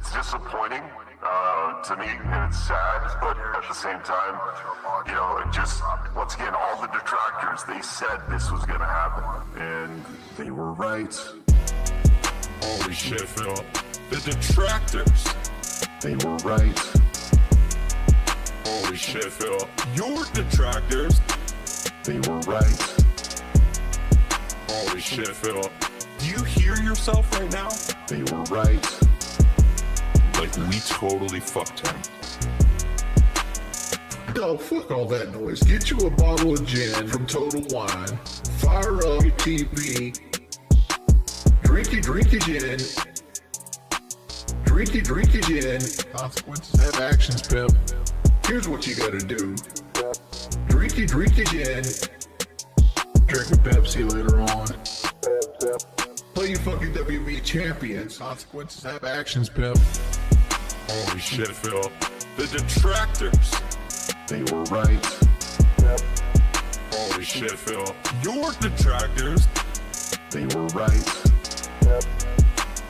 It's disappointing to me, and it's sad, but at the same time, you know, it just, once again, all the detractors, they said this was gonna happen, and they were right. Holy shit, Phil. The detractors. They were right. Holy shit, Phil. Your detractors. They were right. Holy shit, Phil. Do you hear yourself right now? They were right. Like, we totally fucked him. No, fuck all that noise. Get you a bottle of gin from Total Wine. Fire up your TV. Drink your gin. Drink your gin. Consequences have actions, Pip. Here's what you gotta do. Drink your gin. Drink a Pepsi later on. Play your fucking WB champions. Consequences have actions, Pip. Holy shit, Phil. The detractors. They were right. Holy shit, Phil. Your detractors. They were right.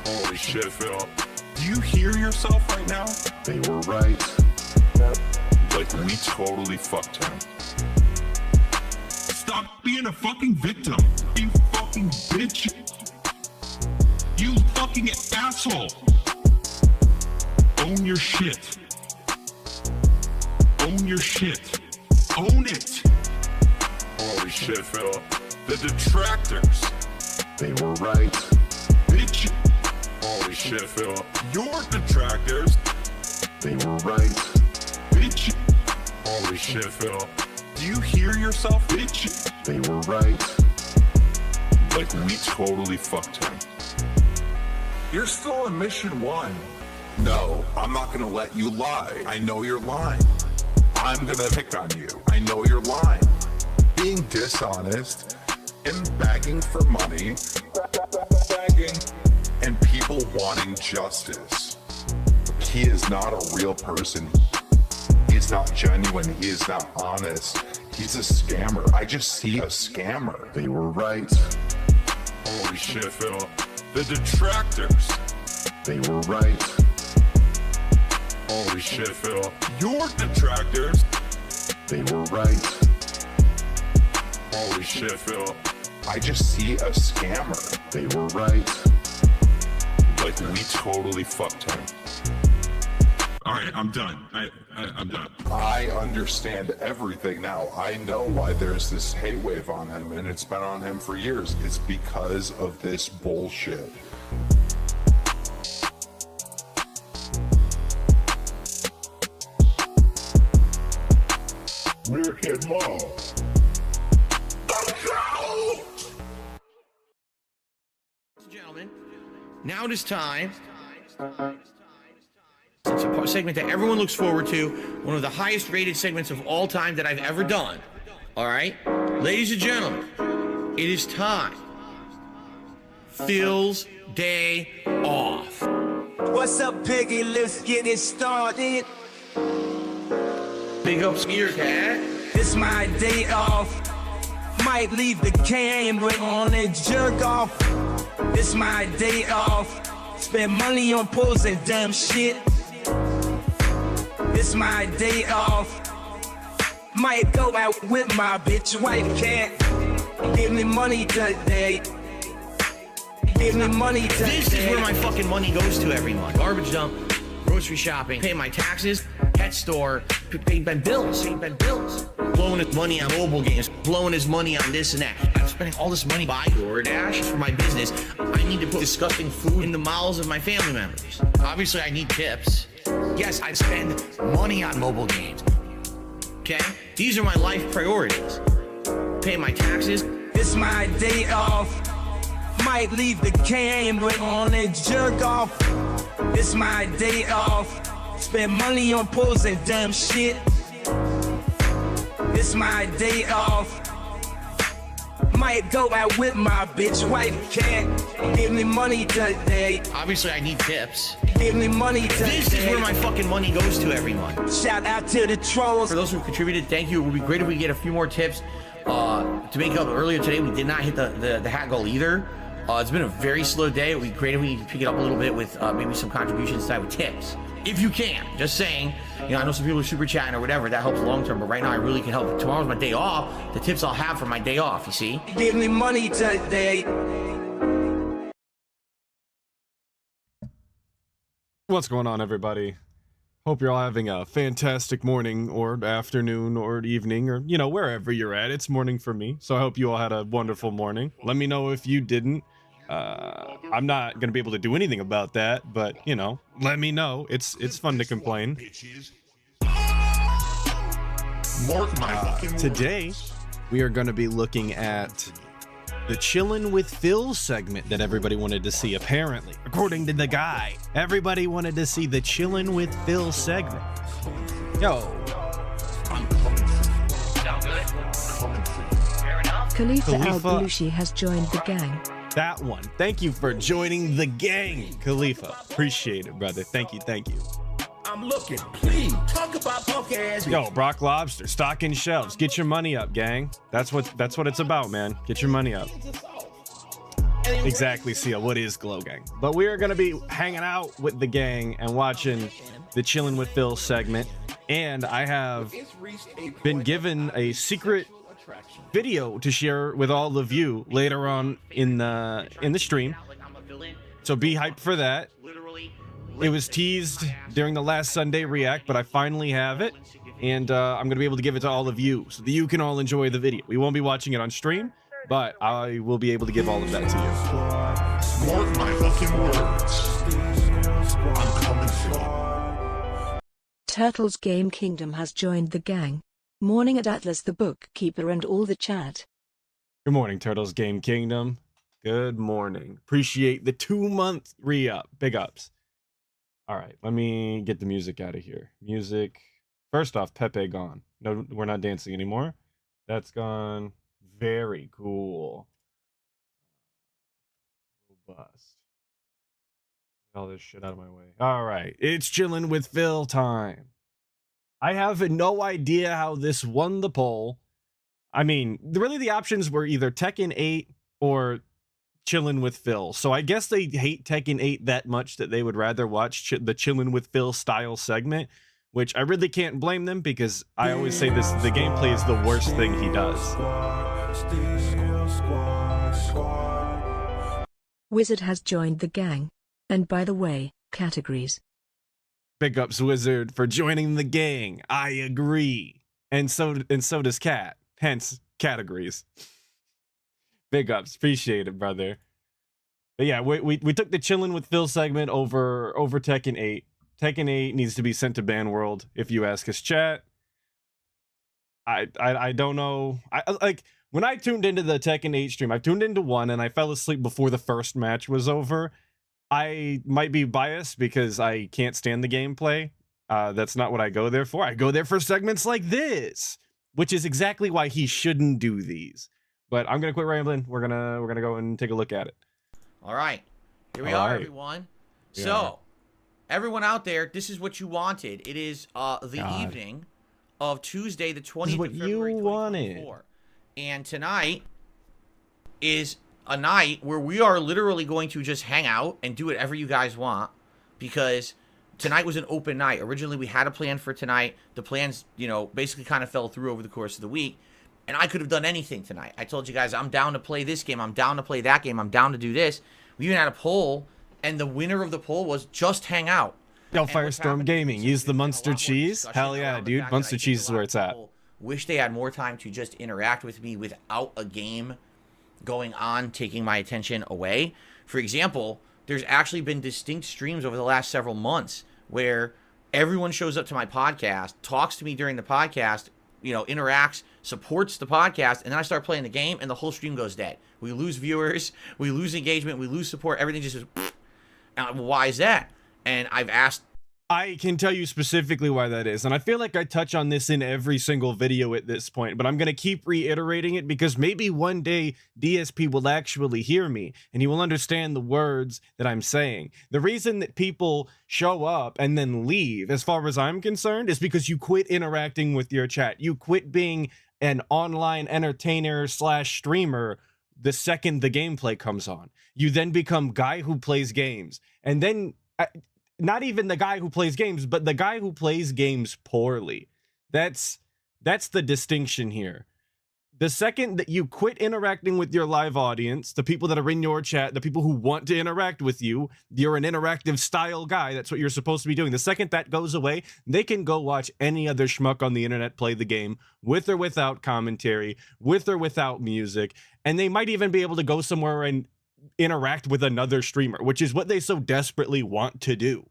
Holy shit, Phil. Do you hear yourself right now? They were right. Like, we totally fucked him. Stop being a fucking victim. You fucking bitch. You fucking asshole. Own your shit. Own your shit. Own it. Holy shit, Phil. The detractors. They were right. Bitch. Holy shit, Phil. Your detractors. They were right. Bitch. Holy shit, Phil. Do you hear yourself, bitch? They were right. Like, we totally fucked him. You're still in mission 1. No, I'm not gonna let you lie. I know you're lying. I'm gonna pick on you. I know you're lying. Being dishonest and begging for money. Begging. And people wanting justice. He is not a real person. He's not genuine. He is not honest. He's a scammer. I just see a scammer. They were right. Holy shit, Phil. The detractors. They were right. Holy shit, Phil. Your detractors. They were right. Holy shit, Phil. I just see a scammer. They were right. Like, we totally fucked him. Alright, I'm done. I'm done. I understand everything now. I know why there's this hate wave on him, and it's been on him for years. It's because of this bullshit. We're Kid Mo. Gentlemen, now it is time. It's a segment that everyone looks forward to, one of the highest rated segments of all time that I've ever done. All right, ladies and gentlemen, it is time. Phil's day off. What's up, Piggy? Let's get it started. Big ups, Meerkat. It's my day off. Might leave the camera on and jerk off. It's my day off. Spend money on pools and dumb shit. It's my day off. Might go out with my bitch wife. Can't give me money today. Give me money today. This is where my fucking money goes to every month. Garbage dump, grocery shopping, pay my taxes, pet store, pay my bills, blowing his money on mobile games, blowing his money on this and that. I'm spending all this money buying DoorDash for my business. I need to put disgusting food in the mouths of my family members. Obviously, I need tips. Yes, I spend money on mobile games. Okay? These are my life priorities. Pay my taxes. It's my day off. Might leave the camera on and jerk off. It's my day off. Spend money on pools and dumb shit. It's my day off. Might go out with my bitch wife. Can't give me money today. Obviously, I need tips. Give me money today. This is where my fucking money goes to every month. Shout out to the trolls. For those who contributed, thank you. It would be great if we get a few more tips. To make up earlier today, we did not hit the hat goal either. It's been a very slow day. It would be great if we could pick it up a little bit with maybe some contributions tonight with tips. If you can, just saying. I know some people are super chatting or whatever. That helps long term, but right now I really can help. Tomorrow's my day off. The tips I'll have for my day off, you see? Give me money today. What's going on, everybody? Hope you're all having a fantastic morning or afternoon or evening or, wherever you're at. It's morning for me, so I hope you all had a wonderful morning. Let me know if you didn't. I'm not going to be able to do anything about that, but, let me know. It's fun to complain. Today, we are going to be looking at the Chillen with Phil segment that everybody wanted to see, apparently. According to the guy, everybody wanted to see the Chillen with Phil segment. Yo. Khalifa Al-Belushi has joined the gang. That one. Thank you for joining the gang, Khalifa. Appreciate it, brother. Thank you. I'm looking, please. Talk about punk ass. Yo, Brock Lobster, stocking shelves. Get your money up, gang. That's what it's about, man. Get your money up. Exactly, Seal. What is Glow Gang? But we are going to be hanging out with the gang and watching the Chillen with Phil segment. And I have been given a secret video to share with all of you later on in the stream. So be hyped for that. It was teased during the last Sunday React, but I finally have it, and I'm going to be able to give it to all of you so that you can all enjoy the video. We won't be watching it on stream, but I will be able to give all of that to you. Mark my fucking words. I'm coming for you. Turtles Game Kingdom has joined the gang. Morning at Atlas the bookkeeper and all the chat. Good morning, Turtles Game Kingdom. Good morning. Appreciate the 2-month re-up. Big ups. All right, let me get the music out of here. Music. First off, Pepe gone. No, we're not dancing anymore. That's gone. Very cool. Robust. Get all this shit out of my way. All right, it's Chillen with Phil time. I have no idea how this won the poll. I mean, really the options were either Tekken 8 or Chillen with Phil. So I guess they hate Tekken 8 that much that they would rather watch the Chillen with Phil style segment, which I really can't blame them because I always say this, the gameplay is the worst thing he does. Wizard has joined the gang. And by the way, categories. Big ups, Wizard, for joining the gang. I agree. And so does Cat. Hence, categories. Big ups. Appreciate it, brother. But yeah, we took the Chillen with Phil segment over Tekken 8. Tekken 8 needs to be sent to Ban World, if you ask us, chat. I don't know. Like, when I tuned into the Tekken 8 stream, I tuned into one and I fell asleep before the first match was over. I might be biased because I can't stand the gameplay. That's not what I go there for. I go there for segments like this, which is exactly why he shouldn't do these. But I'm gonna quit rambling. We're gonna go and take a look at it. All right, here we are, everyone. So, everyone out there, this is what you wanted. It is the evening of Tuesday, the 20th of February, 2024. And tonight is a night where we are literally going to just hang out and do whatever you guys want, because tonight was an open night. Originally, we had a plan for tonight. The plans, basically kind of fell through over the course of the week. And I could have done anything tonight. I told you guys, I'm down to play this game. I'm down to play that game. I'm down to do this. We even had a poll, and the winner of the poll was just hang out. Yo, Firestorm Gaming, use the Munster cheese. Hell yeah, dude. Munster cheese is where it's at. Wish they had more time to just interact with me without a game going on, taking my attention away. For example, there's actually been distinct streams over the last several months where everyone shows up to my podcast, talks to me during the podcast, interacts, supports the podcast, and then I start playing the game, and the whole stream goes dead. We lose viewers, we lose engagement, we lose support, everything just goes, why is that? And I've asked I can tell you specifically why that is, and I feel like I touch on this in every single video at this point, but I'm going to keep reiterating it because maybe one day DSP will actually hear me and he will understand the words that I'm saying. The reason that people show up and then leave, as far as I'm concerned, is because you quit interacting with your chat. You quit being an online entertainer / streamer the second the gameplay comes on. You then become guy who plays games. And then not even the guy who plays games, but the guy who plays games poorly. That's the distinction here. The second that you quit interacting with your live audience, the people that are in your chat, the people who want to interact with you, you're an interactive style guy. That's what you're supposed to be doing. The second that goes away, they can go watch any other schmuck on the internet play the game with or without commentary, with or without music. And they might even be able to go somewhere and interact with another streamer, which is what they so desperately want to do.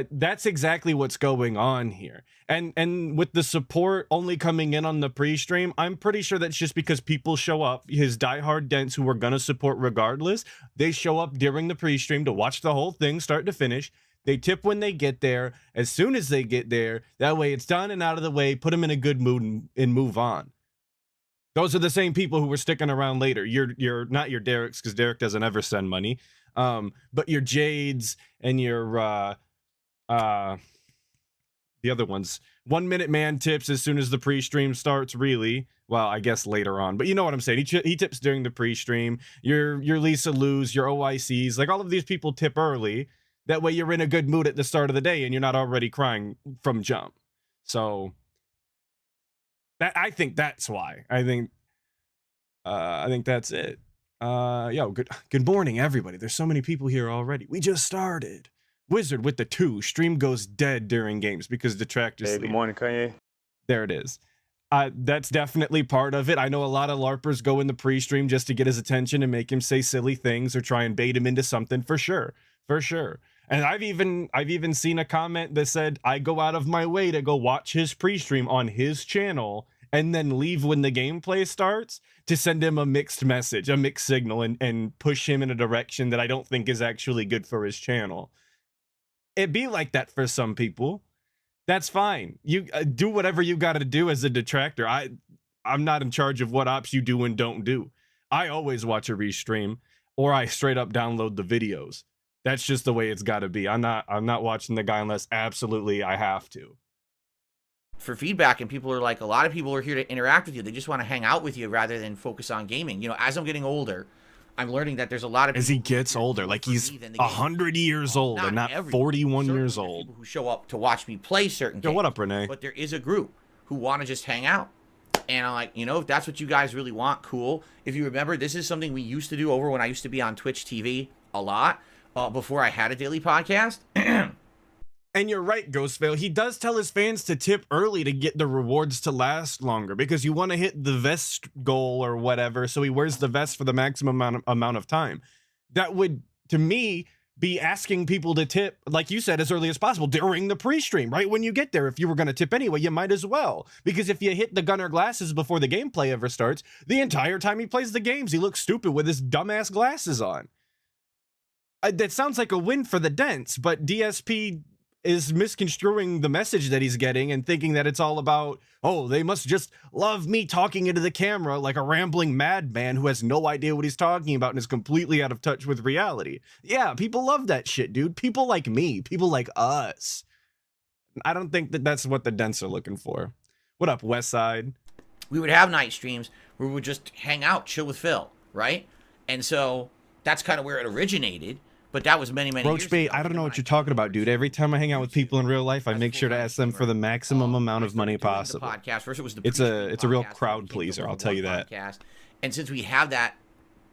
That's exactly what's going on here. And with the support only coming in on the pre-stream, I'm pretty sure that's just because people show up, his diehard dents who are gonna support regardless, they show up during the pre-stream to watch the whole thing start to finish. They tip when they get there, as soon as they get there, that way it's done and out of the way, put them in a good mood and move on. Those are the same people who were sticking around later. You're not your Derek's, because Derek doesn't ever send money, but your Jades and your the other ones. 1 Minute Man tips as soon as the pre-stream starts, really. Well, I guess later on, but you know what I'm saying. He tips during the pre-stream. Your Lisa Lou's, your OICs, like all of these people tip early. That way you're in a good mood at the start of the day and you're not already crying from jump. So I think that's why. I think that's it. Yo, good morning, everybody. There's so many people here already. We just started. Wizard with the 2. Stream goes dead during games because detractors. Hey, good morning, Kanye. There it is. That's definitely part of it. I know a lot of LARPers go in the pre-stream just to get his attention and make him say silly things or try and bait him into something, for sure. And I've even seen a comment that said, I go out of my way to go watch his pre-stream on his channel and then leave when the gameplay starts to send him a mixed message, a mixed signal, and push him in a direction that I don't think is actually good for his channel. It be like that for some people. That's fine. You do whatever you got to do as a detractor. I'm not in charge of what ops you do and don't do. I always watch a restream, or I straight up download the videos. That's just the way it's got to be. I'm not watching the guy unless absolutely I have to. For feedback, and people are like, a lot of people are here to interact with you. They just want to hang out with you rather than focus on gaming. You know, as I'm getting older, I'm learning that there's a lot of people as he gets older, like he's 100 years old and not 41 years old. People who show up to watch me play certain games. Yo, what up, Renee? But there is a group who want to just hang out. And I'm like, you know, if that's what you guys really want, cool. If you remember, this is something we used to do over when I used to be on Twitch TV a lot, before I had a daily podcast. And you're right, Ghostveil. He does tell his fans to tip early to get the rewards to last longer, because you want to hit the vest goal or whatever, so he wears the vest for the maximum amount of time. That would, to me, be asking people to tip, like you said, as early as possible during the pre-stream, right when you get there. If you were going to tip anyway, you might as well. Because if you hit the gunner glasses before the gameplay ever starts, the entire time he plays the games, he looks stupid with his dumbass glasses on. That sounds like a win for the dents, but DSP is misconstruing the message that he's getting and thinking that it's all about, oh, they must just love me talking into the camera like a rambling madman who has no idea what he's talking about and is completely out of touch with reality. Yeah, people love that shit, dude. People like me, people like us. I don't think that that's what the dents are looking for. What up, Westside? We would have night streams where we would just hang out, chill with Phil, right? And so that's kind of where it originated. But that was many years Roach Bait, I don't know what you're talking about, dude. Every time I hang out with people in real life, I make sure to ask them for the maximum amount of money possible. First it was the it's a real crowd pleaser, I'll tell you that. And since we have that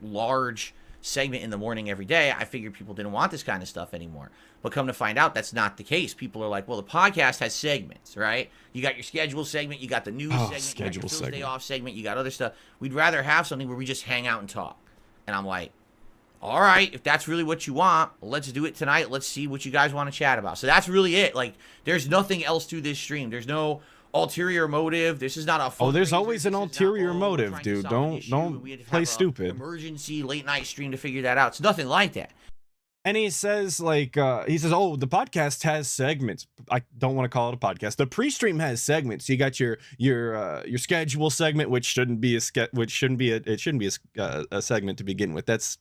large segment in the morning every day, I figured people didn't want this kind of stuff anymore. But come to find out, that's not the case. People are like, well, the podcast has segments, right? You got your schedule segment, you got the news segment, you got your Thursday off segment, you got other stuff. We'd rather have something where we just hang out and talk. And I'm like, all right, if that's really what you want, let's do it tonight. Let's see what you guys want to chat about. So that's really it. Like, there's nothing else to this stream. There's no ulterior motive. This is not a oh, there's always an ulterior motive, dude. Don't play stupid. Emergency late night stream to figure that out. It's nothing like that. And he says, like, oh, the podcast has segments. I don't want to call it a podcast. The pre-stream has segments. You got your schedule segment, which shouldn't be a segment to begin with. That's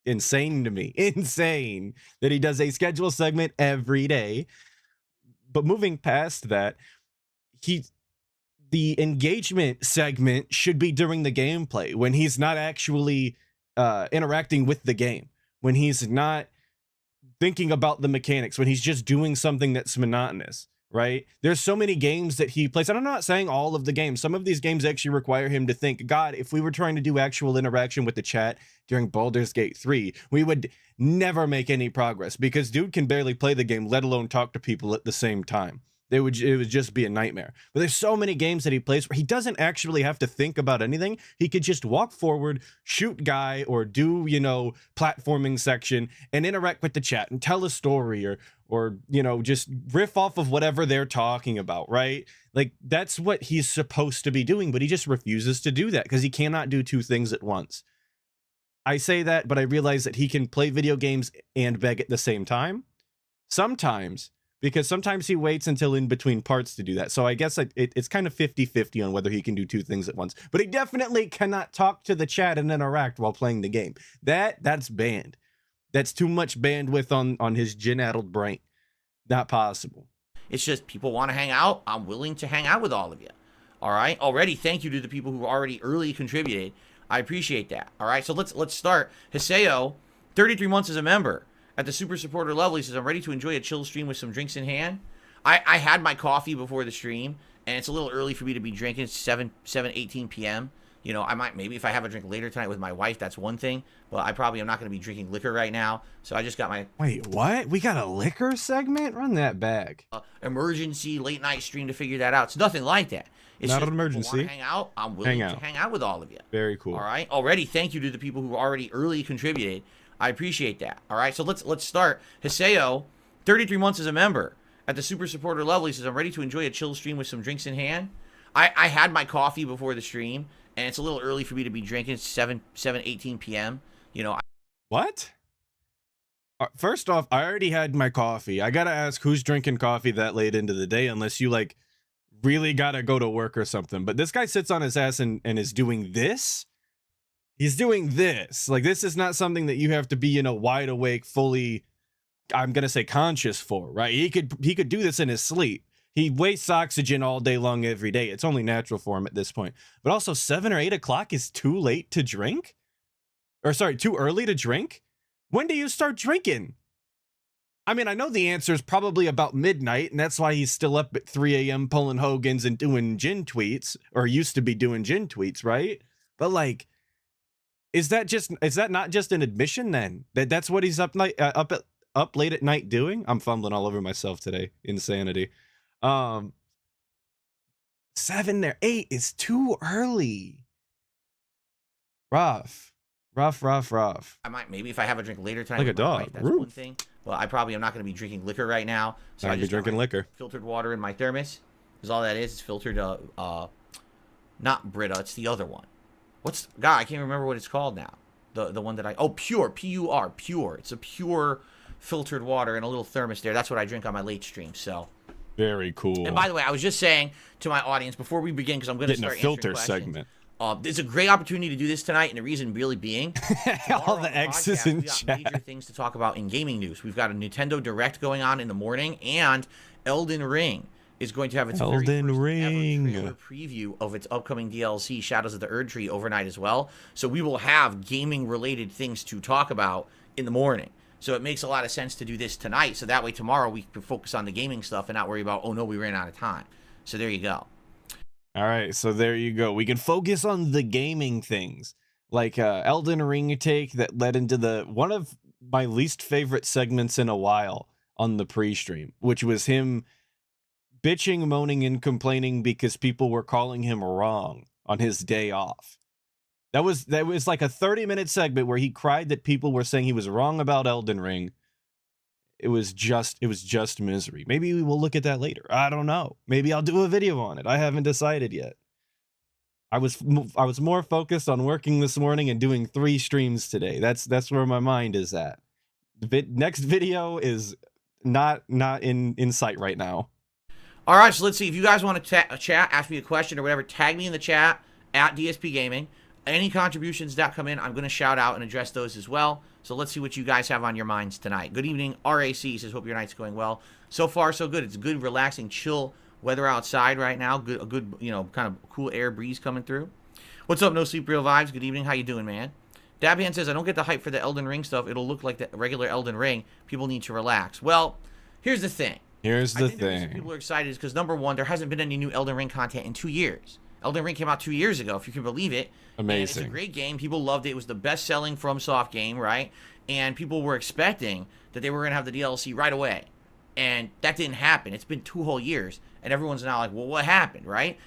insane to me. Insane that he does a schedule segment every day. But moving past that, the engagement segment should be during the gameplay, when he's not actually interacting with the game, when he's not thinking about the mechanics, when he's just doing something that's monotonous, right? There's so many games that he plays, and I'm not saying all of the games. Some of these games actually require him to think, God, if we were trying to do actual interaction with the chat during Baldur's Gate 3, we would never make any progress, because dude can barely play the game, let alone talk to people at the same time. It would just be a nightmare. But there's so many games that he plays where he doesn't actually have to think about anything. He could just walk forward, shoot guy, or do, you know, platforming section and interact with the chat and tell a story, or you know, just riff off of whatever they're talking about, right? Like, that's what he's supposed to be doing, but he just refuses to do that because he cannot do two things at once. I say that, but I realize that he can play video games and beg at the same time. Sometimes, because sometimes he waits until in between parts to do that. So I guess it's kind of 50-50 on whether he can do two things at once. But he definitely cannot talk to the chat and interact while playing the game. That's banned. That's too much bandwidth on his gin-addled brain. Not possible. It's just people want to hang out. I'm willing to hang out with all of you. All right. Already, thank you to the people who already early contributed. I appreciate that. All right. So let's start. Hiseo, 33 months as a member. At the super supporter level, he says, I'm ready to enjoy a chill stream with some drinks in hand. I had my coffee before the stream, and it's a little early for me to be drinking. It's 18 p.m. You know, I might, maybe if I have a drink later tonight with my wife, that's one thing. But I probably am not going to be drinking liquor right now. So I just got my... Wait, what? We got a liquor segment? Run that back. Emergency late night stream to figure that out. It's nothing like that. It's not an emergency. Hang out. I'm willing to hang out with all of you. Very cool. All right. Already, thank you to the people who already early contributed. I appreciate that. All right. So let's start. Hiseo, 33 months as a member. At the super supporter level, he says, I'm ready to enjoy a chill stream with some drinks in hand. I had my coffee before the stream, and it's a little early for me to be drinking. It's 18 p.m. You know. What? First off, I already had my coffee. I gotta ask, who's drinking coffee that late into the day, unless you like really gotta go to work or something. But this guy sits on his ass and is doing this. He's doing this. Like, this is not something that you have to be, you know, wide awake, fully, I'm gonna say conscious for, right? He could do this in his sleep. He wastes oxygen all day long every day. It's only natural for him at this point. But also 7 or 8 o'clock is too late to drink? Or sorry, too early to drink? When do you start drinking? I mean, I know the answer is probably about midnight, and that's why he's still up at 3 a.m. pulling Hogan's and doing gin tweets, or used to be doing gin tweets, right? But like, is that not just an admission then? That's what he's up late at night doing? I'm fumbling all over myself today. Insanity. 7 or 8 is too early. Rough. I might, maybe if I have a drink later tonight. Like with a my dog. wife, that's one thing. Well, I probably am not going to be drinking liquor right now. So I'll I be just drinking liquor. Filtered water in my thermos. Because all that is filtered, not Brita, it's the other one. God, I can't remember what it's called now. The one that Pure, P-U-R, Pure. It's a pure filtered water in a little thermos there. That's what I drink on my late stream, so. Very cool. And by the way, I was just saying to my audience before we begin, because I'm going to start a filter answering questions. segment. There's a great opportunity to do this tonight, and the reason really being all the X's in chat. Major things to talk about in gaming news. We've got a Nintendo Direct going on in the morning, and Elden Ring is going to have its very first ever trailer preview of its upcoming DLC, Shadows of the Erdtree, overnight as well. So we will have gaming-related things to talk about in the morning. So it makes a lot of sense to do this tonight, so that way tomorrow we can focus on the gaming stuff and not worry about, oh no, we ran out of time. So there you go. All right, so there you go. We can focus on the gaming things, like Elden Ring take that led into one of my least favorite segments in a while on the pre-stream, which was him bitching, moaning, and complaining because people were calling him wrong on his day off. That was like a 30-minute segment where he cried that people were saying he was wrong about Elden Ring. It was just misery. Maybe we will look at that later. I don't know. Maybe I'll do a video on it. I haven't decided yet. I was more focused on working this morning and doing 3 streams today. That's where my mind is at. The next video is not in sight right now. All right, so let's see. If you guys want to chat, ask me a question or whatever, tag me in the chat at DSP Gaming. Any contributions that come in, I'm going to shout out and address those as well. So let's see what you guys have on your minds tonight. Good evening. RAC says, hope your night's going well. So far, so good. It's a good, relaxing, chill weather outside right now. A good, kind of cool air breeze coming through. What's up, No Sleep Real Vibes? Good evening. How you doing, man? Dabian says, I don't get the hype for the Elden Ring stuff. It'll look like the regular Elden Ring. People need to relax. Well, here's the thing. Here's the I think the reason thing. people are excited is because, number one, there hasn't been any new Elden Ring content in 2 years. Elden Ring came out 2 years ago, if you can believe it. Amazing. And it's a great game. People loved it. It was the best-selling FromSoft game, right? And people were expecting that they were going to have the DLC right away. And that didn't happen. It's been 2 whole years. And everyone's now like, well, what happened, right?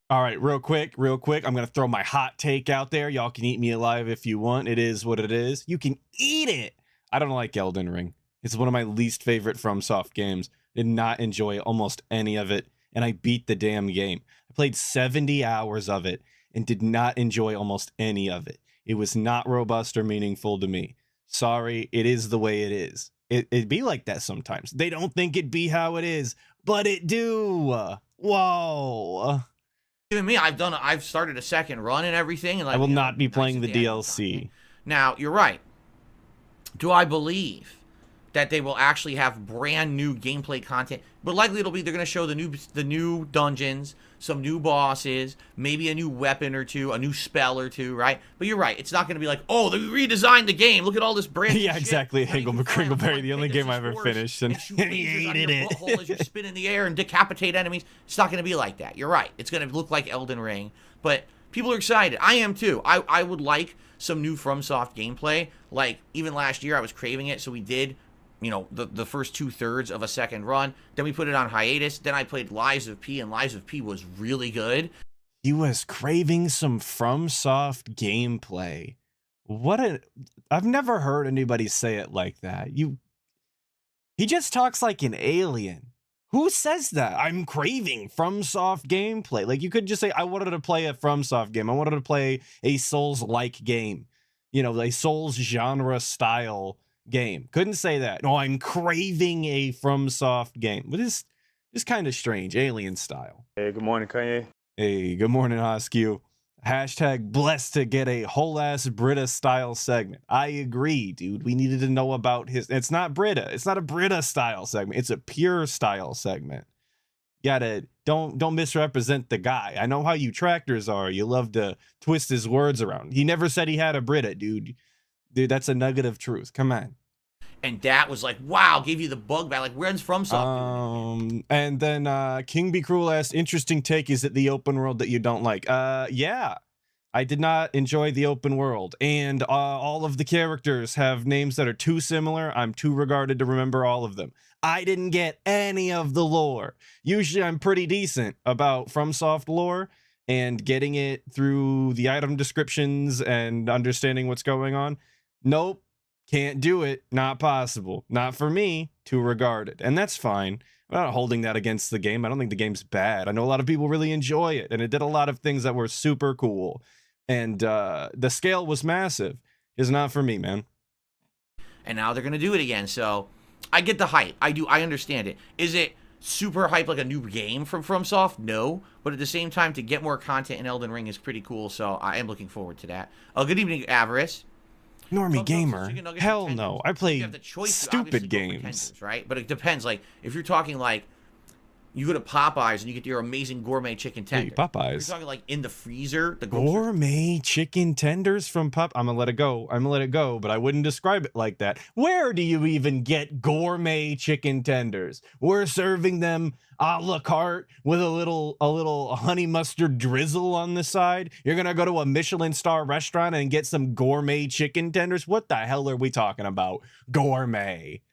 All right, real quick. I'm going to throw my hot take out there. Y'all can eat me alive if you want. It is what it is. You can eat it. I don't like Elden Ring. It's one of my least favorite FromSoft games. Did not enjoy almost any of it, and I beat the damn game. I played 70 hours of it and did not enjoy almost any of it. It was not robust or meaningful to me. Sorry, it is the way it is. It be like that sometimes. They don't think it be how it is, but it do. Whoa. Even me, I've started a second run and everything. And like, I will not be nice playing at the end of DLC. time. Now, you're right. Do I believe that they will actually have brand new gameplay content? But likely it'll be they're going to show the new dungeons, some new bosses, maybe a new weapon or two, a new spell or two, right? But you're right. It's not going to be like, oh, they redesigned the game. Look at all this brand new Yeah, shit. exactly. Now you can fly on Crinkleberry, one the only game I ever Pegasus finished, and shoot he lasers out of hated your it. butthole as you spin in the air and decapitate enemies. It's not going to be like that. You're right. It's going to look like Elden Ring, but people are excited. I am too. I would like some new FromSoft gameplay. Like, even last year, I was craving it, so we did, the first 2/3 of a second run. Then we put it on hiatus. Then I played Lies of P, and Lies of P was really good. He was craving some FromSoft gameplay. I've never heard anybody say it like that. He just talks like an alien. Who says that? I'm craving FromSoft gameplay. Like, you could just say, I wanted to play a FromSoft game. I wanted to play a Souls-like game. A Souls genre style game. Couldn't say that. No, I'm craving a FromSoft game. But it's kind of strange, alien style. Hey, good morning, Kanye. Hey, good morning, Hoskew. Hashtag blessed to get a whole ass Brita style segment. I agree, dude. We needed to know about his. It's not Brita. It's not a Brita style segment. It's a pure style segment. Don't misrepresent the guy. I know how you tractors are. You love to twist his words around. He never said he had a Brita, dude. Dude, that's a nugget of truth. Come on. And that was like, wow, gave you the bug back. Like, where's FromSoft? And then King Be Cruel asked, interesting take, is it the open world that you don't like? Yeah. I did not enjoy the open world. And all of the characters have names that are too similar. I'm too regarded to remember all of them. I didn't get any of the lore. Usually I'm pretty decent about FromSoft lore and getting it through the item descriptions and understanding what's going on. Nope. Can't do it. Not possible. Not for me. Too regarded. And that's fine. I'm not holding that against the game. I don't think the game's bad. I know a lot of people really enjoy it, and it did a lot of things that were super cool. And the scale was massive. It's not for me, man. And now they're going to do it again. So I get the hype. I do. I understand it. Is it super hype like a new game from FromSoft? No. But at the same time, to get more content in Elden Ring is pretty cool. So I am looking forward to that. Good evening, Avarice. Normie gamer? Hell no. I play stupid games. Tenders, right? But it depends. Like, if you're talking like, you go to Popeyes and you get your amazing gourmet chicken tender. Hey, Popeyes. You're talking like in the freezer. The gourmet chicken tenders from I'm gonna let it go. But I wouldn't describe it like that. Where do you even get gourmet chicken tenders? We're serving them a la carte with a little honey mustard drizzle on the side. You're gonna go to a Michelin star restaurant and get some gourmet chicken tenders? What the hell are we talking about? Gourmet.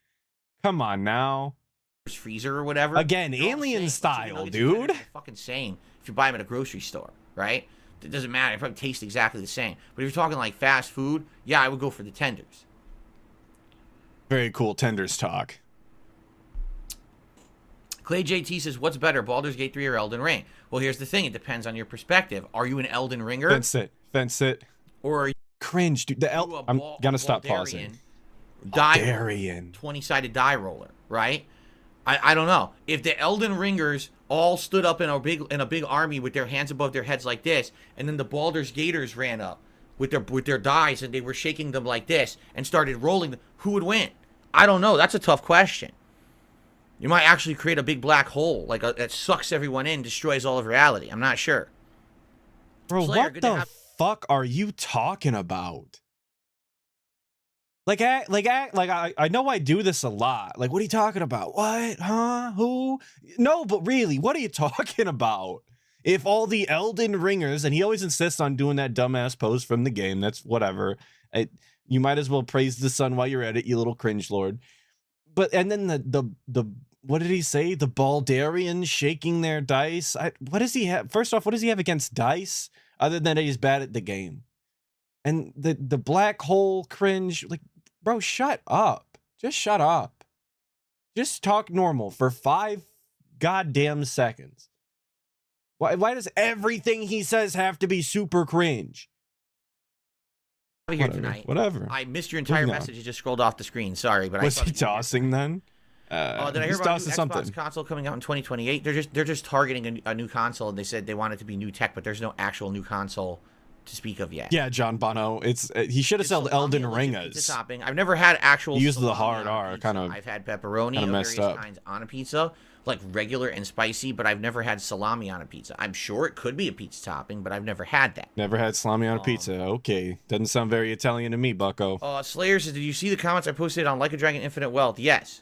Come on now. Freezer or whatever. Again, alien style, dude. Fucking same if you buy them at a grocery store, right? It doesn't matter. It probably tastes exactly the same. But if you're talking like fast food, yeah, I would go for the tenders. Very cool tenders talk. Clay JT says, what's better, Baldur's Gate 3 or Elden Ring? Well, here's the thing. It depends on your perspective. Are you an Elden Ringer? Fence it. Or are you cringe, dude. I'm gonna stop pausing. 20-sided die roller, right? I don't know. If the Elden Ringers all stood up in a big army with their hands above their heads like this, and then the Baldur's Gators ran up with their dice and they were shaking them like this and started rolling them, who would win? I don't know. That's a tough question. You might actually create a big black hole, like that sucks everyone in, destroys all of reality. I'm not sure. Bro, Slayer, what good to the have- fuck are you talking about? Like, I know I do this a lot. Like, what are you talking about? What? Huh? Who? No, but really, what are you talking about? If all the Elden Ringers, and he always insists on doing that dumbass pose from the game, that's whatever. You might as well praise the sun while you're at it, you little cringe lord. But, and then the what did he say? The Baldarians shaking their dice. What does he have? First off, what does he have against dice? Other than that he's bad at the game. And the black hole cringe, like, bro, shut up. Just shut up. Just talk normal for 5 goddamn seconds. Why does everything he says have to be super cringe? Here tonight. Whatever. I missed your entire message. You just scrolled off the screen. Sorry, but was he tossing then? Did I hear about a new Xbox console coming out in 2028? They're just targeting a new console, and they said they want it to be new tech, but there's no actual new console to speak of yet. Yeah, John Bono. It's he should have sold Elden Ringers. I've never had actual. He used the hard R, kind of. I've had pepperoni of various kinds on a pizza, like regular and spicy, but I've never had salami on a pizza. I'm sure it could be a pizza topping, but I've never had that. Never had salami on a pizza. Okay, doesn't sound very Italian to me, Bucko. Slayer says, did you see the comments I posted on Like a Dragon Infinite Wealth? Yes.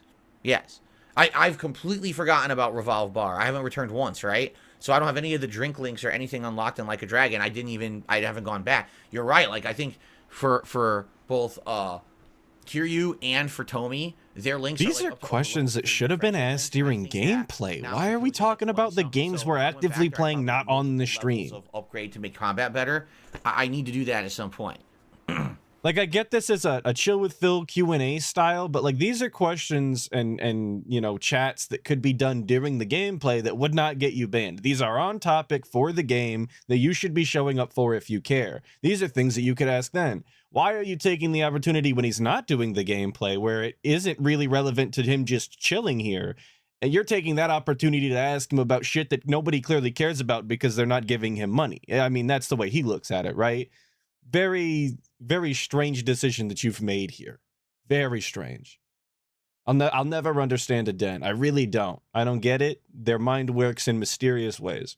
I've completely forgotten about Revolve Bar. I haven't returned once, right? So I don't have any of the drink links or anything unlocked in Like a Dragon. I haven't gone back. You're right. Like, I think for both Kiryu and for Tomi, their links These are questions that should have been asked during gameplay. Why are we talking about the games we're actively playing, not on the stream? Of upgrade to make combat better. I need to do that at some point. Like, I get this as a chill with Phil Q&A style, but like these are questions and you know, chats that could be done during the gameplay that would not get you banned. These are on topic for the game that you should be showing up for if you care. These are things that you could ask then. Why are you taking the opportunity when he's not doing the gameplay, where it isn't really relevant to him just chilling here, and you're taking that opportunity to ask him about shit that nobody clearly cares about because they're not giving him money? I mean, that's the way he looks at it, right? Very, very strange decision that you've made here. Very strange. I'll never understand a den. I really don't. I don't get it. Their mind works in mysterious ways.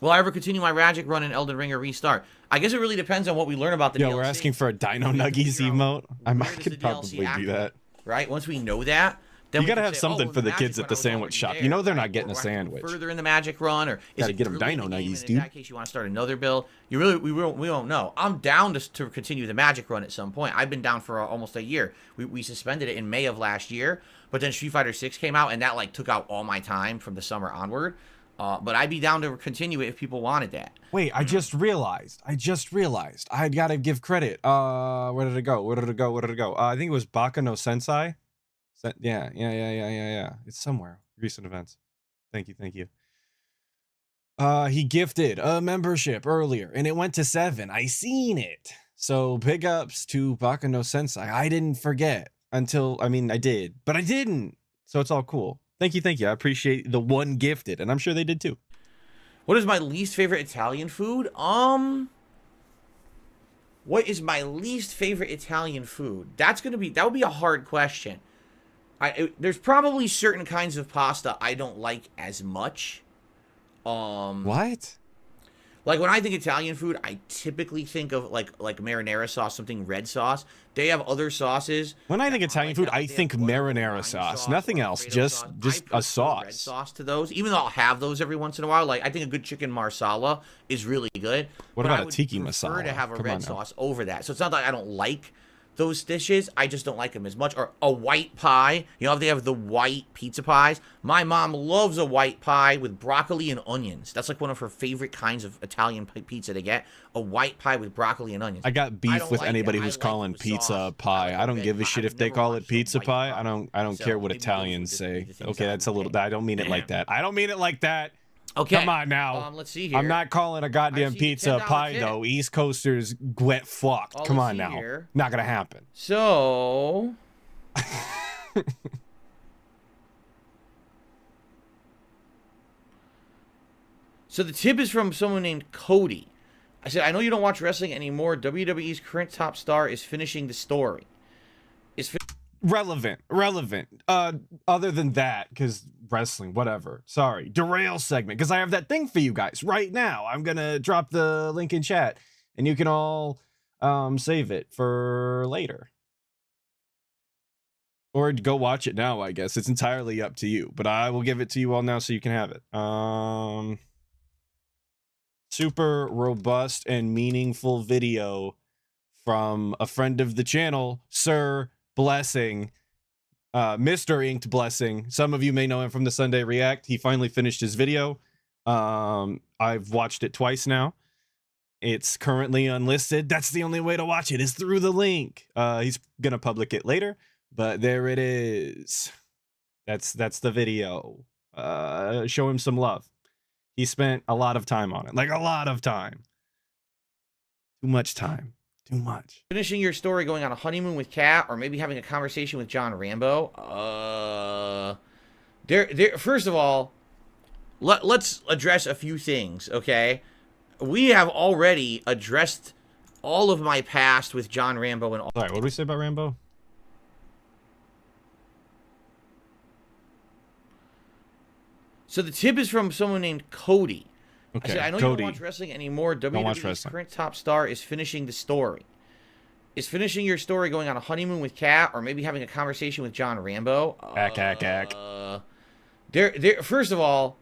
Will I ever continue my Magic run in Elden Ring or restart? I guess it really depends on what we learn about the DLC. Yeah, we're asking for a Dino Nuggies emote. I could probably do that. Right? Once we know that, then you gotta have something for the kids at the sandwich shop. You know they're not getting a sandwich. Further in the Magic run, or gotta get them Dino Nuggies, dude. In that case, you want to start another build. We don't know. I'm down to continue the Magic run at some point. I've been down for almost a year. We suspended it in May of last year, but then Street Fighter 6 came out, and that like took out all my time from the summer onward. But I'd be down to continue it if people wanted that. Wait, I just realized. I gotta give credit. Where did it go? I think it was Baka no Sensei. Yeah. It's somewhere. Recent events. Thank you. He gifted a membership earlier, and it went to 7. I seen it. So big ups to Baka no Sensei. I didn't forget until, I did, but I didn't. So it's all cool. Thank you. I appreciate the one gifted, and I'm sure they did too. What is my least favorite Italian food? What is my least favorite Italian food? That would be a hard question. There's probably certain kinds of pasta I don't like as much. What? Like, when I think Italian food, I typically think of like marinara sauce, something red sauce. They have other sauces. When I think Italian food, I think marinara sauce, nothing else, just a sauce. Red sauce to those, even though I'll have those every once in a while. Like, I think a good chicken marsala is really good. What about a tiki masala? I prefer to have a red sauce over that. So it's not that I don't like those dishes, I just don't like them as much. Or a white pie. You know, if they have the white pizza pies. My mom loves a white pie with broccoli and onions. That's like one of her favorite kinds of Italian pizza to get. A white pie with broccoli and onions. I got beef with anybody who's calling pizza pie. I don't give a shit if they call it pizza pie. I don't care what Italians say. Okay, that's a little. I don't mean it like that. Okay. Come on now. Let's see here. I'm not calling a goddamn pizza pie, though. East Coasters get fucked. Come on now. Here. Not gonna happen. So. So the tip is from someone named Cody. I said, I know you don't watch wrestling anymore. WWE's current top star is finishing the story. relevant. Other than that, because wrestling, whatever. Sorry, derail segment, because I have that thing for you guys right now. I'm gonna drop the link in chat, and you can all save it for later. Or go watch it now, I guess. It's entirely up to you. But I will give it to you all now so you can have it. Super robust and meaningful video from a friend of the channel, Sir Blessing, Mr. Inked Blessing. Some of you may know him from the Sunday React. He finally finished his video. I've watched it twice now. It's currently unlisted. That's the only way to watch it, is through the link. He's gonna public it later. But there it is. That's the video. Show him some love. He spent a lot of time on it. Like, a lot of time. Too much time. Too much. Finishing your story, going on a honeymoon with Kat, or maybe having a conversation with John Rambo. First of all, let's address a few things, okay? We have already addressed all of my past with John Rambo and all. Sorry, what did we say about Rambo? So the tip is from someone named Cody. Okay, I said, I know Cody. you don't watch wrestling anymore. WWE's current top star is finishing the story. Is finishing your story, going on a honeymoon with Kat, or maybe having a conversation with John Rambo? First of all,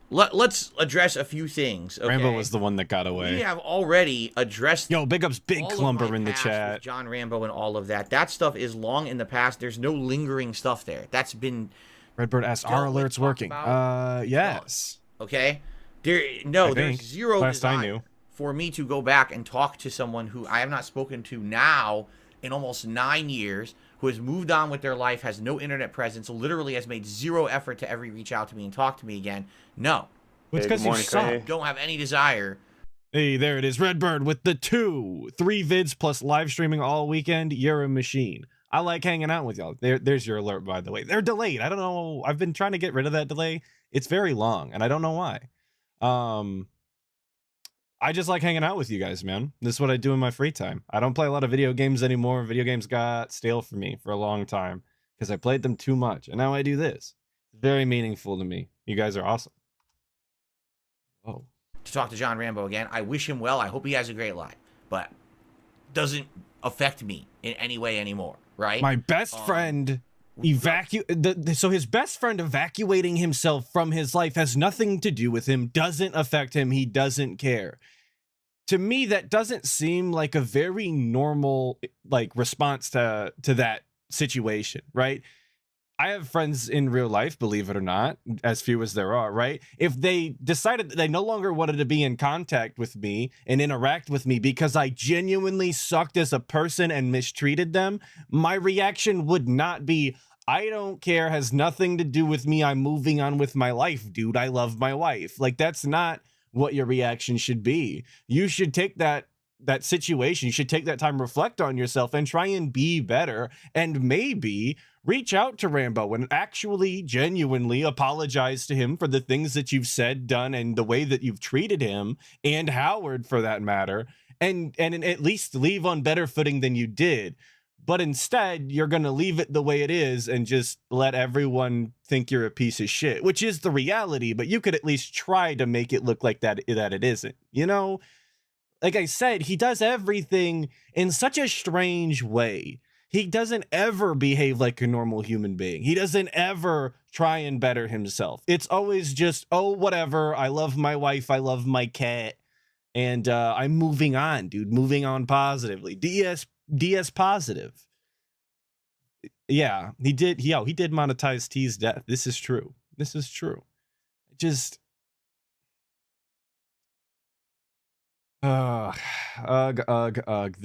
let's address a few things. Okay? Rambo was the one that got away. We have already addressed. Yo, big ups, Big Clumber in the chat. With John Rambo and all of that. That stuff is long in the past. There's no lingering stuff there. That's been. Redbird asks, are alerts working? Yes. Okay. There's zero desire for me to go back and talk to someone who I have not spoken to now in almost 9 years, who has moved on with their life, has no internet presence, literally has made zero effort to ever reach out to me and talk to me again. No. It's because you suck. Don't have any desire. Hey, there it is. Redbird with the 3 vids plus live streaming all weekend. You're a machine. I like hanging out with y'all. There's your alert, by the way. They're delayed. I don't know. I've been trying to get rid of that delay. It's very long, and I don't know why. I just like hanging out with you guys, man. This is what I do in my free time. I don't play a lot of video games anymore. Video games got stale for me for a long time because I played them too much, and now I do this. It's very meaningful to me. You guys are awesome. Oh. To talk to John Rambo again. I wish him well. I hope he has a great life, but doesn't affect me in any way anymore. Right? My best friend so his best friend evacuating himself from his life has nothing to do with him, doesn't affect him, he doesn't care. To me, that doesn't seem like a very normal response to that situation, right? I have friends in real life, believe it or not, as few as there are, right? If they decided that they no longer wanted to be in contact with me and interact with me because I genuinely sucked as a person and mistreated them, my reaction would not be, I don't care, has nothing to do with me, I'm moving on with my life, dude, I love my wife. Like, that's not what your reaction should be. You should take that situation, you should take that time, reflect on yourself, and try and be better, and maybe reach out to Rambo and actually genuinely apologize to him for the things that you've said, done, and the way that you've treated him, and Howard for that matter, and at least leave on better footing than you did. But instead, you're going to leave it the way it is and just let everyone think you're a piece of shit, which is the reality, but you could at least try to make it look like that it isn't, you know? Like I said, he does everything in such a strange way. He doesn't ever behave like a normal human being. He doesn't ever try and better himself. It's always just, oh, whatever. I love my wife. I love my cat. And I'm moving on, dude. Moving on positively. DS positive. Yeah, he did monetize T's death. This is true. Just... the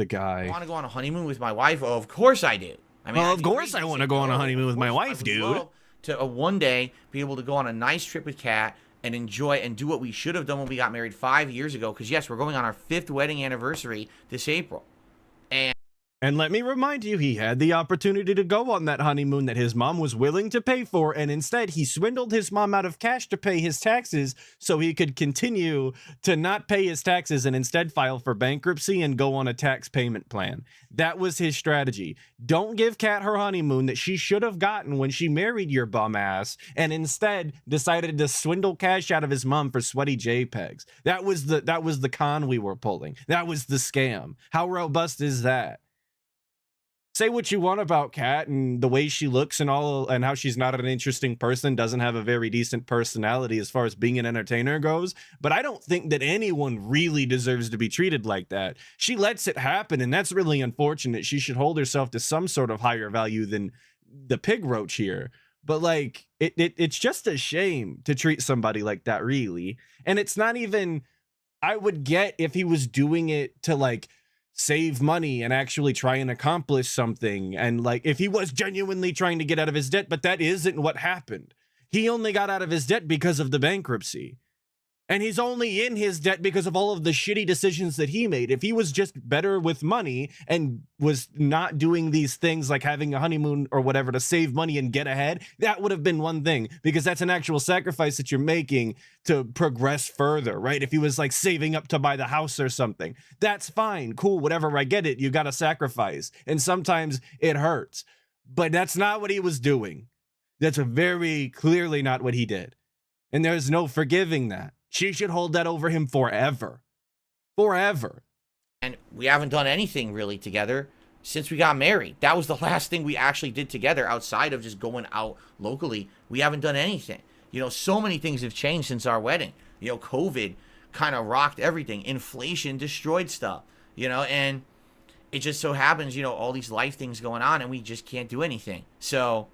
guy. I want to go on a honeymoon with my wife? Oh, of course I do. I mean, well, of course I want to go on a honeymoon with my wife, dude. Love to one day be able to go on a nice trip with Kat and enjoy and do what we should have done when we got married 5 years ago. Because yes, we're going on our 5th wedding anniversary this April. And And let me remind you, he had the opportunity to go on that honeymoon that his mom was willing to pay for, and instead he swindled his mom out of cash to pay his taxes so he could continue to not pay his taxes and instead file for bankruptcy and go on a tax payment plan. That was his strategy. Don't give Kat her honeymoon that she should have gotten when she married your bum ass, and instead decided to swindle cash out of his mom for sweaty JPEGs. That was the con we were pulling. That was the scam. How robust is that? Say what you want about Kat and the way she looks and all, and how she's not an interesting person, doesn't have a very decent personality as far as being an entertainer goes, but I don't think that anyone really deserves to be treated like that. She lets it happen, and that's really unfortunate. She should hold herself to some sort of higher value than the pig roach here. But like, it's just a shame to treat somebody like that, really. And it's not even, I would get if he was doing it to like save money and actually try and accomplish something, and like if he was genuinely trying to get out of his debt, but that isn't what happened. He only got out of his debt because of the bankruptcy, and he's only in his debt because of all of the shitty decisions that he made. If he was just better with money and was not doing these things like having a honeymoon or whatever to save money and get ahead, that would have been one thing, because that's an actual sacrifice that you're making to progress further, right? If he was like saving up to buy the house or something, that's fine, cool, whatever, I get it, you gotta sacrifice, and sometimes it hurts, but that's not what he was doing. That's very clearly not what he did, and there's no forgiving that. She should hold that over him forever. Forever. And we haven't done anything really together since we got married. That was the last thing we actually did together outside of just going out locally. We haven't done anything. You know, so many things have changed since our wedding. You know, COVID kind of rocked everything. Inflation destroyed stuff, you know, and it just so happens, you know, all these life things going on and we just can't do anything. So,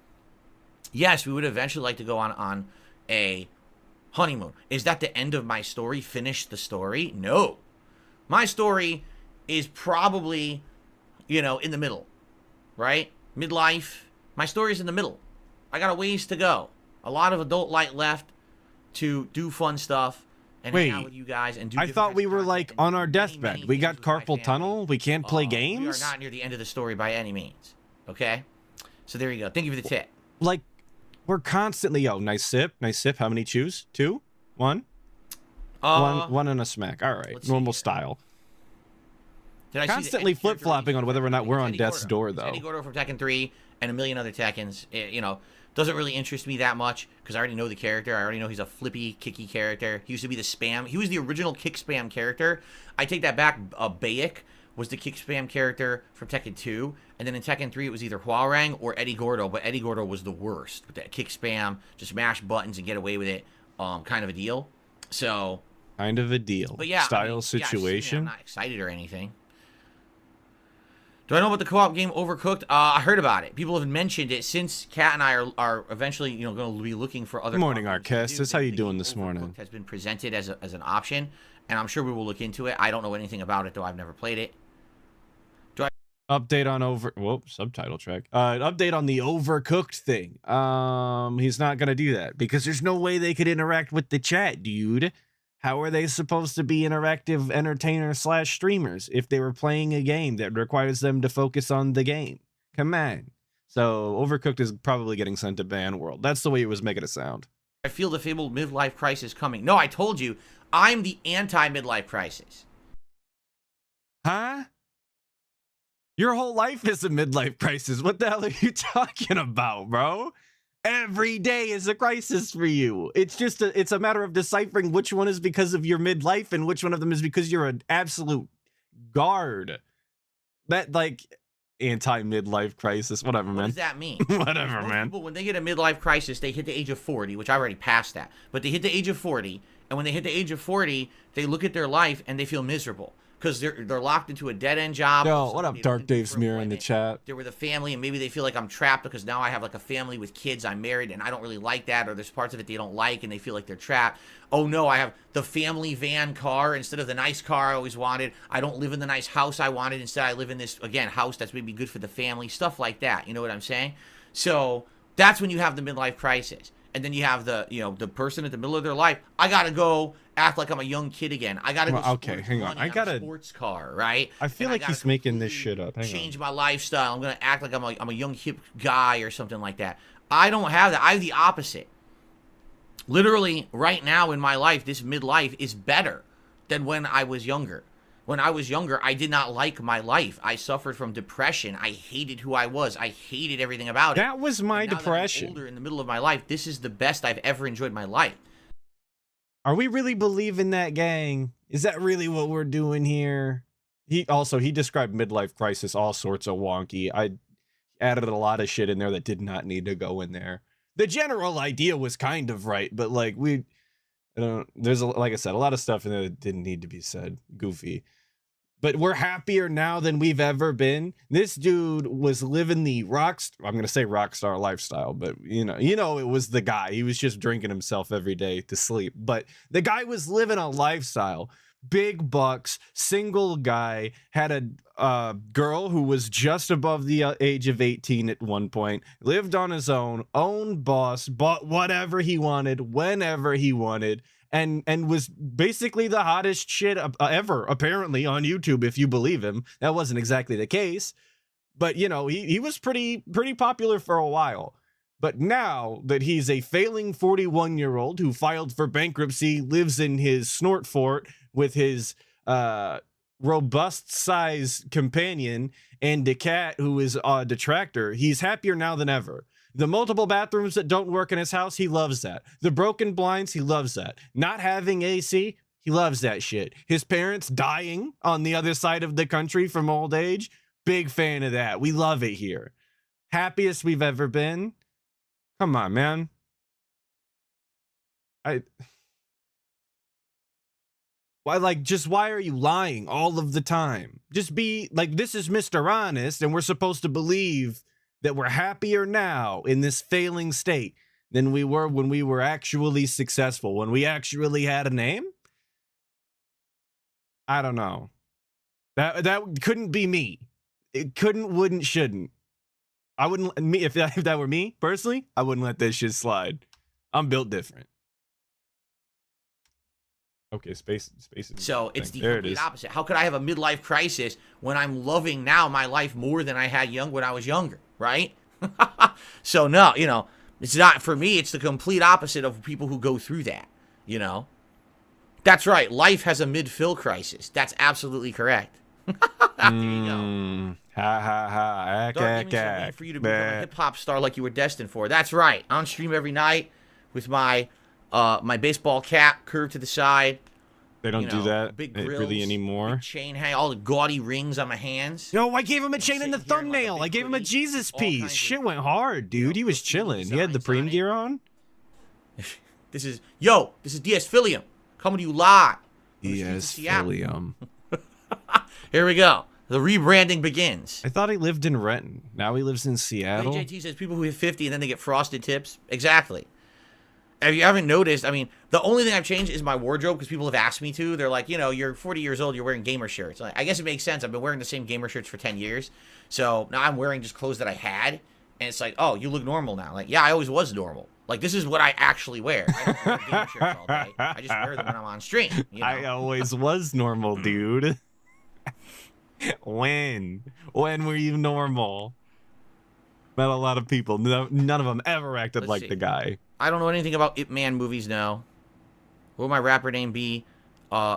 yes, we would eventually like to go on a honeymoon. Is that the end of my story? Finish the story? No. My story is probably, you know, in the middle, right? Midlife. My story's in the middle. I got a ways to go. A lot of adult light left to do fun stuff and hang out with you guys and do. I thought we were like on our deathbed. We got carpal tunnel. We can't play games. We are not near the end of the story by any means. Okay? So there you go. Thank you for the tip. Like, we're constantly, nice sip. How many chews? 2? 1? One and a smack. All right, normal style. Did I constantly flip-flopping on whether or not we're on death's door, though. Eddie Gordo from Tekken 3 and a million other Tekkens. You know, doesn't really interest me that much because I already know the character. I already know he's a flippy, kicky character. He used to be the spam. He was the original kick spam character. I take that back. Bayek was the kick spam character from Tekken 2, and then in Tekken 3 it was either Huarang or Eddie Gordo, but Eddie Gordo was the worst with that kick spam, just mash buttons and get away with it, kind of a deal. So kind of a deal. But yeah, style situation. I'm not excited or anything. Do I know about the co-op game Overcooked? I heard about it. People have mentioned it since Kat and I are eventually, you know, going to be looking for other. Good morning, Arcestus. How you doing this morning? Overcooked has been presented as an option, and I'm sure we will look into it. I don't know anything about it though. I've never played it. Update on subtitle track. Update on the Overcooked thing. He's not gonna do that because there's no way they could interact with the chat, dude. How are they supposed to be interactive entertainers / streamers if they were playing a game that requires them to focus on the game? Come on. So Overcooked is probably getting sent to ban world. That's the way it was making it sound. I feel the fabled midlife crisis coming. No, I told you, I'm the anti-midlife crisis. Huh? Your whole life is a midlife crisis. What the hell are you talking about, bro? Every day is a crisis for you. It's just it's a matter of deciphering which one is because of your midlife and which one of them is because you're an absolute guard. That, like, anti-midlife crisis. Whatever, man. What does that mean? Whatever, Most man. people, when they get a midlife crisis, they hit the age of 40, which I already passed that. But they hit the age of 40, and when they hit the age of 40, they look at their life and they feel miserable. Because they're locked into a dead-end job. Yo, what up, Dark Dave's Mirror in the chat? They're with a family, and maybe they feel like I'm trapped because now I have, like, a family with kids. I'm married, and I don't really like that. Or there's parts of it they don't like, and they feel like they're trapped. Oh, no, I have the family van car instead of the nice car I always wanted. I don't live in the nice house I wanted. Instead, I live in this, again, house that's maybe good for the family. Stuff like that. You know what I'm saying? So that's when you have the midlife crisis. And then you have the, you know, the person at the middle of their life. I gotta go act like I'm a young kid again. I gotta go. Okay, hang on. I gotta a sports car, right? I feel like he's making this shit up. Change my lifestyle. I'm gonna act like I'm a young hip guy or something like that. I don't have that. I have the opposite. Literally, right now in my life, this midlife is better than when I was younger. When I was younger, I did not like my life. I suffered from depression. I hated who I was. I hated everything about it. That was my depression. That I'm older, in the middle of my life, this is the best I've ever enjoyed my life. Are we really believing that, gang? Is that really what we're doing here? He described midlife crisis all sorts of wonky. I added a lot of shit in there that did not need to go in there. The general idea was kind of right, but like there's like I said, a lot of stuff in there that didn't need to be said. Goofy. But we're happier now than we've ever been. This dude was living the I'm going to say rock star lifestyle, but you know, it was the guy. He was just drinking himself every day to sleep. But the guy was living a lifestyle. Big bucks, single guy, had a girl who was just above the age of 18 at one point, lived on his own boss, bought whatever he wanted, whenever he wanted. And was basically the hottest shit ever, apparently, on YouTube, if you believe him. That wasn't exactly the case. But, you know, he was pretty popular for a while. But now that he's a failing 41-year-old who filed for bankruptcy, lives in his snort fort with his robust size companion and a cat who is a detractor, he's happier now than ever. The multiple bathrooms that don't work in his house, he loves that. The broken blinds, he loves that. Not having AC, he loves that shit. His parents dying on the other side of the country from old age, big fan of that. We love it here. Happiest we've ever been. Come on, man. Why are you lying all of the time? Just be like, this is Mr. Honest, and we're supposed to believe that we're happier now in this failing state than we were when we were actually successful, when we actually had a name? I don't know. That couldn't be me. It couldn't, wouldn't, shouldn't. I wouldn't, if that were me, personally, I wouldn't let this shit slide. I'm built different. Okay, space. So it's the complete opposite. How could I have a midlife crisis when I'm loving now my life more than I had when I was younger, right? So no, you know, it's not for me. It's the complete opposite of people who go through that. You know, that's right. Life has a mid-fill crisis. That's absolutely correct. There you go. Dark Gaming for you to become a hip hop star like you were destined for. That's right. On stream every night with my my baseball cap curved to the side. They don't do that big grills, really anymore. Big chain hang, all the gaudy rings on my hands. No, I gave him a chain in the thumbnail. I gave him a Jesus piece. Shit went hard, dude. He was chilling. He had the Preem gear on. This is DS Philium coming to you live. DS Philium. Here we go. The rebranding begins. I thought he lived in Renton. Now he lives in Seattle. AJT says people who hit 50 and then they get frosted tips. Exactly. If you haven't noticed, I mean, the only thing I've changed is my wardrobe because people have asked me to. They're like, you know, you're 40 years old, you're wearing gamer shirts. I guess it makes sense. I've been wearing the same gamer shirts for 10 years. So now I'm wearing just clothes that I had. And it's like, oh, you look normal now. Like, yeah, I always was normal. Like, this is what I actually wear. I don't wear gamer shirts all day. I just wear them when I'm on stream. You know? I always was normal, dude. When were you normal? Not a lot of people. None of them ever acted like the guy. I don't know anything about Ip Man movies now. What would my rapper name be?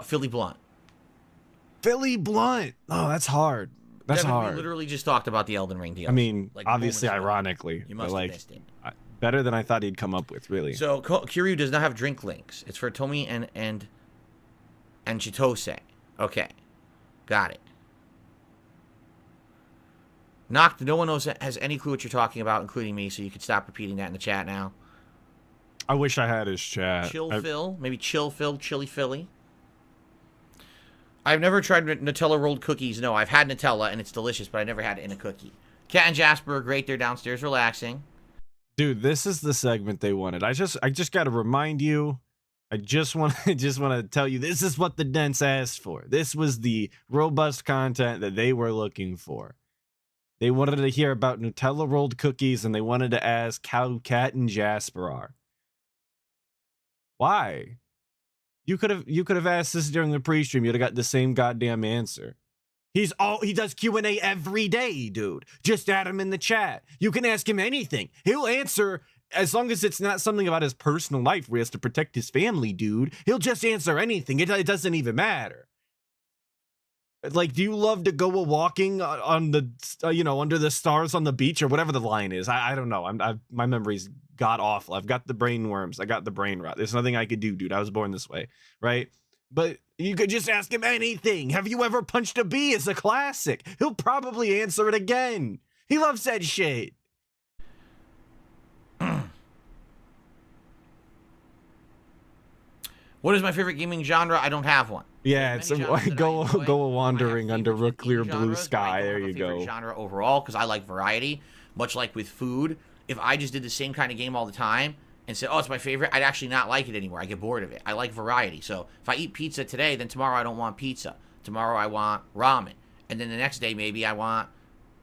Philly Blunt. Philly Blunt. Oh, that's hard. That's hard. We literally just talked about the Elden Ring deal. I mean, like, obviously, ironically. You must have missed it. Better than I thought he'd come up with, really. So, Kiryu does not have drink links. It's for Tomi and Chitose. Okay. Got it. Knocked, no one has any clue what you're talking about, including me, so you could stop repeating that in the chat now. I wish I had his chat. Phil, maybe Chill Phil, Chilly Philly. I've never tried Nutella rolled cookies. No, I've had Nutella and it's delicious, but I never had it in a cookie. Cat and Jasper are great. They're downstairs relaxing. Dude, this is the segment they wanted. I just got to remind you. I just want to tell you this is what the Dents asked for. This was the robust content that they were looking for. They wanted to hear about Nutella rolled cookies and they wanted to ask how Cat and Jasper are. Why? You could have asked this during the pre-stream. You'd have got the same goddamn answer. He does Q&A every day, dude. Just add him in the chat. You can ask him anything. He'll answer as long as it's not something about his personal life where he has to protect his family, dude. He'll just answer anything. It doesn't even matter. Like, do you love to go walking on the, under the stars on the beach or whatever the line is? I don't know. My memory's god awful. I've got the brain worms. I got the brain rot. There's nothing I could do, dude. I was born this way, right? But you could just ask him anything. Have you ever punched a bee? Is a classic. He'll probably answer it again. He loves that shit. What is my favorite gaming genre? I don't have one. Yeah, it's go wandering under a clear blue sky. There you go. Genre overall, because I like variety. Much like with food, if I just did the same kind of game all the time and said, "Oh, it's my favorite," I'd actually not like it anymore. I get bored of it. I like variety. So if I eat pizza today, then tomorrow I don't want pizza. Tomorrow I want ramen, and then the next day maybe I want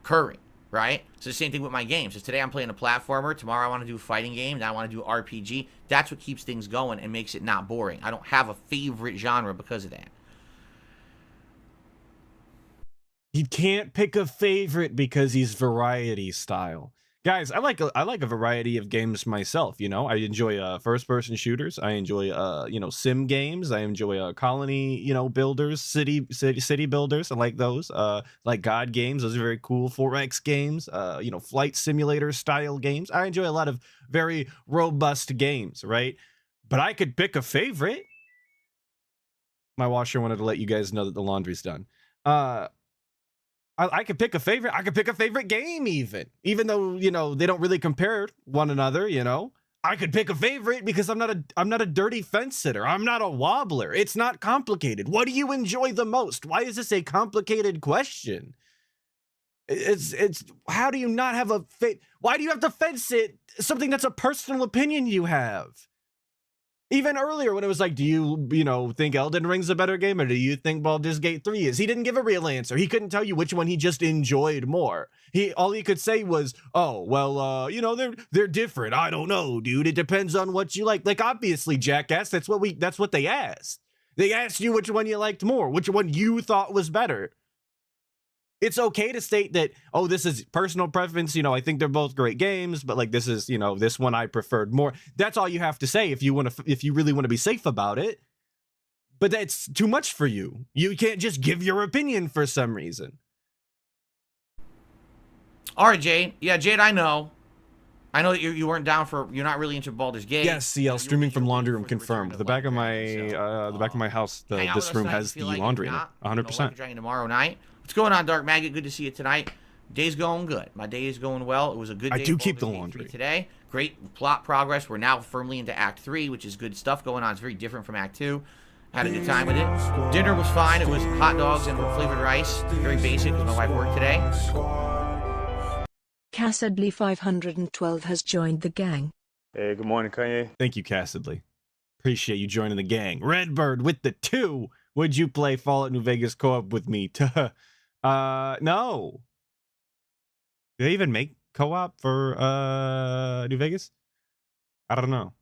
curry. Right? So the same thing with my games. So today I'm playing a platformer. Tomorrow I want to do a fighting game. Now I want to do RPG. That's what keeps things going and makes it not boring. I don't have a favorite genre because of that. He can't pick a favorite because he's variety style. Guys, I like a variety of games myself, you know. I enjoy first-person shooters. I enjoy sim games. I enjoy colony, builders, city builders. I like those. Like God games. Those are very cool. 4X games. Flight simulator style games. I enjoy a lot of very robust games, right? But I could pick a favorite. My washer wanted to let you guys know that the laundry's done. I could pick a favorite. I could pick a favorite game even though, they don't really compare one another, I could pick a favorite because I'm not a dirty fence sitter. I'm not a wobbler. It's not complicated. What do you enjoy the most? Why is this a complicated question? It's how do you not have a why do you have to fence sit something that's a personal opinion you have? Even earlier when it was like, do you, think Elden Ring's a better game or do you think Baldur's Gate 3 is? He didn't give a real answer. He couldn't tell you which one he just enjoyed more. All he could say was, oh, well, they're different. I don't know, dude. It depends on what you like. Like, obviously, jackass, that's what they asked. They asked you which one you liked more, which one you thought was better. It's okay to state that, oh, this is personal preference. I think they're both great games, but like this is, this one I preferred more. That's all you have to say if you really want to be safe about it. But that's too much for you. You can't just give your opinion for some reason. All right, Jade. Yeah, Jade, I know that you weren't down for. You're not really into Baldur's Gate. Yes, CL streaming from laundry room confirmed. The back of my house. This room has the laundry in it. 100%. Dragon tomorrow night. What's going on, Dark Maggot? Good to see you tonight. Day's going good. My day is going well. It was a good day. I do keep the laundry today. Great plot progress. We're now firmly into Act 3, which is good stuff going on. It's very different from Act 2. Had a good time with it. Dinner was fine. It was hot dogs and flavored rice. Very basic because my wife worked today. Cassadly 512 has joined the gang. Hey, good morning, Kanye. Thank you, Cassadly. Appreciate you joining the gang. Redbird with the 2. Would you play Fallout New Vegas co-op with me? No. Do they even make co-op for New Vegas? I don't know.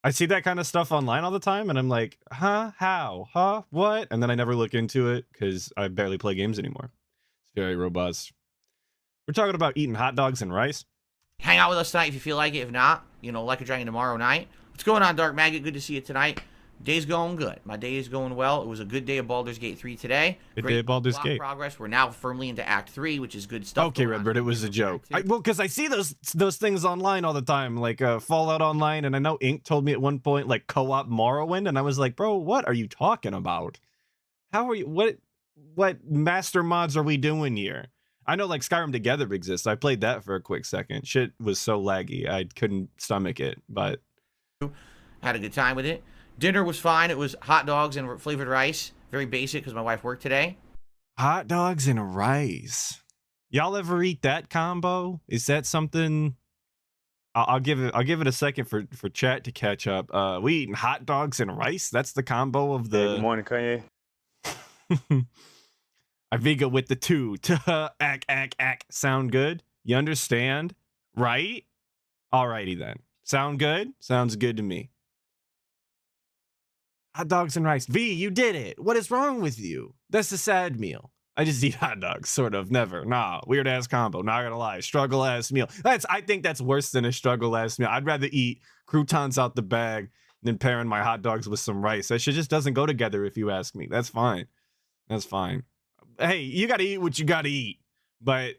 I see that kind of stuff online all the time, and I'm like, huh? How? Huh? What? And then I never look into it because I barely play games anymore. It's very robust. We're talking about eating hot dogs and rice. Hang out with us tonight if you feel like it. If not, like a dragon tomorrow night. What's going on, Dark Maggot? Good to see you tonight. Day's going good. My day is going well. It was a good day of Baldur's Gate 3 today. Good day of Baldur's Gate. Progress. We're now firmly into Act 3, which is good stuff. Okay, Redbird, it was a joke. Because I see those things online all the time, like Fallout Online, and I know Ink told me at one point, like, co-op Morrowind, and I was like, bro, what are you talking about? How are you, what master mods are we doing here? I know, like, Skyrim Together exists. I played that for a quick second. Shit was so laggy, I couldn't stomach it, but... Had a good time with it. Dinner was fine. It was hot dogs and flavored rice. Very basic because my wife worked today. Hot dogs and rice. Y'all ever eat that combo? Is that something? I'll give it a second for chat to catch up. We eating hot dogs and rice. That's the combo of the. Hey, good morning, Kanye. Aviga with the 2. Ack. Sound good? You understand? Right? Alrighty then. Sound good? Sounds good to me. Hot dogs and rice. V, you did it. What is wrong with you? That's a sad meal. I just eat hot dogs, sort of. Never. Nah, weird ass combo. Not gonna lie. Struggle ass meal. I think that's worse than a struggle ass meal. I'd rather eat croutons out the bag than pairing my hot dogs with some rice. That shit just doesn't go together if you ask me. That's fine. That's fine. Hey, you gotta eat what you gotta eat. But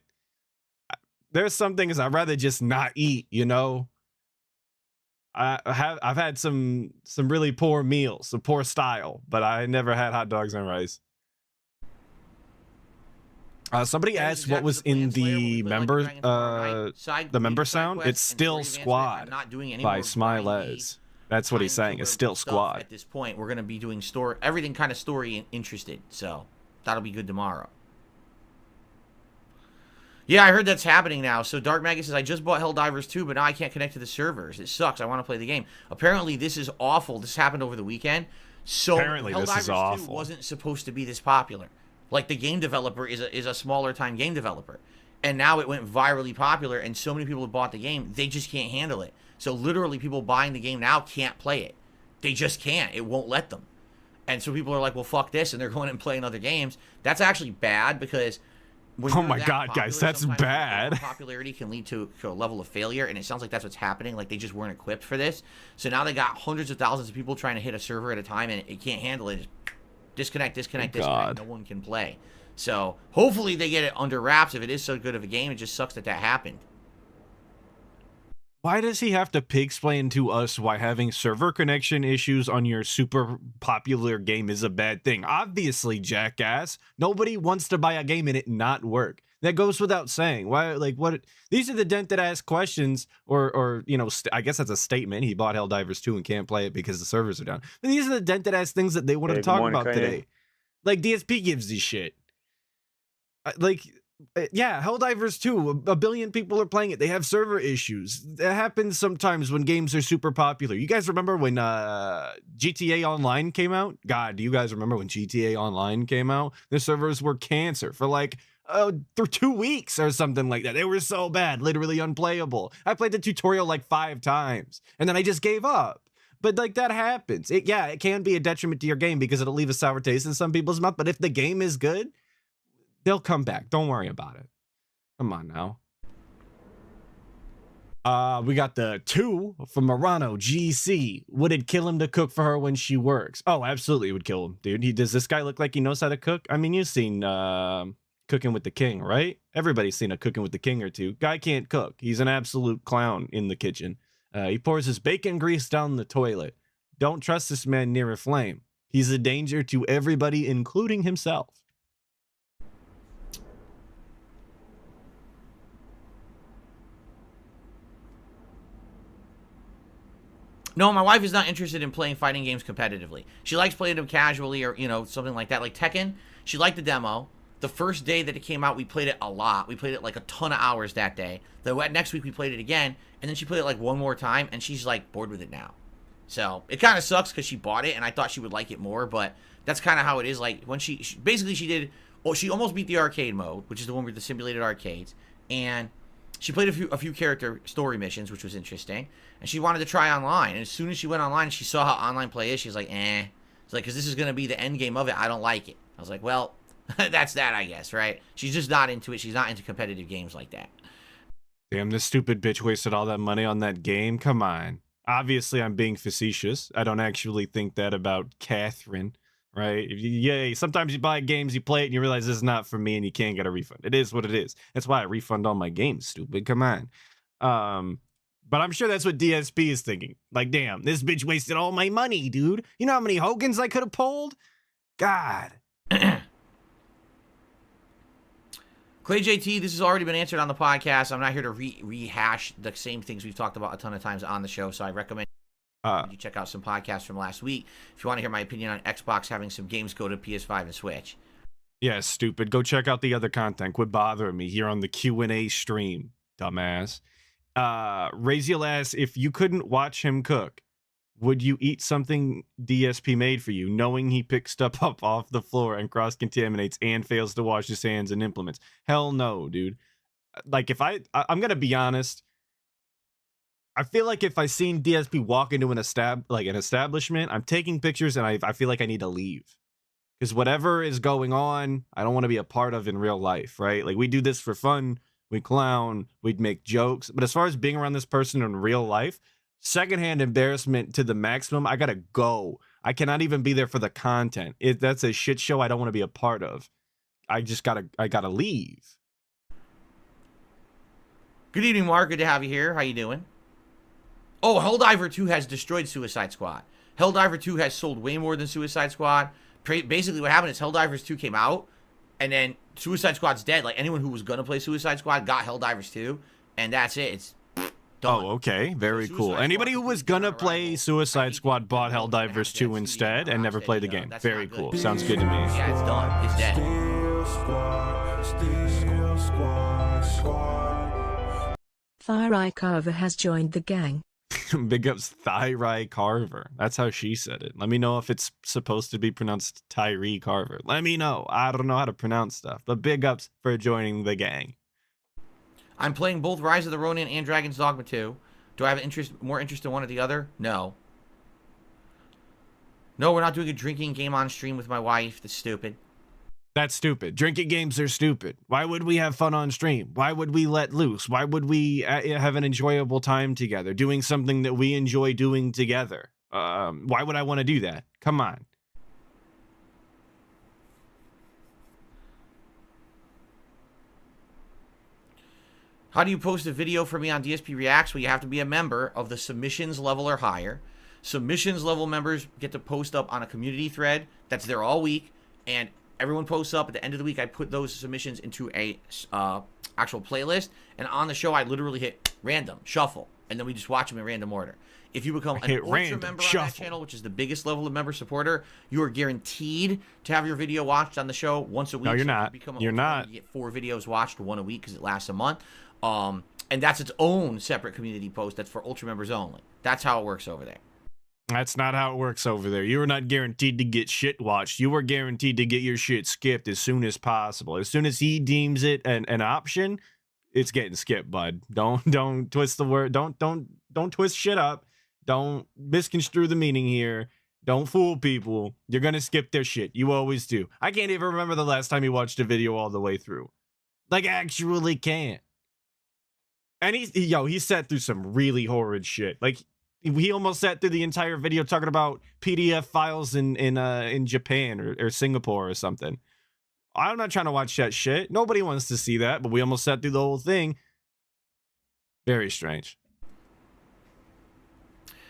there's some things I'd rather just not eat, you know? I've had some really poor meals, some poor style, but I never had hot dogs and rice. Somebody asked what was in the member sound. It's still Squad by Smilez. That's what he's saying. It's still Squad. At this point, we're gonna be doing everything kind of story interested, so that'll be good tomorrow. Yeah, I heard that's happening now. So Dark Maggot says, I just bought Helldivers 2, but now I can't connect to the servers. It sucks. I want to play the game. Apparently, this is awful. This happened over the weekend. So apparently, this is awful. 2 wasn't supposed to be this popular. Like, the game developer is a smaller time game developer. And now it went virally popular, and so many people have bought the game, they just can't handle it. So literally, people buying the game now can't play it. They just can't. It won't let them. And so people are like, well, fuck this, and they're going and playing other games. That's actually bad, because oh my god, guys, that's bad. Popularity can lead to a level of failure, and it sounds like that's what's happening. Like, they just weren't equipped for this. So now they got hundreds of thousands of people trying to hit a server at a time, and it can't handle it. Disconnect. No one can play. So hopefully they get it under wraps. If it is so good of a game, it just sucks that happened. Why does he have to pig-explain to us why having server connection issues on your super popular game is a bad thing? Obviously, jackass. Nobody wants to buy a game and it not work. That goes without saying. Why? Like, what? These are the dented-ass questions, or you know, I guess that's a statement. He bought Helldivers 2 and can't play it because the servers are down. But these are the dented-ass things that they want to talk about today. Like, DSP gives these shit. Yeah, Helldivers 2, a billion people are playing it. They have server issues. That happens sometimes when games are super popular. You guys remember when GTA Online came out? God, do you guys remember when GTA Online came out? The servers were cancer for like through 2 weeks or something like that. They were so bad, literally unplayable. I played the tutorial like 5 times, and then I just gave up. But like, that happens. It can be a detriment to your game because it'll leave a sour taste in some people's mouth. But if the game is good, they'll come back. Don't worry about it. Come on now. We got the 2 from Morano GC. Would it kill him to cook for her when she works? Oh, absolutely, it would kill him, dude. Does this guy look like he knows how to cook? I mean, you've seen Cooking with the King, right? Everybody's seen a Cooking with the King or two. Guy can't cook. He's an absolute clown in the kitchen. He pours his bacon grease down the toilet. Don't trust this man near a flame. He's a danger to everybody, including himself. No, my wife is not interested in playing fighting games competitively. She likes playing them casually or, you know, something like that. Like Tekken, she liked the demo. The first day that it came out, we played it a lot. We played it like a ton of hours that day. The next week we played it again, and then she played it like one more time, and she's like bored with it now. So it kind of sucks because she bought it, and I thought she would like it more, but that's kind of how it is. Like when she basically she did, well, she almost beat the arcade mode, which is the one with the simulated arcades, and she played a few character story missions, which was interesting, and she wanted to try online. And as soon as she went online, she saw how online play is. She's like, eh. It's like, because this is going to be the end game of it. I don't like it. I was like, well, that's that, I guess, right? She's just not into it. She's not into competitive games like that. Damn, this stupid bitch wasted all that money on that game. Come on. Obviously, I'm being facetious. I don't actually think that about Catherine, right? Sometimes you buy games, you play it, and you realize this is not for me, and you can't get a refund. It is what it is. That's why I refund all my games, stupid. Come on. But I'm sure that's what DSP is thinking. Like, damn, this bitch wasted all my money, dude. You know how many Hogans I could have pulled? God. Clay JT, this has already been answered on the podcast. I'm not here to rehash the same things we've talked about a ton of times on the show, so I recommend you check out some podcasts from last week if you want to hear my opinion on Xbox having some games go to PS5 and Switch. Yeah, stupid. Go check out the other content. Quit bothering me here on the Q&A stream, dumbass. Raziel asks, if you couldn't watch him cook, would you eat something DSP made for you, knowing he picks stuff up off the floor and cross-contaminates and fails to wash his hands and implements? Hell no, dude. Like, if I'm going to be honest, I feel like if I seen DSP walk into an establishment, I'm taking pictures and I feel like I need to leave. Because whatever is going on, I don't want to be a part of in real life, right? Like, we do this for fun, we clown, we'd make jokes. But as far as being around this person in real life, secondhand embarrassment to the maximum, I gotta go. I cannot even be there for the content. That's a shit show I don't want to be a part of. I gotta leave. Good evening, Mark. Good to have you here. How you doing? Oh, Helldiver 2 has destroyed Suicide Squad. Helldiver 2 has sold way more than Suicide Squad. Basically, what happened is Helldivers 2 came out, and then Suicide Squad's dead. Like, anyone who was going to play Suicide Squad got Helldivers 2, and that's it. It's done. Oh, okay. Very cool. Anybody who was going to play Suicide Squad bought Helldivers 2 instead and never played the game. Very cool. Sounds good to me. Yeah, it's done. It's dead. Thyri Carver has joined the gang. Big ups Thyri Carver. That's how she said it. Let me know if it's supposed to be pronounced Tyree Carver. Let me know. I don't know how to pronounce stuff, but big ups for joining the gang. I'm playing both Rise of the Ronin and Dragon's Dogma 2. Do I have more interest in one or the other? No. No, we're not doing a drinking game on stream with my wife. That's stupid. That's stupid. Drinking games are stupid. Why would we have fun on stream? Why would we let loose? Why would we have an enjoyable time together, doing something that we enjoy doing together? Why would I want to do that? Come on. How do you post a video for me on DSP Reacts? Well, you have to be a member of the submissions level or higher. Submissions level members get to post up on a community thread that's there all week, and everyone posts up. At the end of the week, I put those submissions into a actual playlist, and on the show, I literally hit random, shuffle, and then we just watch them in random order. If you become an ultra member on that channel, which is the biggest level of member supporter, you are guaranteed to have your video watched on the show once a week. No, you're not. You're not. You get 4 videos watched, 1 a week, because it lasts a month. And that's its own separate community post that's for ultra members only. That's how it works over there. That's not how it works over there. You are not guaranteed to get shit watched. You are guaranteed to get your shit skipped as soon as possible. As soon as he deems it an option, it's getting skipped, bud. Don't twist the word. Don't twist shit up. Don't misconstrue the meaning here. Don't fool people. You're gonna skip their shit. You always do. I can't even remember the last time you watched a video all the way through. Like, actually can't. And he sat through some really horrid shit. Like, he almost sat through the entire video talking about PDF files in Japan or Singapore or something. I'm not trying to watch that shit. Nobody wants to see that, but we almost sat through the whole thing. Very strange.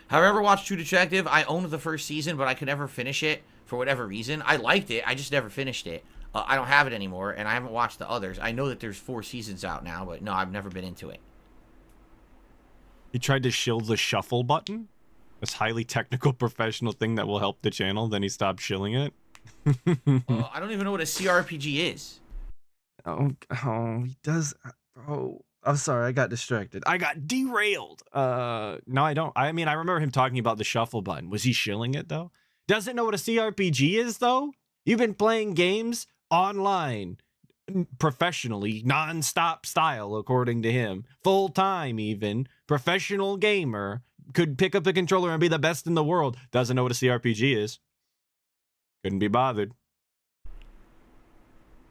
Have I ever watched True Detective? I owned the first season, but I could never finish it for whatever reason. I liked it. I just never finished it. I don't have it anymore, and I haven't watched the others. I know that there's 4 seasons out now, but no, I've never been into it. He tried to shill the shuffle button, this highly technical professional thing that will help the channel. Then he stopped shilling it. I don't even know what a CRPG is. Oh, he does. Oh, I'm sorry. I got distracted. I got derailed. No, I don't. I mean, I remember him talking about the shuffle button. Was he shilling it though? Doesn't know what a CRPG is though? You've been playing games online professionally, non-stop style, according to him, full-time even, professional gamer, could pick up the controller and be the best in the world, doesn't know what a CRPG is. Couldn't be bothered.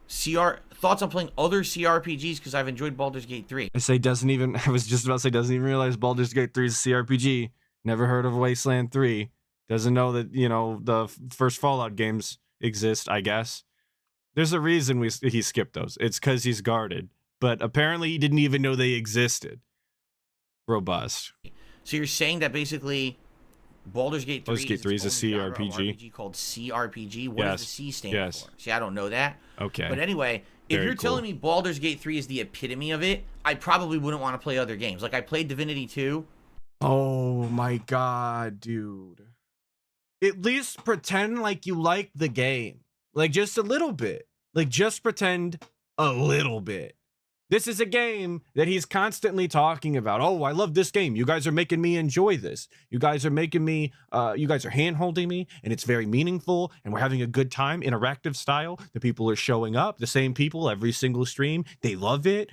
Thoughts on playing other CRPGs, because I've enjoyed Baldur's Gate 3. I was just about to say, doesn't even realize Baldur's Gate 3 is a CRPG. Never heard of Wasteland 3. Doesn't know that, the first Fallout games exist, I guess. There's a reason he skipped those. It's because he's guarded. But apparently he didn't even know they existed. Robust. So you're saying that basically Baldur's Gate 3 is a CRPG called CRPG? What does the C stand for? See, I don't know that. Okay. But anyway, if you're telling me Baldur's Gate 3 is the epitome of it, I probably wouldn't want to play other games. Like, I played Divinity 2. Oh my god, dude. At least pretend like you like the game. Like, just a little bit. Like, just pretend a little bit. This is a game that he's constantly talking about. Oh, I love this game. You guys are making me enjoy this. You guys are making me, you guys are hand-holding me, and it's very meaningful, and we're having a good time, interactive style. The people are showing up, the same people, every single stream. They love it.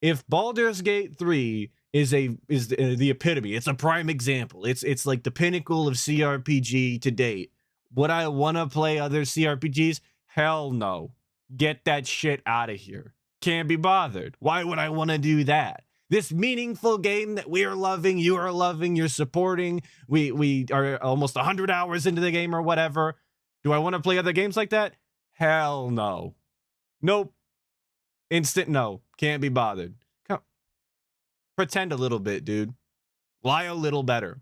If Baldur's Gate 3 is the epitome. It's a prime example. It's like the pinnacle of CRPG to date. Would I want to play other CRPGs? Hell no. Get that shit out of here. Can't be bothered. Why would I want to do that? This meaningful game that we are loving, you are loving, you're supporting. We are almost 100 hours into the game or whatever. Do I want to play other games like that? Hell no. Nope. Instant no. Can't be bothered. Come. Pretend a little bit, dude. Lie a little better.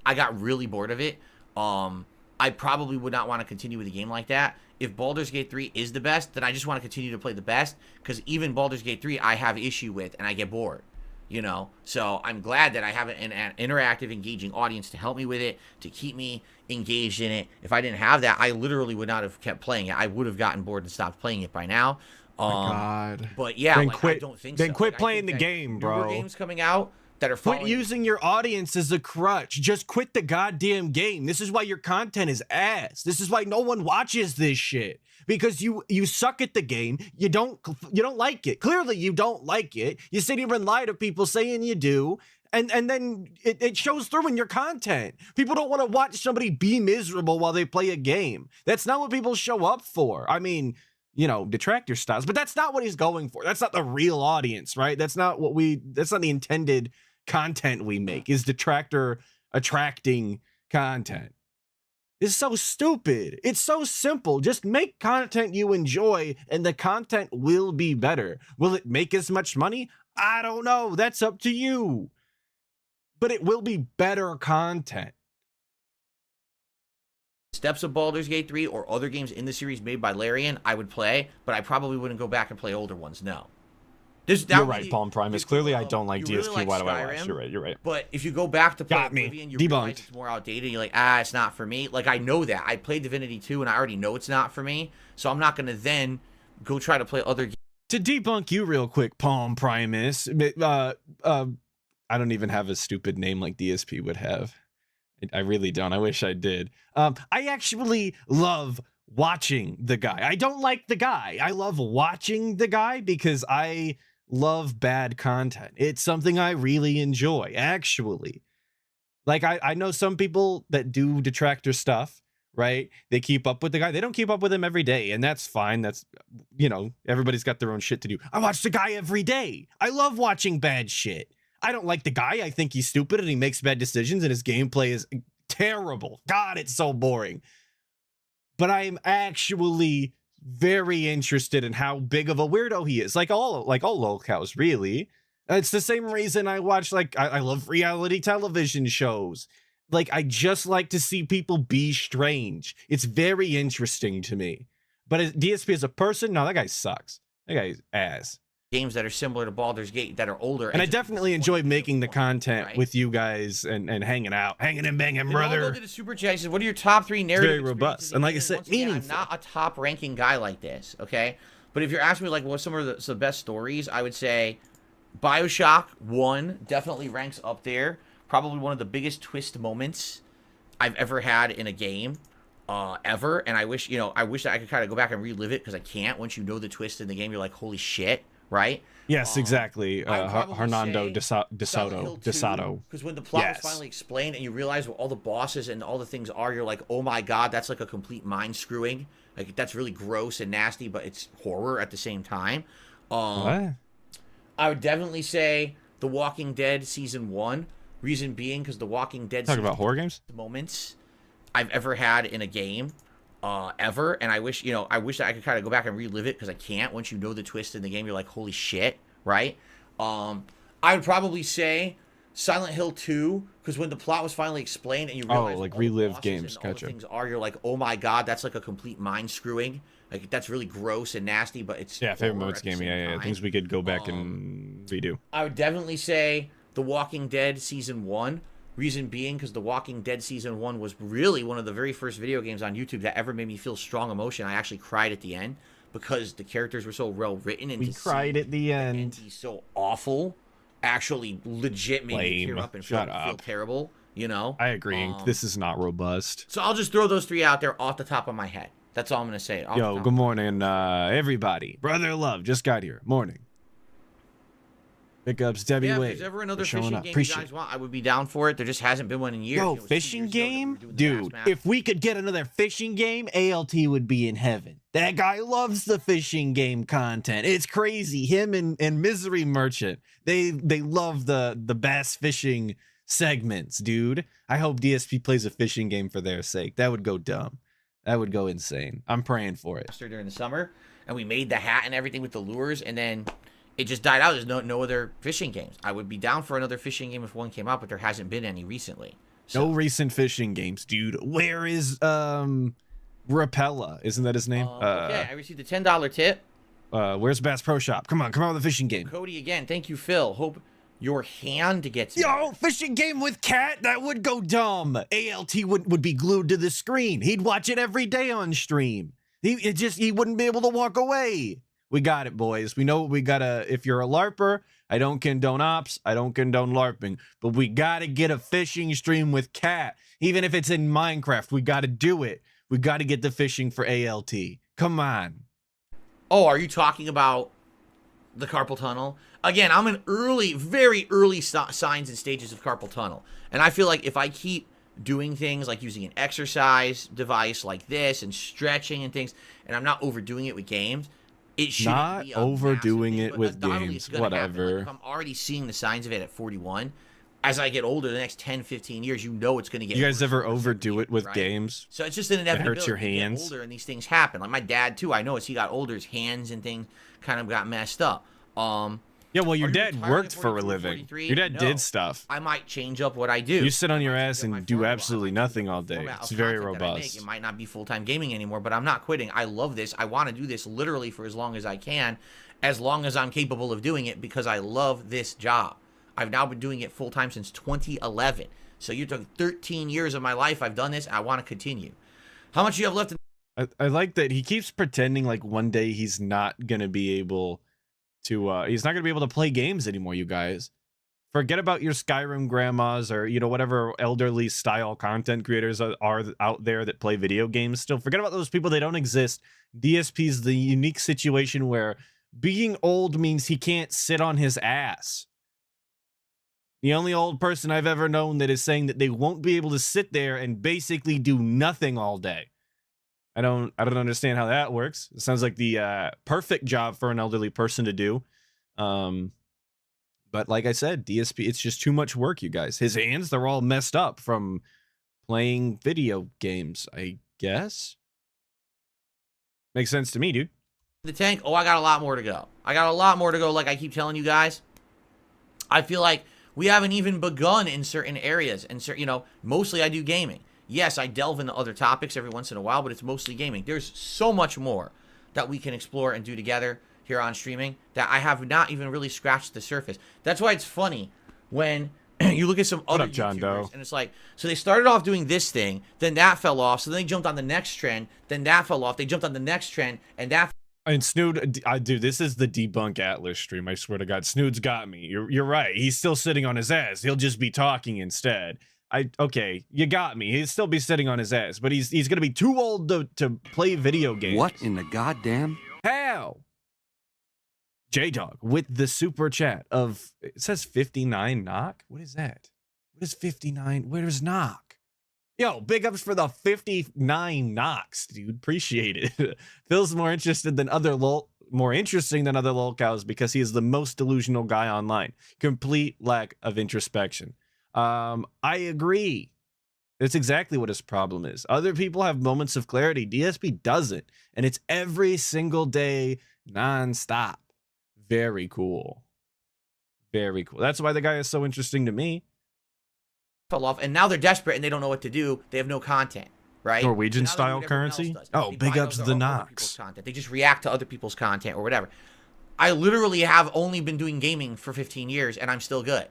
I got really bored of it. I probably would not want to continue with a game like that. If Baldur's Gate 3 is the best, then I just want to continue to play the best, because even Baldur's Gate 3 I have issue with and I get bored, you know? So I'm glad that I have an interactive, engaging audience to help me with it, to keep me engaged in it. If I didn't have that, I literally would not have kept playing it. I would have gotten bored and stopped playing it by now. My God. But yeah, then like, quit, I don't think then so. quit Like, playing the that game, newer bro. games coming out that are following... Quit using your audience as a crutch. Just quit the goddamn game. This is why your content is ass. This is why no one watches this shit. Because you suck at the game. You don't like it. Clearly you don't like it. You sit here and lie to people saying you do. And then it shows through in your content. People don't want to watch somebody be miserable while they play a game. That's not what people show up for. I mean, you know, detractor styles, but that's not what he's going for. That's not the real audience, right? That's not the intended content we make, is detractor attracting content. It's so stupid. It's so simple. Just make content you enjoy and the content will be better. Will it make as much money? I don't know. That's up to you. But it will be better content. Steps of Baldur's Gate 3 or other games in the series made by Larian, I would play, but I probably wouldn't go back and play older ones, no. You're right, Palm Primus. Clearly, I don't like DSP. Really like Why do I Skyrim, watch? You're right. But if you go back to play Got me. Oblivion, you Debunked. realize it's more outdated. And you're like, it's not for me. Like, I know that. I played Divinity 2, and I already know it's not for me. So I'm not going to then go try to play other games. To debunk you real quick, Palm Primus, I don't even have a stupid name like DSP would have. I really don't. I wish I did. I actually love watching the guy. I don't like the guy. I love watching the guy because I love bad content. It's something I really enjoy, actually. Like, I know some people that do detractor stuff, right? They keep up with the guy. They don't keep up with him every day, and that's fine. That's, you know, everybody's got their own shit to do. I watch the guy every day. I love watching bad shit. I don't like the guy. I think he's stupid and he makes bad decisions and his gameplay is terrible. God, it's so boring. But I am actually very interested in how big of a weirdo he is. Like all lolcows, really. It's the same reason I watch, like, I love reality television shows. Like, I just like to see people be strange. It's very interesting to me. But as DSP as a person, no, that guy sucks. That guy's ass. Games that are similar to Baldur's Gate that are older. And I definitely enjoy making the content right? with you guys and hanging out, hanging and banging, brother. Did a super chat. He says, "What are your top 3 narrative?" Very robust, and like I said, once again, meaningful. I'm not a top ranking guy like this, okay? But if you're asking me like what's some of the best stories, I would say BioShock 1 definitely ranks up there. Probably one of the biggest twist moments I've ever had in a game, ever. And I wish that I could kind of go back and relive it, because I can't. Once you know the twist in the game, you're like, holy shit. Right? Yes, exactly. Hernando Because Desato. when the plot was finally explained and you realize what all the bosses and all the things are, you're like, oh my god, that's like a complete mind screwing. Like, that's really gross and nasty, but it's horror at the same time. What? I would definitely say The Walking Dead Season 1. Reason being, because The Walking Dead Talking about horror games? Moments I've ever had in a game. Ever, and I wish that I could kind of go back and relive it, because I can't. Once you know the twist in the game, you're like, holy shit, right? I would probably say Silent Hill 2, because when the plot was finally explained and you realize relive games, and all the things are, you're like, oh my god, that's like a complete mind screwing. Like, that's really gross and nasty, but it's favorite modes game. Yeah, things we could go back and redo. I would definitely say The Walking Dead Season 1. Reason being, because The Walking Dead Season 1 was really one of the very first video games on YouTube that ever made me feel strong emotion. I actually cried at the end, because the characters were so well written. And we cried at the end. He's so awful. Actually, legit made me tear up and feel terrible, you know? I agree. This is not robust. So I'll just throw those 3 out there off the top of my head. That's all I'm going to say. Yo, good morning, everybody. Brother Love just got here. Morning. Big ups, Debbie Yeah, if Wade. there's ever another for showing fishing up. game you Appreciate guys it. want, I would be down for it. There just hasn't been one in years. Yo, It was 2 fishing years ago that we game? were doing the bass Dude, map. if we could get another fishing game, ALT would be in heaven. That guy loves the fishing game content. It's crazy. Him and Misery Merchant, they love the bass fishing segments, dude. I hope DSP plays a fishing game for their sake. That would go dumb. That would go insane. I'm praying for it. During the summer, and we made the hat and everything with the lures, and then it just died out. There's no other fishing games. I would be down for another fishing game if one came out, but there hasn't been any recently. So, No recent fishing games, dude. Where is Rapella? Isn't that his name? okay, I received a $10 tip. Where's Bass Pro Shop? Come on with a fishing game. Cody again. Thank you, Phil. Hope your hand gets Yo, fishing game with cat? That would go dumb. ALT would be glued to the screen. He'd watch it every day on stream. He wouldn't be able to walk away. We got it, boys. We know we gotta. If you're a LARPer, I don't condone ops. I don't condone LARPing, but we gotta get a fishing stream with cat. Even if it's in Minecraft, we gotta do it. We gotta get the fishing for ALT. Come on. Oh, are you talking about the carpal tunnel? Again, I'm in very early signs and stages of carpal tunnel. And I feel like if I keep doing things like using an exercise device like this and stretching and things, and I'm not overdoing it with games, it shouldn't Not be a overdoing massive thing, it but with undoubtedly games. it's gonna happen. Whatever. Like, if I'm already seeing the signs of it at 41, as I get older, the next 10, 15 years, you know it's going to get You guys worse ever and worse every overdo year, it with right? games? So it's just an inevitability. hurts your You get hands. older and these things happen. Like my dad too. I know as he got older, his hands and things kind of got messed up. Yeah, well, your Are you dad retiring worked at for a 42, living. 43? Your dad No. did stuff. I might change up what I do. You sit on your I might ass change up and my do formula. absolutely I might change nothing up all the day. format It's of very content that I make. robust. It might not be full-time gaming anymore, but I'm not quitting. I love this. I want to do this literally for as long as I can, as long as I'm capable of doing it, because I love this job. I've now been doing it full-time since 2011. So you took 13 years of my life. I've done this. I want to continue. How much do you have left? I like that he keeps pretending like one day he's not gonna be able to play games anymore, you guys. Forget about your Skyrim grandmas or whatever elderly style content creators are out there that play video games still. Forget about those people. They don't exist. DSP's the unique situation where being old means he can't sit on his ass. The only old person I've ever known that is saying that they won't be able to sit there and basically do nothing all day. I don't understand how that works. It sounds like the perfect job for an elderly person to do. But like I said, DSP, it's just too much work, you guys. His hands, they're all messed up from playing video games, I guess. Makes sense to me, dude. The tank? Oh, I got a lot more to go. Like I keep telling you guys. I feel like we haven't even begun in certain areas. And mostly I do gaming. Yes, I delve into other topics every once in a while, but it's mostly gaming. There's so much more that we can explore and do together here on streaming that I have not even really scratched the surface. That's why it's funny when you look at some other John YouTubers Doe? and it's like, so they started off doing this thing, then that fell off, so then they jumped on the next trend, then that fell off, they jumped on the next trend, and that. And Snood, dude, this is the Debunk Atlas stream. I swear to God, Snood's got me. You're right. He's still sitting on his ass. He'll just be talking instead. Okay, you got me. He'd still be sitting on his ass, but he's gonna be too old to play video games. What in the goddamn? How? J-Dog with the super chat of, it says 59 knock. What is that? What is 59? Where's knock? Yo, big ups for the 59 knocks, dude. Appreciate it. Phil's more interesting than other lolcows because he is the most delusional guy online. Complete lack of introspection. I agree. That's exactly what his problem is. Other people have moments of clarity. DSP doesn't. And it's every single day, nonstop. Very cool. Very cool. That's why the guy is so interesting to me. Fell off, and now they're desperate and they don't know what to do. They have no content, right? Norwegian So now they do style what everyone currency? else does. Oh, They big buy ups other the people's Knox. content. They just react to other people's content or whatever. I literally have only been doing gaming for 15 years and I'm still good.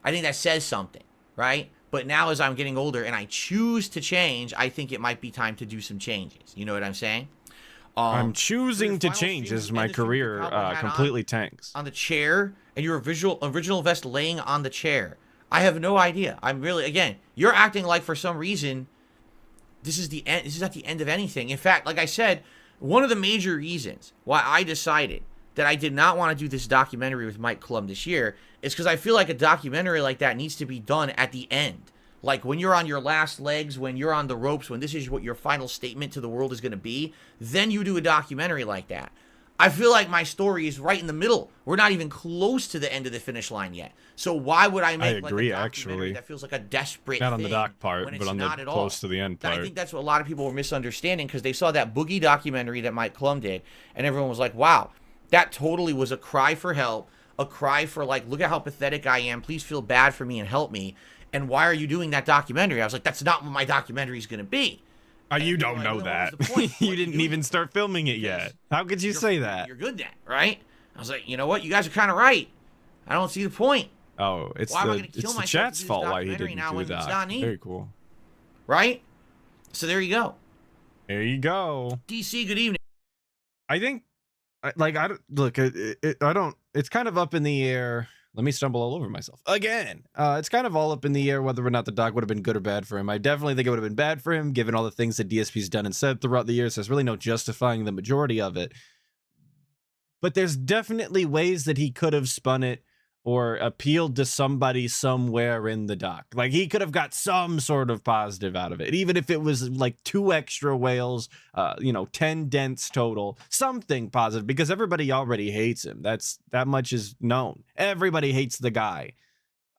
I think that says something, right? But now as I'm getting older and I choose to change, I think it might be time to do some changes. You know what I'm saying? I'm choosing to final change stream, as you my end the stream with your career cowboy hat completely tanks. on the chair and your original vest laying on the chair. I have no idea. I'm really, again, you're acting like for some reason this is the end. This is not the end of anything. In fact, like I said, one of the major reasons why I decided that I did not want to do this documentary with Mike Klum this year is because I feel like a documentary like that needs to be done at the end. Like when you're on your last legs, when you're on the ropes, when this is what your final statement to the world is going to be, then you do a documentary like that. I feel like my story is right in the middle. We're not even close to the end of the finish line yet. So why would I make agree, like a documentary actually. that feels like a desperate Not on the thing doc part, when but it's on the not at all? close to the end part. I think that's what a lot of people were misunderstanding because they saw that Boogie documentary that Mike Klum did, and everyone was like, wow, that totally was a cry for help, a cry for like, look at how pathetic I am. Please feel bad for me and help me. And why are you doing that documentary? I was like, that's not what my documentary is going to be. You don't know that. You didn't even start filming it yet. How could you say that? You're good then, right? I was like, you know what? You guys are kind of right. I don't see the point. Oh, it's Why am I the, gonna kill it's the myself chat's to do this fault why he documentary didn't now do when the it's doc. not needed? Very cool. Right? So there you go. There you go. DC, good evening. I think, like, I don't, look, I don't, it's kind of up in the air. Let me stumble all over myself again. It's kind of all up in the air whether or not the doc would have been good or bad for him. I definitely think it would have been bad for him, given all the things that DSP's done and said throughout the years. There's really no justifying the majority of it. But there's definitely ways that he could have spun it or appealed to somebody somewhere in the doc. Like, he could have got some sort of positive out of it, even if it was like 2 extra whales, 10 dents total, something positive, because everybody already hates him. That much is known. Everybody hates the guy.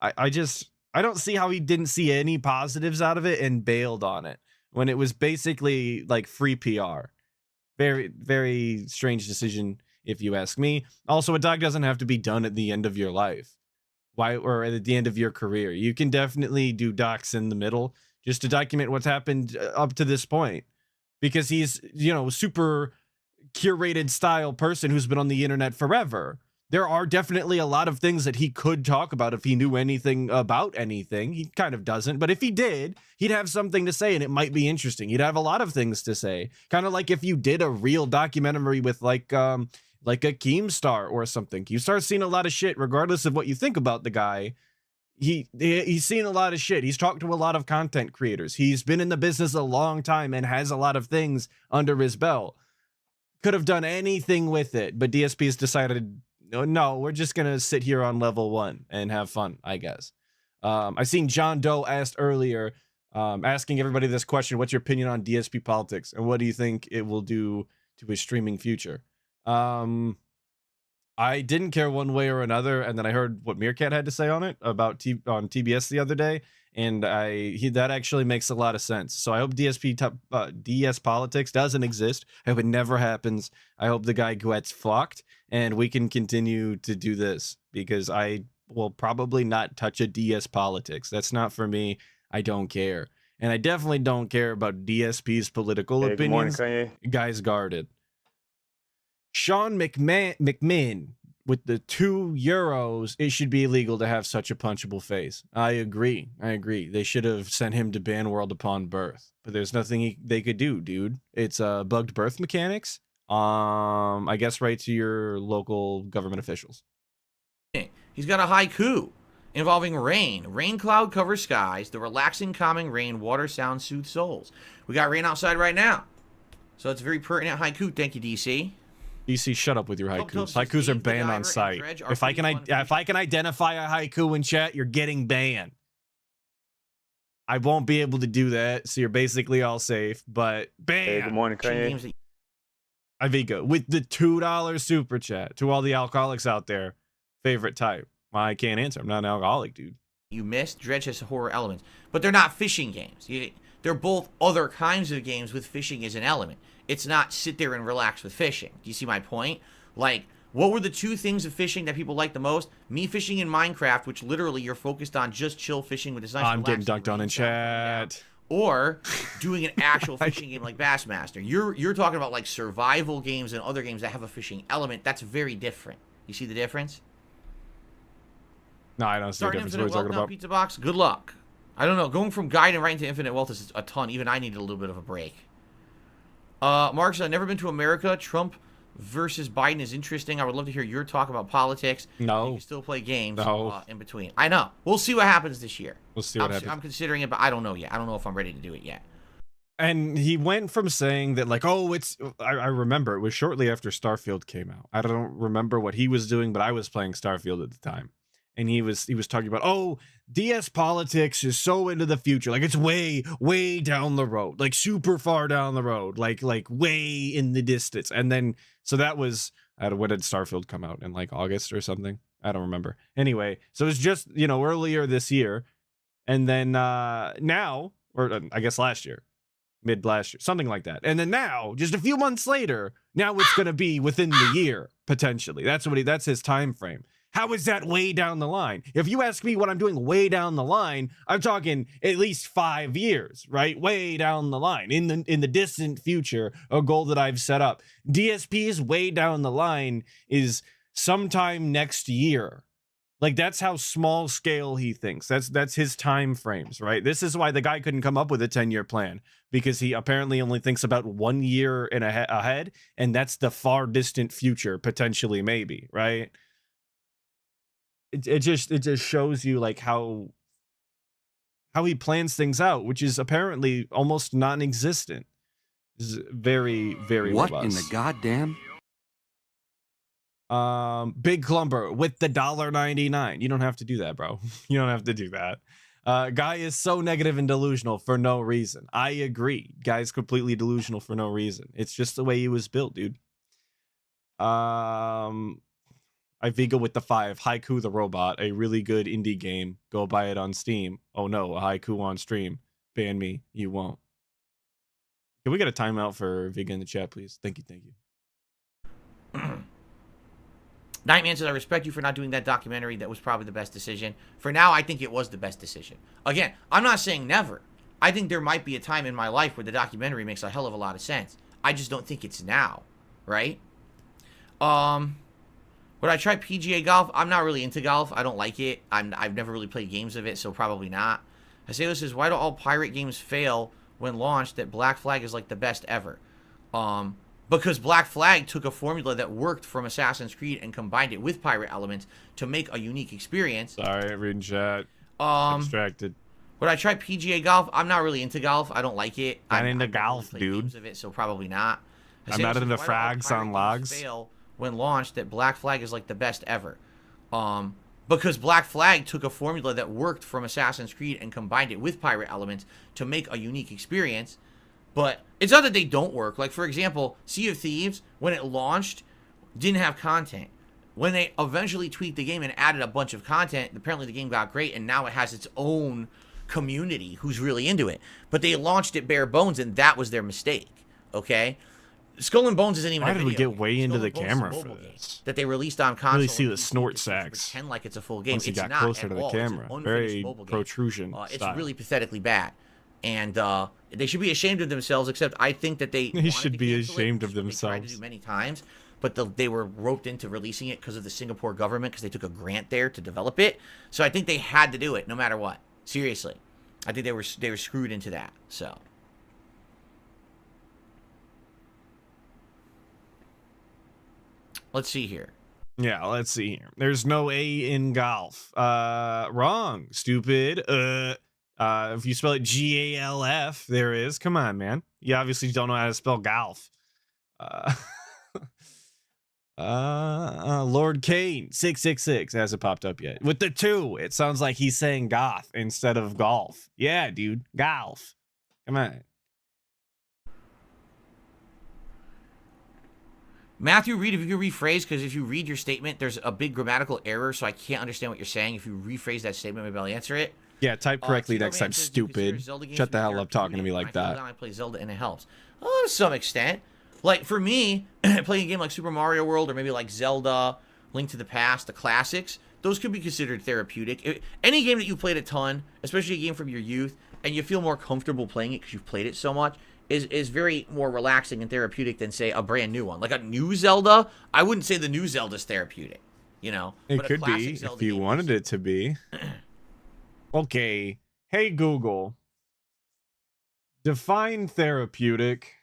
I don't see how he didn't see any positives out of it and bailed on it when it was basically like free PR. Very, very strange decision, if you ask me. Also, a doc doesn't have to be done at the end of your life. Or at the end of your career. You can definitely do docs in the middle just to document what's happened up to this point. Because he's, super curated style person who's been on the internet forever. There are definitely a lot of things that he could talk about if he knew anything about anything. He kind of doesn't, but if he did, he'd have something to say and it might be interesting. He'd have a lot of things to say. Kind of like if you did a real documentary with like a Keemstar or something. Keemstar's seen a lot of shit, regardless of what you think about the guy. He's seen a lot of shit. He's talked to a lot of content creators. He's been in the business a long time and has a lot of things under his belt. Could have done anything with it, but DSP's decided, no, we're just gonna sit here on level 1 and have fun, I guess. I seen John Doe asked earlier, asking everybody this question: what's your opinion on DSP politics, and what do you think it will do to his streaming future? I didn't care one way or another, and then I heard what Meerkat had to say on it about on TBS the other day, and that actually makes a lot of sense. So I hope DS politics doesn't exist. I hope it never happens. I hope the guy gets fucked, and we can continue to do this, because I will probably not touch a DS politics. That's not for me. I don't care. And I definitely don't care about DSP's political opinions. Good morning, Kanye. Guy's guarded. Sean McMahon with the €2, it should be illegal to have such a punchable face. I agree. They should have sent him to ban world upon birth. But there's nothing they could do, dude. It's bugged birth mechanics. I guess right to your local government officials. He's got a haiku involving rain. Rain cloud covers skies. The relaxing, calming rain, water sound soothe souls. We got rain outside right now. So it's a very pertinent haiku. Thank you, DC. DC, shut up with your haikus. Haikus are banned on site. If I can identify a haiku in chat, you're getting banned. I won't be able to do that, so you're basically all safe. But bam! Hey, good morning, Kanye. Ivigo with the $2 super chat to all the alcoholics out there. Favorite type? I can't answer. I'm not an alcoholic, dude. You missed. Dredge has horror elements, but they're not fishing games. They're both other kinds of games with fishing as an element. It's not sit there and relax with fishing. Do you see my point? Like, what were the 2 things of fishing that people like the most? Me fishing in Minecraft, which literally you're focused on just chill fishing with this nice. I'm getting dunked on in chat. Or doing an actual fishing game like Bassmaster. You're talking about like survival games and other games that have a fishing element. That's very different. You see the difference? No, I don't see the difference. What are you talking about? Pizza box. Good luck. I don't know. Going from guide and right into infinite wealth is a ton. Even I needed a little bit of a break. Mark said, I've never been to America. Trump versus Biden is interesting. I would love to hear your talk about politics. No. You can still play games No. In between. I know. We'll see what happens this year. We'll see what happens. I'm considering it, but I don't know yet. I don't know if I'm ready to do it yet. And he went from saying that like, oh, I remember it was shortly after Starfield came out. I don't remember what he was doing, but I was playing Starfield at the time. And he was talking about, oh, DS politics is so into the future. Like it's way, way down the road, like super far down the road, like way in the distance. And then, so that was, when did Starfield come out? In like August or something? I don't remember. Anyway, so it was just, earlier this year. And then now, or I guess last year, mid last year, something like that. And then now, just a few months later, now it's going to be within the year, potentially. That's his time frame. How is that way down the line? If you ask me what I'm doing way down the line, I'm talking at least 5 years, right? Way down the line, in the distant future, a goal that I've set up. DSP's way down the line is sometime next year. Like that's how small scale he thinks. That's his time frames, right? This is why the guy couldn't come up with a 10-year plan, because he apparently only thinks about 1 year and ahead, and that's the far distant future, potentially, maybe, right? It just shows you like how he plans things out, which is apparently almost non-existent. This is very, very What robust. in the goddamn? Big Clumber with the $1.99. You don't have to do that, bro. You don't have to do that. Guy is so negative and delusional for no reason. I agree. Guy's completely delusional for no reason. It's just the way he was built, dude. Iviga with the 5. Haiku the Robot, a really good indie game. Go buy it on Steam. Oh no, a haiku on stream. Ban me. You won't. Can we get a timeout for Viga in the chat, please? Thank you. Nightman says, I respect you for not doing that documentary. That was probably the best decision. For now, I think it was the best decision. Again, I'm not saying never. I think there might be a time in my life where the documentary makes a hell of a lot of sense. I just don't think it's now, right? Would I try PGA golf? I'm not really into golf. I don't like it. I've never really played games of it, so probably not. Haseo says, why do all pirate games fail when launched that Black Flag is like the best ever? Because Black Flag took a formula that worked from Assassin's Creed and combined it with pirate elements to make a unique experience. Sorry, reading chat. Distracted. Would I try PGA golf? I'm not really into golf. I don't like it. I'm into golf, really dude. Games of it, so probably not. I'm not into frags on logs. Fail when launched that Black Flag is like the best ever. Because Black Flag took a formula that worked from Assassin's Creed and combined it with pirate elements to make a unique experience. But it's not that they don't work. Like, for example, Sea of Thieves, when it launched, didn't have content. When they eventually tweaked the game and added a bunch of content, apparently the game got great, and now it has its own community who's really into it. But they launched it bare bones, and that was their mistake, okay? Skull and Bones isn't even Why a did video we get game. way into the Skull and camera Bones is a for mobile this? game that they released on console. Really see the and PC snort to sacks. pretend like it's a full game. Once he It's got not closer at to the all. camera. It's an unfinished Very mobile game. protrusion It's style. really pathetically bad. And they should be ashamed of themselves, except I think that they They should wanted to be cancel it, ashamed which of they tried themselves. to do many times, but they were roped into releasing it because of the Singapore government, because they took a grant there to develop it. So I think they had to do it no matter what. Seriously. I think they were screwed into that. So let's see here. Yeah, let's see here. There's no A in golf. Wrong, stupid. If you spell it GALF, there is. Come on, man. You obviously don't know how to spell golf. Lord Kane 666 hasn't popped up yet. With the 2, it sounds like he's saying goth instead of golf. Yeah, dude, golf. Come on. Matthew Reed, if you could rephrase, because if you read your statement, there's a big grammatical error, so I can't understand what you're saying. If you rephrase that statement, maybe I'll answer it. Yeah, type correctly Tito next Man time, says, "Do you consider stupid. Zelda games Shut to the be hell up talking to me like therapeutic?" that. I play Zelda and it helps. Oh, to some extent. Like, for me, playing a game like Super Mario World or maybe like Zelda, Link to the Past, the classics, those could be considered therapeutic. Any game that you played a ton, especially a game from your youth, and you feel more comfortable playing it because you've played it so much, is very more relaxing and therapeutic than, say, a brand new one. Like a new Zelda, I wouldn't say the new Zelda's therapeutic, you know? It but a could classic be Zelda if you game wanted is. it to be. Okay. Hey, Google. Define therapeutic.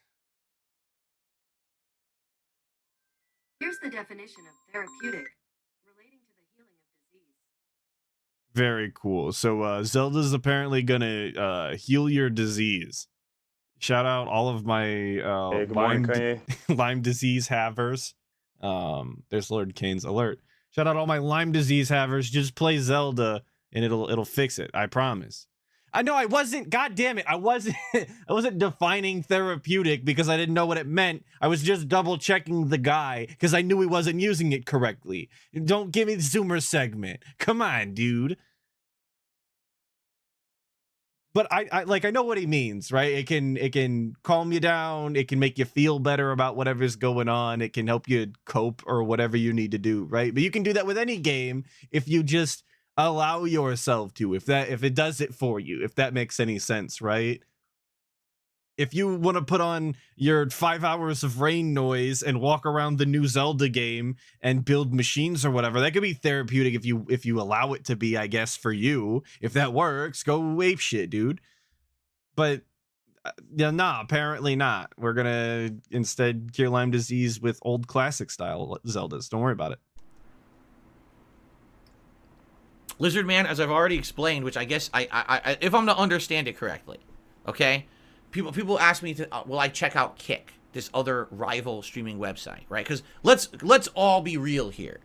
Here's the definition of therapeutic. Relating to the healing of disease. Very cool. So Zelda's apparently gonna heal your disease. Shout out all of my Hey, good morning, Kanye. Lyme disease havers. There's Lord Kane's alert. Shout out all my Lyme disease havers. Just play Zelda and it'll fix it. I promise. I know I wasn't. God damn it! I wasn't defining therapeutic because I didn't know what it meant. I was just double checking the guy because I knew he wasn't using it correctly. Don't give me the Zoomer segment. Come on, dude. But I know what he means, right? It can calm you down. It can make you feel better about whatever's going on. It can help you cope or whatever you need to do, right? But you can do that with any game if you just allow yourself to, if it does it for you, if that makes any sense, right? If you want to put on your 5 hours of rain noise and walk around the new Zelda game and build machines or whatever, that could be therapeutic if you allow it to be, I guess, for you. If that works, go ape shit, dude. But yeah, nah, apparently not. We're gonna instead cure Lyme disease with old classic style Zeldas. Don't worry about it. Lizard Man, as I've already explained, which I guess I if I'm to understand it correctly, okay? People ask me to, will I check out Kick, this other rival streaming website, right? Because let's all be real here.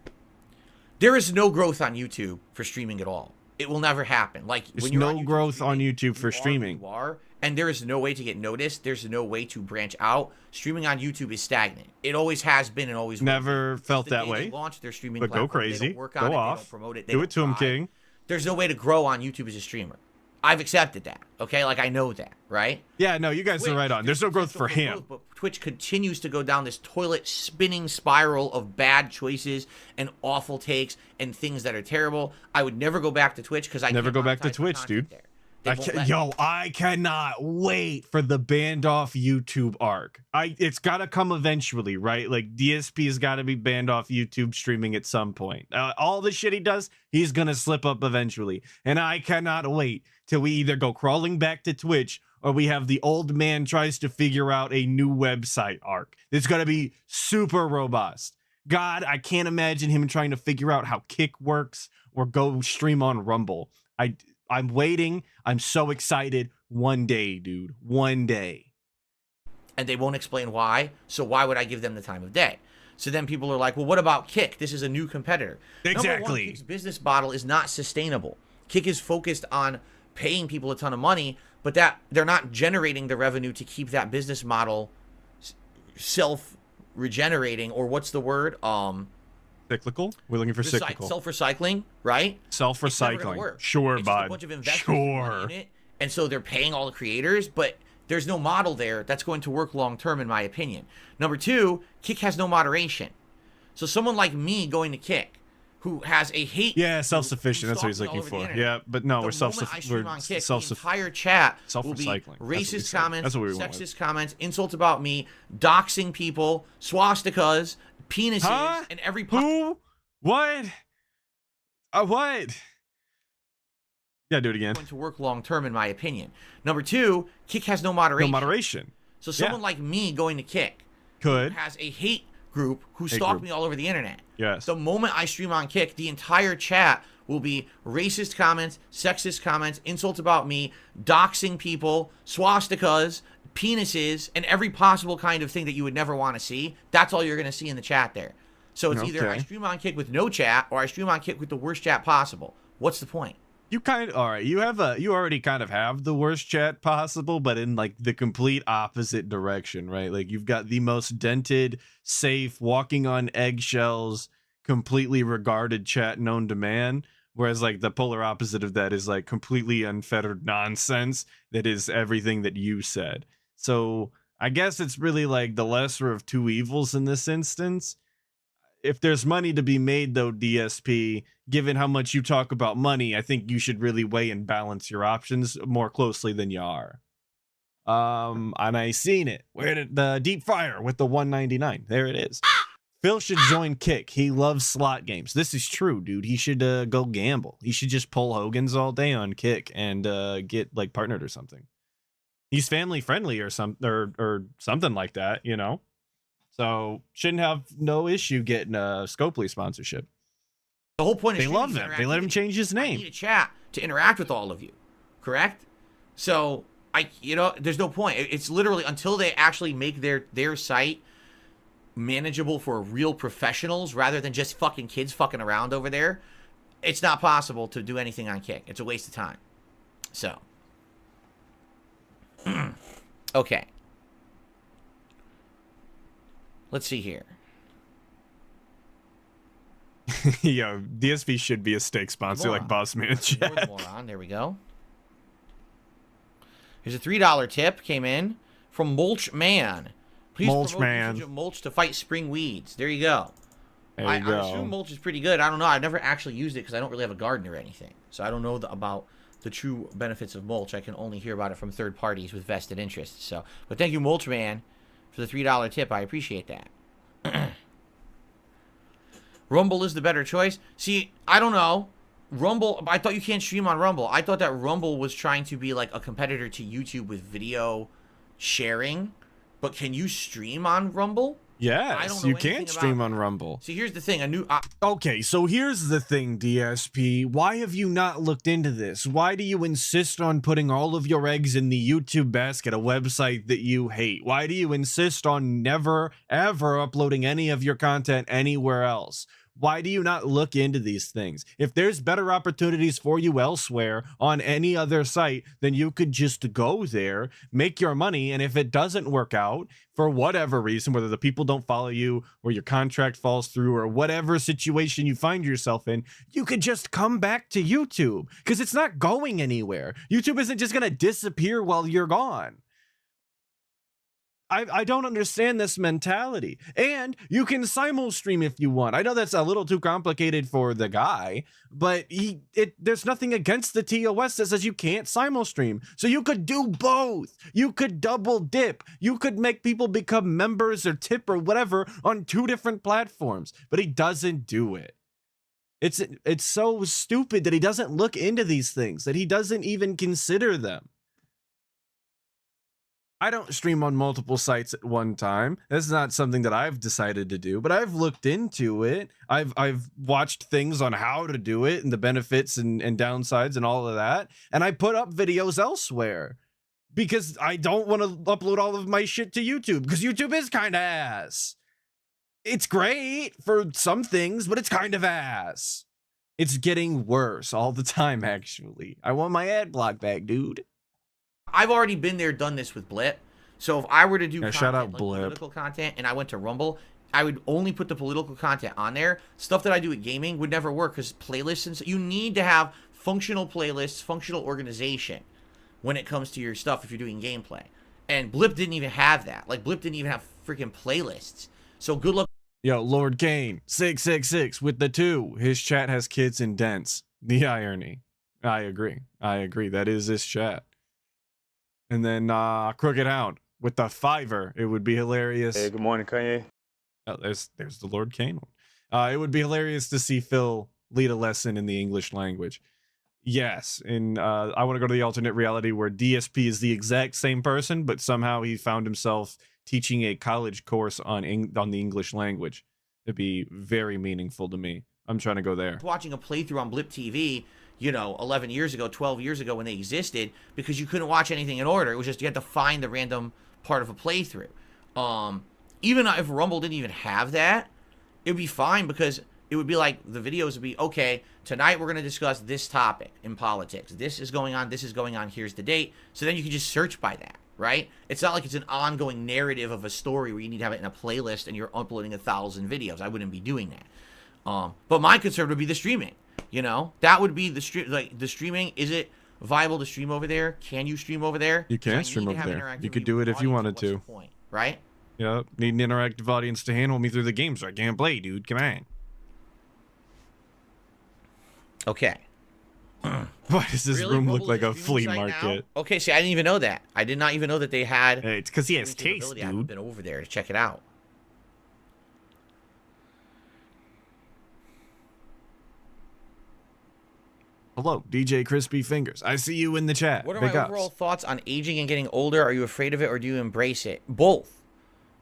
There is no growth on YouTube for streaming at all. It will never happen. Like there's no growth on YouTube for streaming. You are, and there is no way to get noticed. There's no way to branch out. Streaming on YouTube is stagnant. It always has been and always will. Never felt that way. They launched their streaming but platform. go crazy. They don't work on go it. off. They don't promote it. Do it to him, King. There's no way to grow on YouTube as a streamer. I've accepted that, okay? Like, I know that, right? Yeah, no, you guys are right on. There's no growth for him. But Twitch continues to go down this toilet spinning spiral of bad choices and awful takes and things that are terrible. I would never go back to Twitch because I never go back to Twitch, dude. I cannot wait for the banned off YouTube arc. It's gotta come eventually, right? Like DSP's gotta be banned off YouTube streaming at some point. All the shit he does, he's gonna slip up eventually, and I cannot wait till we either go crawling back to Twitch or we have the old man tries to figure out a new website arc. It's gonna be super robust. God, I can't imagine him trying to figure out how Kick works or go stream on Rumble. I'm waiting. I'm so excited. One day, dude. One day. And they won't explain why. So why would I give them the time of day? So then people are like, well, what about Kick? This is a new competitor. Exactly. Number one, Kick's business model is not sustainable. Kick is focused on paying people a ton of money, but that they're not generating the revenue to keep that business model self-regenerating, or what's the word? Cyclical? We're looking for cyclical. Self-recycling, right? Self-recycling. Sure, it's bud. Just a bunch of investors in it, and so they're paying all the creators, but there's no model there that's going to work long-term, in my opinion. Number two, Kick has no moderation. So someone like me going to Kick, who has a hate... Yeah, self-sufficient. That's what he's looking for. Yeah, but no, we're self-sufficient. The entire chat will be racist comments, sexist comments, insults about me, doxing people, swastikas, penises, and every... Who? What? What? Yeah, do it again. Going to work long-term, in my opinion. Number two, Kick has no moderation. No moderation. So someone like me going to Kick could has a hate group who stalk me all over the internet. Yes. The moment I stream on Kick, the entire chat will be racist comments, sexist comments, insults about me, doxing people, swastikas, penises, and every possible kind of thing that you would never want to see. That's all you're going to see in the chat there. So it's either I stream on Kick with no chat or I stream on Kick with the worst chat possible. What's the point? You already kind of have the worst chat possible, but in like the complete opposite direction, right? Like you've got the most dented, safe, walking on eggshells, completely regarded chat known to man. Whereas like the polar opposite of that is like completely unfettered nonsense that is everything that you said. So I guess it's really like the lesser of two evils in this instance. If there's money to be made, though, DSP, given how much you talk about money, I think you should really weigh and balance your options more closely than you are. And I seen it. Where did the deep fryer with the 199? There it is. Phil should join Kick. He loves slot games. This is true, dude. He should go gamble. He should just pull Hogan's all day on Kick and get like partnered or something. He's family friendly or something like that, you know. So shouldn't have no issue getting a Scopely sponsorship. The whole point is they love him. They let him change his name. I need a chat to interact with all of you, correct? So there's no point. It's literally until they actually make their site manageable for real professionals rather than just fucking kids fucking around over there. It's not possible to do anything on Kick. It's a waste of time. So, okay. Let's see here. Yo, DSP should be a steak sponsor like Boss Man and Chat. Moron. There we go. Here's a $3 tip came in from Mulch Man. Please Mulch promote Man. usage of mulch to fight spring weeds. There you go. There you go. I assume mulch is pretty good. I don't know. I've never actually used it because I don't really have a garden or anything. So I don't know about the true benefits of mulch. I can only hear about it from third parties with vested interests. So, but thank you, Mulch Man, for the $3 tip. I appreciate that. Rumble is the better choice. See, I don't know. Rumble, I thought you can't stream on Rumble. I thought that Rumble was trying to be like a competitor to YouTube with video sharing. But can you stream on Rumble? Yes, you can stream on Rumble. See, here's the thing. Okay, so here's the thing, DSP. Why have you not looked into this? Why do you insist on putting all of your eggs in the YouTube basket, a website that you hate? Why do you insist on never, ever uploading any of your content anywhere else? Why do you not look into these things? If there's better opportunities for you elsewhere on any other site, then you could just go there, make your money, and if it doesn't work out, for whatever reason, whether the people don't follow you or your contract falls through or whatever situation you find yourself in, you could just come back to YouTube because it's not going anywhere. YouTube isn't just going to disappear while you're gone. I don't understand this mentality. And you can simul stream if you want. I know that's a little too complicated for the guy, but there's nothing against the TOS that says you can't simul stream. So you could do both. You could double dip. You could make people become members or tip or whatever on 2 different platforms, but he doesn't do it. It's so stupid that he doesn't look into these things, that he doesn't even consider them. I don't stream on multiple sites at one time. That's not something that I've decided to do, but I've looked into it. I've watched things on how to do it and the benefits and downsides and all of that. And I put up videos elsewhere because I don't want to upload all of my shit to YouTube because YouTube is kind of ass. It's great for some things, but it's kind of ass. It's getting worse all the time, actually. I want my ad block back, dude. I've already been there, done this with Blip. So if I were to do shout out like Blip. political content and I went to Rumble, I would only put the political content on there. Stuff that I do at gaming would never work because playlists and so you need to have functional playlists, functional organization when it comes to your stuff if you're doing gameplay. And Blip didn't even have that. Like Blip didn't even have freaking playlists. So good luck. Yo, Lord Kane, 666 with the 2. His chat has kids and dents. The irony. I agree. That is this chat. And then Crooked Hound with the 5. It would be hilarious. Hey, good morning, Kanye. Oh, there's the Lord Kane one. It would be hilarious to see Phil lead a lesson in the English language. Yes, and I want to go to the alternate reality where DSP is the exact same person, but somehow he found himself teaching a college course on the English language. It'd be very meaningful to me. I'm trying to go there. Watching a playthrough on Blip TV, 11 years ago, 12 years ago when they existed, because you couldn't watch anything in order. It was just you had to find the random part of a playthrough. Even if Rumble didn't even have that, it would be fine because it would be like the videos would be, okay, tonight we're going to discuss this topic in politics. This is going on, here's the date. So then you can just search by that, right? It's not like it's an ongoing narrative of a story where you need to have it in a playlist and you're uploading 1,000 videos. I wouldn't be doing that. But my concern would be the streaming. That would be the streaming. Is it viable to stream over there? Can you stream over there? You can stream over there. You could do it if you wanted to. Point, right? Yeah, need an interactive audience to handle me through the game so I can't play, dude. Come on. Okay. Why does this room look like a flea market? Now? Okay, see, I didn't even know that. I did not even know that they had. Hey, it's because he has taste, dude. I haven't been over there to check it out. Hello, DJ Crispy Fingers. I see you in the chat. What are my overall thoughts on aging and getting older? Are you afraid of it or do you embrace it? Both.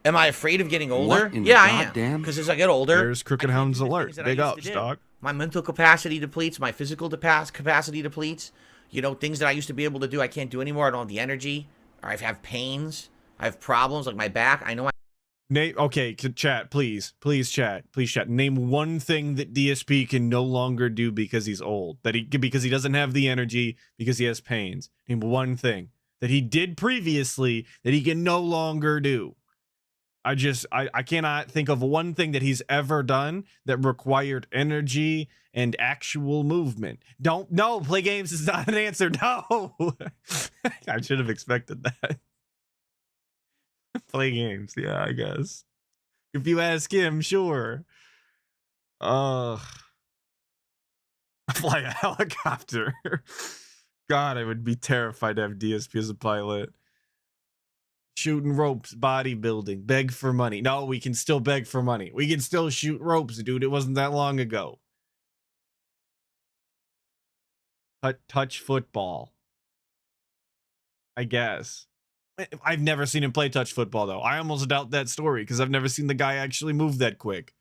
Am I afraid of getting older? Yeah, I am. Because as I get older, there's Crooked Hound's alert. Big ups, dog. My mental capacity depletes. My physical capacity depletes. You know, things that I used to be able to do, I can't do anymore. I don't have the energy, or I have pains, I have problems like my back. I know Name, okay, chat, please, chat. Name one thing that DSP can no longer do because he's old, because he doesn't have the energy, because he has pains. Name one thing that he did previously that he can no longer do. I cannot think of one thing that he's ever done that required energy and actual movement. No, play games is not an answer. No. I should have expected that. Play games, yeah, I guess. If you ask him, sure. Fly a helicopter. God, I would be terrified to have DSP as a pilot. Shooting ropes, bodybuilding, beg for money. No, we can still beg for money. We can still shoot ropes, dude. It wasn't that long ago. Touch football. I guess. I've never seen him play touch football, though. I almost doubt that story because I've never seen the guy actually move that quick.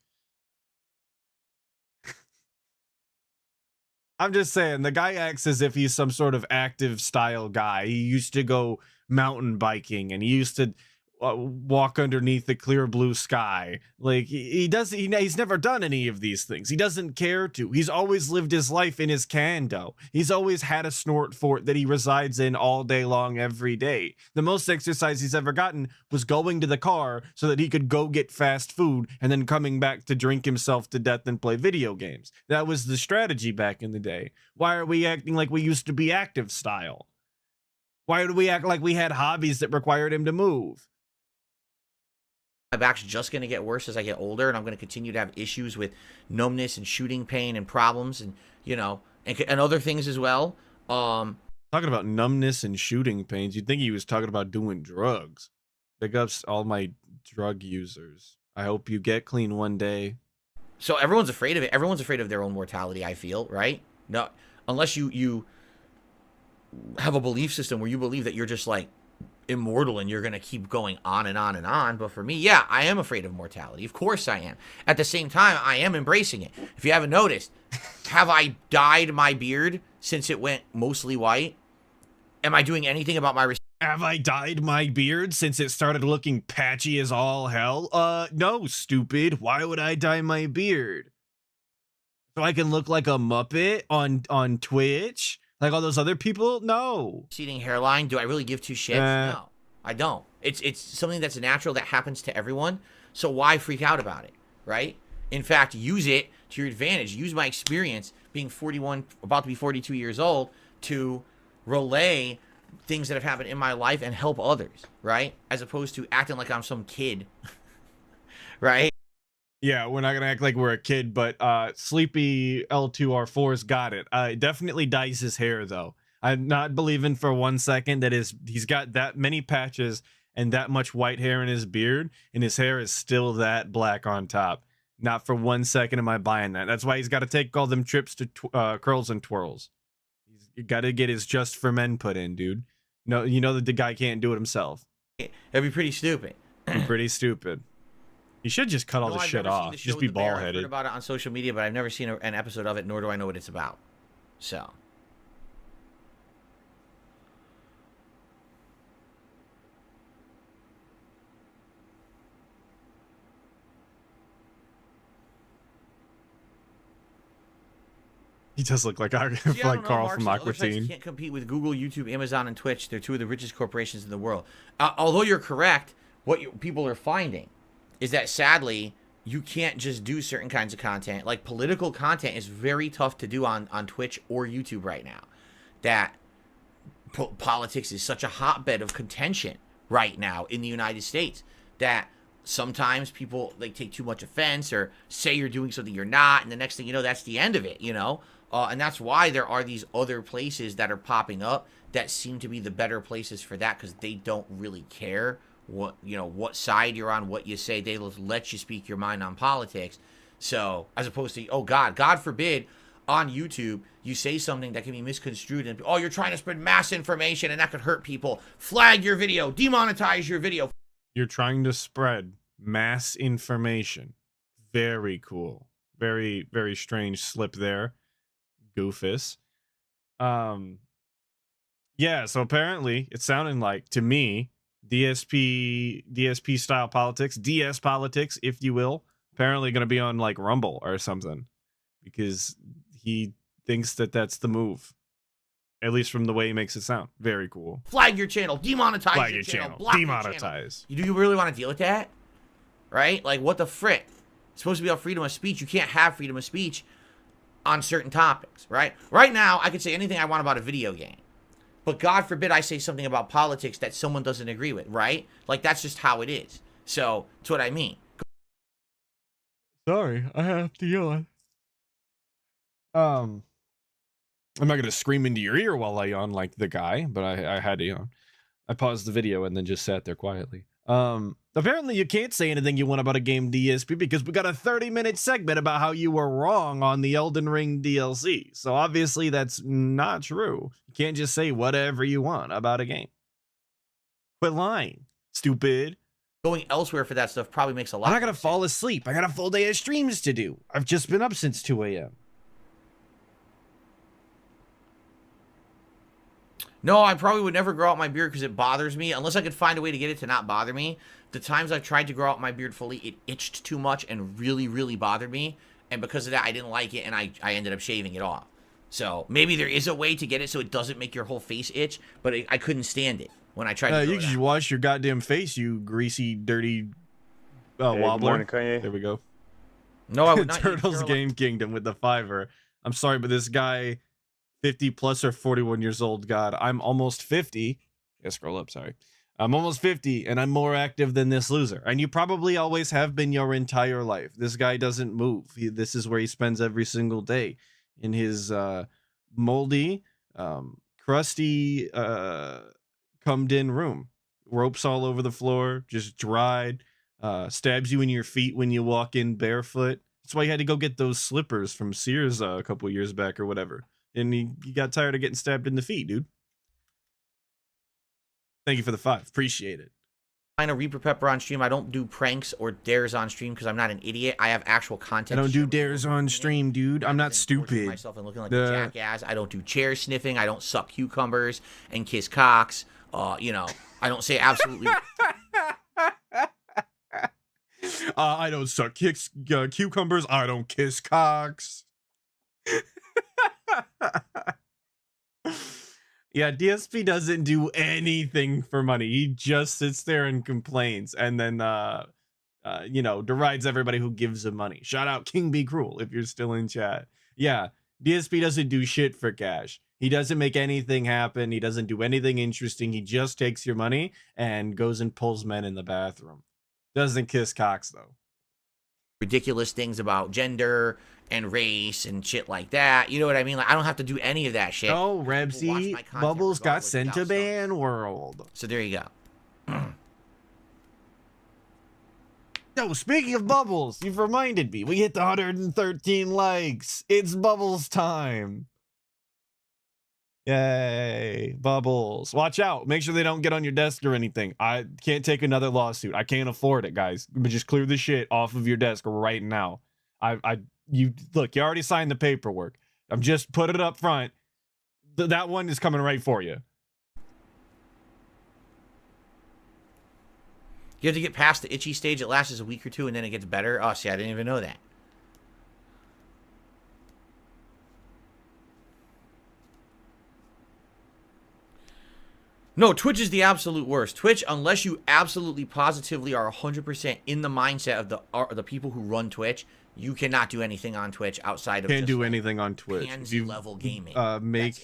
I'm just saying, the guy acts as if he's some sort of active style guy. He used to go mountain biking and he used to walk underneath the clear blue sky. Like, he's never done any of these things. He doesn't care to. He's always lived his life in his condo. He's always had a snort fort that he resides in all day long, every day. The most exercise he's ever gotten was going to the car so that he could go get fast food and then coming back to drink himself to death and play video games. That was the strategy back in the day. Why are we acting like we used to be active style? Why do we act like we had hobbies that required him to move? my back's just going to get worse as I get older, and I'm going to continue to have issues with numbness and shooting pain and problems, and you know, and other things as well. Talking about numbness and shooting pains, you'd think he was talking about doing drugs. Big ups all my drug users. I hope you get clean one day. So everyone's afraid of it. Everyone's afraid of their own mortality, I feel, right? No, unless you have a belief system where you believe that you're just like immortal and you're going to keep going on and on and on. But for me, yeah, I am afraid of mortality. Of course I am. At the same time, I am embracing it. If you haven't noticed, have I dyed my beard since it went mostly white? Am I doing anything about my... Have I dyed my beard since it started looking patchy as all hell? No, stupid. Why would I dye my beard? So I can look like a Muppet on Twitch? Like all those other people? No. Receding hairline, do I really give two shits? No, I don't. It's something that's natural that happens to everyone. So why freak out about it, right? In fact, use it to your advantage. Use my experience being 41, about to be 42 years old to relay things that have happened in my life and help others, right? As opposed to acting like I'm some kid, right? Yeah, we're not gonna act like we're a kid, but Sleepy L2R4's got it. It definitely dyes his hair though. I'm not believing for 1 second that he's got that many patches and that much white hair in his beard, and his hair is still that black on top. Not for 1 second am I buying that. That's why he's got to take all them trips to Curls and Twirls. He's got to get his Just for Men put in, dude. No, you know that the guy can't do it himself. It'd be pretty stupid. Pretty stupid. You should just cut all this shit off. Just be bald headed. I've heard about it on social media, but I've never seen an episode of it, nor do I know what it's about. So. He does look like Carl from Aqua Teen. Can't compete with Google, YouTube, Amazon, and Twitch. They're two of the richest corporations in the world. Although you're correct, what people are finding is that sadly, you can't just do certain kinds of content. Like political content is very tough to do on Twitch or YouTube right now. That politics is such a hotbed of contention right now in the United States that sometimes people like take too much offense or say you're doing something you're not, and the next thing you know, that's the end of it, you know? And that's why there are these other places that are popping up that seem to be the better places for that, because they don't really care what side you're on, what you say. They let you speak your mind on politics. So as opposed to, oh God forbid, on YouTube you say something that can be misconstrued and you're trying to spread mass information and that could hurt people. Flag your video, demonetize your video. You're trying to spread mass information. Very cool. Very, very strange slip there, Goofus. Yeah, so apparently it's sounding like to me DSP style politics, DS politics, if you will, apparently going to be on like Rumble or something because he thinks that that's the move. At least from the way he makes it sound. Very cool. Flag your channel, demonetize Flag your channel, block demonetize. Your channel. Do you really want to deal with that? Right? Like, what the frick? It's supposed to be about freedom of speech. You can't have freedom of speech on certain topics, right? Right now, I could say anything I want about a video game. But God forbid I say something about politics that someone doesn't agree with, right? Like, that's just how it is. So, that's what I mean. Sorry, I have to yawn. I'm not gonna scream into your ear while I yawn like the guy, but I had to yawn. I paused the video and then just sat there quietly. Apparently you can't say anything you want about a game DSP because we got a 30-minute segment about how you were wrong on the Elden Ring DLC. So obviously that's not true. You can't just say whatever you want about a game. Quit lying, stupid. Going elsewhere for that stuff probably makes a lot. I'm not gonna fall asleep. I got a full day of streams to do. I've just been up since 2 a.m. No, I probably would never grow out my beard because it bothers me. Unless I could find a way to get it to not bother me. The times I've tried to grow out my beard fully, it itched too much and really, really bothered me. And because of that, I didn't like it, and I ended up shaving it off. So maybe there is a way to get it so it doesn't make your whole face itch, but I couldn't stand it when I tried to grow you it just out. wash your goddamn face, you greasy, dirty Hey, wobbler. good morning, Kanye. There we go. No, I would not. Turtles Game Kingdom with the $5. I'm sorry, but this guy, 50 plus or 41 years old, God, I'm almost 50. Yeah, scroll up, sorry. I'm almost 50, and I'm more active than this loser. And you probably always have been your entire life. This guy doesn't move. This is where he spends every single day. In his moldy, crusty, cummed-in room. Ropes all over the floor, just dried. Stabs you in your feet when you walk in barefoot. That's why you had to go get those slippers from Sears a couple years back or whatever. And you got tired of getting stabbed in the feet, dude. Thank you for the 5. Appreciate it. Find a Reaper Pepper on stream. I don't do pranks or dares on stream because I'm not an idiot. I have actual content. I don't to do share with dares people. on stream, dude. I'm not stupid. Myself and looking like a jackass. I don't do chair sniffing. I don't suck cucumbers and kiss cocks. You know, I don't say absolutely. I don't suck cucumbers. I don't kiss cocks. Yeah, DSP doesn't do anything for money. He just sits there and complains, and then you know, derides everybody who gives him money. Shout out King Be Cruel if you're still in chat. Yeah, DSP doesn't do shit for cash. He doesn't make anything happen. He doesn't do anything interesting. He just takes your money and goes and pulls men in the bathroom. Doesn't kiss cocks though. Ridiculous things about gender and race and shit like that. You know what I mean? Like, I don't have to do any of that shit. Oh, People watch Rebsy, my content Bubbles got regardless sent to without stuff. ban world. So there you go. Oh, speaking of Bubbles, you've reminded me. We hit the 113 likes. It's Bubbles time. Yay, Bubbles. Watch out. Make sure they don't get on your desk or anything. I can't take another lawsuit. I can't afford it, guys. But just clear the shit off of your desk right now. You look, you already signed the paperwork. I'm just put it up front. That one is coming right for you. You have to get past the itchy stage. It lasts a week or two, and then it gets better. Oh, see, I didn't even know that. No, Twitch is the absolute worst. Twitch, unless you absolutely positively are 100% in the mindset of the people who run Twitch, you cannot do anything on Twitch outside of Can't do anything on Twitch. If you level gaming. make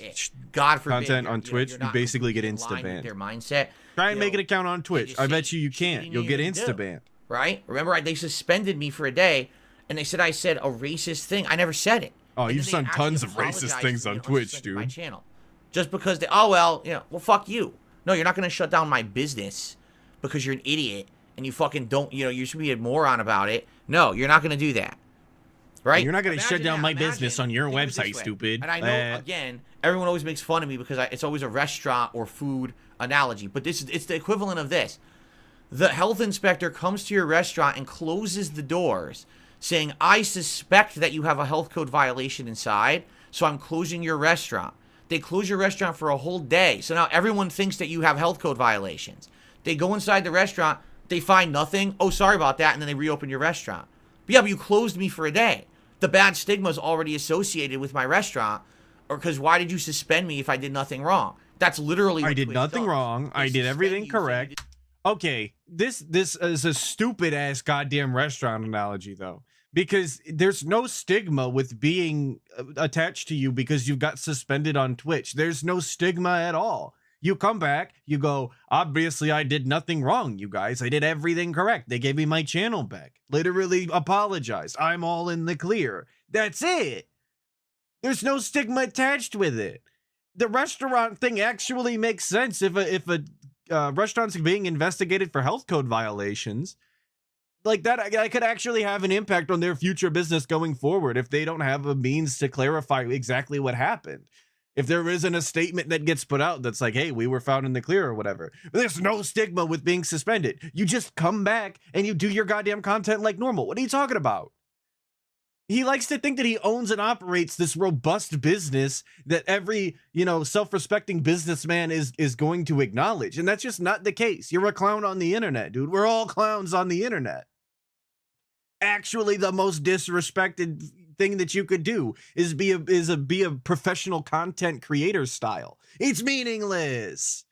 God forbid, content on Twitch, you basically get in line insta banned. with their mindset. Try and make an account on Twitch. just I say bet you shit can't. You'll get insta banned. Right? Remember, they suspended me for a day, and they said I said a racist thing. I never said it. Oh, And you've then they done tons of actually racist apologized things to me on and Twitch, unsuspended my dude. channel. Just because they, oh, well, you know, well, fuck you. No, you're not going to shut down my business because you're an idiot and you fucking don't, you know, you should be a moron about it. No, you're not going to do that. Right? You're not going to shut Imagine down that. my Imagine. business on your Think of it this website, way. stupid. And I know, again, everyone always makes fun of me because it's always a restaurant or food analogy. But it's the equivalent of this. The health inspector comes to your restaurant and closes the doors saying, I suspect that you have a health code violation inside, so I'm closing your restaurant. They close your restaurant for a whole day. So now everyone thinks that you have health code violations. They go inside the restaurant, they find nothing. Oh, sorry about that. And then they reopen your restaurant. But yeah, but you closed me for a day. The bad stigma is already associated with my restaurant. Or because why did you suspend me if I did nothing wrong? That's literally what I did Twitch nothing does. wrong. I did everything correct. Okay, this is a stupid ass goddamn restaurant analogy though, because there's no stigma with being attached to you because you got suspended on Twitch. There's no stigma at all. You come back, you go, obviously I did nothing wrong, you guys. I did everything correct. They gave me my channel back. Literally apologized. I'm all in the clear. That's it. There's no stigma attached with it. The restaurant thing actually makes sense if a restaurant's being investigated for health code violations. Like that could actually have an impact on their future business going forward if they don't have a means to clarify exactly what happened. If there isn't a statement that gets put out that's like, hey, we were found in the clear or whatever. But there's no stigma with being suspended. You just come back and you do your goddamn content like normal. What are you talking about? He likes to think that he owns and operates this robust business that every, self-respecting businessman is going to acknowledge. And that's just not the case. You're a clown on the internet, dude. We're all clowns on the internet. Actually, the most disrespected thing that you could do is be a professional content creator style. It's meaningless.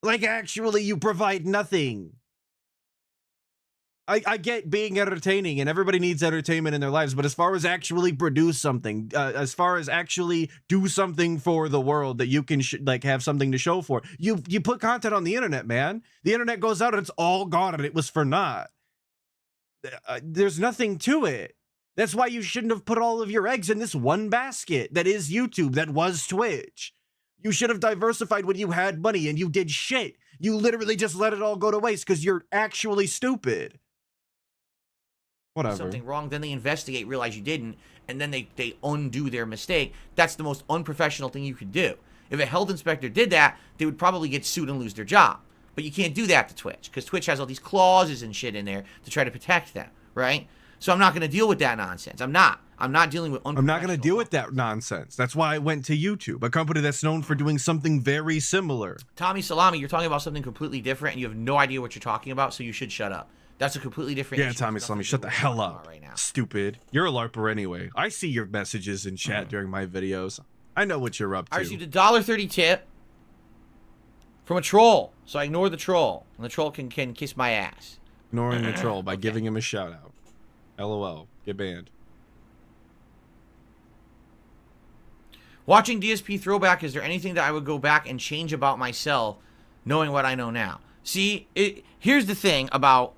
Like, actually, you provide nothing. I get being entertaining, and everybody needs entertainment in their lives, but as far as actually produce something, as far as actually do something for the world that you can have something to show for, you put content on the internet, man. The internet goes out and it's all gone, and it was for naught. There's nothing to it. That's why you shouldn't have put all of your eggs in this one basket that is YouTube, that was Twitch. You should have diversified when you had money, and you did shit. You literally just let it all go to waste because you're actually stupid. Whatever. Something wrong, then they investigate, realize you didn't, and then they undo their mistake. That's the most unprofessional thing you could do. If a health inspector did that, they would probably get sued and lose their job. But you can't do that to Twitch, because Twitch has all these clauses and shit in there to try to protect them, right? So I'm not going to deal with that nonsense. I'm not dealing with unprofessional. I'm not going to deal with that nonsense. That's why I went to YouTube, a company that's known for doing something very similar. Tommy Salami, you're talking about something completely different, and you have no idea what you're talking about, so you should shut up. That's a completely different issue. Tommy Salami, shut the hell up. Right now. Stupid. You're a LARPer anyway. I see your messages in chat during my videos. I know what you're up to. I received a $1.30 tip from a troll, so I ignore the troll, and the troll can kiss my ass. Ignoring the troll by giving him a shout out. LOL. Get banned. Watching DSP Throwback, is there anything that I would go back and change about myself, knowing what I know now? See, here's the thing about,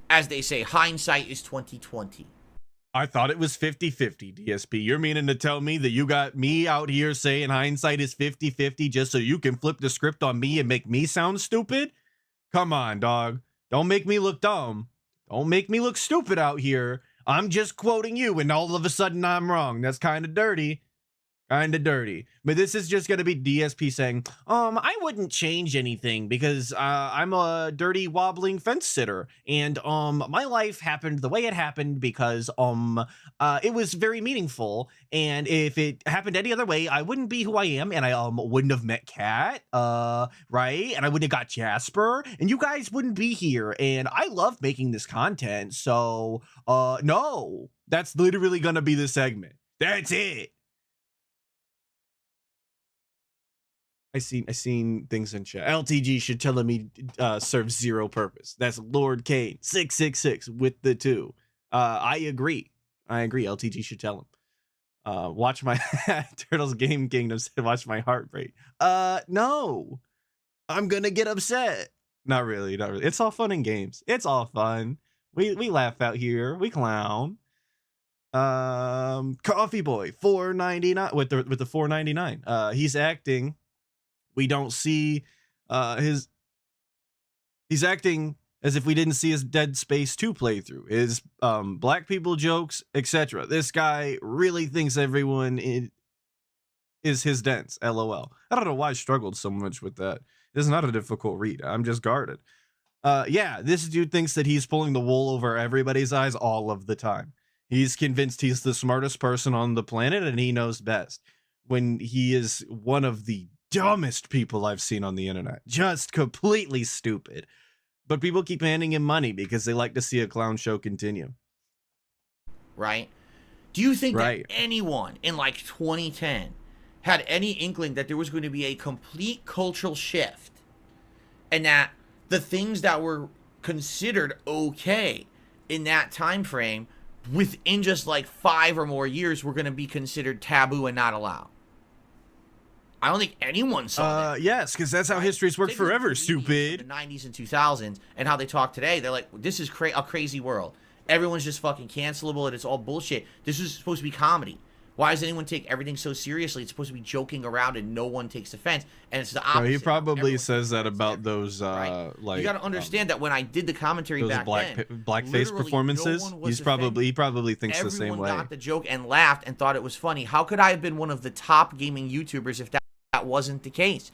as they say, hindsight is 20/20. I thought it was 50-50, DSP. You're meaning to tell me that you got me out here saying hindsight is 50-50 just so you can flip the script on me and make me sound stupid? Come on, dog. Don't make me look dumb. Don't make me look stupid out here. I'm just quoting you and all of a sudden I'm wrong. That's kind of dirty. Kind of dirty. But this is just going to be DSP saying, I wouldn't change anything because I'm a dirty wobbling fence sitter. And my life happened the way it happened because it was very meaningful. And if it happened any other way, I wouldn't be who I am. And I wouldn't have met Kat, right? And I wouldn't have got Jasper. And you guys wouldn't be here. And I love making this content. So, no. That's literally going to be the segment. That's it. I seen things in chat. LTG should tell me serves zero purpose. That's Lord Kane 666 with the 2. I agree. LTG should tell him. Watch my Turtles Game Kingdom said watch my heart rate. No. I'm gonna get upset. Not really. It's all fun and games. It's all fun. We laugh out here. We clown. Coffee Boy $4.99 with the $4.99. He's acting. We don't see he's acting as if we didn't see his Dead Space 2 playthrough, his black people jokes, etc. This guy really thinks everyone is his dents. LOL. I don't know why I struggled so much with that. It's not a difficult read. I'm just guarded. Yeah, this dude thinks that he's pulling the wool over everybody's eyes all of the time. He's convinced he's the smartest person on the planet and he knows best. when he is one of the dumbest people I've seen on the internet. Just completely stupid. But people keep handing him money because they like to see a clown show continue. Right? Do you think Right. that anyone in like 2010 had any inkling that there was going to be a complete cultural shift and that the things that were considered okay in that time frame within just like 5 or more years were going to be considered taboo and not allowed? I don't think anyone saw that. Yes, because that's how history's worked Take a look at forever, the stupid. The 90s and 2000s and how they talk today. They're like, this is a crazy world. Everyone's just fucking cancelable and it's all bullshit. This is supposed to be comedy. Why does anyone take everything so seriously? It's supposed to be joking around and no one takes offense. And it's the opposite. No, he probably Everyone says that takes about offense. those, Right. like... You got to understand that when I did the commentary those back then, blackface literally performances, no one was he offended. probably thinks the same Everyone way. got the joke and laughed and thought it was funny. How could I have been one of the top gaming YouTubers if that wasn't the case?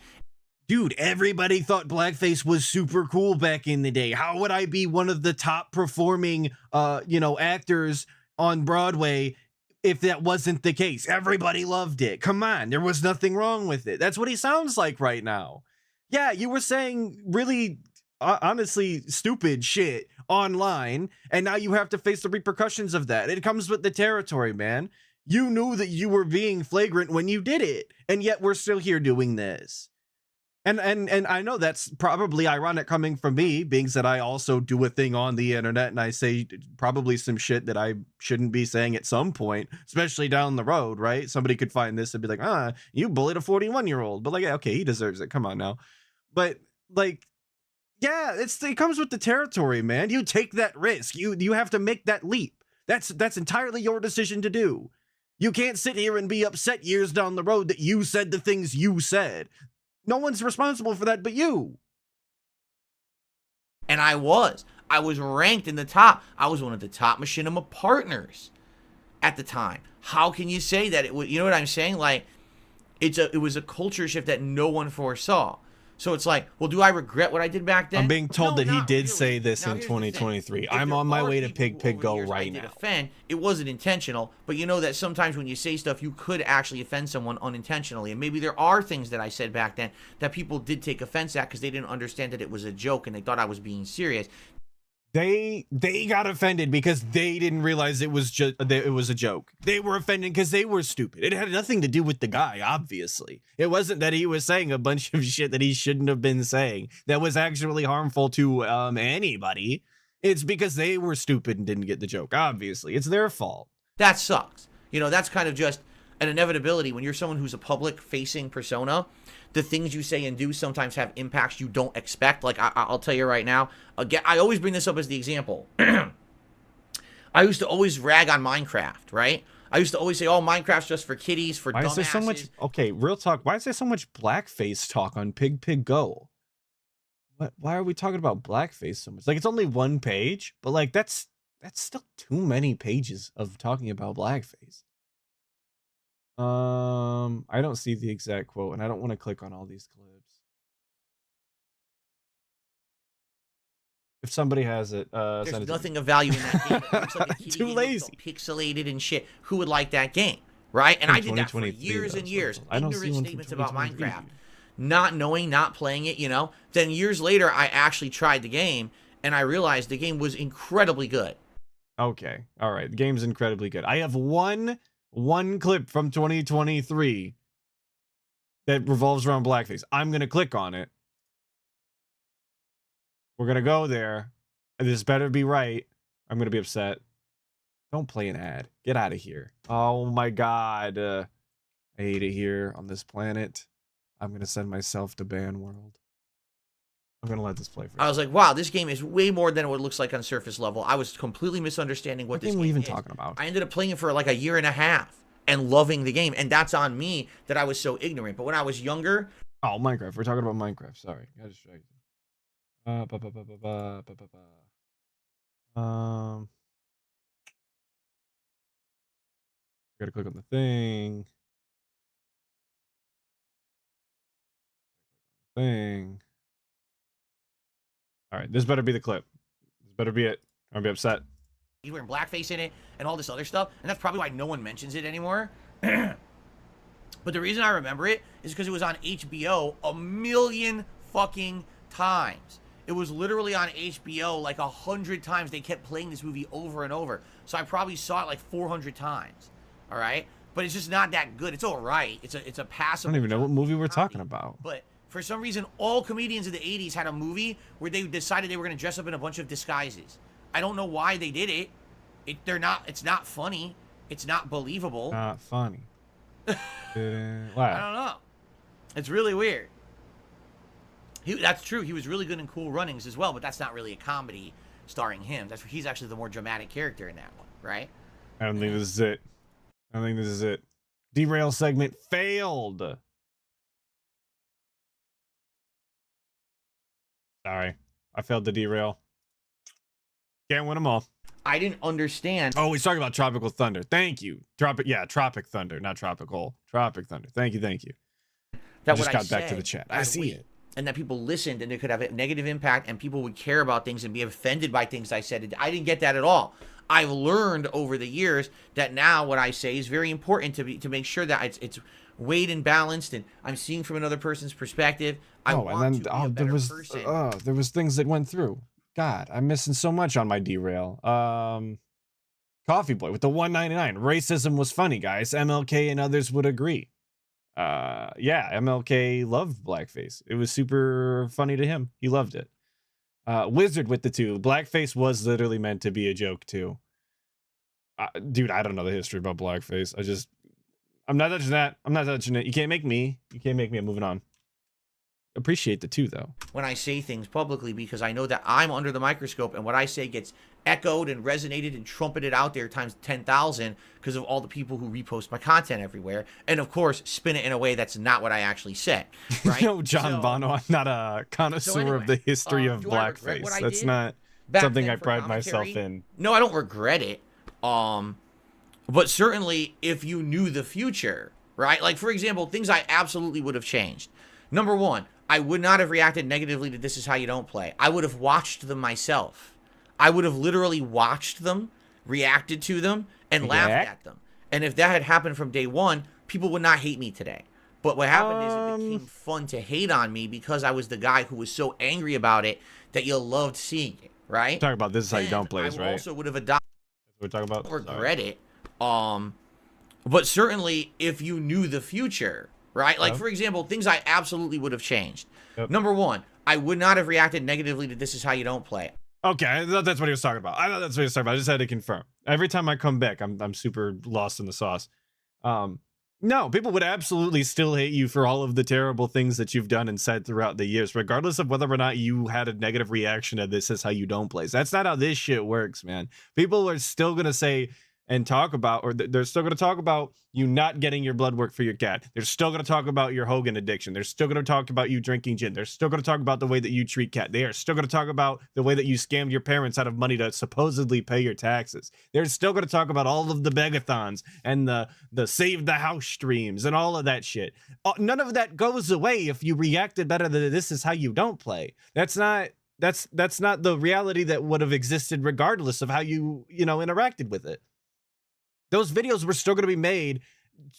Dude, everybody thought blackface was super cool back in the day. How would I be one of the top performing, actors on Broadway if that wasn't the case? Everybody loved it. Come on, there was nothing wrong with it. That's what he sounds like right now. Yeah, you were saying really, honestly, stupid shit online, and now you have to face the repercussions of that. It comes with the territory, man. You knew that you were being flagrant when you did it, and yet we're still here doing this. And I know that's probably ironic coming from me, being that I also do a thing on the internet and I say probably some shit that I shouldn't be saying at some point, especially down the road, right? Somebody could find this and be like, you bullied a 41-year-old. But like, yeah, okay, he deserves it. Come on now. But like, yeah, it comes with the territory, man. You take that risk. You have to make that leap. That's entirely your decision to do. You can't sit here and be upset years down the road that you said the things you said. No one's responsible for that but you. And I was ranked in the top. I was one of the top machinima partners at the time. How can you say that? You know what I'm saying? Like, it was a culture shift that no one foresaw. So it's like, well, do I regret what I did back then? I'm being told No, that he not did really. say this Now, in here's the thing. 2023. If I'm there on my are way to people Pig over Go the years I right did now. offend, it wasn't intentional, but you know that sometimes when you say stuff, you could actually offend someone unintentionally. And maybe there are things that I said back then that people did take offense at because they didn't understand that it was a joke and they thought I was being serious. They got offended because they didn't realize it was a joke. They were offended because they were stupid. It had nothing to do with the guy, obviously. It wasn't that he was saying a bunch of shit that he shouldn't have been saying that was actually harmful to anybody. It's because they were stupid and didn't get the joke. Obviously, it's their fault. That sucks. You know, that's kind of just an inevitability when you're someone who's a public-facing persona. The things you say and do sometimes have impacts you don't expect. Like, I'll tell you right now, again, I always bring this up as the example. I used to always rag on Minecraft, right? I used to always say, oh, Minecraft's just for kiddies, for Why is there so dumbasses. much? Okay, real talk. Why is there so much blackface talk on Pig Go? What? Why are we talking about blackface so much? Like, it's only one page, but like that's still too many pages of talking about blackface. I don't see the exact quote, and I don't want to click on all these clips. If somebody has it, There's send it to nothing me. of value in that game. It looks like a kiddie Too game, it looks lazy. all pixelated and shit. Who would like that game, right? And I did that for 2023 years and though, years. so I don't see Ignorant one from statements about 2023. Minecraft. Not knowing, not playing it, you know. Then years later, I actually tried the game, and I realized the game was incredibly good. Okay, all right. The game's incredibly good. I have one clip from 2023 that revolves around blackface. I'm gonna click on it. We're gonna go there. This better be right. I'm gonna be upset. Don't play an ad. Get out of here. Oh my god. I hate it here on this planet. I'm gonna send myself to ban world. I'm gonna let this play for I was like, wow, this game is way more than what it looks like on surface level. I was completely misunderstanding what What this game game are we even is. talking about? I ended up playing it for like a year and a half and loving the game, and that's on me that I was so ignorant. But when I was younger, Oh, Minecraft. We're talking about Minecraft. Sorry. I distracted. Gotta click on the thing. All right, this better be the clip. This better be it. I'm gonna be upset. you wearing blackface in it and all this other stuff, and that's probably why no one mentions it anymore. But the reason I remember it is because it was on HBO a million fucking times. It was literally on HBO like 100 times. They kept playing this movie over and over. So I probably saw it like 400 times. All right? But it's just not that good. It's all right. It's a passive. I don't even know what movie we're talking about. But for some reason, all comedians of the 80s had a movie where they decided they were going to dress up in a bunch of disguises. I don't know why they did it. It's not funny. It's not believable. Not funny. I don't know. It's really weird. That's true. He was really good in Cool Runnings as well, but that's not really a comedy starring him. He's actually the more dramatic character in that one, right? I don't think this is it. Derail segment failed. Sorry. I failed to derail. Can't win them all. I didn't understand. Oh, he's talking about Tropical Thunder. Thank you. Tropic Thunder, not Tropical. Tropic Thunder. Thank you. That I just got back to the chat. I see it. And that people listened and it could have a negative impact and people would care about things and be offended by things I said. I didn't get that at all. I've learned over the years that now what I say is very important to make sure that it's weighed and balanced and I'm seeing from another person's perspective. I want to be a better person. There was things that went through. God, I'm missing so much on my derail. Coffee Boy with the 199. Racism was funny, guys. MLK and others would agree. Yeah, MLK loved blackface. It was super funny to him. He loved it. Wizard with the 2. Blackface was literally meant to be a joke too. Dude, I don't know the history about blackface. I'm not touching that. I'm not touching it. You can't make me. I'm moving on. Appreciate the 2 though. When I say things publicly, because I know that I'm under the microscope and what I say gets echoed and resonated and trumpeted out there times 10,000 because of all the people who repost my content everywhere. And of course, spin it in a way that's not what I actually said. Right? No, John Bono, I'm not a connoisseur of the history of blackface. That's not something I pride myself in. No, I don't regret it. But certainly if you knew the future, right? Like, for example, things I absolutely would have changed. Number 1, I would not have reacted negatively to This Is How You Don't Play. I would have watched them myself. I would have literally watched them, reacted to them, and laughed at them. And if that had happened from day one, people would not hate me today. But what happened is it became fun to hate on me because I was the guy who was so angry about it that you loved seeing it, right? Talk about This Is How You Don't Play, right? I also would have adopted. We're talking about. I don't regret it. But certainly if you knew the future, right? Like, for example, things I absolutely would have changed. Yep. Number 1, I would not have reacted negatively to This Is How You Don't Play. Okay, I thought that's what he was talking about. I just had to confirm. Every time I come back, I'm super lost in the sauce. No, people would absolutely still hate you for all of the terrible things that you've done and said throughout the years, regardless of whether or not you had a negative reaction to This Is How You Don't Play. That's not how this shit works, man. People are still going to say and talk about, or they're still going to talk about you not getting your blood work for your cat. They're still going to talk about your Hogan addiction. They're still going to talk about you drinking gin. They're still going to talk about the way that you treat cat. They are still going to talk about the way that you scammed your parents out of money to supposedly pay your taxes. They're still going to talk about all of the begathons and the save the house streams and all of that shit. None of that goes away if you reacted better than This Is How You Don't Play. That's not the reality that would have existed regardless of how you interacted with it. Those videos were still going to be made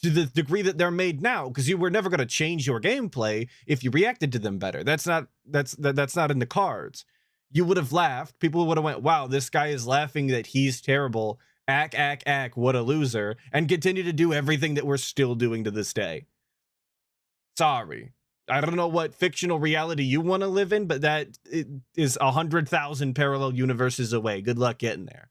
to the degree that they're made now, because you were never going to change your gameplay if you reacted to them better. That's not in the cards. You would have laughed. People would have went, wow, this guy is laughing that he's terrible. Ack, what a loser. And continue to do everything that we're still doing to this day. Sorry. I don't know what fictional reality you want to live in, but that is 100,000 parallel universes away. Good luck getting there.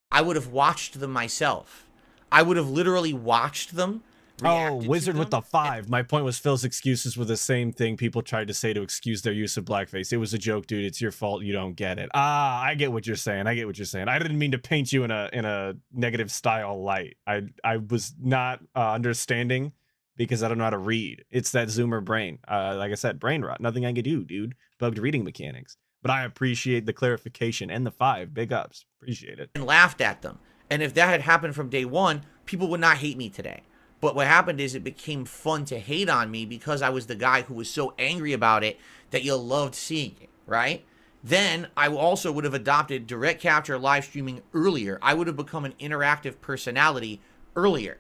I would have watched them myself. I would have literally watched them. Wizard with the 5. My point was Phil's excuses were the same thing people tried to say to excuse their use of blackface. It was a joke, dude. It's your fault. You don't get it. I get what you're saying. I didn't mean to paint you in a negative style light. I was not understanding because I don't know how to read. It's that Zoomer brain. Like I said, brain rot. Nothing I can do, dude. Bugged reading mechanics. But I appreciate the clarification and the 5. Big ups. Appreciate it. And laughed at them. And if that had happened from day one, people would not hate me today. But what happened is it became fun to hate on me because I was the guy who was so angry about it that you loved seeing it, right? Then I also would have adopted direct capture live streaming earlier. I would have become an interactive personality earlier.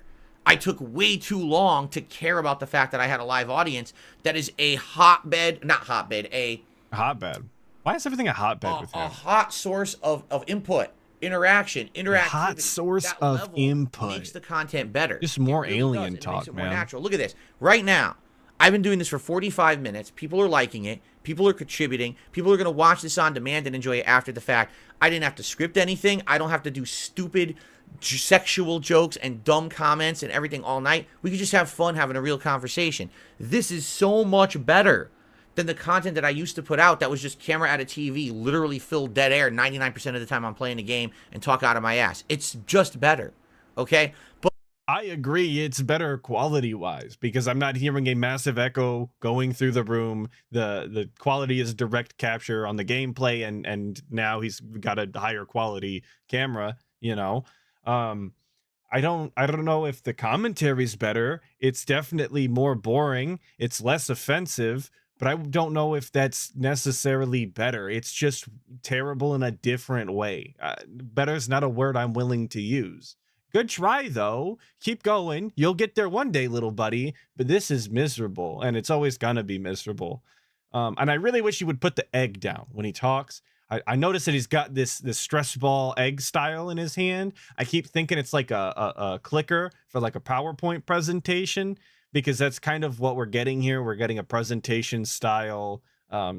I took way too long to care about the fact that I had a live audience that is a hotbed, not hotbed, a hotbed. Why is everything a hotbed with him? A hot source of input, interaction, interactivity. Hot source of input makes the content better. Just more really alien does. It talk, makes it more man. natural. Look at this. Right now, I've been doing this for 45 minutes. People are liking it. People are contributing. People are going to watch this on demand and enjoy it after the fact. I didn't have to script anything. I don't have to do stupid sexual jokes and dumb comments and everything all night. We could just have fun having a real conversation. This is so much better than the content that I used to put out that was just camera at a TV, literally filled dead air 99% of the time I'm playing a game and talk out of my ass. It's just better, okay? But I agree, it's better quality-wise because I'm not hearing a massive echo going through the room. The quality is direct capture on the gameplay, and now he's got a higher quality camera, you know. I don't know if the commentary's better. It's definitely more boring. It's less offensive, but I don't know if that's necessarily better. It's just terrible in a different way. Better is not a word I'm willing to use. Good try, though. Keep going. You'll get there one day, little buddy. But this is miserable, and it's always gonna be miserable. And I really wish he would put the egg down when he talks. I noticed that he's got this stress ball egg style in his hand. I keep thinking it's like a clicker for like a PowerPoint presentation, because that's kind of what we're getting here. We're getting a presentation style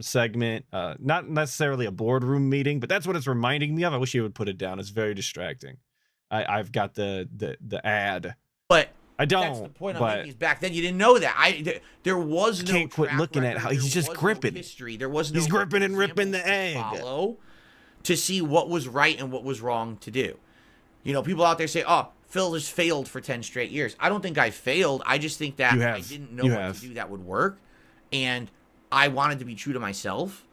segment, not necessarily a boardroom meeting, but that's what it's reminding me of. I wish he would put it down. It's very distracting. I've got the ad, but I don't. That's the point I'm making. Is back then you didn't know that. There was no. Can't quit looking at how he's just gripping. History. There was no. He's gripping and ripping the egg. Follow to see what was right and what was wrong to do. You know, people out there say, "Oh, Phil has failed for 10 straight years." I don't think I failed. I just think that I didn't know what to do that would work, and I wanted to be true to myself,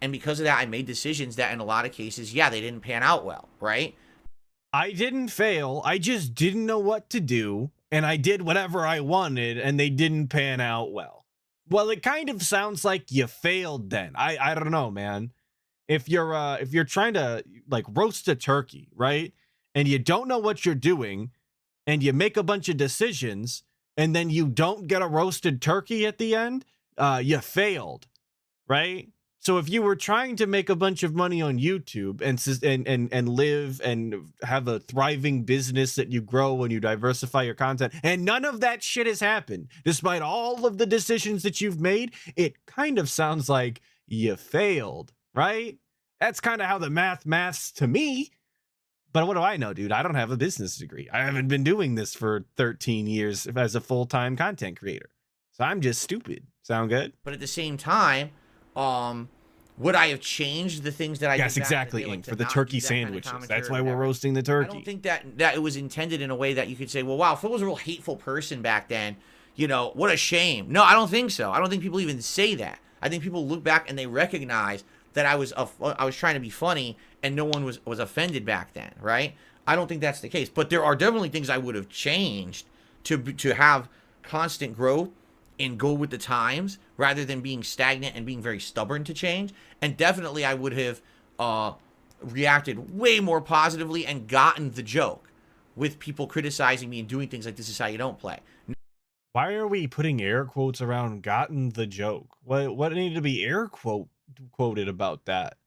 and because of that, I made decisions that, in a lot of cases, yeah, they didn't pan out well. Right? I didn't fail. I just didn't know what to do. And I did whatever I wanted, and they didn't pan out well. Well, it kind of sounds like you failed then. I don't know, man. If you're trying to like roast a turkey, right? And you don't know what you're doing, and you make a bunch of decisions, and then you don't get a roasted turkey at the end, you failed, right? So if you were trying to make a bunch of money on YouTube and live and have a thriving business that you grow when you diversify your content, and none of that shit has happened, despite all of the decisions that you've made, it kind of sounds like you failed, right? That's kind of how the maths to me. But what do I know, dude? I don't have a business degree. I haven't been doing this for 13 years as a full-time content creator. So I'm just stupid. Sound good? But at the same time, would I have changed the things that I did? Yes, exactly, like for the turkey sandwiches. Kind of that's why we're roasting the turkey. I don't think that it was intended in a way that you could say, well, wow, Phil was a real hateful person back then. You know, what a shame. No, I don't think so. I don't think people even say that. I think people look back and they recognize that I was trying to be funny and no one was offended back then, right? I don't think that's the case. But there are definitely things I would have changed to have constant growth and go with the times rather than being stagnant and being very stubborn to change. And definitely I would have reacted way more positively and gotten the joke with people criticizing me and doing things like this is how you don't play. Why are we putting air quotes around gotten the joke? What needed to be quoted about that?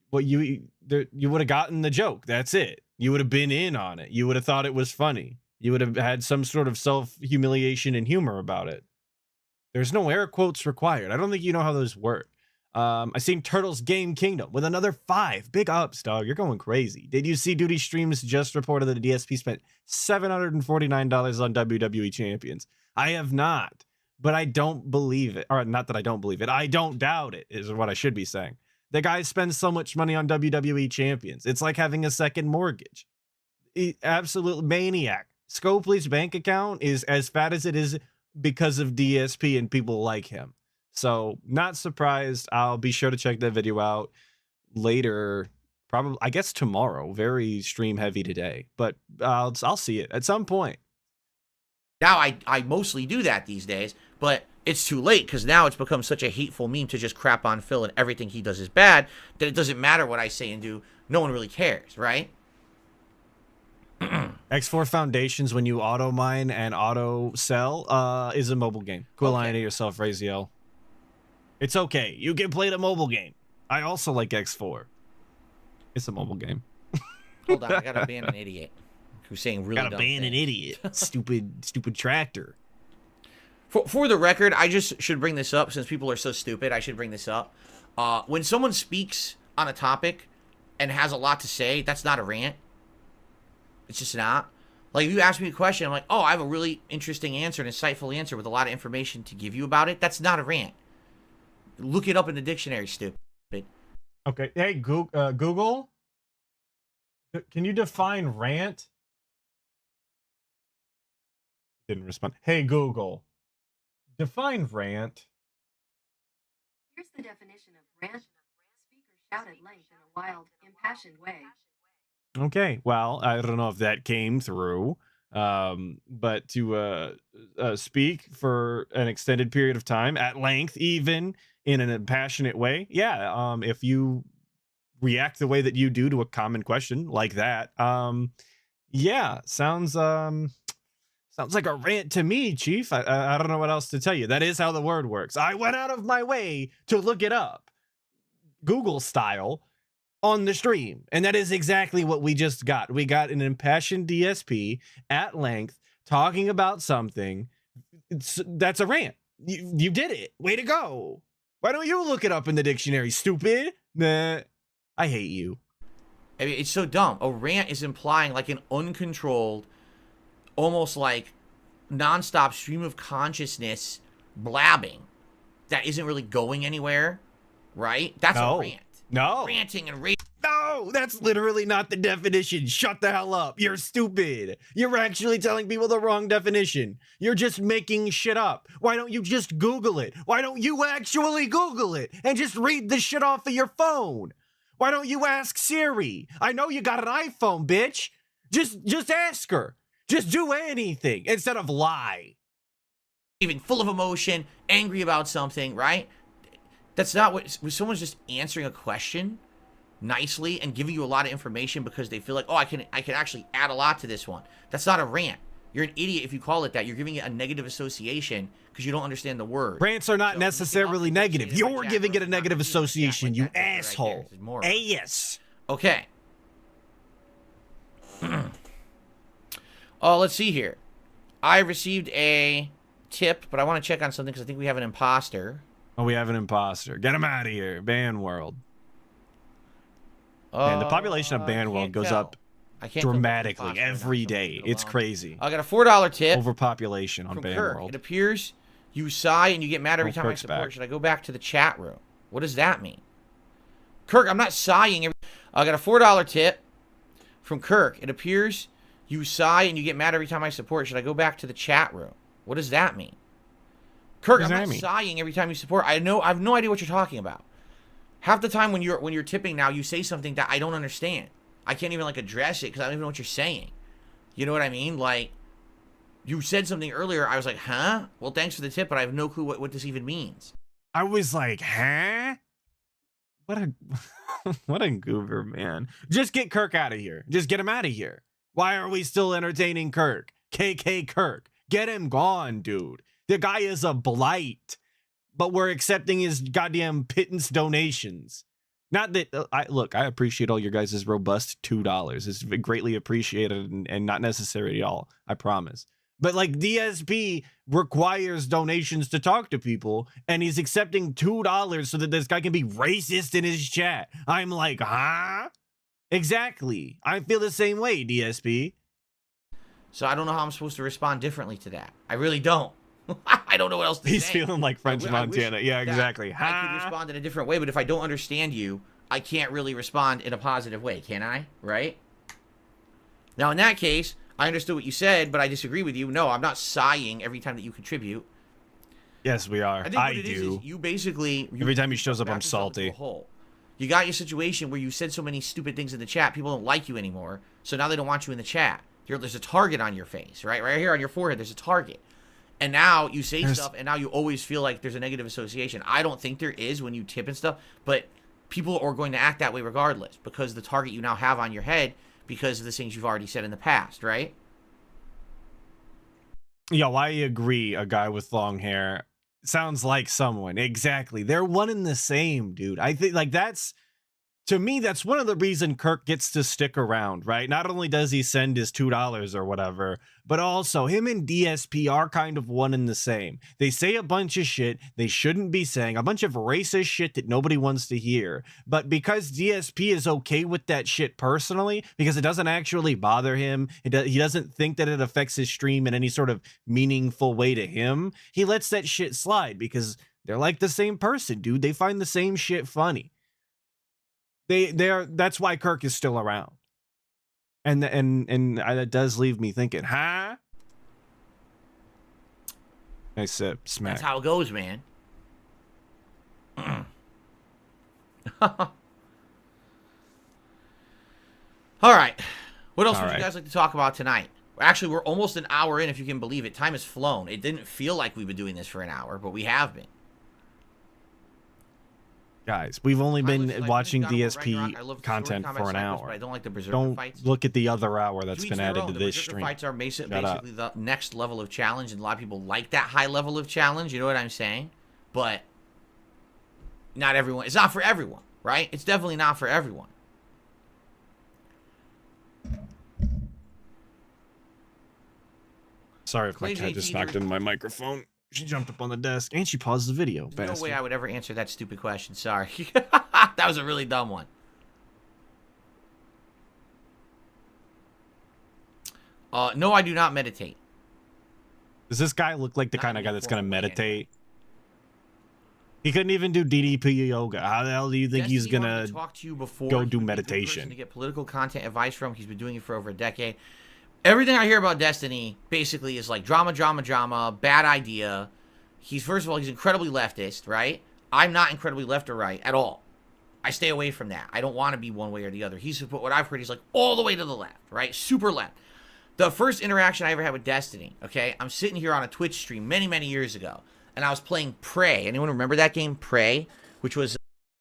What you would have gotten the joke. That's it. You would have been in on it. You would have thought it was funny. You would have had some sort of self-humiliation and humor about it. There's no air quotes required. I don't think you know how those work. I seen Turtles Game Kingdom with another 5. Big ups, dog. You're going crazy. Did you see Duty Streams just reported that the DSP spent $749 on WWE Champions? I have not, but I don't believe it. Or not that I don't believe it. I don't doubt it, is what I should be saying. The guy spends so much money on WWE Champions. It's like having a second mortgage. Absolute maniac. Scopely's bank account is as fat as it is because of DSP and people like him. So not surprised. I'll be sure to check that video out later. Probably, I guess tomorrow. Very stream heavy today, but I'll see it at some point. Now I mostly do that these days, but it's too late because now it's become such a hateful meme to just crap on Phil and everything he does is bad that it doesn't matter what I say and do. No one really cares, right? X4 Foundations, when you auto mine and auto sell, is a mobile game. Quit lying to yourself, Raziel. It's okay. You can play the mobile game. I also like X4. It's a mobile game. Hold on, I gotta ban an idiot who's saying really dumb Gotta ban an things. idiot. Stupid tractor. For the record, I just should bring this up since people are so stupid. I should bring this up. When someone speaks on a topic and has a lot to say, that's not a rant. It's just not. Like, if you ask me a question, I'm like, oh, I have a really interesting answer, an insightful answer with a lot of information to give you about it. That's not a rant. Look it up in the dictionary, stupid. Okay. Hey, Google, can you define rant? Didn't respond. Hey, Google, define rant. Here's the definition of rant. Speakers shout at length in a wild, impassioned way. Okay, well, I don't know if that came through, but to speak for an extended period of time, at length, even in an impassionate way, yeah, if you react the way that you do to a common question like that, yeah, sounds like a rant to me, Chief. I don't know what else to tell you. That is how the word works. I went out of my way to look it up, Google style, on the stream, and that is exactly what we just got. We got an impassioned DSP at length talking about something. That's a rant. You did it. Way to go. Why don't you look it up in the dictionary, stupid? Nah, I hate you. I mean, it's so dumb. A rant is implying like an uncontrolled, almost like nonstop stream of consciousness blabbing that isn't really going anywhere, right? That's a rant. No. Ranting and No, that's literally not the definition. Shut the hell up. You're stupid. You're actually telling people the wrong definition. You're just making shit up. Why don't you just Google it? Why don't you actually Google it and just read the shit off of your phone? Why don't you ask Siri? I know you got an iPhone, bitch. Just ask her. Just do anything instead of lie. even full of emotion, angry about something, right? That's not what, when someone's just answering a question nicely and giving you a lot of information because they feel like, oh, I can actually add a lot to this one. That's not a rant. You're an idiot if you call it that. You're giving it a negative association because you don't understand the word. Rants are not necessarily negative. You're giving it a negative association, you asshole. Yes. Okay. Oh, let's see here. I received a tip, but I want to check on something because I think we have an imposter. Oh, we have an imposter. Get him out of here. Ban World. And the population of Ban World goes up dramatically every day. It's crazy. I got a $4 tip. Overpopulation on Ban Kirk. World. It appears you sigh and you get mad every time I support. Should I go back to the chat room? What does that mean? Kirk, I'm not sighing. I got a $4 tip from Kirk. It appears you sigh and you get mad every time I support. Should I go back to the chat room? What does that mean? Kirk, I'm not sighing every time you support. I have no idea what you're talking about. Half the time when you're tipping now, you say something that I don't understand. I can't even like address it because I don't even know what you're saying. You know what I mean? Like, you said something earlier. I was like, huh? Well, thanks for the tip, but I have no clue what this even means. I was like, huh? What a what a goober, man. Just get Kirk out of here. Just get him out of here. Why are we still entertaining Kirk? KK Kirk. Get him gone, dude. The guy is a blight. But we're accepting his goddamn pittance donations. Not that, I appreciate all your guys' robust $2. It's greatly appreciated and not necessary at all. I promise. But like DSP requires donations to talk to people, and he's accepting $2 so that this guy can be racist in his chat. I'm like, huh? Exactly. I feel the same way, DSP. So I don't know how I'm supposed to respond differently to that. I really don't. I don't know what else to say. He's feeling like French Montana. Yeah, exactly. I could respond in a different way, but if I don't understand you, I can't really respond in a positive way, can I? Right? Now, in that case, I understood what you said, but I disagree with you. No, I'm not sighing every time that you contribute. Yes, we are. I think what it is you basically... Every time he shows up, I'm salty. You got your situation where you said so many stupid things in the chat, people don't like you anymore, so now they don't want you in the chat. There's a target on your face, right? Right here on your forehead, there's a target. And now you say stuff, and now you always feel like there's a negative association. I don't think there is when you tip and stuff, but people are going to act that way regardless because the target you now have on your head because of the things you've already said in the past, right? Yo, I agree. A guy with long hair sounds like someone. Exactly. They're one and the same, dude. I think like that's to me, that's one of the reason Kirk gets to stick around, right? Not only does he send his $2 or whatever, but also him and DSP are kind of one and the same. They say a bunch of shit they shouldn't be saying, a bunch of racist shit that nobody wants to hear. But because DSP is okay with that shit personally, because it doesn't actually bother him, he doesn't think that it affects his stream in any sort of meaningful way to him, he lets that shit slide because they're like the same person, dude. They find the same shit funny. That's why Kirk is still around. And that does leave me thinking, huh? I said smack. That's how it goes, man. All right. What else would you guys like to talk about tonight? Actually, we're almost an hour in, if you can believe it. Time has flown. It didn't feel like we've been doing this for an hour, but we have been. Guys, we've only been watching DSP content for an hour. But I don't like the berserker Don't fights. look at the other hour that's been added to this stream. The fights are basically the next level of challenge, and a lot of people like that high level of challenge. You know what I'm saying? But not everyone. It's not for everyone, right? It's definitely not for everyone. Sorry if my cat just knocked into my microphone. She jumped up on the desk and she paused the video. There's no way I would ever answer that stupid question. Sorry. That was a really dumb one. No, I do not meditate. Does this guy look like the kind of guy that's going to meditate? He couldn't even do DDP yoga. How the hell do you think he's going to go do meditation? To get political content advice from. He's been doing it for over a decade. Everything I hear about Destiny basically is like drama, bad idea. First of all, he's incredibly leftist, right? I'm not incredibly left or right at all. I stay away from that. I don't want to be one way or the other. What I've heard, he's like all the way to the left, right? Super left. The first interaction I ever had with Destiny, okay? I'm sitting here on a Twitch stream many, many years ago, and I was playing Prey. Anyone remember that game, Prey? Which was...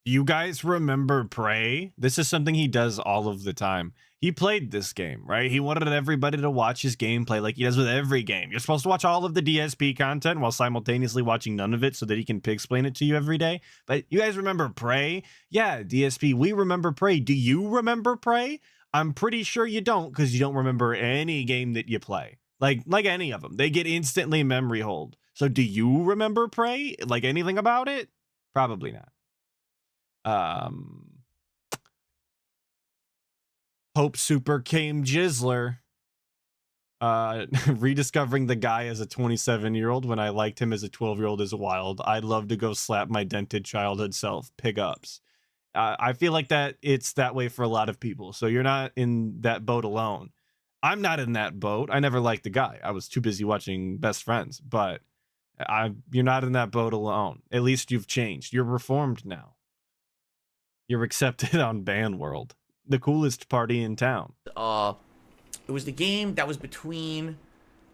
You guys remember Prey? This is something he does all of the time. He played this game, right? He wanted everybody to watch his gameplay like he does with every game. You're supposed to watch all of the DSP content while simultaneously watching none of it so that he can explain it to you every day. But you guys remember Prey? Yeah, DSP, we remember Prey. Do you remember Prey? I'm pretty sure you don't because you don't remember any game that you play. Like any of them. They get instantly memory hold. So do you remember Prey? Like anything about it? Probably not. Hope Super came Jizzler. Rediscovering the guy as a 27-year-old when I liked him as a 12-year-old is wild. I'd love to go slap my dented childhood self. Pig ups. I feel like that it's that way for a lot of people. So you're not in that boat alone. I'm not in that boat. I never liked the guy. I was too busy watching Best Friends. But you're not in that boat alone. At least you've changed. You're reformed now. You're accepted on Band World. The coolest party in town. It was the game that was between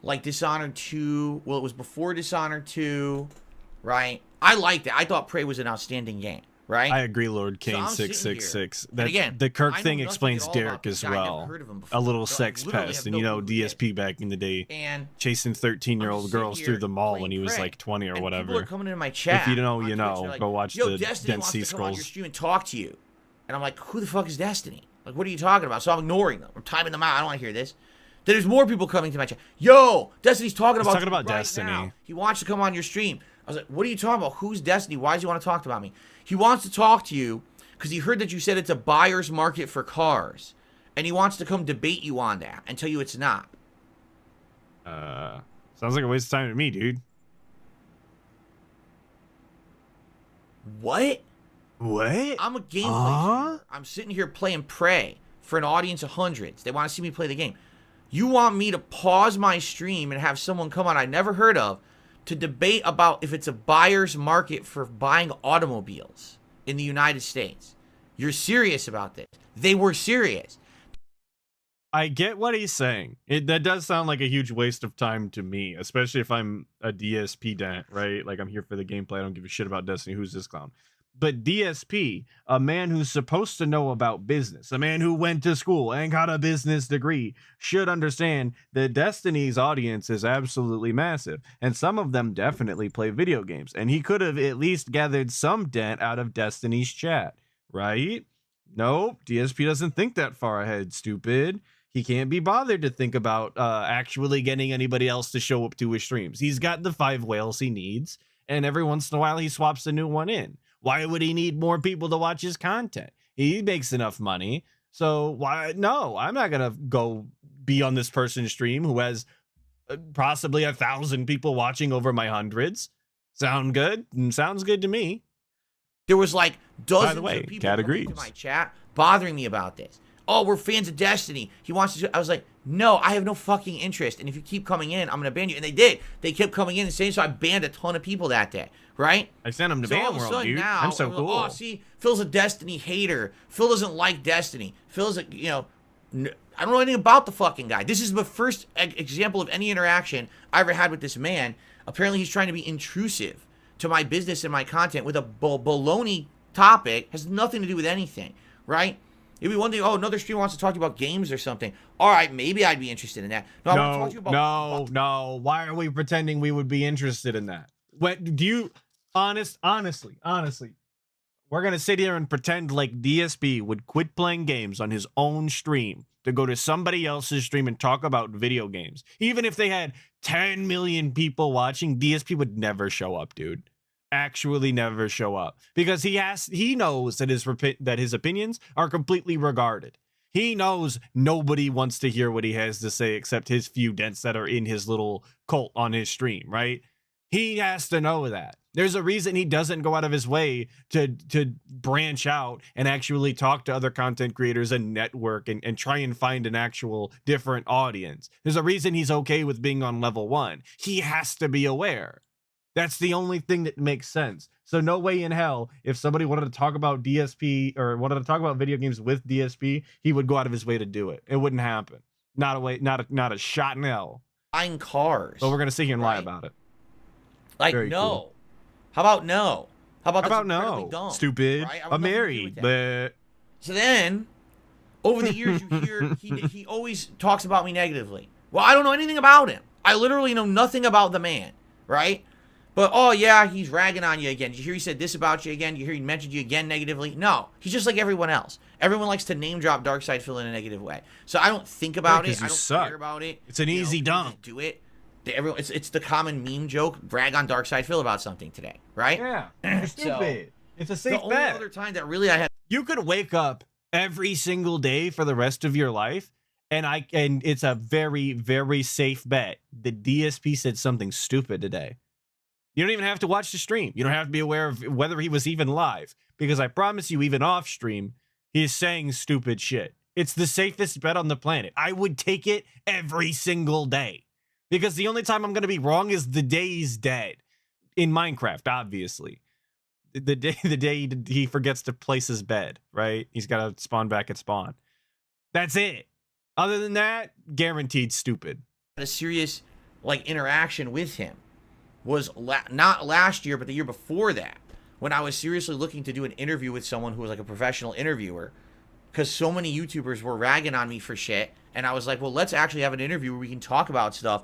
like Dishonored 2. Well, it was before Dishonored 2, right? I liked it. I thought Prey was an outstanding game, right? I agree, Lord Kane 666. That again, the Kirk thing explains Derek as well. A little sex pest, and you know DSP back in the day, and chasing 13-year-old girls through the mall when he was like 20 or whatever. People are coming into my chat. If you know, you know. Like, go watch the Dead Sea Scrolls. On your stream and talk to you, and I'm like, who the fuck is Destiny? Like, what are you talking about? So I'm ignoring them. I'm timing them out. I don't want to hear this. Then there's more people coming to my chat. Yo, Destiny's talking about right Destiny. Now. He wants to come on your stream. I was like, what are you talking about? Who's Destiny? Why does he want to talk about me? He wants to talk to you because he heard that you said it's a buyer's market for cars. And he wants to come debate you on that and tell you it's not. Sounds like a waste of time to me, dude. What? What? I'm a gameplay streamer. I'm sitting here playing Prey for an audience of hundreds. They want to see me play the game. You want me to pause my stream and have someone come on I never heard of to debate about if it's a buyer's market for buying automobiles in the United States. You're serious about this. They were serious. I get what he's saying. That does sound like a huge waste of time to me, especially if I'm a DSP dent, right? Like, I'm here for the gameplay. I don't give a shit about Destiny. Who's this clown? But DSP, a man who's supposed to know about business, a man who went to school and got a business degree, should understand that Destiny's audience is absolutely massive. And some of them definitely play video games. And he could have at least gathered some dent out of Destiny's chat, right? Nope, DSP doesn't think that far ahead, stupid. He can't be bothered to think about actually getting anybody else to show up to his streams. He's got the 5 whales he needs, and every once in a while he swaps a new one in. Why would he need more people to watch his content? He makes enough money. So why? No, I'm not going to go be on this person's stream who has possibly 1,000 people watching over my hundreds. Sound good? Sounds good to me. There was like dozens By the way, of people Cat coming agrees. into my chat bothering me about this. Oh, we're fans of Destiny. He wants to. I was like, no, I have no fucking interest. And if you keep coming in, I'm gonna ban you. And they did. They kept coming in and saying so. I banned a ton of people that day, right? I sent him to So all Ban of a World, sudden dude. now, I'm so cool. Oh, see, Phil's a Destiny hater. Phil doesn't like Destiny. Phil's a, I don't know anything about the fucking guy. This is the first example of any interaction I ever had with this man. Apparently, he's trying to be intrusive to my business and my content with a baloney topic. Has nothing to do with anything, right? It'd be one thing, oh, another streamer wants to talk to you about games or something. All right, maybe I'd be interested in that. No, I want to talk to you about... No. Why are we pretending we would be interested in that? What do you... Honestly, we're going to sit here and pretend like DSP would quit playing games on his own stream to go to somebody else's stream and talk about video games. Even if they had 10 million people watching, DSP would never show up, dude. Actually never show up, because he knows that his opinions are completely regarded. He knows nobody wants to hear what he has to say except his few dents that are in his little cult on his stream, right? He has to know that. There's a reason he doesn't go out of his way to branch out and actually talk to other content creators and network and try and find an actual different audience. There's a reason he's okay with being on level 1. He has to be aware. That's the only thing that makes sense. So no way in hell, if somebody wanted to talk about DSP or wanted to talk about video games with DSP, he would go out of his way to do it. It wouldn't happen. Not a shot in hell. Buying cars. But we're gonna sit here and lie about it. Like, Very no. cool. How about no? How about no? dumb, Stupid. right? I'm married, but... So then, over the years, you hear he always talks about me negatively. Well, I don't know anything about him. I literally know nothing about the man, right? But, oh, yeah, he's ragging on you again. Did you hear he said this about you again? Did you hear he mentioned you again negatively? No. He's just like everyone else. Everyone likes to name drop Darkside Phil in a negative way. So I don't think about it. I don't care about it. It's an easy dump. Do it. It's the common meme joke. Brag on Darkside Phil about something today, right? Yeah. You're stupid. It's a safe bet. The only other time that really I had... You could wake up every single day for the rest of your life, and it's a very, very safe bet that DSP said something stupid today. You don't even have to watch the stream. You don't have to be aware of whether he was even live, because I promise you, even off stream, he is saying stupid shit. It's the safest bet on the planet. I would take it every single day, because the only time I'm going to be wrong is the day he's dead. In Minecraft, obviously. The day he forgets to place his bed, right? He's got to spawn back at spawn. That's it. Other than that, guaranteed stupid. A serious interaction with him was not last year, but the year before that, when I was seriously looking to do an interview with someone who was like a professional interviewer, because so many YouTubers were ragging on me for shit, and I was like, well, let's actually have an interview where we can talk about stuff,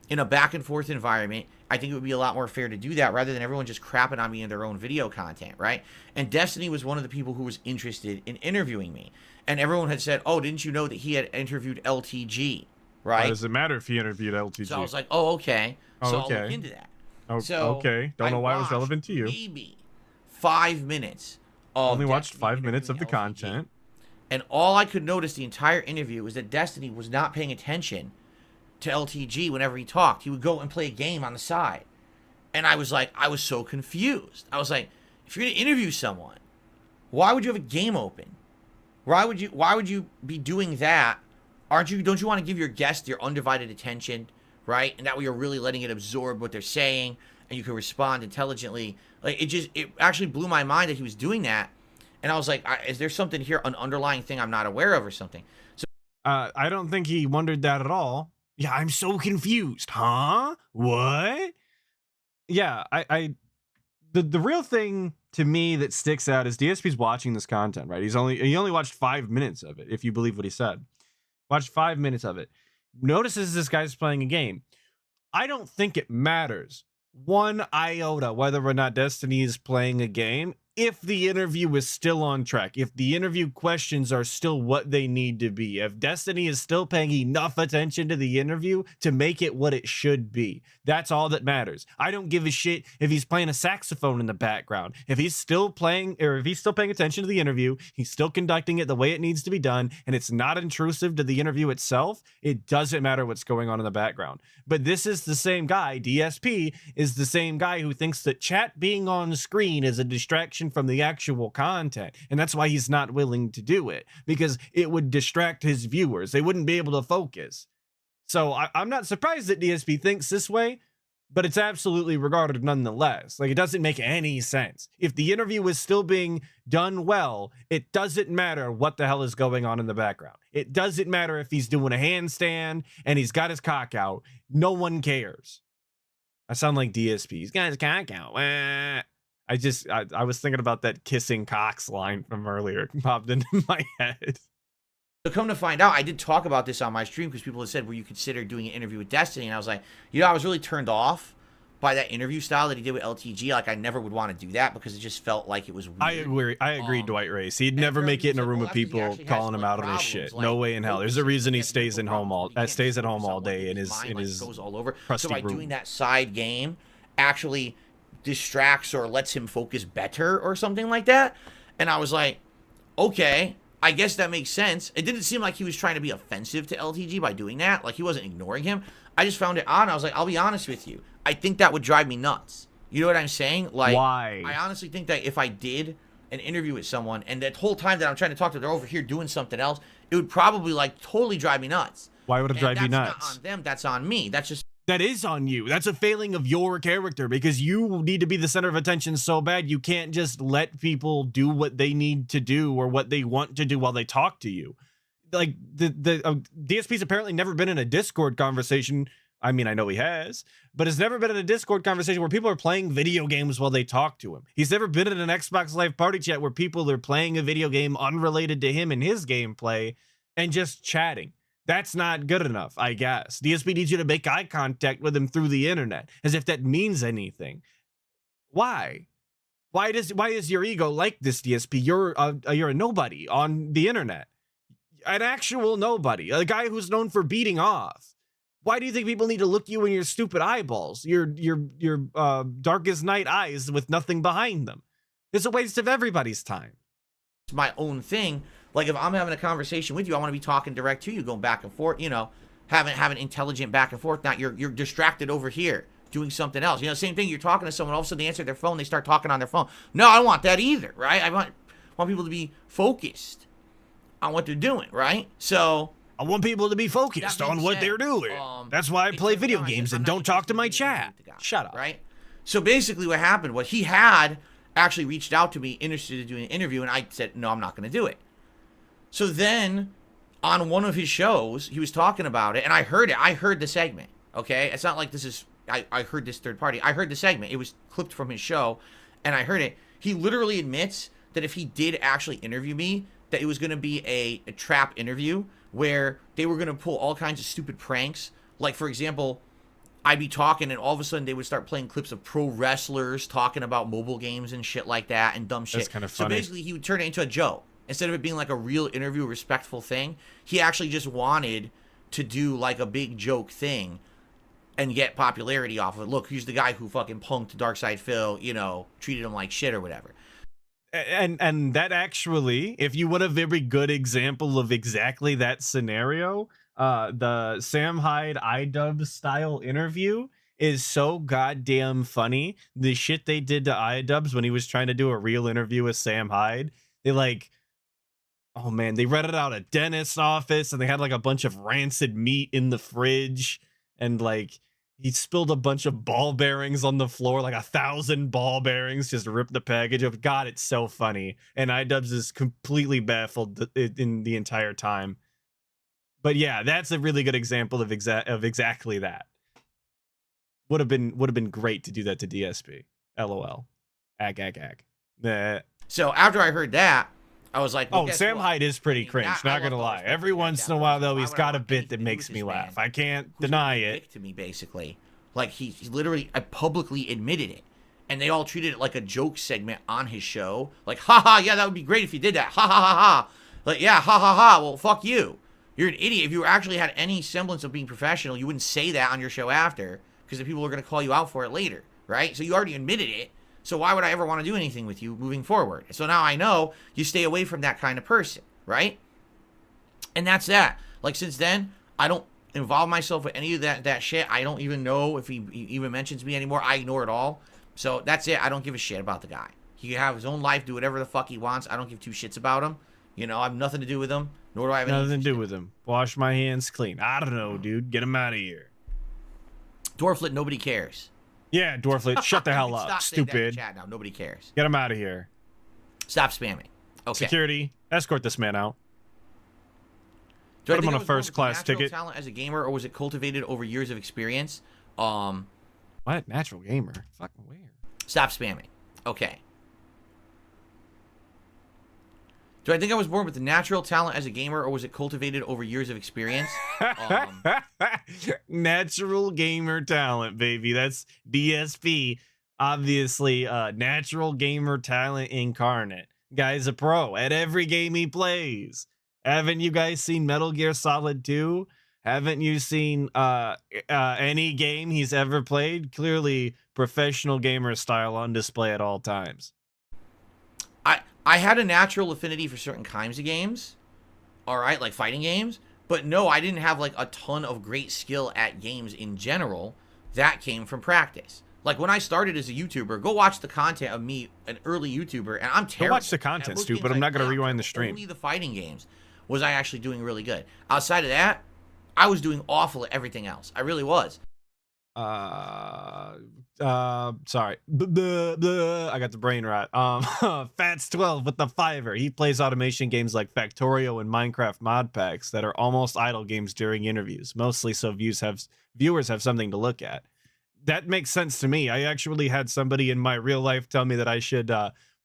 in a back and forth environment. I think it would be a lot more fair to do that rather than everyone just crapping on me in their own video content, right? And Destiny was one of the people who was interested in interviewing me, and everyone had said, oh, didn't you know that he had interviewed LTG, right? Why does it matter if he interviewed LTG? So I was like, oh, okay. So I'll look into that. Okay. Don't know why it was relevant to you. Maybe 5 minutes of only watched Destiny 5 minutes of the LTG. content. And all I could notice the entire interview was that Destiny was not paying attention to LTG whenever he talked. He would go and play a game on the side. And I was so confused. I was like, if you're going to interview someone, why would you have a game open? Why would you be doing that? Don't you want to give your guest your undivided attention, right? And that way you're really letting it absorb what they're saying and you can respond intelligently. It actually blew my mind that he was doing that. And I was like, is there something here, an underlying thing I'm not aware of or something? So I don't think he wondered that at all. Yeah, I'm so confused. Huh? What? Yeah, the real thing to me that sticks out is DSP's watching this content, right? He only watched 5 minutes of it, if you believe what he said. Watched 5 minutes of it. Notices this guy's playing a game. I don't think it matters one iota whether or not Destiny is playing a game if the interview is still on track, if the interview questions are still what they need to be, if Destiny is still paying enough attention to the interview to make it what it should be. That's all that matters. I don't give a shit if he's playing a saxophone in the background. If he's still playing, or if he's still paying attention to the interview, he's still conducting it the way it needs to be done, and it's not intrusive to the interview itself, it doesn't matter what's going on in the background. But this is the same guy, DSP, is the same guy who thinks that chat being on screen is a distraction from the actual content, and that's why he's not willing to do it, because it would distract his viewers. They wouldn't be able to focus. So I'm not surprised that DSP thinks this way, but it's absolutely regarded nonetheless. Like, it doesn't make any sense. If the interview is still being done well, it doesn't matter what the hell is going on in the background. It doesn't matter if he's doing a handstand and he's got his cock out. No one cares. I sound like DSP. He's got his cock out. I was thinking about that kissing cocks line from earlier. It popped into my head. So come to find out, I did talk about this on my stream because people had said, "Will you consider doing an interview with Destiny?" And I was like, I was really turned off by that interview style that he did with LTG. Like, I never would want to do that because it just felt like it was weird. I agree, Dwight Race. He'd never make it in a room of people calling him out on his shit. No way in hell. There's a reason he stays at home all day in his goes all over. crusty So by room. doing that side game actually distracts or lets him focus better or something like that. And I was like, okay, I guess that makes sense. It didn't seem like he was trying to be offensive to LTG by doing that. Like, he wasn't ignoring him. I just found it odd. I was like, I'll be honest with you. I think that would drive me nuts. You know what I'm saying? Like, why? I honestly think that if I did an interview with someone and that whole time that I'm trying to talk to them, they're over here doing something else, it would probably, like, totally drive me nuts. Why would it drive you nuts? That's not on them. That's on me. That's just... That is on you. That's a failing of your character, because you need to be the center of attention so bad you can't just let people do what they need to do or what they want to do while they talk to you. Like, the DSP's apparently never been in a Discord conversation. I mean, I know he has, but has never been in a Discord conversation where people are playing video games while they talk to him. He's never been in an Xbox Live party chat where people are playing a video game unrelated to him and his gameplay and just chatting. That's not good enough, I guess. DSP needs you to make eye contact with him through the internet, as if that means anything. Why? Why is your ego like this, DSP? You're a nobody on the internet. An actual nobody. A guy who's known for beating off. Why do you think people need to look you in your stupid eyeballs? Your darkest night eyes with nothing behind them? It's a waste of everybody's time. It's my own thing. Like, if I'm having a conversation with you, I want to be talking direct to you, going back and forth, you know, having intelligent back and forth. Not you're distracted over here doing something else. You know, same thing. You're talking to someone, all of a sudden they answer their phone, they start talking on their phone. No, I don't want that either, right? I want people to be focused on what they're doing, right? So I want people to be focused on what they're doing. That's why I play video games and don't talk to my chat. Shut up. Right? So basically what happened was he had actually reached out to me, interested in doing an interview, and I said, no, I'm not going to do it. So then on one of his shows, he was talking about it, and I heard it. I heard the segment, okay? It's not like this is, I heard this third party. I heard the segment. It was clipped from his show, and I heard it. He literally admits that if he did actually interview me, that it was going to be a trap interview where they were going to pull all kinds of stupid pranks. Like, for example, I'd be talking, and all of a sudden they would start playing clips of pro wrestlers talking about mobile games and shit like that and dumb shit. That's kind of funny. So basically, he would turn it into a joke. Instead of it being like a real interview, respectful thing, he actually just wanted to do like a big joke thing and get popularity off of it. Look, he's the guy who fucking punked Darkside Phil, you know, treated him like shit or whatever. And that actually, if you want a very good example of exactly that scenario, the Sam Hyde iDub style interview is so goddamn funny. The shit they did to iDubbbz when he was trying to do a real interview with Sam Hyde, they like, oh man, they rented out a dentist's office and they had like a bunch of rancid meat in the fridge, and like he spilled a bunch of ball bearings on the floor, like 1,000 ball bearings, just ripped the package up. God, it's so funny. And iDubbbz is completely baffled in the entire time. But yeah, that's a really good example of exactly that. Would have been great to do that to DSP. LOL. Ag, ag, ag. Nah. So after I heard that, I was like, well, Oh, guess Sam what? Hyde is pretty I mean, cringe. I Not love gonna all lie. respect Every to once that in a while, though, Why he's would I got a want bit anything that to do makes with me this laugh. man I can't who's deny a it. dick to me, basically. Like, he literally publicly admitted it. And they all treated it like a joke segment on his show. Like, haha, yeah, that would be great if you did that. Ha ha ha ha. Like, yeah, ha ha ha. Well, fuck you. You're an idiot. If you actually had any semblance of being professional, you wouldn't say that on your show after, because the people are going to call you out for it later, right? So you already admitted it. So why would I ever want to do anything with you moving forward? So now I know you stay away from that kind of person, right? And that's that. Like, since then, I don't involve myself with any of that shit. I don't even know if he even mentions me anymore. I ignore it all. So that's it. I don't give a shit about the guy. He can have his own life, do whatever the fuck he wants. I don't give two shits about him. You know, I have nothing to do with him, nor do I have Nothing to do with him. Wash my hands clean. I don't know, dude. Get him out of here. Dwarflet, nobody cares. Yeah, Dwarflet, shut the hell Stop up, saying that in stupid. chat now. Nobody cares. Get him out of here. Stop spamming. Okay. Security, escort this man out. Do I Put him think on I a was born with first-class natural ticket. talent as a gamer, or was it cultivated over years of experience? What? Natural gamer? Fucking where? Stop spamming. Okay. Do I think I was born with the natural talent as a gamer, or was it cultivated over years of experience? Natural gamer talent, baby. That's DSP. Obviously, natural gamer talent incarnate. Guy's a pro at every game he plays. Haven't you guys seen Metal Gear Solid 2? Haven't you seen any game he's ever played? Clearly, professional gamer style on display at all times. I had a natural affinity for certain kinds of games, all right, like fighting games, but no, I didn't have like a ton of great skill at games in general. That came from practice. Like when I started as a YouTuber, go watch the content of me, an early YouTuber, and I'm terrible. Go watch the content, Stu, but I'm not going to rewind the stream. Only the fighting games was I actually doing really good. Outside of that, I was doing awful at everything else. I really was. Sorry. I got the brain rot. Fats12 with the Fiverr. He plays automation games like Factorio and Minecraft mod packs that are almost idle games during interviews, mostly so viewers have something to look at. That makes sense to me. I actually had somebody in my real life tell me that I should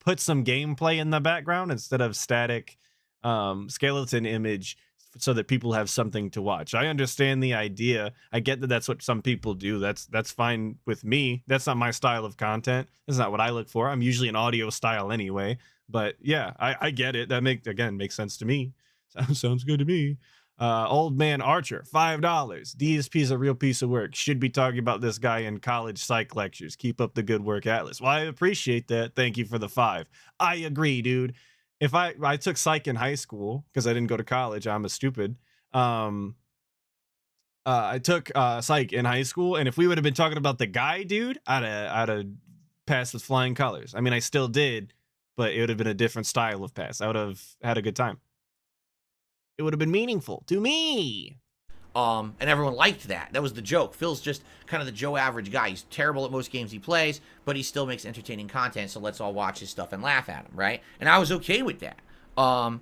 put some gameplay in the background instead of static skeleton image, so that people have something to watch. I understand the idea. I get that that's what some people do. That's fine with me. That's not my style of content. That's not what I look for. I'm usually an audio style anyway. But yeah, I get it. That makes sense to me. Sounds good to me. Old Man Archer, $5. DSP is a real piece of work. Should be talking about this guy in college psych lectures. Keep up the good work, Atlas. Well, I appreciate that. Thank you for the 5. I agree, dude. If I took psych in high school because I didn't go to college, I'm a stupid. I took psych in high school, and if we would have been talking about the guy, dude, I'd have passed with flying colors. I mean, I still did, but it would have been a different style of pass. I would have had a good time. It would have been meaningful to me. And everyone liked that. That was the joke. Phil's just kind of the Joe average guy. He's terrible at most games he plays, but he still makes entertaining content, so let's all watch his stuff and laugh at him, right? And I was okay with that. But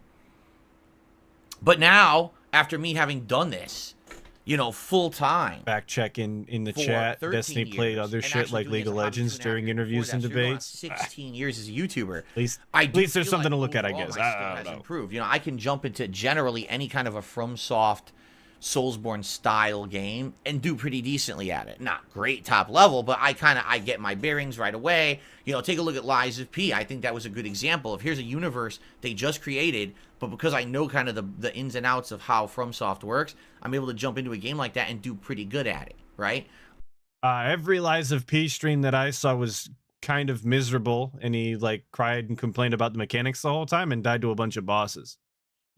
now, after me having done this, you know, full time. Fact check in the chat. Destiny played other shit like League of Legends during interviews and debates. 16 years as a YouTuber. At least there's something to look at, I guess. I don't know. Improved. You know, I can jump into generally any kind of a FromSoft Soulsborne style game and do pretty decently at it. Not great top level, but I get my bearings right away. You know, take a look at Lies of P. I think that was a good example of here's a universe they just created, but because I know kind of the ins and outs of how FromSoft works, I'm able to jump into a game like that and do pretty good at it, right? Every Lies of P stream that I saw was kind of miserable, and he like cried and complained about the mechanics the whole time and died to a bunch of bosses.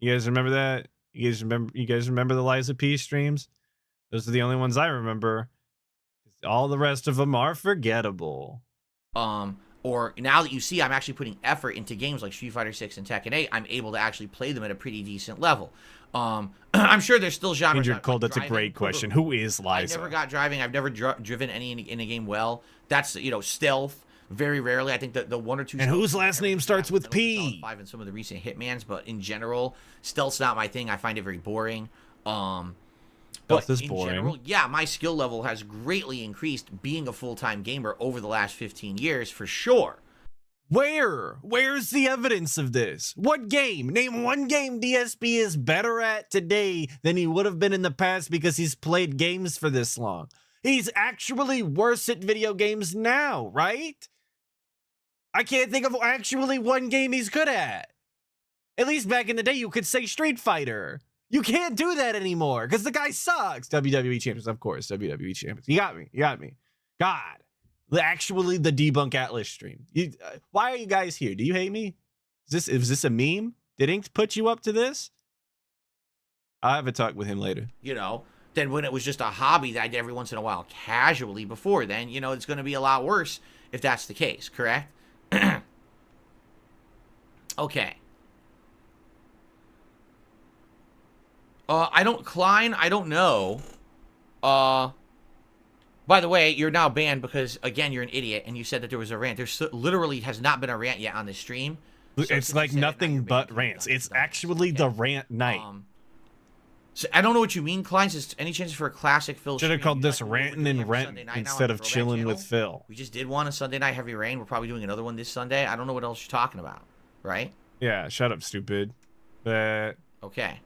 You guys remember that? You guys remember the Lies of P streams? Those are the only ones I remember. All the rest of them are forgettable. Or now that you see I'm actually putting effort into games like Street Fighter 6 and Tekken 8, I'm able to actually play them at a pretty decent level. I'm sure there's still genres. Injured Cold, that's a great question. Who is Liza? I never got driving. I've never driven any in a game well. That's, you know, stealth. Very rarely. I think that the one or two. And whose last name starts with P? 5 in some of the recent Hitmans, but in general, stealth's not my thing. I find it very boring. But is in boring. general, yeah, my skill level has greatly increased being a full-time gamer over the last 15 years, for sure. Where's the evidence of this? What game? Name one game DSP is better at today than he would have been in the past because he's played games for this long. He's actually worse at video games now, right? I can't think of actually one game he's good at. At least back in the day, you could say Street Fighter. You can't do that anymore because the guy sucks. WWE champions, of course. WWE champions. You got me. God. Actually, the Debunk Atlas stream. Why are you guys here? Do you hate me? Is this a meme? Did Ink put you up to this? I'll have a talk with him later. You know, than when it was just a hobby that I did every once in a while casually before then. You know, it's going to be a lot worse if that's the case, correct? Okay. Klein, I don't know. By the way, you're now banned because, again, you're an idiot, and you said that there was a rant. There literally has not been a rant yet on this stream. So it's like nothing but rants. It's actually the rant night. So I don't know what you mean, Klein. Is any chances for a classic Phil? Should have called this ranting and rent instead of chilling with Phil. We just did one on Sunday Night Heavy Rain. We're probably doing another one this Sunday. I don't know what else you're talking about, right? Yeah, shut up, stupid. Okay.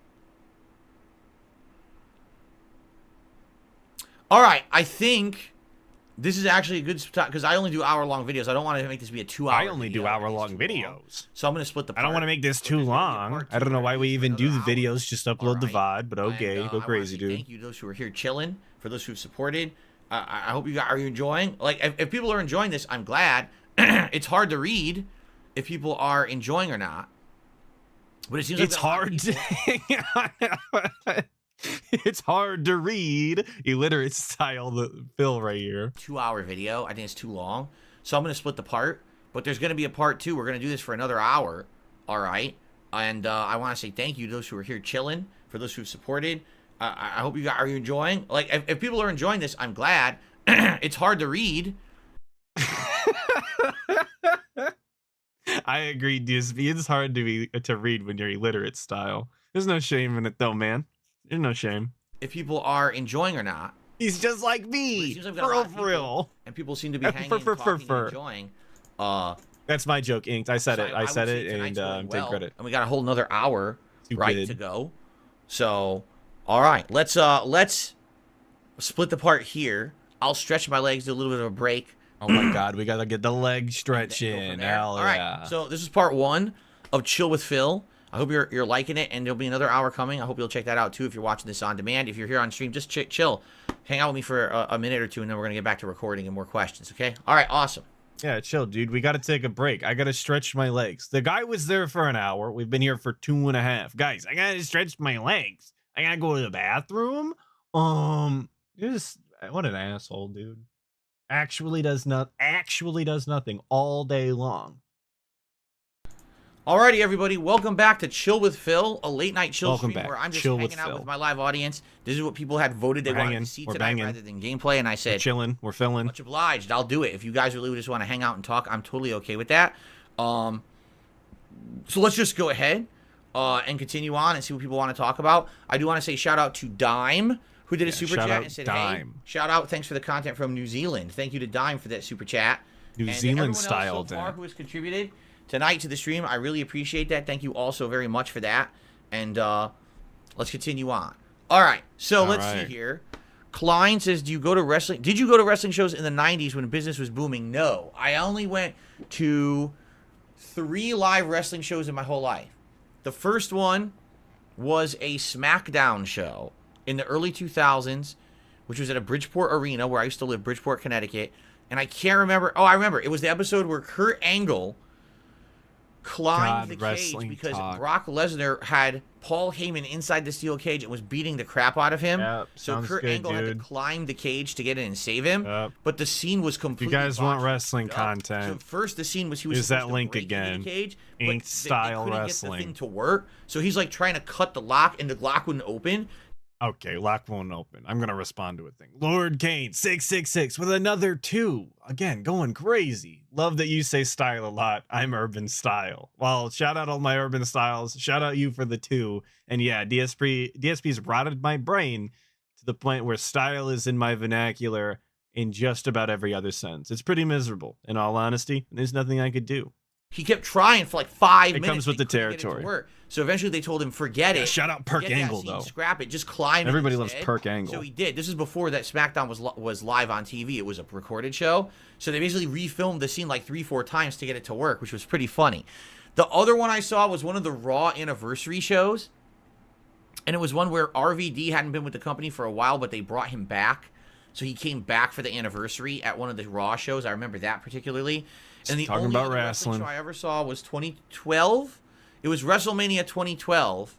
All right, I think this is actually a good spot because I only do hour-long videos. I don't want to make this be a 2-hour I only do hour-long videos. So I'm going to split the part. I don't want to make this too long. I don't know why we even do the videos. Just upload the VOD, but okay, go crazy, dude. Thank you to those who are here chilling, for those who've supported. I hope are you enjoying? Like, if people are enjoying this, I'm glad. It's hard to read if people are enjoying or not. But it seems like it's hard to... It's hard to read. Illiterate style, the Phil right here. 2-hour video. I think it's too long. So I'm going to split the part. But there's going to be a part 2. We're going to do this for another hour. All right. And I want to say thank you to those who are here chilling. For those who've supported. I hope are you enjoying? Like, if people are enjoying this, I'm glad. It's hard to read. I agree, DSP. It's hard to read when you're illiterate style. There's no shame in it, though, man. There's no shame. If people are enjoying or not. He's just like me. For real. And people seem to be hanging, talking, and enjoying. That's my joke, Inked. I said it. I said it, and take credit. And we got a whole nother hour to go. So, all right. Let's split the part here. I'll stretch my legs, do a little bit of a break. Oh my God, we gotta get the leg stretch in. Hell all right. So this is part 1 of Chill with Phil. I hope you're liking it, and there'll be another hour coming. I hope you'll check that out, too, if you're watching this on demand. If you're here on stream, just chill. Hang out with me for a minute or two, and then we're going to get back to recording and more questions, okay? All right, awesome. Yeah, chill, dude. We got to take a break. I got to stretch my legs. The guy was there for an hour. We've been here for 2.5. Guys, I got to stretch my legs. I got to go to the bathroom. What an asshole, dude. Actually does nothing all day long. Alrighty, everybody, welcome back to Chill with Phil, a late-night chill stream where I'm just hanging out with my live audience. This is what people had voted they wanted to see tonight rather than gameplay, and I said, we're filling. Much obliged, I'll do it. If you guys really just want to hang out and talk, I'm totally okay with that. So let's just go ahead and continue on and see what people want to talk about. I do want to say shout out to Dime, who did a super chat and said, hey, shout out, thanks for the content from New Zealand. Thank you to Dime for that super chat. New Zealand style, so far who has contributed tonight to the stream. I really appreciate that. Thank you all so very much for that. And let's continue on. All right. So let's see here. Klein says, did you go to wrestling shows in the 90s when business was booming? No. I only went to 3 live wrestling shows in my whole life. The first one was a SmackDown show in the early 2000s, which was at a Bridgeport arena where I used to live, Bridgeport, Connecticut. And I can't remember. Oh, I remember. It was the episode where Kurt Angle climbed the cage because Brock Lesnar had Paul Heyman inside the steel cage and was beating the crap out of him. Yep, so Kurt Angle had to climb the cage to get in and save him. Yep. But the scene was completely. You guys want wrestling content? So first, the scene was he was that link again? The cage, Ink style they wrestling. Get the thing to work, so he's like trying to cut the lock, and the lock wouldn't open. Okay, lock won't open. I'm gonna respond to a thing. Lord Kane 666 with another 2. Again, going crazy. Love that you say style a lot. I'm urban style. Well, shout out all my urban styles. Shout out you for the 2. And yeah, DSP's rotted my brain to the point where style is in my vernacular in just about every other sense. It's pretty miserable, in all honesty. And there's nothing I could do. He kept trying for like 5 minutes. It comes with the They couldn't get it to territory. work. So eventually they told him, forget it. Shout out Perk Forget that Angle, scene, though. Scrap it. Just climb. Everybody it loves instead. Perk Angle. So he did. This is before that SmackDown was live on TV. It was a recorded show. So they basically refilmed the scene like 3-4 times to get it to work, which was pretty funny. The other one I saw was one of the Raw anniversary shows. And it was one where RVD hadn't been with the company for a while, but they brought him back. So he came back for the anniversary at one of the Raw shows. I remember that particularly. And the Talking only about other wrestling show I ever saw was 2012. It was WrestleMania 2012.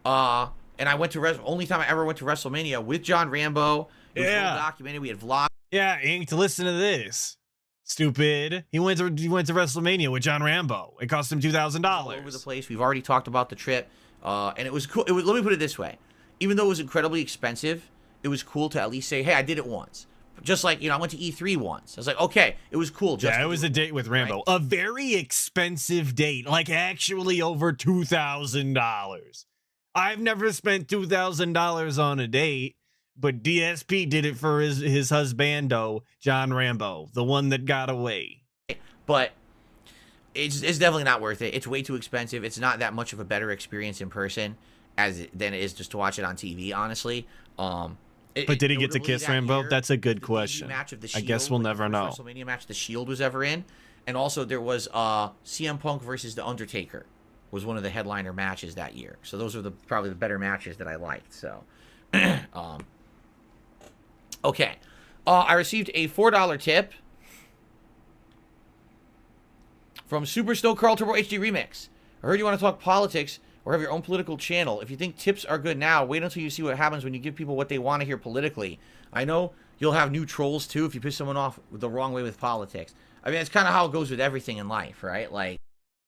And I went to only time I ever went to WrestleMania with John Rambo. It was well documented. We had vlogs. Yeah, Ink, to listen to this. Stupid. He went to WrestleMania with John Rambo. It cost him $2,000. All over the place. We've already talked about the trip. And it was cool. Let me put it this way. Even though it was incredibly expensive, it was cool to at least say, hey, I did it once. Just like, I went to E3 once. I was like, okay, it was cool. Yeah, it was a date with Rambo. Right? A very expensive date. Like, actually over $2,000. I've never spent $2,000 on a date, but DSP did it for his husbando, John Rambo, the one that got away. But it's definitely not worth it. It's way too expensive. It's not that much of a better experience in person than it is just to watch it on TV, honestly. But did he get to kiss Rambo? That's a good question. I guess we'll never know. WrestleMania match the Shield was ever in. And also there was CM Punk versus The Undertaker was one of the headliner matches that year. So those are probably the better matches that I liked. So, okay. I received a $4 tip from Super Snow Carl Turbo HD Remix. I heard you want to talk politics or have your own political channel. If you think tips are good now, wait until you see what happens when you give people what they want to hear politically. I know you'll have new trolls too if you piss someone off the wrong way with politics. I mean, it's kind of how it goes with everything in life, right? Like,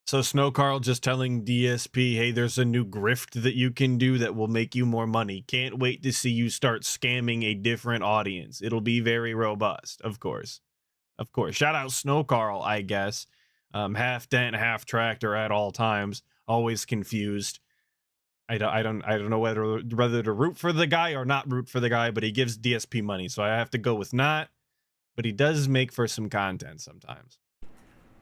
so Snow Carl just telling DSP, hey, there's a new grift that you can do that will make you more money. Can't wait to see you start scamming a different audience. It'll be very robust, of course. Of course. Shout out Snow Carl, I guess. Half dent, half tractor at all times. Always confused. I don't know whether to root for the guy or not root for the guy, but he gives DSP money, so I have to go with not. But he does make for some content sometimes.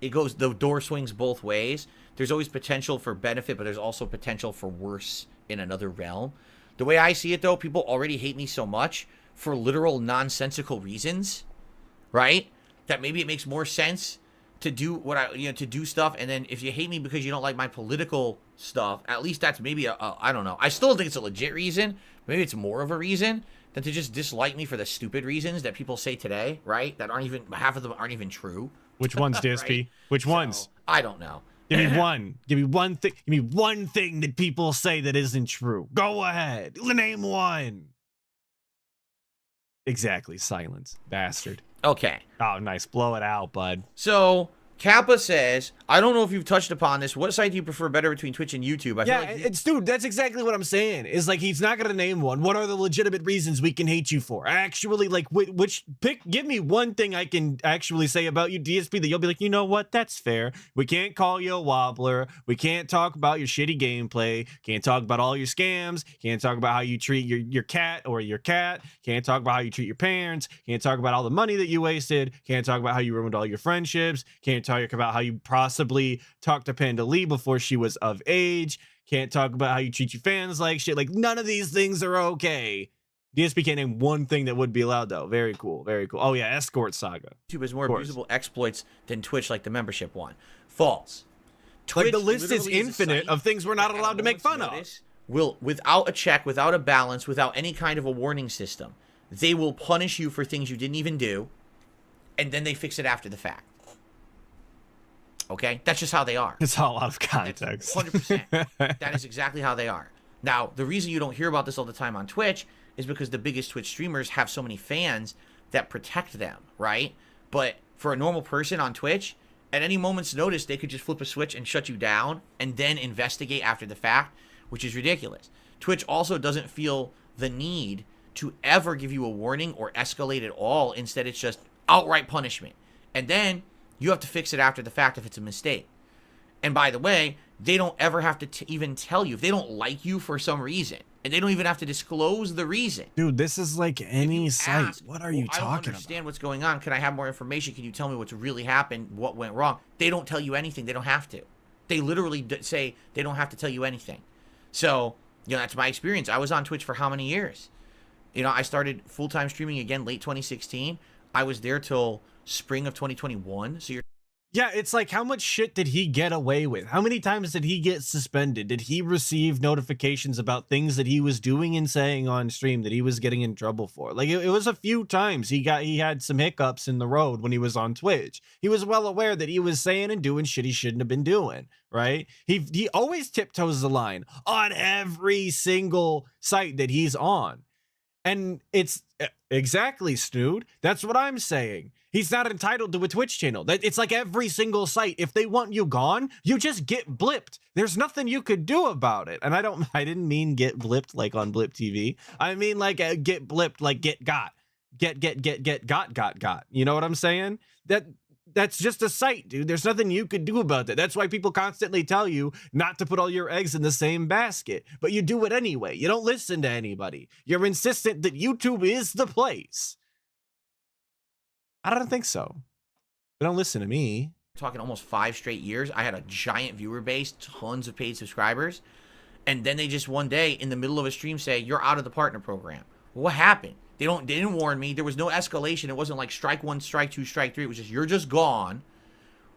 The door swings both ways. There's always potential for benefit, but there's also potential for worse in another realm. The way I see it, though, people already hate me so much for literal nonsensical reasons, right? That maybe it makes more sense to do to do stuff, and then if you hate me because you don't like my political stuff, at least that's maybe I don't know. I still don't think it's a legit reason. Maybe it's more of a reason than to just dislike me for the stupid reasons that people say today, right? That aren't even, half of them aren't even true. Which ones, DSP? Right? Which ones? I don't know. Give me one. Give me one thing. Give me one thing that people say that isn't true. Go ahead. Name one. Exactly. Silence. Bastard. Okay. Oh, nice. Blow it out, bud. So, Kappa says, I don't know if you've touched upon this. What site do you prefer better between Twitch and YouTube? I yeah, feel like it's dude, that's exactly what I'm saying. Is like, he's not going to name one. What are the legitimate reasons we can hate you for? Actually, like, give me one thing I can actually say about you, DSP, that you'll be like, you know what? That's fair. We can't call you a wobbler. We can't talk about your shitty gameplay. Can't talk about all your scams. Can't talk about how you treat your cat or your cat. Can't talk about how you treat your parents. Can't talk about all the money that you wasted. Can't talk about how you ruined all your friendships. Can't talk about how you possibly talked to Panda Lee before she was of age. Can't talk about how you treat your fans like shit. Like, none of these things are okay. DSP can't name one thing that would be allowed, though. Very cool. Very cool. Oh, yeah, Escort Saga. YouTube has more abusable exploits than Twitch, like the membership one. False. Twitch, like, the list is infinite of things we're not allowed to make fun of. Will, without a check, without a balance, without any kind of a warning system, they will punish you for things you didn't even do, and then they fix it after the fact. Okay? That's just how they are. It's all out of context. 100%. That is exactly how they are. Now, the reason you don't hear about this all the time on Twitch is because the biggest Twitch streamers have so many fans that protect them, right? But for a normal person on Twitch, at any moment's notice, they could just flip a switch and shut you down and then investigate after the fact, which is ridiculous. Twitch also doesn't feel the need to ever give you a warning or escalate at all. Instead, it's just outright punishment. And then you have to fix it after the fact if it's a mistake. And by the way, they don't ever have to even tell you if they don't like you for some reason, and they don't even have to disclose the reason. Dude, this is like any site. Ask, What are you I don't talking understand about? what's going on. Can I have more information? Can you tell me what's really happened? What went wrong? They don't tell you anything. They don't have to. They literally say they don't have to tell you anything. So, you know, that's my experience. I was on Twitch for how many years? You know, I started full-time streaming again late 2016. I was there till spring of 2021. So you're Yeah, it's like, how much shit did he get away with? How many times did he get suspended? Did he receive notifications about things that he was doing and saying on stream that he was getting in trouble for? Like, it was a few times he had some hiccups in the road when he was on Twitch. He was well aware that he was saying and doing shit he shouldn't have been doing, right? He always tiptoes the line on every single site that he's on. And it's exactly, Snood. That's what I'm saying. He's not entitled to a Twitch channel. It's like every single site. If they want you gone, you just get blipped. There's nothing you could do about it. And I didn't mean get blipped like on Blip TV. I mean like get blipped like get got. Get got. You know what I'm saying? That's just a site, dude. There's nothing you could do about that. That's why people constantly tell you not to put all your eggs in the same basket. But you do it anyway. You don't listen to anybody. You're insistent that YouTube is the place. I don't think so. They don't listen to me. talking almost 5 straight years. I had a giant viewer base, tons of paid subscribers. And then they just one day in the middle of a stream say, you're out of the partner program. What happened? They didn't warn me. There was no escalation. It wasn't like strike 1, strike 2, strike 3. It was just, you're just gone.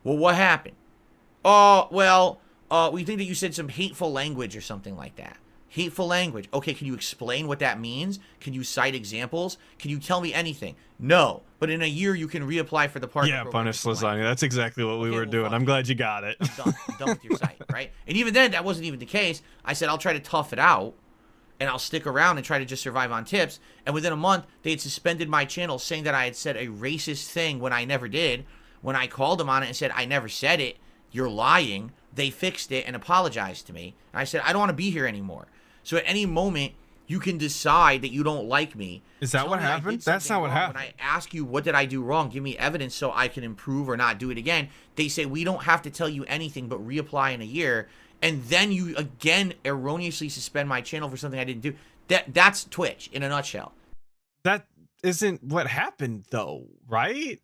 Well, what happened? Oh, well, we think that you said some hateful language or something like that. Hateful language. Okay, can you explain what that means? Can you cite examples? Can you tell me anything? No. But in a year, you can reapply for the partner program. Yeah, punish lasagna. That's exactly what we were doing. I'm glad you got it. I'm done with your site, right? And even then, that wasn't even the case. I said, I'll try to tough it out, and I'll stick around and try to just survive on tips. And within a month, they had suspended my channel, saying that I had said a racist thing when I never did. When I called them on it and said, I never said it, you're lying, they fixed it and apologized to me. And I said, I don't want to be here anymore. So at any moment, you can decide that you don't like me. Is that what happened? That's not what happened. When I ask you, what did I do wrong? Give me evidence so I can improve or not do it again. They say, we don't have to tell you anything but reapply in a year. And then you again erroneously suspend my channel for something I didn't do. That's Twitch in a nutshell. That isn't what happened though, right?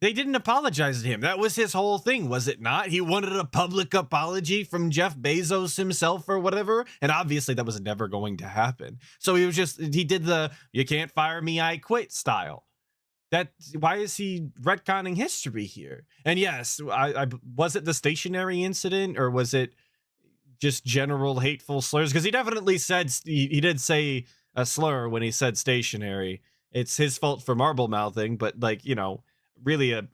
They didn't apologize to him. That was his whole thing, was it not? He wanted a public apology from Jeff Bezos himself or whatever. And obviously that was never going to happen. So he did the, you can't fire me, I quit style. Why is he retconning history here? And yes, was it the stationary incident or was it just general hateful slurs? Because he definitely said, he did say a slur when he said stationary. It's his fault for marble mouthing, but like, you know, really a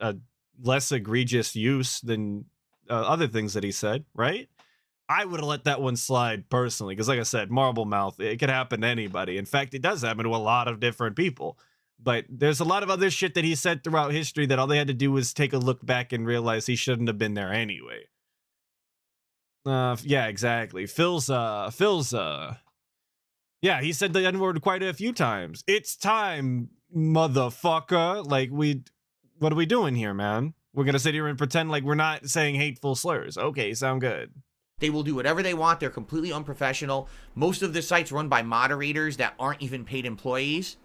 less egregious use than other things that he said, right? I would have let that one slide personally, because like I said, marble mouth, it could happen to anybody. In fact, it does happen to a lot of different people. But there's a lot of other shit that he said throughout history that all they had to do was take a look back and realize he shouldn't have been there anyway. Yeah, exactly. Phil's yeah, he said the N-word quite a few times. It's time, motherfucker. Like, what are we doing here, man? We're gonna sit here and pretend like we're not saying hateful slurs. Okay, sound good. They will do whatever they want. They're completely unprofessional. Most of the sites run by moderators that aren't even paid employees.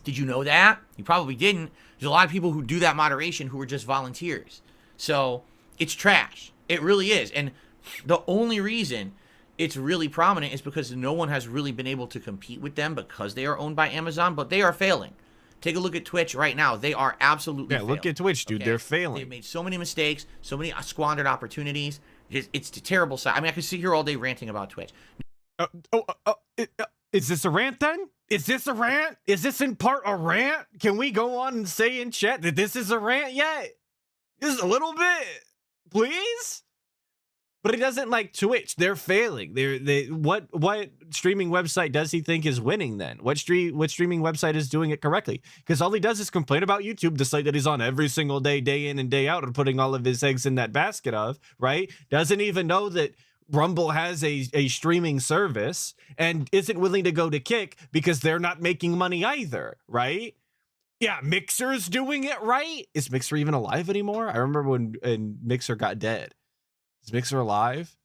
Did you know that? You probably didn't. There's a lot of people who do that moderation who are just volunteers. So it's trash. It really is. And the only reason it's really prominent is because no one has really been able to compete with them because they are owned by Amazon, but they are failing. Take a look at Twitch right now. They are absolutely failing. Look at Twitch, dude. Okay? They're failing. They've made so many mistakes, so many squandered opportunities. It's a terrible site. I mean, I could sit here all day ranting about Twitch. Is this a rant then? Is this a rant? Is this in part a rant? Can we go on and say in chat that this is a rant yet? Just a little bit, please? But he doesn't like Twitch. They're failing. What streaming website does he think is winning then? What streaming website is doing it correctly? Because all he does is complain about YouTube, the site that he's on every single day, day in and day out, and putting all of his eggs in that basket of, right? Doesn't even know that Rumble has a streaming service and isn't willing to go to Kick because they're not making money either, right? Yeah, Mixer's doing it right. Is Mixer even alive anymore? I remember when Mixer got dead. Is Mixer alive?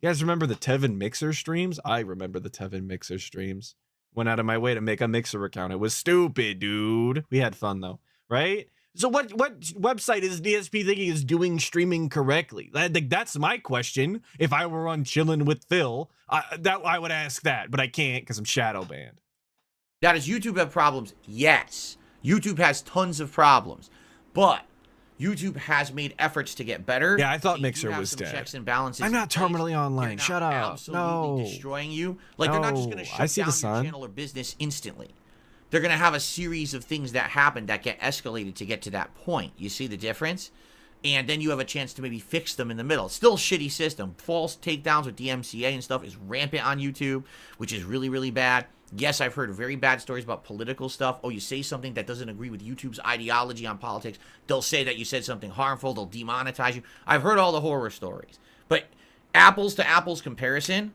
You guys remember the Tevin Mixer streams? I remember the Tevin Mixer streams. Went out of my way to make a Mixer account. It was stupid, dude. We had fun though, right? So what website is DSP thinking is doing streaming correctly? That's my question. If I were on Chillen with Phil, I would ask that, but I can't because I'm shadow banned. Now, does YouTube have problems? Yes. YouTube has tons of problems, but YouTube has made efforts to get better. Yeah, I thought They Mixer do have was some dead. checks and balances. I'm not in place. terminally online. They're not Shut up. absolutely No. destroying you. Like they're not just going to No. shut I see down the your sun. channel or business instantly. They're going to have a series of things that happen that get escalated to get to that point. You see the difference? And then you have a chance to maybe fix them in the middle. Still a shitty system. False takedowns with DMCA and stuff is rampant on YouTube, which is really, really bad. Yes, I've heard very bad stories about political stuff. Oh, you say something that doesn't agree with YouTube's ideology on politics. They'll say that you said something harmful. They'll demonetize you. I've heard all the horror stories. But apples to apples comparison,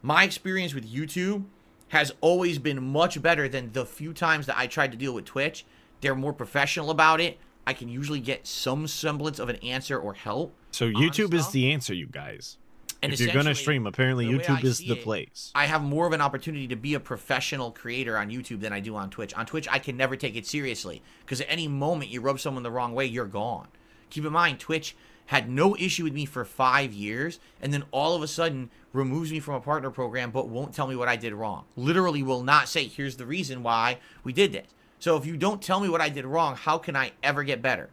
my experience with YouTube has always been much better than the few times that I tried to deal with Twitch. They're more professional about it. I can usually get some semblance of an answer or help. So YouTube is the answer, you guys. And if you're going to essentially, stream, apparently the way YouTube I is see the it, place. I have more of an opportunity to be a professional creator on YouTube than I do on Twitch. On Twitch, I can never take it seriously because at any moment you rub someone the wrong way, you're gone. Keep in mind, Twitch had no issue with me for 5 years and then all of a sudden removes me from a partner program but won't tell me what I did wrong. Literally will not say, here's the reason why we did this. So if you don't tell me what I did wrong, how can I ever get better?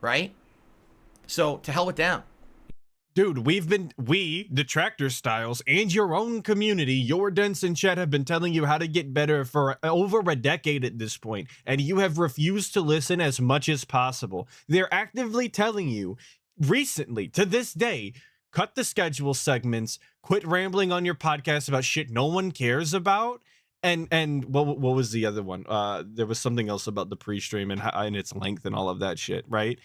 Right? So to hell with them. Dude, we, Detractor Styles, and your own community, your Dents and Chat have been telling you how to get better for over a decade at this point, and you have refused to listen as much as possible. They're actively telling you, recently, to this day, cut the schedule segments, quit rambling on your podcast about shit no one cares about, and what was the other one? There was something else about the pre-stream and its length and all of that shit, right?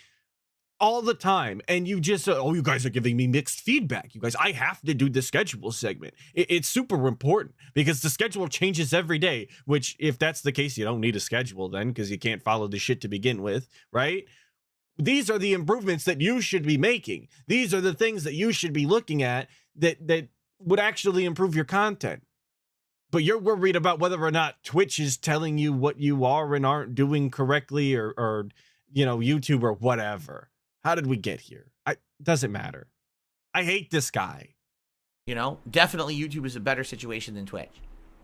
All the time, and you just oh, you guys are giving me mixed feedback. You guys, I have to do the schedule segment. It's super important because the schedule changes every day, which if that's the case, you don't need a schedule then because you can't follow the shit to begin with, right? These are the improvements that you should be making. These are the things that you should be looking at that would actually improve your content. But you're worried about whether or not Twitch is telling you what you are and aren't doing correctly or you know, YouTube or whatever. How did we get here? Doesn't matter. I hate this guy. You know, definitely YouTube is a better situation than Twitch.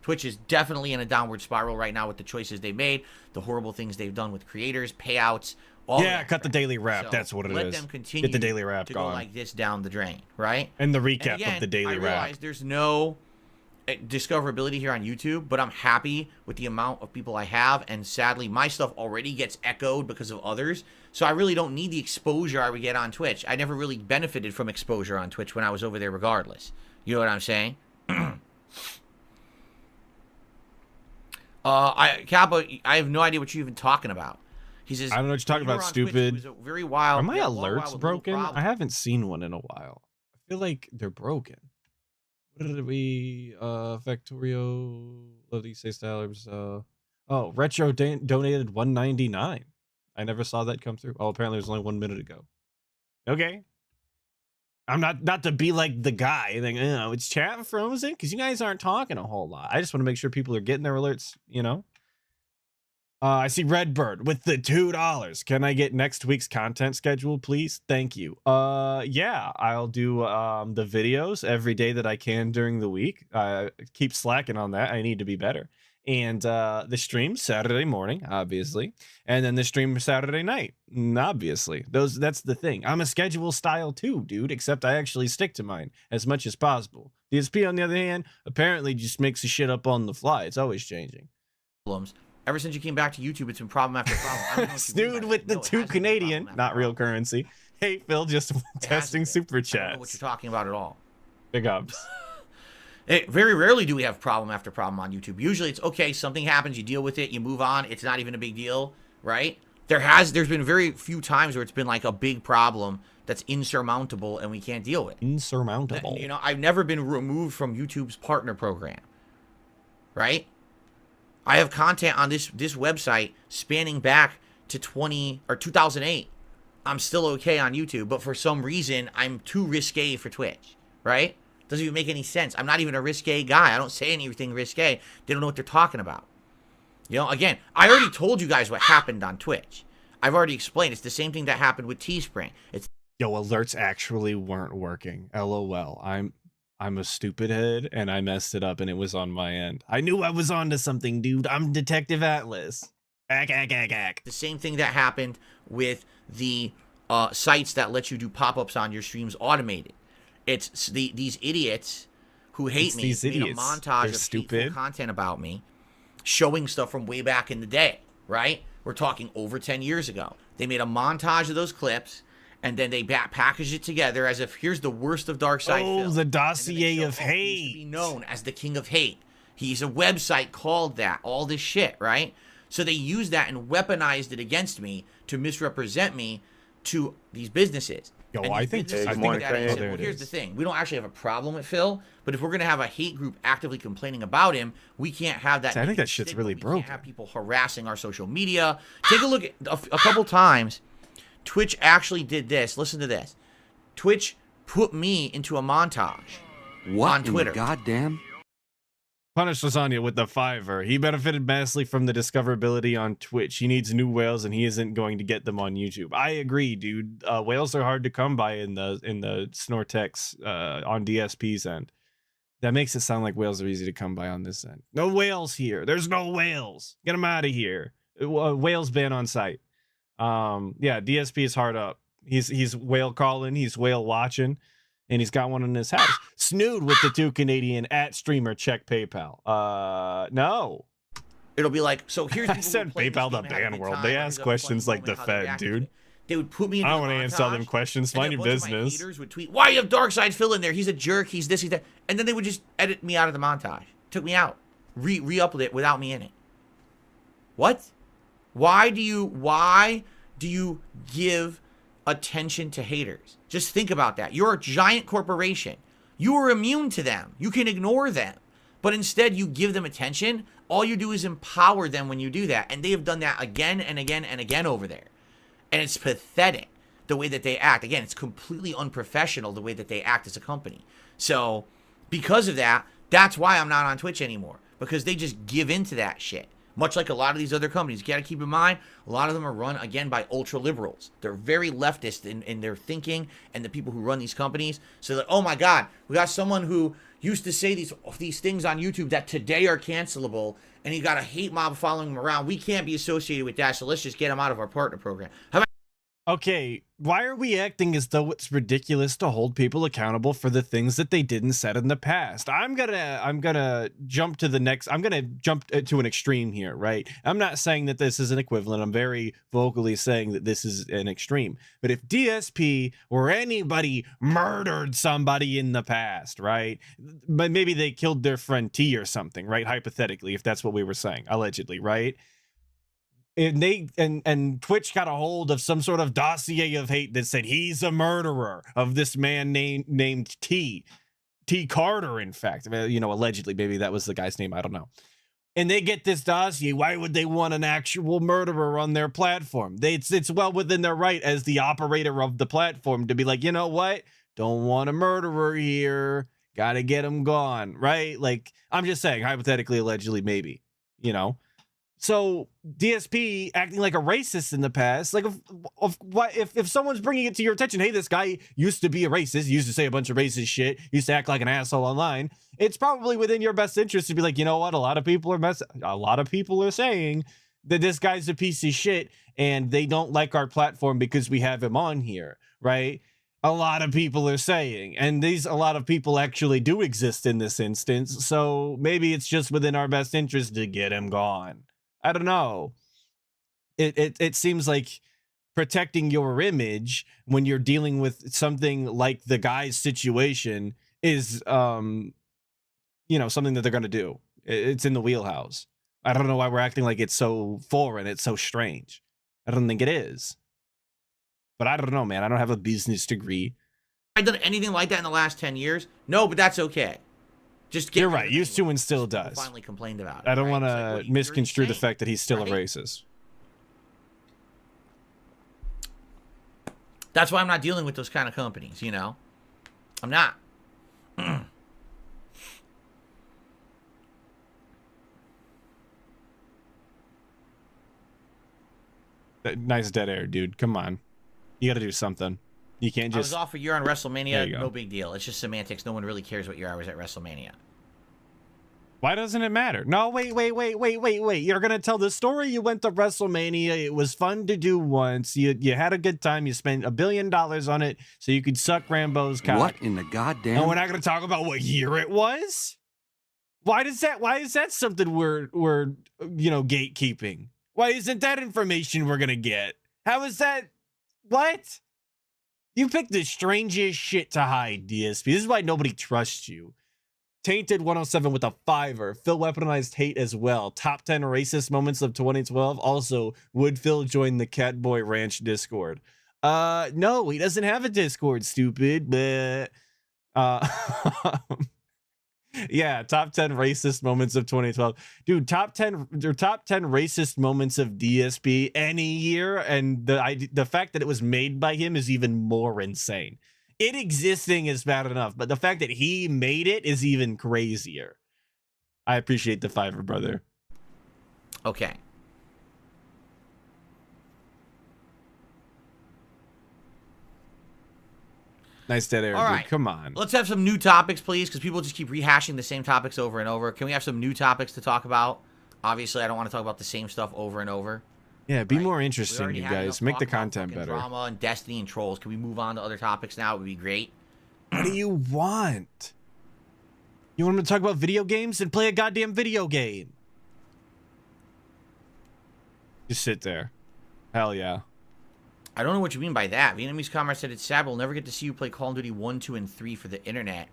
Twitch is definitely in a downward spiral right now with the choices they made, the horrible things they've done with creators, payouts, all Yeah, that cut the crap. daily wrap. So That's what it is. let them continue Get the daily wrap to gone. go like this down the drain, right? And the And recap again, of the daily I wrap. realize there's no discoverability here on YouTube, but I'm happy with the amount of people I have, and sadly, my stuff already gets echoed because of others, so I really don't need the exposure I would get on Twitch. I never really benefited from exposure on Twitch when I was over there regardless. You know what I'm saying? Kappa, I have no idea what you're even talking about. He says, I don't know what you're talking "When you about, were on Twitch, stupid." it was a very wild, Are my yeah, long while alerts with little broken? problems." I haven't seen one in a while. I feel like they're broken. What did we Factorio love these $6. Oh, Retro donated $1.99. I never saw that come through. Oh, apparently it was only 1 minute ago. Okay. I'm not to be like the guy like, oh, it's chat frozen because you guys aren't talking a whole lot. I just want to make sure people are getting their alerts, you know. I see Redbird with the $2. Can I get next week's content schedule, please? Thank you. Yeah, I'll do the videos every day that I can during the week. Keep slacking on that. I need to be better. And the stream Saturday morning, obviously, and then the stream Saturday night, obviously. That's the thing. I'm a schedule style too, dude. Except I actually stick to mine as much as possible. DSP, on the other hand, apparently just makes the shit up on the fly. It's always changing. Ever since you came back to YouTube, it's been problem after problem. I don't know what you mean Dude by with that. the No, it 2 hasn't been Canadian, problem not after real problem. currency. Hey, Phil, just testing hasn't been. super I don't know what chats. you're talking about at all. Big ups. Very rarely do we have problem after problem on YouTube. Usually it's okay, something happens, you deal with it, you move on, it's not even a big deal, right? There's been very few times where it's been like a big problem that's insurmountable and we can't deal with. Insurmountable. You know, I've never been removed from YouTube's partner program, right? I have content on this website spanning back to 2008. I'm still okay on YouTube, but for some reason, I'm too risque for Twitch, right? Doesn't even make any sense. I'm not even a risque guy. I don't say anything risque. They don't know what they're talking about. You know, again, I already told you guys what happened on Twitch. I've already explained. It's the same thing that happened with Teespring. Yo, alerts actually weren't working. LOL. I'm a stupid head, and I messed it up, and it was on my end. I knew I was onto something, dude. I'm Detective Atlas. The same thing that happened with the sites that let you do pop-ups on your streams automated. It's these idiots who hate me made a montage of hateful content about me, showing stuff from way back in the day, right? We're talking over 10 years ago. They made a montage of those clips, and then they packaged it together as if here's the worst of Darkside Phil. Oh, the dossier of hate. He used to be known as the King of Hate. He's a website called that. All this shit, right? So they used that and weaponized it against me to misrepresent me to these businesses. Yo, I think here's the thing. We don't actually have a problem with Phil, but if we're going to have a hate group actively complaining about him, we can't have that. I think that shit's really broken. We can't have people harassing our social media. Take a look at a couple times. Twitch actually did this. Listen to this. Twitch put me into a montage on Twitter. Goddamn. Punish Lasagna with the $5. He benefited vastly from the discoverability on Twitch. He needs new whales, and he isn't going to get them on YouTube. I agree, dude. Whales are hard to come by in the Snortex on DSP's end. That makes it sound like whales are easy to come by on this end. No whales here. There's no whales. Get them out of here. Whales ban on site. Yeah, DSP is hard up. He's whale calling. He's whale watching. And he's got one in his house. Snood with the 2 Canadian at streamer check PayPal. No. It'll be like, so here's I sent PayPal to ban world. They ask questions like the Fed, dude. They would put me in I don't want to answer all them questions. Mind your business. Haters would tweet, why you have Darkside Phil in there? He's a jerk. He's this, he's that. And then they would just edit me out of the montage. Took me out. Re-upload it without me in it. What? Why do you give attention to haters? Just think about that. You're a giant corporation. You are immune to them. You can ignore them. But instead, you give them attention. All you do is empower them when you do that. And they have done that again and again and again over there. And it's pathetic the way that they act. Again, it's completely unprofessional the way that they act as a company. So because of that, that's why I'm not on Twitch anymore. Because they just give into that shit. Much like a lot of these other companies. You got to keep in mind, a lot of them are run, again, by ultra-liberals. They're very leftist in their thinking, and the people who run these companies. So that, oh my God, we got someone who used to say these things on YouTube that today are cancelable, and he got a hate mob following him around. We can't be associated with that, so let's just get him out of our partner program. How about Okay, why are we acting as though it's ridiculous to hold people accountable for the things that they didn't said in the past? I'm gonna jump to the next. I'm gonna jump to an extreme here, right? I'm not saying that this is an equivalent. I'm very vocally saying that this is an extreme. But if DSP or anybody murdered somebody in the past, right? But maybe they killed their friend T or something, right? Hypothetically, if that's what we were saying, allegedly, right? And Twitch got a hold of some sort of dossier of hate that said he's a murderer of this man named T Carter, in fact, you know, allegedly, maybe that was the guy's name, I don't know. And they get this dossier. Why would they want an actual murderer on their platform? It's well within their right as the operator of the platform to be like, you know what? Don't want a murderer here. Gotta get him gone, right? Like, I'm just saying, hypothetically, allegedly, maybe, you know. So DSP acting like a racist in the past, like if someone's bringing it to your attention, hey, this guy used to be a racist, used to say a bunch of racist shit, used to act like an asshole online, it's probably within your best interest to be like, you know what, a lot of people are saying that this guy's a piece of shit and they don't like our platform because we have him on here, right? A lot of people are saying, and a lot of people actually do exist in this instance, so maybe it's just within our best interest to get him gone. I don't know. It seems like protecting your image when you're dealing with something like the guy's situation is, you know, something that they're going to do. It's in the wheelhouse. I don't know why we're acting like it's so foreign. It's so strange. I don't think it is. But I don't know, man. I don't have a business degree. Have I done anything like that in the last 10 years? No, but that's okay. Just You're right. Used to and still does. Finally complained about it. I don't right? want It's to like, what, misconstrue the insane, fact that he's still right? a racist. That's why I'm not dealing with those kind of companies, you know? I'm not. Nice dead air, dude. Come on. You got to do something. You can't I was just... off a year on WrestleMania. go. No big deal. It's just semantics. No one really cares what year I was at WrestleMania. Why doesn't it matter? No, wait. You're going to tell the story. You went to WrestleMania. It was fun to do once. You had a good time. You spent $1 billion on it so you could suck Rambo's cock. What in the goddamn? And we're not going to talk about what year it was? Why is that something we're gatekeeping? Why isn't that information we're going to get? How is that? What? You picked the strangest shit to hide, DSP. This is why nobody trusts you. Tainted 107 with a 5er. Phil weaponized hate as well. Top 10 racist moments of 2012. Also, would Phil join the Catboy Ranch Discord? No, he doesn't have a Discord, stupid. But yeah, top 10 racist moments of 2012. Dude, top 10 racist moments of DSP any year, and the fact that it was made by him is even more insane. It existing is bad enough, but the fact that he made it is even crazier. I appreciate the 5er, brother. Okay. Nice dead air, All dude. right. Come on. Let's have some new topics, please, because people just keep rehashing the same topics over and over. Can we have some new topics to talk about? Obviously, I don't want to talk about the same stuff over and over. Yeah, be right? more We interesting, already you had enough guys. Make the talk about content fucking better. Drama and Destiny and trolls. Can we move on to other topics now? It would be great. What do you want? You want me to talk about video games? Then play a goddamn video game. Just sit there. Hell yeah. I don't know what you mean by that. Vietnamese comrade said it's sad we'll never get to see you play Call of Duty 1, 2, and 3 for the internet.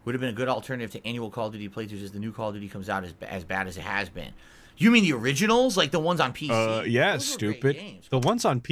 Would have been a good alternative to annual Call of Duty playthroughs as the new Call of Duty comes out as bad as it has been. You mean the originals? Like the ones on PC? Yeah, Those were stupid. great games. The ones on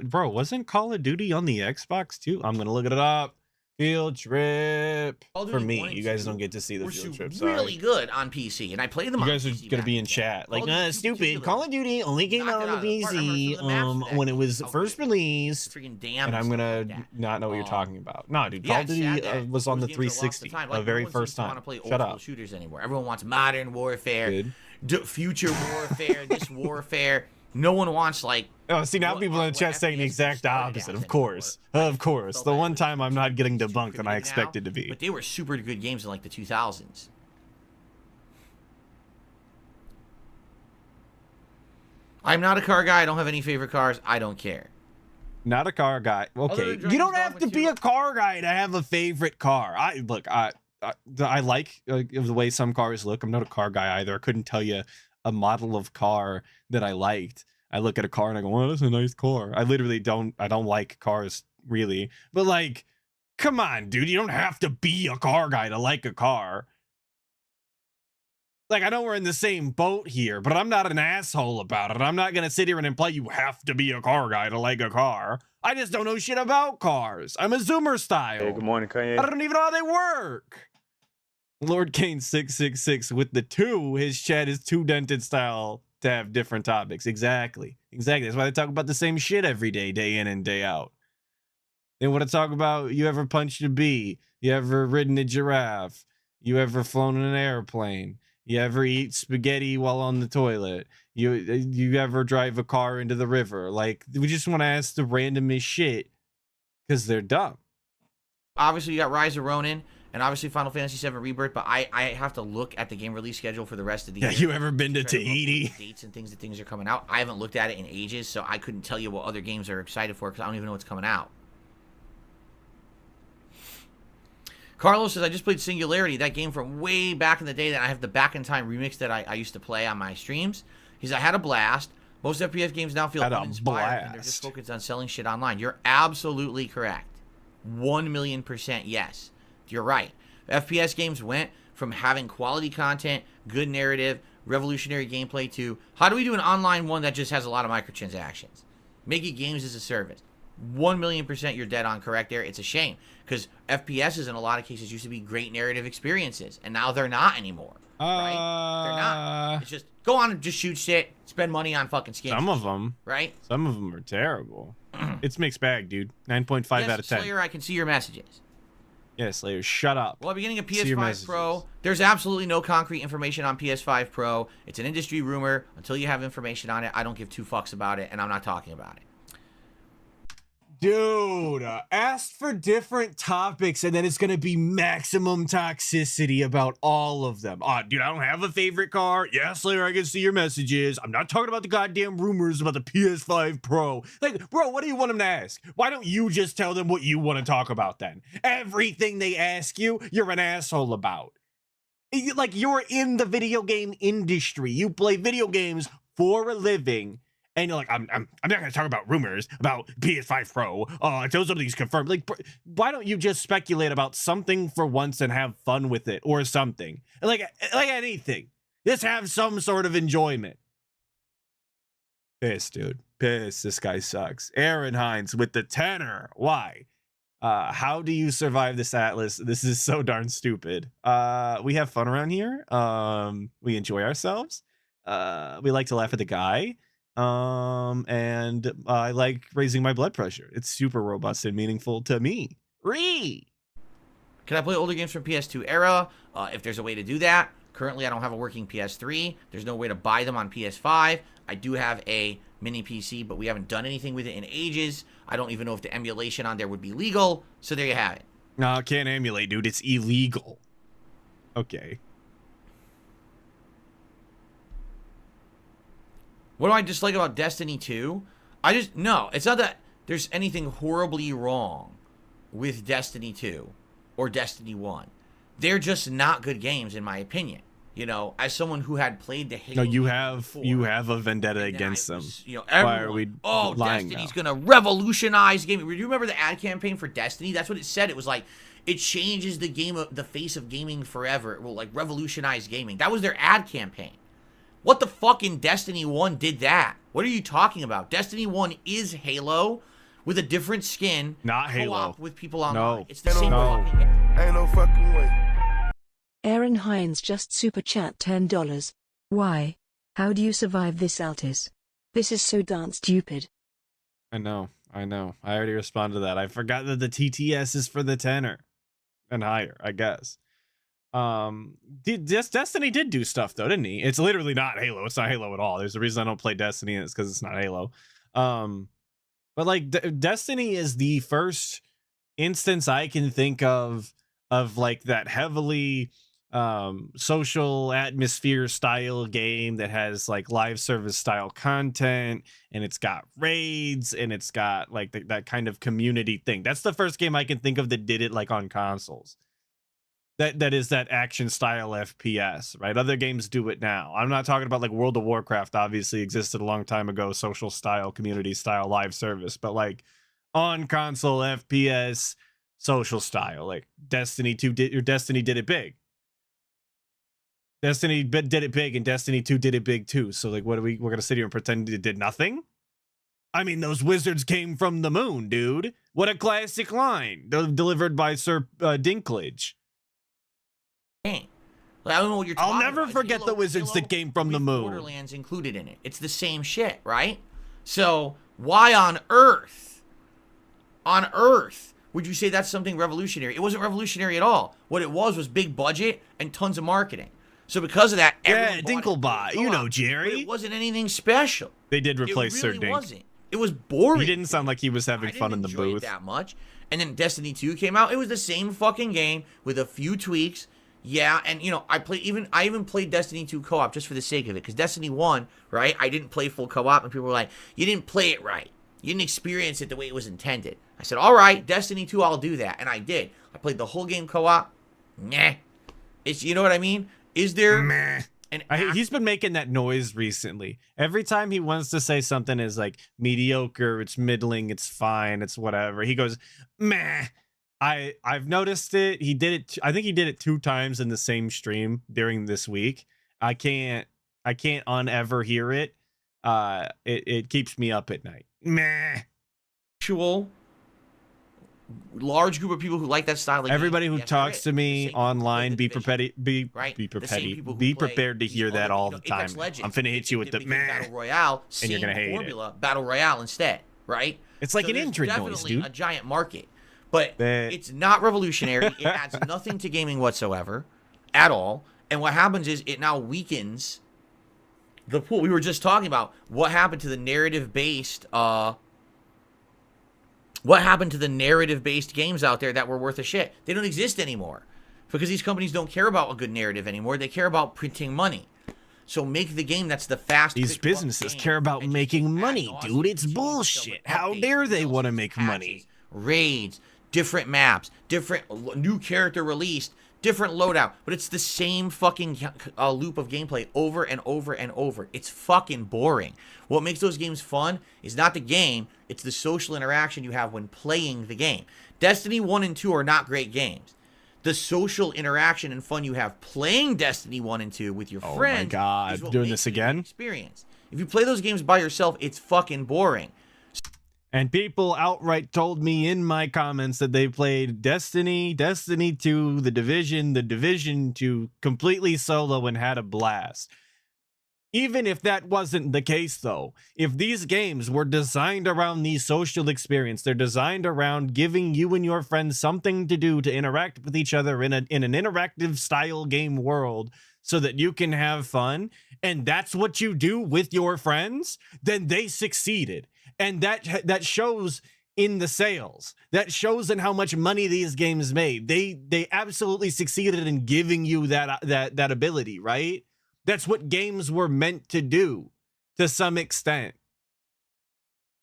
Bro, wasn't Call of Duty on the Xbox too? I'm gonna look it up. Field trip. Call of For Duty me, 1 and you guys 2 don't get to see the were field trip. really good on PC, and I played them You on guys are PC gonna back be in then. chat. Like, Call of Duty 2 stupid. particularly. Call of Duty only came Knocked out it on the out of the park. I remember PC some of the maps for that when it game. was That was first great. released. Freaking damn. And I'm gonna like that. not know what you're talking about. No, dude, Yeah, Call of it's Duty sad that was on the those games are lost 360 to time. the Like, very no one first seems to time. want to play Shut old school up. shooters anymore. Everyone wants modern warfare, Good. future warfare, this warfare. No one wants like. Oh, see, now people in the chat saying the exact opposite. Of course. Of course. The one time I'm not getting debunked and I expected to be. But they were super good games in like the 2000s. I'm not a car guy. I don't have any favorite cars. I don't care. Not a car guy. Okay, you don't have to be a car guy to have a favorite car. I like the way some cars look. I'm not a car guy either. I couldn't tell you a model of car that I liked. I look at a car and I go, "Oh, that's a nice car." I literally don't. I don't like cars really, but like, come on, dude. You don't have to be a car guy to like a car. Like, I know we're in the same boat here, but I'm not an asshole about it. I'm not going to sit here and imply you have to be a car guy to like a car. I just don't know shit about cars. I'm a Zoomer style. Hey, good morning, Kanye. I don't even know how they work. Lord Kane 666 with the 2. His chat is 2 dented style to have different topics. Exactly. That's why they talk about the same shit every day, day in and day out. They want to talk about you ever punched a bee, you ever ridden a giraffe, you ever flown in an airplane, you ever eat spaghetti while on the toilet, you ever drive a car into the river. Like, we just want to ask the randomest shit because they're dumb. Obviously, you got Rise of Ronin. And obviously Final Fantasy VII Rebirth, but I have to look at the game release schedule for the rest of the year. Yeah, you ever been to Tahiti? Dates and things that things are coming out. I haven't looked at it in ages, so I couldn't tell you what other games are excited for because I don't even know what's coming out. Carlos says, I just played Singularity, that game from way back in the day that I have the Back in Time remix that I used to play on my streams. He says, I had a blast. Most FPS games now feel uninspired and they're just focused on selling shit online. You're absolutely correct. 1,000,000% yes. You're right. FPS games went from having quality content, good narrative, revolutionary gameplay to how do we do an online one that just has a lot of microtransactions? Make it games as a service. 1,000,000% you're dead on correct there. It's a shame because FPSs in a lot of cases used to be great narrative experiences, and now they're not anymore. Right? They're not. It's just go on and just shoot shit, spend money on fucking skins. Some of them, right? Some of them are terrible. It's mixed bag, dude. 9.5 out of 10. Slayer, I can see your messages. Yeah, Slayer, shut up. Well, beginning of PS5 Pro, there's absolutely no concrete information on PS5 Pro. It's an industry rumor. Until you have information on it, I don't give two fucks about it, and I'm not talking about it. Dude, ask for different topics and then it's going to be maximum toxicity about all of them. Dude, I don't have a favorite car. Yeah, Slayer, I can see your messages. I'm not talking about the goddamn rumors about the PS5 Pro. Like, bro, what do you want them to ask? Why don't you just tell them what you want to talk about then? Everything they ask you, you're an asshole about. Like, you're in the video game industry. You play video games for a living. And you're like, I'm not going to talk about rumors about PS5 Pro until something's confirmed. Like, why don't you just speculate about something for once and have fun with it or something? Like anything. Just have some sort of enjoyment. Piss, dude. Piss. This guy sucks. Aaron Hines with the tenor. Why? How do you survive this Atlas? This is so darn stupid. We have fun around here. We enjoy ourselves. We like to laugh at the guy. And I like raising my blood pressure. It's super robust and meaningful to me. Can I play older games from PS2 era? If there's a way to do that. Currently, I don't have a working PS3. There's no way to buy them on PS5. I do have a mini PC, but we haven't done anything with it in ages. I don't even know if the emulation on there would be legal. So there you have it. No, I can't emulate, dude. It's illegal. Okay. What do I dislike about Destiny 2? No, it's not that there's anything horribly wrong with Destiny 2 or Destiny 1. They're just not good games, in my opinion. You know, as someone who had played the Halo. No, you have a vendetta against them. Why are we lying Destiny's going to revolutionize gaming. Do you remember the ad campaign for Destiny? That's what it said. It was like, it changes the face of gaming forever. It will, like, revolutionize gaming. That was their ad campaign. What the fuck in Destiny 1 did that? What are you talking about? Destiny 1 is Halo with a different skin. Not Halo. With people online. No. It's the same fucking game. Ain't no fucking way. Aaron Hines just super chat $10. Why? How do you survive this Altis? This is so darn stupid. I know. I already responded to that. I forgot that the TTS is for the tenor and higher, I guess. Destiny did do stuff though, didn't he? It's literally not Halo. It's not Halo at all. There's a reason I don't play Destiny, and it's because it's not Halo. But like Destiny is the first instance I can think of like that heavily social atmosphere style game that has like live service style content, and it's got raids, and it's got like that kind of community thing. That's the first game I can think of that did it like on consoles. That is that action style FPS, right? Other games do it now. I'm not talking about like World of Warcraft, obviously existed a long time ago, social style, community style, live service, but like on console FPS, social style, like Destiny 2 Destiny did it big. Destiny did it big, and Destiny 2 did it big too. So like, we're gonna sit here and pretend it did nothing? I mean, those wizards came from the moon, dude. What a classic line delivered by Sir Dinklage. I don't know what you're talking I'll never about. forget the wizards that came from the moon. Borderlands included in it. It's the same shit, right? So why on earth would you say that's something revolutionary? It wasn't revolutionary at all. What it was big budget and tons of marketing. So because of that, Dinklebot, you know, Jerry. But it wasn't anything special. They did replace Sir Dink. It wasn't. It was boring. He didn't sound like he was having fun in the booth. I didn't enjoy it that much. And then Destiny 2 came out. It was the same fucking game with a few tweaks. Yeah, and you know, I even played Destiny 2 co-op just for the sake of it, because Destiny 1, right, I didn't play full co-op, and people were like, you didn't play it right. You didn't experience it the way it was intended. I said, all right, Destiny 2, I'll do that, and I did. I played the whole game co-op. Nah. It's, you know what I mean? Is there he's been making that noise recently. Every time he wants to say something is like mediocre, it's middling, it's fine, it's whatever, he goes, meh. I've noticed it. He did it. I think he did it 2 times in the same stream during this week. I can't unever hear it. It keeps me up at night. Meh. actual large group of people who like that style of Everybody game, who yes, there talks is. to The me same people who play online, The be Division, prepared, right? be The same people who be play prepared to these hear other, that all the Apex time. Legends, I'm finna hit you with the became meh, Battle Royale, and you're same gonna hate formula, Battle Royale instead, right? It's like So an there's injured noise, definitely dude. a giant market, but That- it's not revolutionary. It adds nothing to gaming whatsoever, at all. And what happens is it now weakens the pool. We were just talking about what happened to the narrative-based. What happened to the narrative-based games out there that were worth a shit? They don't exist anymore because these companies don't care about a good narrative anymore. They care about printing money. So make the game that's the fast. These businesses care about making money, dude. It's bullshit. How dare they want to make money? Raids, different maps, different new character released, different loadout, but it's the same fucking loop of gameplay over and over and over. It's fucking boring. What makes those games fun is not the game, it's the social interaction you have when playing the game. Destiny 1 and 2 are not great games. The social interaction and fun you have playing Destiny 1 and 2 with your Oh my friends God, is what doing makes this it a good again? experience. If you play those games by yourself, it's fucking boring. And people outright told me in my comments that they played Destiny, Destiny 2, The Division 2 completely solo and had a blast. Even if that wasn't the case, though, if these games were designed around the social experience, they're designed around giving you and your friends something to do to interact with each other in an interactive style game world so that you can have fun, and that's what you do with your friends, then they succeeded. And that shows in the sales. That shows in how much money these games made. They absolutely succeeded in giving you that ability, right? That's what games were meant to do to some extent.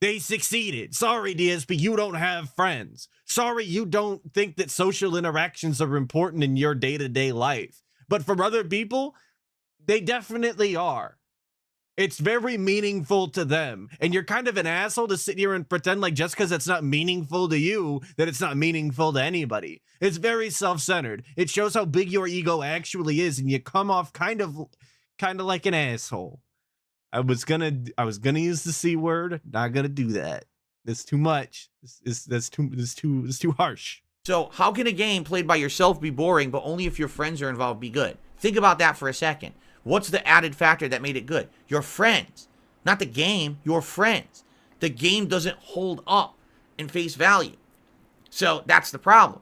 They succeeded. Sorry, DSP, you don't have friends. Sorry, you don't think that social interactions are important in your day-to-day life. But for other people, they definitely are. It's very meaningful to them. And you're kind of an asshole to sit here and pretend like just because it's not meaningful to you, that it's not meaningful to anybody. It's very self-centered. It shows how big your ego actually is, and you come off kind of like an asshole. I was gonna use the C word, not gonna do that. That's too much. That's too harsh. So how can a game played by yourself be boring, but only if your friends are involved be good? Think about that for a second. What's the added factor that made it good? Your friends. Not the game, your friends. The game doesn't hold up in face value. So that's the problem.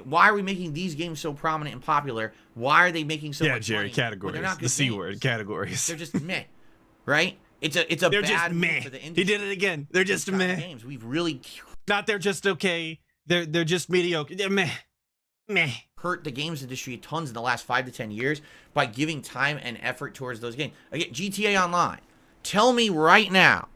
Why are we making these games so prominent and popular? Why are they making so much money? Jerry, categories. They're not good the C games. word, categories. They're just meh, right? It's a They're bad just move meh. for the industry. He did it again. They're just These kind of meh. games. We've really Not they're just okay. They're just mediocre. They're meh. Meh. hurt the games industry tons in the last 5 to 10 years by giving time and effort towards those games. Again, GTA Online. Tell me right now,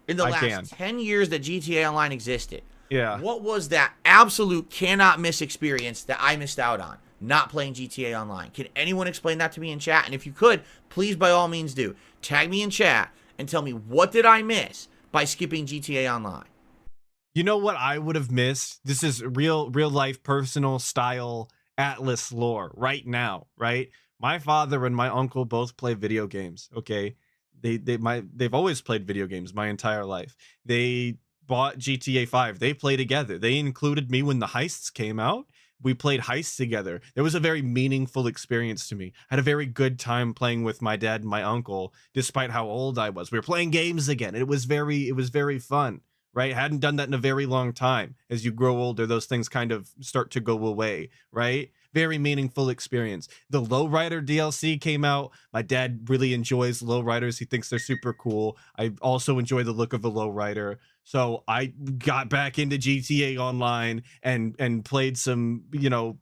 in the last 10 years that GTA Online existed, Yeah. what was that absolute cannot miss experience that I missed out on not playing GTA Online? Can anyone explain that to me in chat? And if you could, please by all means do. Tag me in chat and tell me, what did I miss by skipping GTA Online? You know what I would have missed? This is real life personal style Atlas lore right now, right? My father and my uncle both play video games, okay? They've always played video games my entire life. They bought GTA 5. They play together. They included me when the heists came out. We played heists together. It was a very meaningful experience to me. I had a very good time playing with my dad and my uncle, despite how old I was. We were playing games again. It was very fun. Right? Hadn't done that in a very long time. As you grow older, those things kind of start to go away, right? Very meaningful experience. The Lowrider DLC came out. My dad really enjoys lowriders. He thinks they're super cool. I also enjoy the look of a lowrider. So I got back into GTA Online and played some,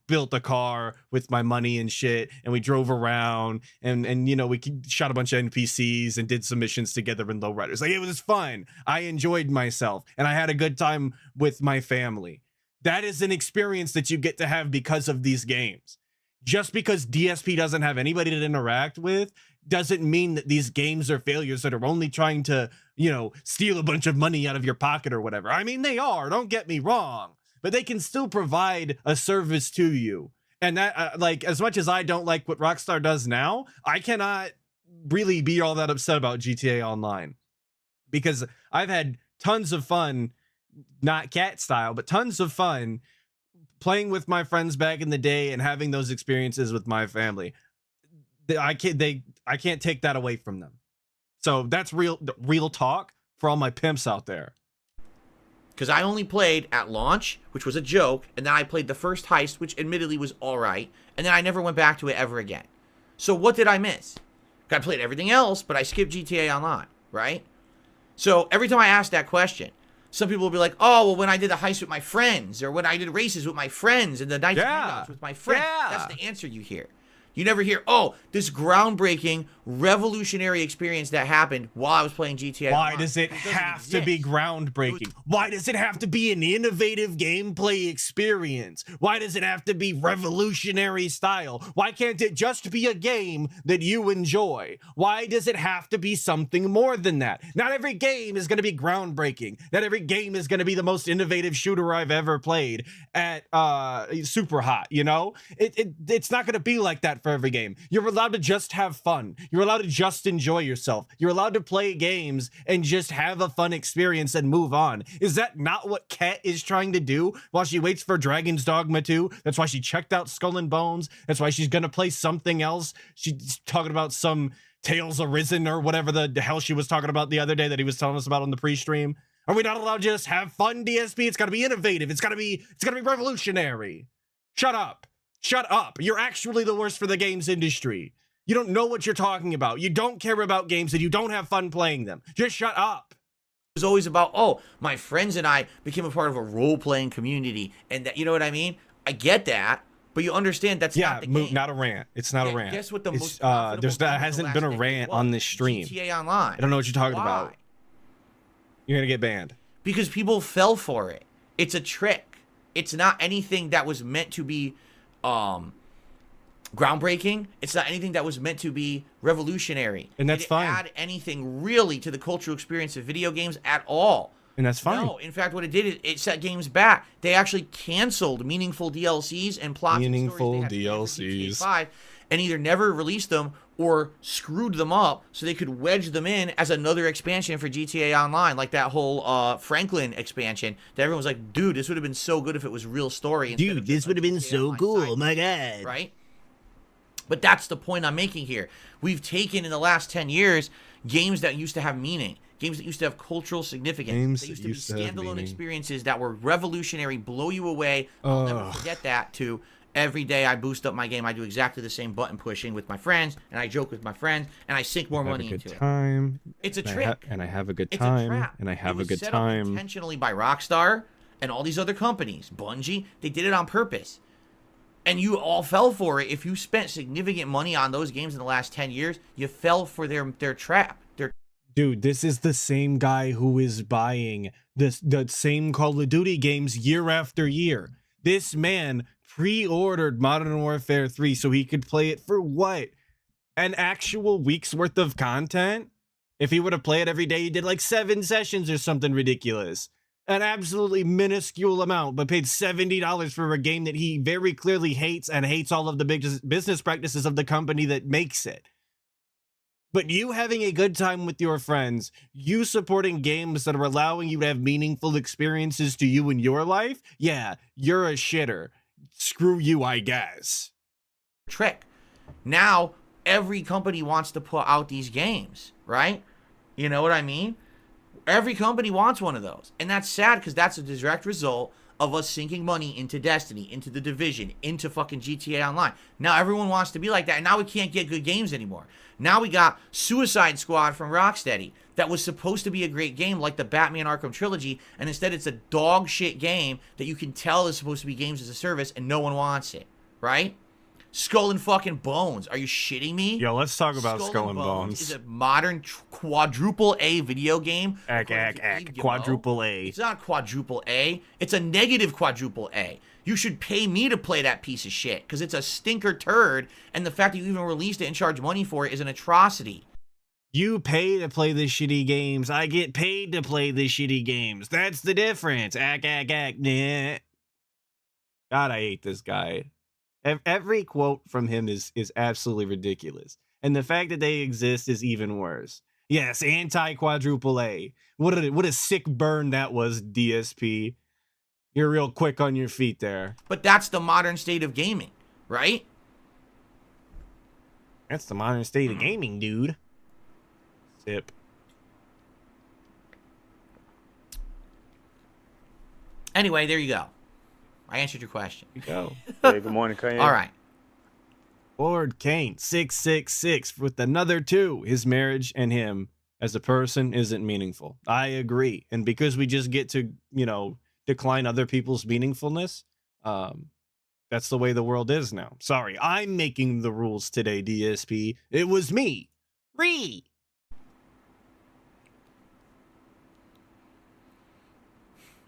built a car with my money and shit, and we drove around and we shot a bunch of NPCs and did some missions together in lowriders. Like, it was fun. I enjoyed myself and I had a good time with my family. That is an experience that you get to have because of these games. Just because DSP doesn't have anybody to interact with doesn't mean that these games are failures that are only trying to, steal a bunch of money out of your pocket or whatever. I mean, they are, don't get me wrong, but they can still provide a service to you. And that, as much as I don't like what Rockstar does now, I cannot really be all that upset about GTA Online because I've had tons of fun not cat style, but tons of fun playing with my friends back in the day and having those experiences with my family. I can't take that away from them. So that's real talk for all my pimps out there. Because I only played at launch, which was a joke, and then I played the first heist, which admittedly was all right, and then I never went back to it ever again. So what did I miss? I played everything else, but I skipped GTA Online, right? So every time I ask that question, some people will be like, oh, well, when I did the heist with my friends, or when I did races with my friends, and the night hangouts with my friends, that's the answer you hear. You never hear, oh, this groundbreaking, revolutionary experience that happened while I was playing GTA. Why does it have to be groundbreaking? Why does it have to be an innovative gameplay experience? Why does it have to be revolutionary style? Why can't it just be a game that you enjoy? Why does it have to be something more than that? Not every game is going to be groundbreaking. Not every game is going to be the most innovative shooter I've ever played at super hot, you know? It's not going to be like that for every game. You're allowed to just have fun. You're allowed to just enjoy yourself. You're allowed to play games and just have a fun experience and move on. Is that not what Kat is trying to do while she waits for Dragon's Dogma 2? That's why she checked out Skull and Bones. That's why she's gonna play something else. She's talking about some Tales Arisen or whatever the hell she was talking about the other day that he was telling us about on the pre-stream. Are we not allowed to just have fun, DSP? It's gotta be innovative. It's gotta be revolutionary. Shut up. Shut up. You're actually the worst for the games industry. You don't know what you're talking about. You don't care about games and you don't have fun playing them. Just shut up. It was always about, oh, my friends and I became a part of a role-playing community. And that, you know what I mean? I get that, but you understand that's not the game. Not a rant. It's not a rant. Guess what the most there hasn't been a rant on this stream. GTA Online. I don't know what you're talking about. You're going to get banned. Because people fell for it. It's a trick. It's not anything that was meant to be groundbreaking. It's not anything that was meant to be revolutionary. And that's fine. Add anything really to the cultural experience of video games at all. And that's fine. No, in fact, what it did is it set games back. They actually canceled meaningful DLCs and plots. Meaningful and DLCs. 5 and either never released them or screwed them up so they could wedge them in as another expansion for GTA Online, like that whole Franklin expansion that everyone was like, dude, this would have been so good if it was real story. Dude, this would have been so cool. Oh my God. Right? But that's the point I'm making here. We've taken in the last 10 years games that used to have meaning, games that used to have cultural significance, that used to be standalone experiences that were revolutionary, blow you away. I'll never forget that, to every day I boost up my game. I do exactly the same button pushing with my friends, and I joke with my friends, and I sink more money into it. It's a trick. And I have a good time. And I have a good time. Intentionally by Rockstar and all these other companies. Bungie, they did it on purpose. And you all fell for it. If you spent significant money on those games in the last 10 years, you fell for their trap. Dude, this is the same guy who is buying the same Call of Duty games year after year. This man pre-ordered Modern Warfare 3 so he could play it for what? An actual week's worth of content? If he would have played every day, he did like 7 sessions or something ridiculous. An absolutely minuscule amount, but paid $70 for a game that he very clearly hates and hates all of the big business practices of the company that makes it. But you having a good time with your friends, you supporting games that are allowing you to have meaningful experiences to you in your life, yeah, you're a shitter. Screw you, I guess. Trick. Now, every company wants to put out these games, right? You know what I mean? Every company wants one of those. And that's sad because that's a direct result of us sinking money into Destiny, into The Division, into fucking GTA Online. Now everyone wants to be like that, and now we can't get good games anymore. Now we got Suicide Squad from Rocksteady that was supposed to be a great game like the Batman Arkham Trilogy, and instead it's a dog shit game that you can tell is supposed to be games as a service, and no one wants it, right? Skull and fucking Bones. Are you shitting me? Yo, let's talk about Skull and Bones. Is a modern quadruple A video game. Quadruple A. It's not quadruple A. It's a negative quadruple A. You should pay me to play that piece of shit because it's a stinker turd, and the fact that you even released it and charged money for it is an atrocity. You pay to play the shitty games. I get paid to play the shitty games. That's the difference. Nah. God, I hate this guy. Every quote from him is absolutely ridiculous. And the fact that they exist is even worse. Yes, anti-quadruple A. What a sick burn that was, DSP. You're real quick on your feet there. But that's the modern state of gaming, right? That's the modern state of gaming, dude. Sip. Anyway, there you go. I answered your question. You go. Hey, good morning, Kanye. All right. Lord Kane, 666 with another 2. His marriage and him as a person isn't meaningful. I agree. And because we just get to, decline other people's meaningfulness, that's the way the world is now. Sorry, I'm making the rules today, DSP. It was me. Ree.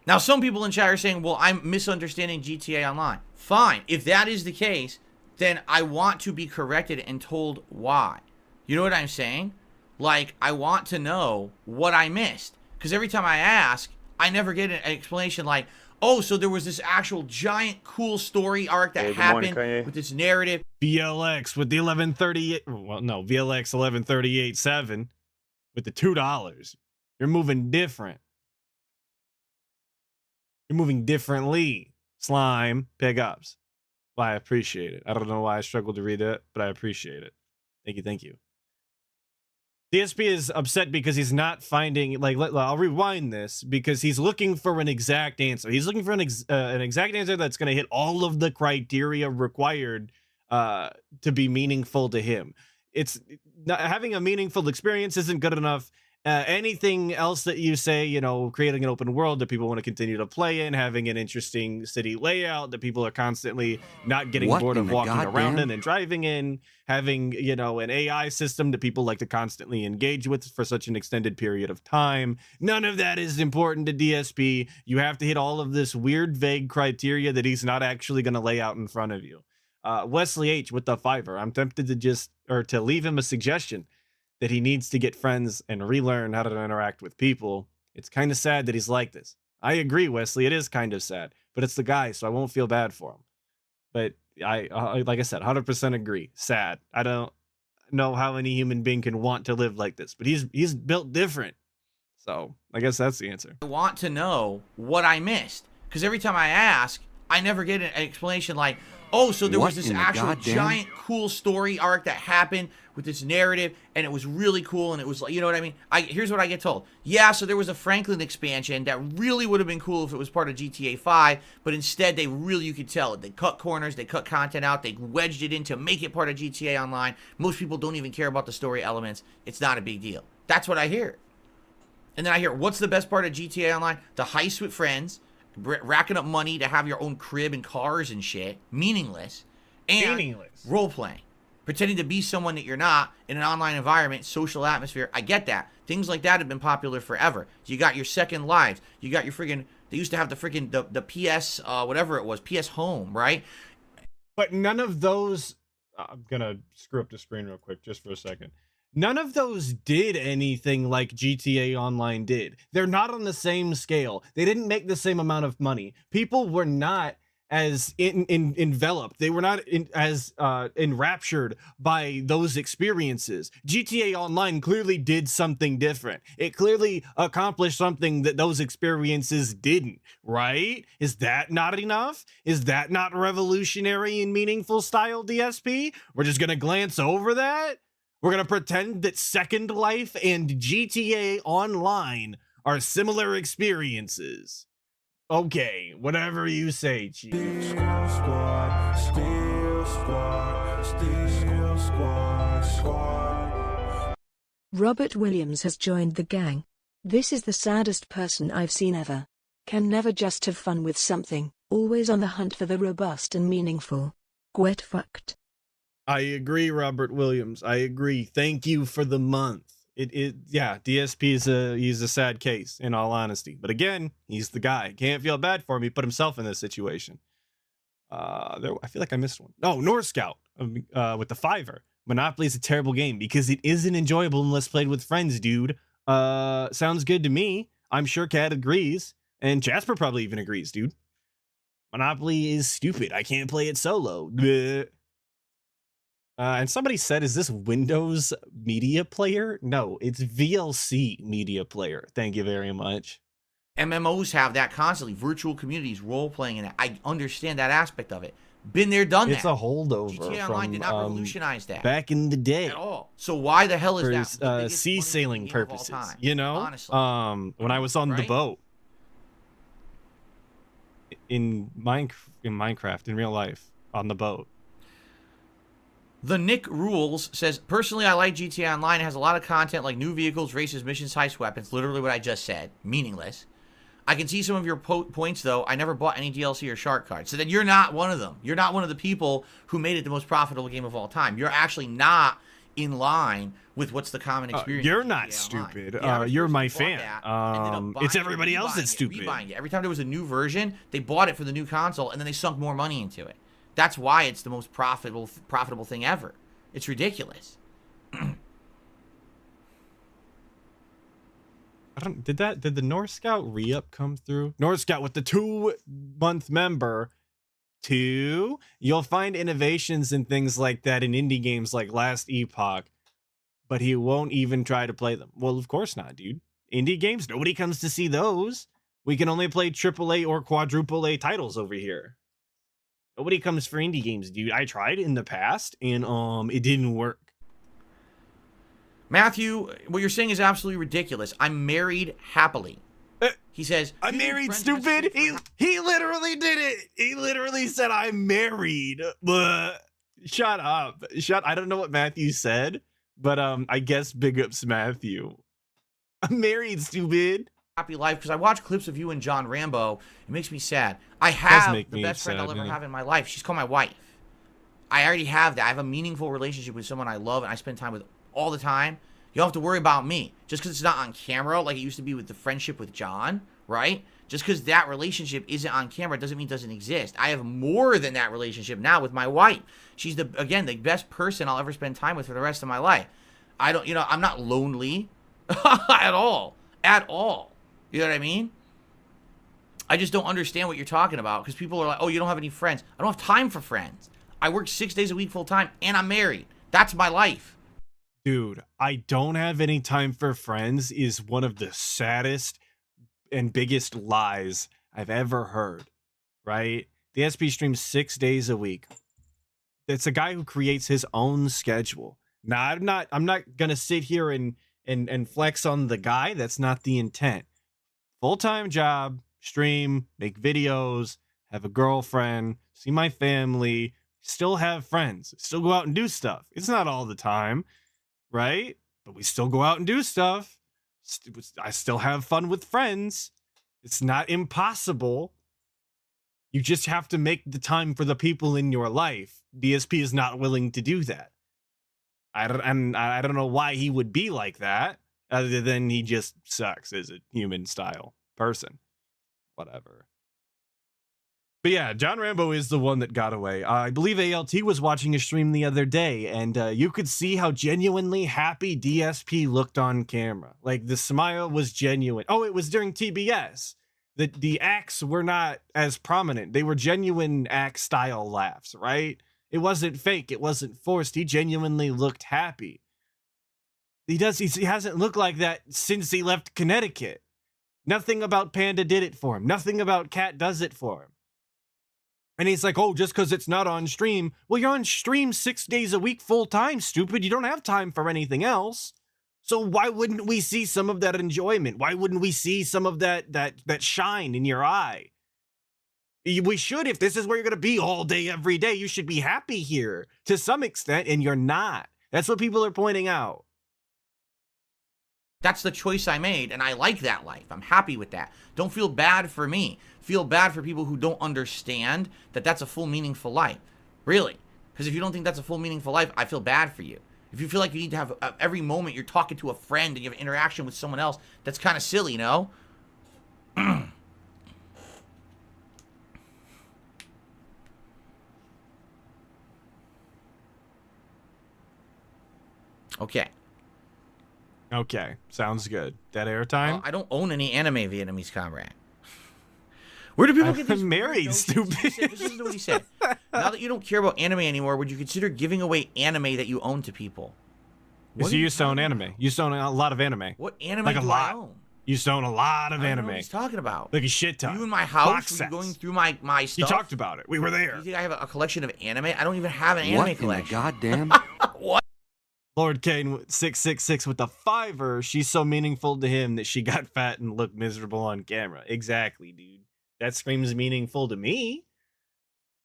Now, some people in chat are saying, well, I'm misunderstanding GTA Online. Fine. If that is the case, then I want to be corrected and told why. You know what I'm saying? Like, I want to know what I missed. Because every time I ask, I never get an explanation like, oh, so there was this actual giant cool story arc that happened with this narrative. VLX with the 1138. Well, no, VLX 1138.7 with the $2. You're moving different. You're moving differently. Slime pickups. Well, I appreciate it. I don't know why I struggled to read it, but I appreciate it. Thank you. Thank you. DSP is upset because he's not finding, I'll rewind this, because he's looking for an exact answer. He's looking for an exact answer that's going to hit all of the criteria required to be meaningful to him. It's not, having a meaningful experience isn't good enough. Anything else that you say, creating an open world that people want to continue to play in, having an interesting city layout that people are constantly not getting bored of walking around in and driving in, having, an AI system that people like to constantly engage with for such an extended period of time. None of that is important to DSP. You have to hit all of this weird, vague criteria that he's not actually going to lay out in front of you. Wesley H with the $5. I'm tempted to leave him a suggestion that he needs to get friends and relearn how to interact with people. It's kind of sad that he's like this. I agree, Wesley. It is kind of sad, but it's the guy, so I won't feel bad for him. But I like I said, 100% agree. Sad. I don't know how any human being can want to live like this, but he's built different. So I guess that's the answer. I want to know what I missed. Because every time I ask, I never get an explanation like, oh, so there was this actual giant cool story arc that happened with this narrative, and it was really cool, and it was like, you know what I mean? Here's what I get told. Yeah, so there was a Franklin expansion that really would have been cool if it was part of GTA 5, but instead you could tell it. They cut corners, they cut content out, they wedged it in to make it part of GTA Online. Most people don't even care about the story elements. It's not a big deal. That's what I hear. And then I hear, what's the best part of GTA Online? The heist with friends, racking up money to have your own crib and cars and shit. Meaningless. And role-playing. Pretending to be someone that you're not in an online environment, social atmosphere. I get that. Things like that have been popular forever. You got your Second Lives. You got your friggin', they used to have the friggin', the PS, whatever it was, PS Home, right? But none of those, I'm gonna screw up the screen real quick just for a second. None of those did anything like GTA Online did. They're not on the same scale. They didn't make the same amount of money. People were not as enveloped. They were not as enraptured by those experiences. GTA Online clearly did something different. It clearly accomplished something that those experiences didn't, right? Is that not enough? Is that not revolutionary and meaningful style, DSP? We're just gonna glance over that? We're gonna pretend that Second Life and GTA Online are similar experiences. Okay, whatever you say, Chief. Robert Williams has joined the gang. This is the saddest person I've seen ever. Can never just have fun with something, always on the hunt for the robust and meaningful. Get fucked. I agree, Robert Williams. I agree. Thank you for the month. Yeah, DSP he's a sad case, in all honesty. But again, he's the guy. Can't feel bad for him. He put himself in this situation. I feel like I missed one. Oh, North Scout with the $5. Monopoly is a terrible game because it isn't enjoyable unless played with friends, dude. Sounds good to me. I'm sure Kat agrees. And Jasper probably even agrees, dude. Monopoly is stupid. I can't play it solo. Bleh. And somebody said, is this Windows Media Player? No, it's VLC Media Player. Thank you very much. MMOs have that constantly. Virtual communities, role-playing, and I understand that aspect of it. Been there, done that. It's a holdover GTA from Online did not revolutionize that back in the day. at all. So why the hell is that? For the biggest sea money sailing game of all purposes, time? you know? Honestly. When I was on the Right? boat in Minecraft, in real life, on the boat. The Nick Rules says, personally, I like GTA Online. It has a lot of content like new vehicles, races, missions, heist weapons. Literally what I just said. Meaningless. I can see some of your points, though. I never bought any DLC or shark cards. So then you're not one of them. You're not one of the people who made it the most profitable game of all time. You're actually not in line with what's the common experience. You're with not GTA stupid. Online. You're my Bought fan. that, ended up buying It's it, everybody else rebuying that's it, stupid. rebuying it. Every time there was a new version, they bought it for the new console, and then they sunk more money into it. That's why it's the most profitable thing ever. It's ridiculous. Did the North Scout re-up come through? North Scout with the 2-month member. 2. You'll find innovations and things like that in indie games like Last Epoch, but he won't even try to play them. Well, of course not, dude. Indie games, nobody comes to see those. We can only play AAA or quadruple A titles over here. Nobody comes for indie games, dude. I tried in the past and it didn't work. Matthew, what you're saying is absolutely ridiculous. I'm married happily. He says, I'm married, stupid. He literally did it. He literally said, I'm married. Shut up. I don't know what Matthew said, but I guess big ups Matthew. I'm married, stupid. Happy life, because I watch clips of you and John Rambo. It makes me sad. I have make the me best friend sad, I'll ever yeah. have in my life. She's called my wife. I already have that. I have a meaningful relationship with someone I love and I spend time with all the time. You don't have to worry about me. Just because it's not on camera like it used to be with the friendship with John, right? Just because that relationship isn't on camera doesn't mean it doesn't exist. I have more than that relationship now with my wife. She's, the best person I'll ever spend time with for the rest of my life. I'm not lonely at all. At all. You know what I mean? I just don't understand what you're talking about because people are like, oh, you don't have any friends. I don't have time for friends. I work 6 days a week full time and I'm married. That's my life. Dude, I don't have any time for friends is one of the saddest and biggest lies I've ever heard, right? The SP streams 6 days a week. It's a guy who creates his own schedule. Now, I'm not gonna sit here and flex on the guy. That's not the intent. Full-time job, stream, make videos, have a girlfriend, see my family, still have friends, still go out and do stuff. It's not all the time, right? But we still go out and do stuff. I still have fun with friends. It's not impossible. You just have to make the time for the people in your life. DSP is not willing to do that. I don't know why he would be like that, other than he just sucks as a human style person. Whatever. But yeah, John Rambo is the one that got away. I believe ALT was watching a stream the other day, and you could see how genuinely happy DSP looked on camera. Like, the smile was genuine. Oh, it was during TBS. The acts were not as prominent. They were genuine act-style laughs, right? It wasn't fake. It wasn't forced. He genuinely looked happy. He hasn't looked like that since he left Connecticut. Nothing about Panda did it for him. Nothing about Cat does it for him. And he's like, oh, just because it's not on stream. Well, you're on stream 6 days a week full time, stupid. You don't have time for anything else. So why wouldn't we see some of that enjoyment? Why wouldn't we see some of that shine in your eye? We should. If this is where you're going to be all day, every day, you should be happy here to some extent, and you're not. That's what people are pointing out. That's the choice I made, and I like that life. I'm happy with that. Don't feel bad for me. Feel bad for people who don't understand that that's a full, meaningful life. Really. Because if you don't think that's a full, meaningful life, I feel bad for you. If you feel like you need to have every moment you're talking to a friend and you have interaction with someone else, that's kind of silly, you know? Okay. Okay, sounds good. Dead air time? I don't own any anime, Vietnamese comrade. Where do people get these I'm married, notions? stupid. Listen to what he said. Now that you don't care about anime anymore, would you consider giving away anime that you own to people? Because you used to own anime. You used to own a lot of anime. What anime Like a do lot. I own? You used to own a lot of I don't know anime. what he's talking about. Like a shit ton. You in my house? Box Were you sets. going through my stuff? You talked about it. We were there. You think I have a collection of anime? I don't even have an anime collection. goddamn? Lord Kane 666 with the $5. She's so meaningful to him that she got fat and looked miserable on camera. Exactly, dude. That screams meaningful to me.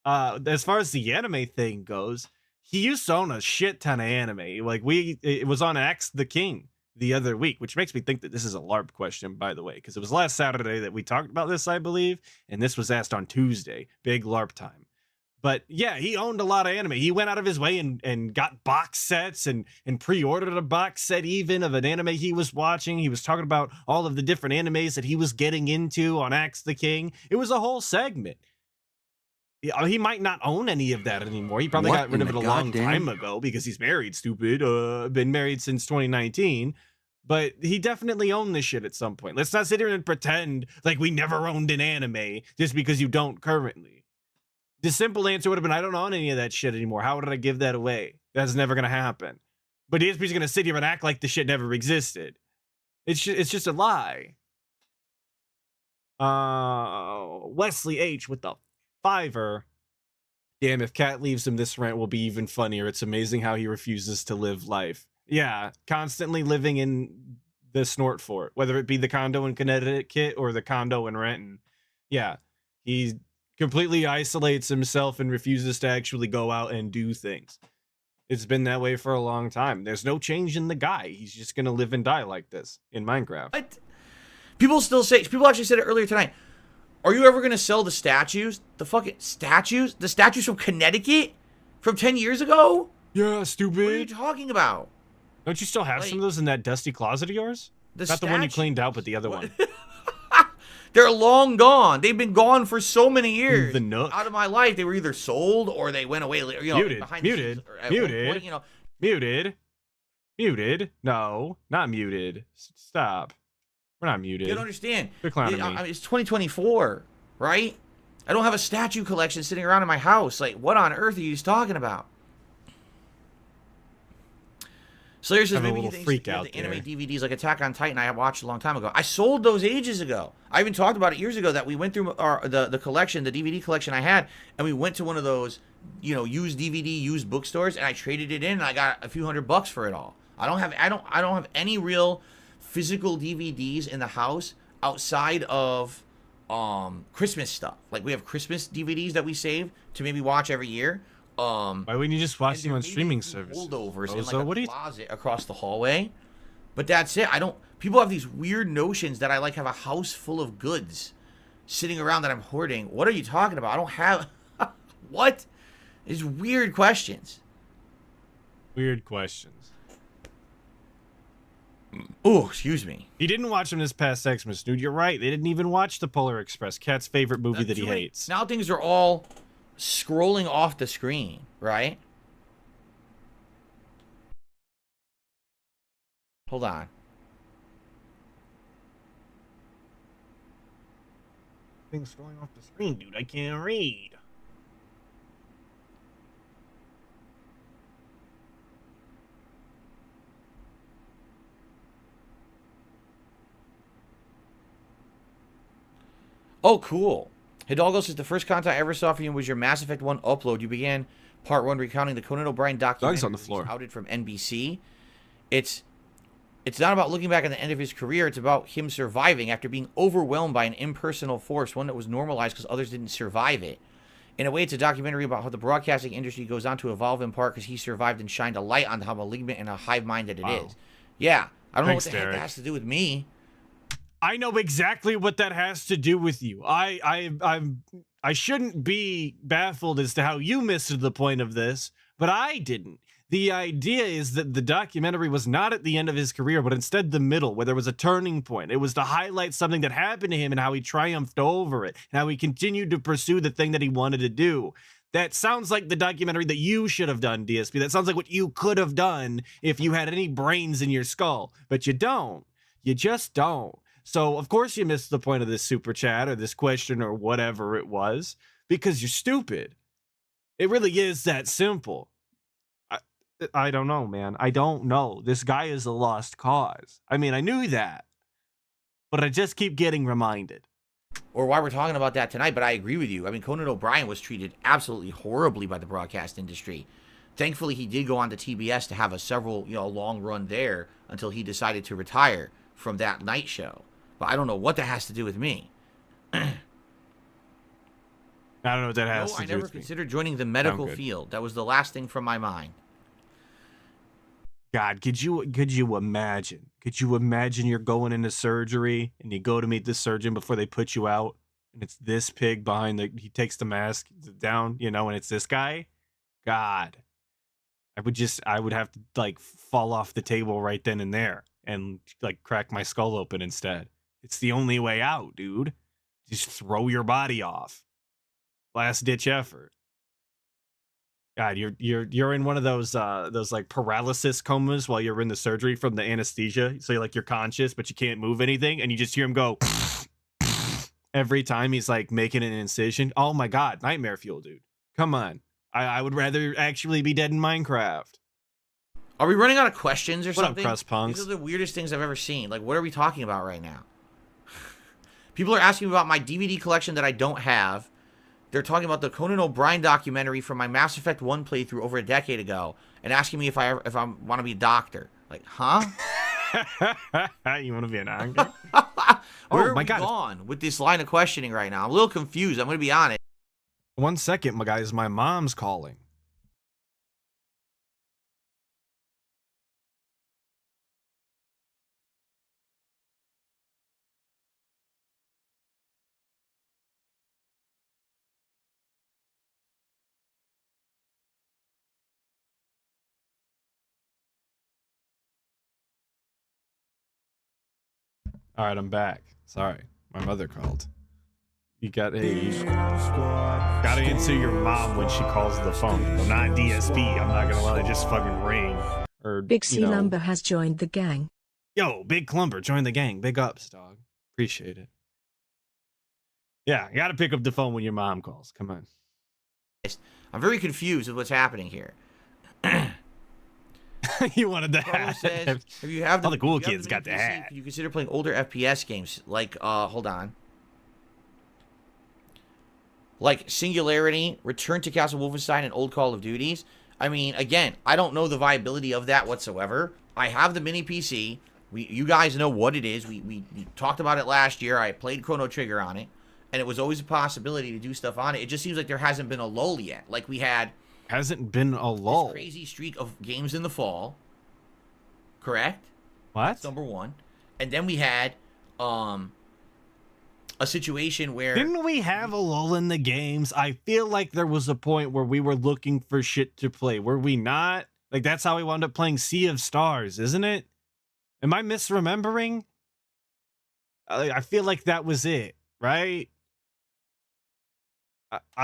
As far as the anime thing goes, he used to own a shit ton of anime. Like it was on Axe the King the other week, which makes me think that this is a LARP question, by the way, because it was last Saturday that we talked about this, I believe, and this was asked on Tuesday. Big LARP time. But yeah, he owned a lot of anime. He went out of his way and got box sets and pre-ordered a box set even of an anime he was watching. He was talking about all of the different animes that he was getting into on Axe the King. It was a whole segment. He might not own any of that anymore. He probably got rid of it a long time ago because he's married, stupid. Been married since 2019. But he definitely owned this shit at some point. Let's not sit here and pretend like we never owned an anime just because you don't currently. The simple answer would have been, I don't own any of that shit anymore. How did I give that away? That's never going to happen. But DSP's going to sit here and act like the shit never existed. It's just a lie. Wesley H with the $5. Damn, if Kat leaves him, this rant will be even funnier. It's amazing how he refuses to live life. Yeah, constantly living in the snort fort, whether it be the condo in Connecticut or the condo in Renton. Yeah, he completely isolates himself and refuses to actually go out and do things. It's been that way for a long time. There's no change in the guy. He's just going to live and die like this in Minecraft. What? People actually said it earlier tonight. Are you ever going to sell the statues? The fucking statues? The statues from Connecticut? From 10 years ago? Yeah, stupid. What are you talking about? Don't you still have some of those in that dusty closet of yours? Not the one you cleaned out, but the other one. They're long gone. They've been gone for so many years. The Nook. Out of my life, they were either sold or they went away. You know, muted. behind Muted. the scenes, or at Muted. one point, you know. Muted. Muted. No, not muted. Stop. We're not muted. You don't understand. You're clowning me. I mean, it's 2024, right? I don't have a statue collection sitting around in my house. Like, what on earth are you talking about? Slayer says maybe you think the anime DVDs like Attack on Titan I watched a long time ago. I sold those ages ago. I even talked about it years ago that we went through the collection, the DVD collection I had, and we went to one of those, you know, used DVD, used bookstores, and I traded it in, and I got a few $100 for it all. I don't have any real physical DVDs in the house outside of Christmas stuff. Like we have Christmas DVDs that we save to maybe watch every year. Why wouldn't you just watch them on streaming services? Holdovers in like a closet across the hallway. But that's it. People have these weird notions that I like have a house full of goods sitting around that I'm hoarding. What are you talking about? I don't have what? These weird questions. Weird questions. Oh, excuse me. He didn't watch them this past Xmas, dude. You're right. They didn't even watch The Polar Express, Cat's favorite movie that he hates. Now things are all scrolling off the screen, right? Hold on. Things scrolling off the screen, dude. I can't read. Oh, cool. Hidalgo says the first content I ever saw from you was your Mass Effect 1 upload. You began part 1 recounting the Conan O'Brien documentary. Doug's on the floor. Outed from NBC. It's not about looking back at the end of his career. It's about him surviving after being overwhelmed by an impersonal force, one that was normalized because others didn't survive it. In a way, it's a documentary about how the broadcasting industry goes on to evolve in part because he survived and shined a light on how malignant and a hive-minded it is. Yeah, I don't know what the heck that has to do with me. I know exactly what that has to do with you. I shouldn't be baffled as to how you missed the point of this, but I didn't. The idea is that the documentary was not at the end of his career, but instead the middle, where there was a turning point. It was to highlight something that happened to him and how he triumphed over it, and how he continued to pursue the thing that he wanted to do. That sounds like the documentary that you should have done, DSP. That sounds like what you could have done if you had any brains in your skull, but you don't. You just don't. So, of course, you missed the point of this super chat or this question or whatever it was because you're stupid. It really is that simple. I don't know, man. I don't know. This guy is a lost cause. I mean, I knew that, but I just keep getting reminded. Or why we're talking about that tonight, but I agree with you. I mean, Conan O'Brien was treated absolutely horribly by the broadcast industry. Thankfully, he did go on to TBS to have a long run there until he decided to retire from that night show. But I don't know what that has to do with me. I don't know what that has to do with me. I never considered joining the medical field. That was the last thing from my mind. God, could you imagine? Could you imagine you're going into surgery and you go to meet the surgeon before they put you out, and it's this pig behind he takes the mask down, and it's this guy? God. I would have to like fall off the table right then and there and like crack my skull open instead. It's the only way out, dude. Just throw your body off. Last ditch effort. God, you're in one of those like paralysis comas while you're in the surgery from the anesthesia. So you're conscious, but you can't move anything, and you just hear him go every time he's like making an incision. Oh my God, nightmare fuel, dude. Come on. I would rather actually be dead in Minecraft. Are we running out of questions or something? What up, crust punks? These are the weirdest things I've ever seen. Like, what are we talking about right now? People are asking me about my DVD collection that I don't have. They're talking about the Conan O'Brien documentary from my Mass Effect 1 playthrough over a decade ago and asking me if I want to be a doctor. Like, huh? You want to be an actor? Where are we gone with this line of questioning right now? I'm a little confused. I'm going to be honest. 1 second, my guys. My mom's calling. All right, I'm back. Sorry, my mother called. You gotta answer your mom when she calls the phone. I'm not DSP. I'm not gonna let it just fucking ring. Or Big C Lumber has joined the gang. Yo, Big Clumber, join the gang. Big ups, dog. Appreciate it. Yeah, you gotta pick up the phone when your mom calls. Come on. I'm very confused with what's happening here. You wanted the hat. Says, if you have all the cool kids got the PC, hat. Can you consider playing older FPS games like hold on. Like Singularity, Return to Castle Wolfenstein, and old Call of Duties? I mean, again, I don't know the viability of that whatsoever. I have the mini PC. You guys know what it is. We talked about it last year. I played Chrono Trigger on it, and it was always a possibility to do stuff on it. It just seems like there hasn't been a lull yet. Like we had... Hasn't been a lull. This crazy streak of games in the fall. Correct? What? That's number one. And then we had a situation where... Didn't we have a lull in the games? I feel like there was a point where we were looking for shit to play. Were we not? Like, that's how we wound up playing Sea of Stars, isn't it? Am I misremembering? I feel like that was it, right?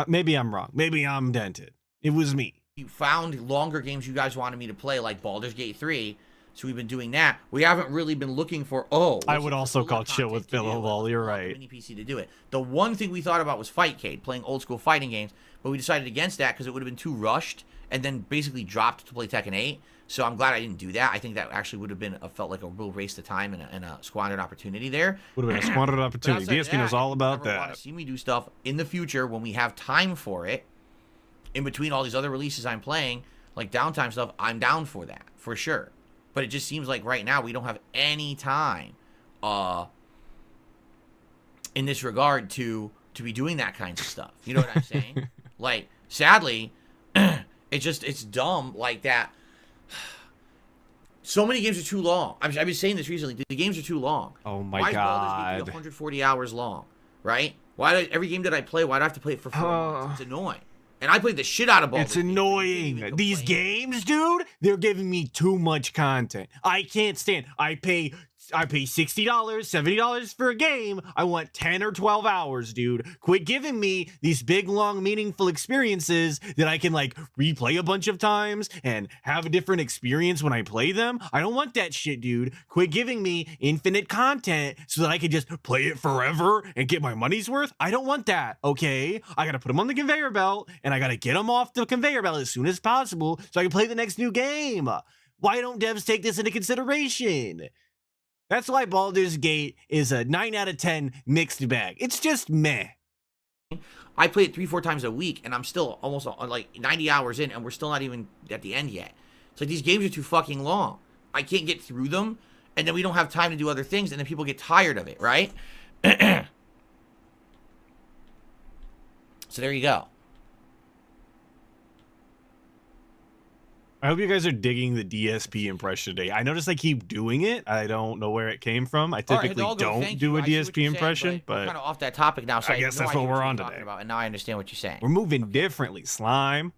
Maybe I'm wrong. Maybe I'm dented. It was me. You found longer games you guys wanted me to play, like Baldur's Gate 3. So we've been doing that. We haven't really been looking for, I would also call Chill with Bill Lol. You're right. Mini PC to do it. The one thing we thought about was Fightcade, playing old school fighting games, but we decided against that because it would have been too rushed and then basically dropped to play Tekken 8. So I'm glad I didn't do that. I think that actually would have been felt like a real waste of time and a squandered opportunity there. Would have been a squandered opportunity. DSP knows all about that. Want to see me do stuff in the future when we have time for it. In between all these other releases I'm playing, like downtime stuff, I'm down for that, for sure. But it just seems like right now we don't have any time in this regard to be doing that kind of stuff. You know what I'm saying? Like, sadly, it's dumb like that. So many games are too long. I've been saying this recently. The games are too long. Oh my God. God. Why is 140 hours long, right? Every game that I play, why do I have to play it for 4 months? It's annoying. And I played the shit out of Baldur's It's annoying. These games, dude, they're giving me too much content. I can't stand. I pay I pay $60, $70 for a game. I want 10 or 12 hours, dude. Quit giving me these big, long, meaningful experiences that I can like replay a bunch of times and have a different experience when I play them. I don't want that shit, dude. Quit giving me infinite content so that I can just play it forever and get my money's worth. I don't want that, okay? I gotta put them on the conveyor belt and I gotta get them off the conveyor belt as soon as possible so I can play the next new game. Why don't devs take this into consideration? That's why Baldur's Gate is a 9 out of 10 mixed bag. It's just meh. I play it 3-4 times a week, and I'm still almost like 90 hours in, and we're still not even at the end yet. It's like these games are too fucking long. I can't get through them, and then we don't have time to do other things, and then people get tired of it, right? So there you go. I hope you guys are digging the DSP impression today. I noticed I keep doing it. I don't know where it came from. I typically don't do a DSP impression, but kind of off that topic now. So I guess that's what we're on today. About, and now I understand what you're saying. We're moving differently, Slime.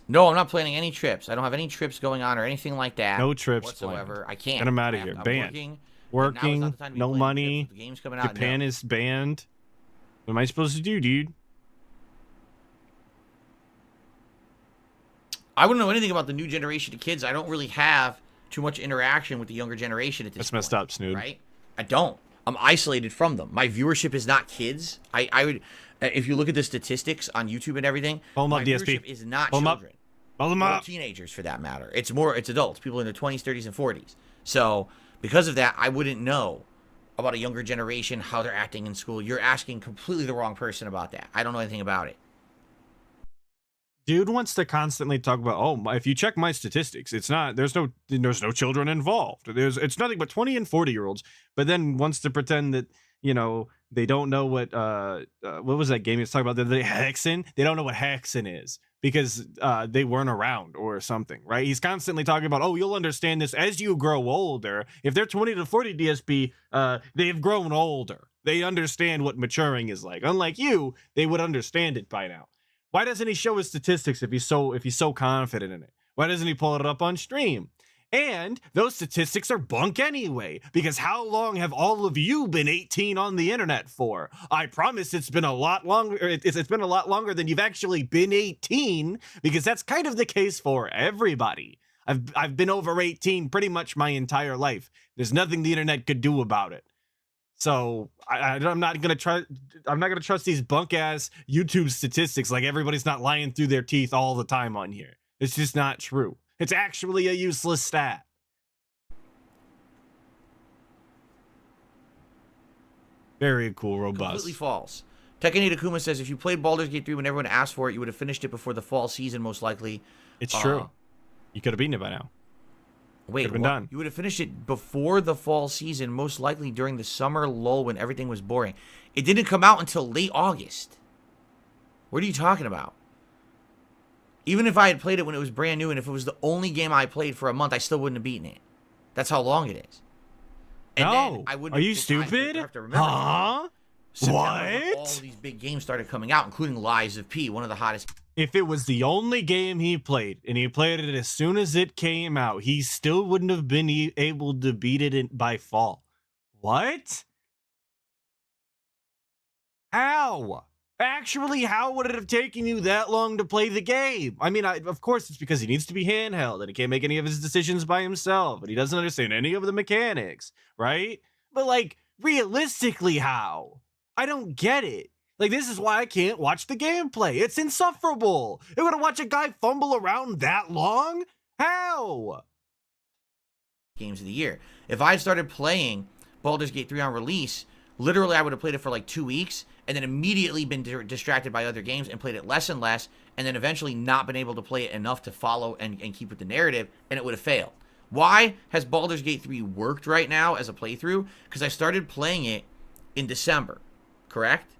No, I'm not planning any trips. I don't have any trips going on or anything like that. No trips whatsoever. planned. I can't. Get them out of here. Banned. Working. No money. The game's coming out. Japan is banned. What am I supposed to do, dude? I wouldn't know anything about the new generation of kids. I don't really have too much interaction with the younger generation at this point. That's messed up, Snood. Right? I don't. I'm isolated from them. My viewership is not kids. I would, if you look at the statistics on YouTube and everything, my viewership is not children. Pull them up. Or teenagers, for that matter. It's adults, people in their 20s, 30s, and 40s. So because of that, I wouldn't know about a younger generation, how they're acting in school. You're asking completely the wrong person about that. I don't know anything about it. Dude wants to constantly talk about, oh, if you check my statistics, it's not, there's no children involved. It's nothing but 20 and 40-year-olds, but then wants to pretend that, you know, they don't know what was that game he was talking about? The Hexen? They don't know what Hexen is because they weren't around or something, right? He's constantly talking about, oh, you'll understand this as you grow older. If they're 20 to 40 DSP, they've grown older. They understand what maturing is like. Unlike you, they would understand it by now. Why doesn't he show his statistics if he's so confident in it? Why doesn't he pull it up on stream? And those statistics are bunk anyway, because how long have all of you been 18 on the internet for? I promise it's been a lot longer. It's been a lot longer than you've actually been 18, because that's kind of the case for everybody. I've been over 18 pretty much my entire life. There's nothing the internet could do about it. So I'm not gonna trust these bunk ass YouTube statistics. Like, everybody's not lying through their teeth all the time on here. It's just not true. It's actually a useless stat. Very cool, robust. Completely false. Tekken Akuma says, if you played Baldur's Gate 3 when everyone asked for it, you would have finished it before the fall season, most likely. It's true. You could have beaten it by now. Wait, what? Done. You would have finished it before the fall season, most likely during the summer lull when everything was boring. It didn't come out until late August. What are you talking about? Even if I had played it when it was brand new, and if it was the only game I played for a month, I still wouldn't have beaten it. That's how long it is. And no, are you stupid? Huh? What? All these big games started coming out, including Lies of P, one of the hottest. If it was the only game he played, and he played it as soon as it came out, he still wouldn't have been able to beat it by fall. What? How? Actually, how would it have taken you that long to play the game? I mean, of course, it's because he needs to be handheld, and he can't make any of his decisions by himself, and he doesn't understand any of the mechanics, right? But, like, realistically, how? I don't get it. Like, this is why I can't watch the gameplay. It's insufferable. You're gonna watch a guy fumble around that long? How? Games of the year. If I started playing Baldur's Gate 3 on release, literally I would have played it for like 2 weeks and then immediately been distracted by other games and played it less and less, and then eventually not been able to play it enough to follow and keep with the narrative, and it would have failed. Why has Baldur's Gate 3 worked right now as a playthrough? Because I started playing it in December, correct?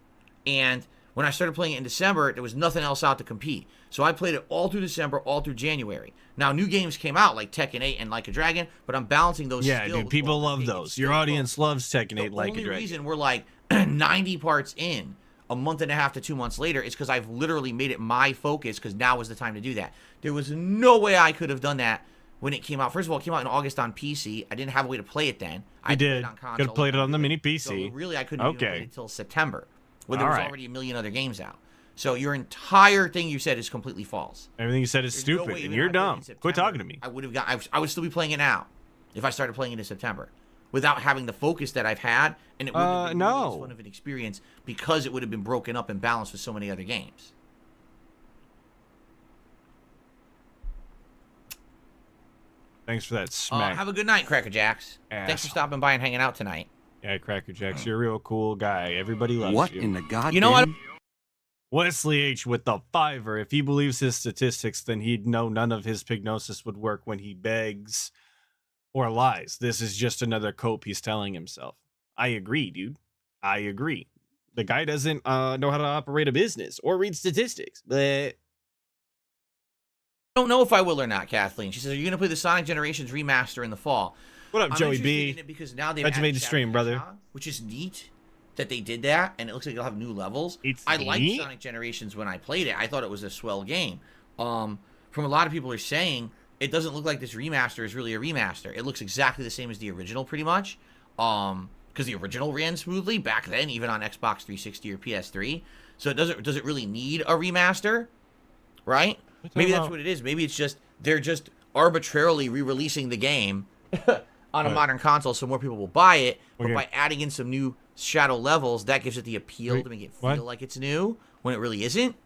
And when I started playing it in December, there was nothing else out to compete. So I played it all through December, all through January. Now, new games came out like Tekken 8 and Like a Dragon, but I'm balancing those. Yeah, dude, people love those. Your audience loves Tekken 8 Like a Dragon. The only reason we're like 90 parts in a month and a half to 2 months later, it's because I've literally made it my focus because now is the time to do that. There was no way I could have done that when it came out. First of all, it came out in August on PC. I didn't have a way to play it then. I did. Could have played it on the mini PC. So really, I couldn't even play it until September when there All was right. already a million other games out. So your entire thing you said is completely false. Everything you said is There's no stupid, way and even you're if I played it in dumb. Quit September, talking to me. I would have got. I would still be playing it now if I started playing it in September without having the focus that I've had, and it wouldn't have been really as fun of an experience because it would have been broken up and balanced with so many other games. Thanks for that smack. Have a good night, Cracker Jacks. Ass. Thanks for stopping by and hanging out tonight. Yeah, Cracker Jacks, you're a real cool guy. Everybody loves What you. in the goddamn? You know what? Wesley H with the $5. If he believes his statistics, then he'd know none of his pignosis would work when he begs or lies. This is just another cope he's telling himself. I agree, dude. I agree. The guy doesn't know how to operate a business or read statistics. But I don't know if I will or not, Kathleen. She says, "Are you going to play the Sonic Generations remaster in the fall?" what up, I'm Joey interested B? in it because now they've Glad you made added the stream, Shadow brother. Hedgehog, which is neat that they did that, and it looks like it'll have new levels. I liked neat? Sonic Generations when I played it. I thought it was a swell game. From a lot of people are saying it doesn't look like this remaster is really a remaster. It looks exactly the same as the original, pretty much. Because the original ran smoothly back then, even on Xbox 360 or PS3. So does it really need a remaster? Right? Maybe that's what it is. Maybe it's just they're just arbitrarily re-releasing the game on a modern console so more people will buy it. But by adding in some new shadow levels, that gives it the appeal to make it feel like it's new when it really isn't.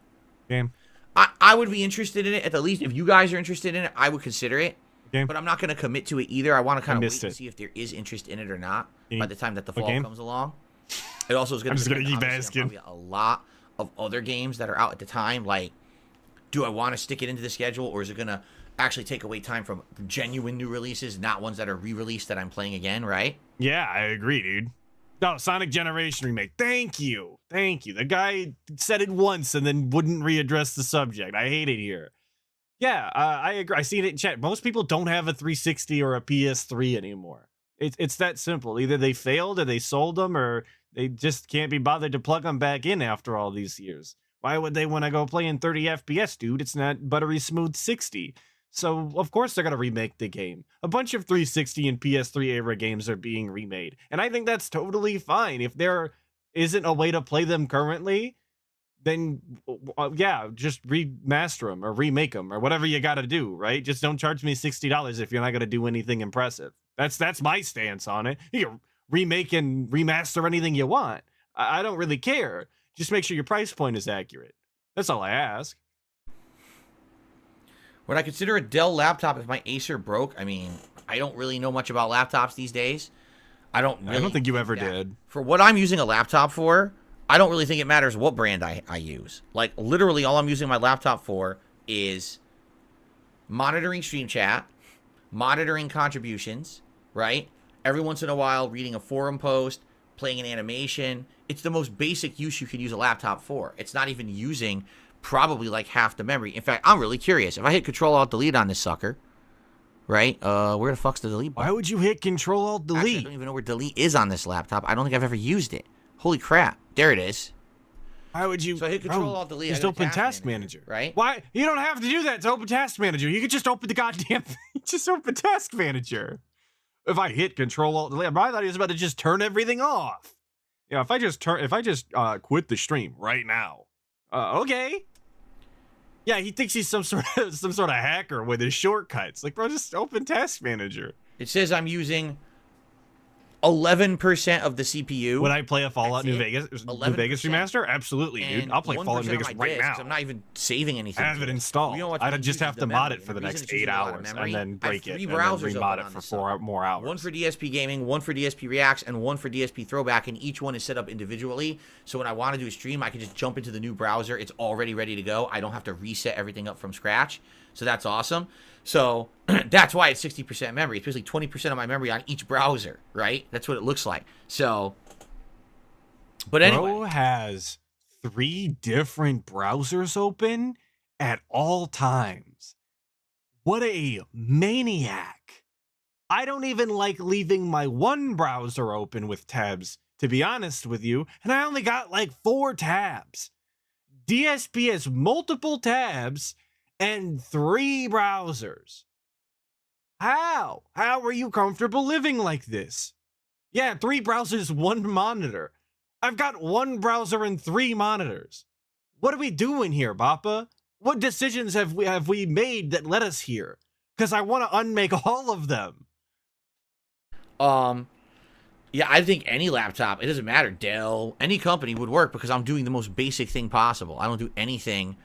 Game. I would be interested in it at the least. If you guys are interested in it, I would consider it. Game. But I'm not going to commit to it either. I want to kind of wait missed and it. see if there is interest in it or not Game. by the time that the What fall game? comes along. It also is going I'm to just gonna keep obviously, asking. a lot of other games that are out at the time. Like, do I want to stick it into the schedule, or is it going to actually take away time from genuine new releases, not ones that are re-released that I'm playing again, right? Yeah, I agree, dude. No, Sonic Generation remake. Thank you. Thank you. The guy said it once and then wouldn't readdress the subject. I hate it here. Yeah, I agree. I seen it in chat. Most people don't have a 360 or a PS3 anymore. It's that simple. Either they failed or they sold them or they just can't be bothered to plug them back in after all these years. Why would they want to go play in 30 FPS, dude? It's not buttery smooth 60. So, of course, they're going to remake the game. A bunch of 360 and PS3 era games are being remade. And I think that's totally fine. If there isn't a way to play them currently, then, yeah, just remaster them or remake them or whatever you got to do, right? Just don't charge me $60 if you're not going to do anything impressive. That's my stance on it. You can remake and remaster anything you want. I don't really care. Just make sure your price point is accurate. That's all I ask. Would I consider a Dell laptop if my Acer broke? I mean, I don't really know much about laptops these days. I don't think you ever did. For what I'm using a laptop for, I don't really think it matters what brand I use. Like, literally, all I'm using my laptop for is monitoring stream chat, monitoring contributions, right? Every once in a while, reading a forum post, playing an animation. It's the most basic use you can use a laptop for. It's not even using probably like half the memory. In fact, I'm really curious. If I hit Control-Alt-Delete on this sucker, right? Where the fuck's the delete button? Why would you hit Control-Alt-Delete? Actually, I don't even know where delete is on this laptop. I don't think I've ever used it. Holy crap. There it is. Why would you? So I hit Control-Alt-Delete. Just open Task Manager, right? Why? You don't have to do that to open Task Manager. You could just open the goddamn thing. Just open Task Manager. If I hit Control-Alt-Delete, I thought he was about to just turn everything off. Yeah, if I just quit the stream right now. Okay. Yeah, he thinks he's some sort of hacker with his shortcuts. Like, bro, just open Task Manager. It says I'm using 11% of the CPU. Would I play a Fallout New Vegas remaster? Absolutely, dude. And I'll play Fallout New 1% of Vegas my right disks, now. I'm not even saving anything. I have to it it. installed. You know what's I'd being just used have is to the mod memory. it for the And next reason it's 8 using a lot of hours memory, and then I have break it three and then browsers remod open it on for this 4 sucker. more hours. One for DSP Gaming, one for DSP Reacts, and one for DSP Throwback, and each one is set up individually. So when I want to do a stream, I can just jump into the new browser. It's already ready to go. I don't have to reset everything up from scratch. So that's awesome. So that's why it's 60% memory. It's basically 20% of my memory on each browser, right? That's what it looks like. So, but anyway. Bro has 3 different browsers open at all times. What a maniac. I don't even like leaving my one browser open with tabs, to be honest with you, and I only got like 4 tabs. DSP has multiple tabs and 3 browsers. How? How are you comfortable living like this? Yeah, 3 browsers, 1 monitor. I've got 1 browser and 3 monitors. What are we doing here, Bappa? What decisions have we made that led us here? Because I want to unmake all of them. Yeah, I think any laptop, it doesn't matter, Dell, any company would work because I'm doing the most basic thing possible. I don't do anything,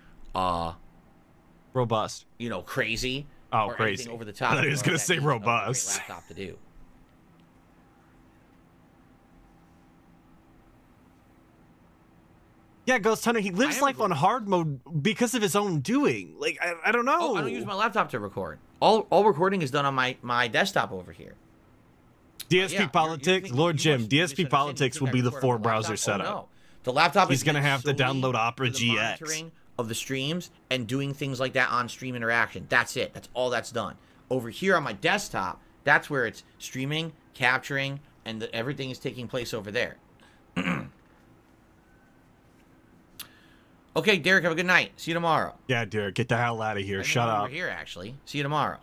robust. You know, crazy. Oh, or crazy. Anything over the top. I thought he was going to say robust. A great laptop to do. Yeah, Ghost Hunter, he lives life on hard mode because of his own doing. Like, I don't know. Oh, I don't use my laptop to record. All recording is done on my desktop over here. DSP Politics, Lord Jim, DSP Politics will be the 4 browser setup. Oh, no. The laptop He's going to have to download Opera GX. Monitoring of the streams and doing things like that on stream interaction. That's it. That's all that's done. Over here on my desktop, that's where it's streaming, capturing, and everything is taking place over there. Okay, Derek, have a good night. See you tomorrow. Yeah, Derek, get the hell out of here. Shut up. Over here, actually. See you tomorrow.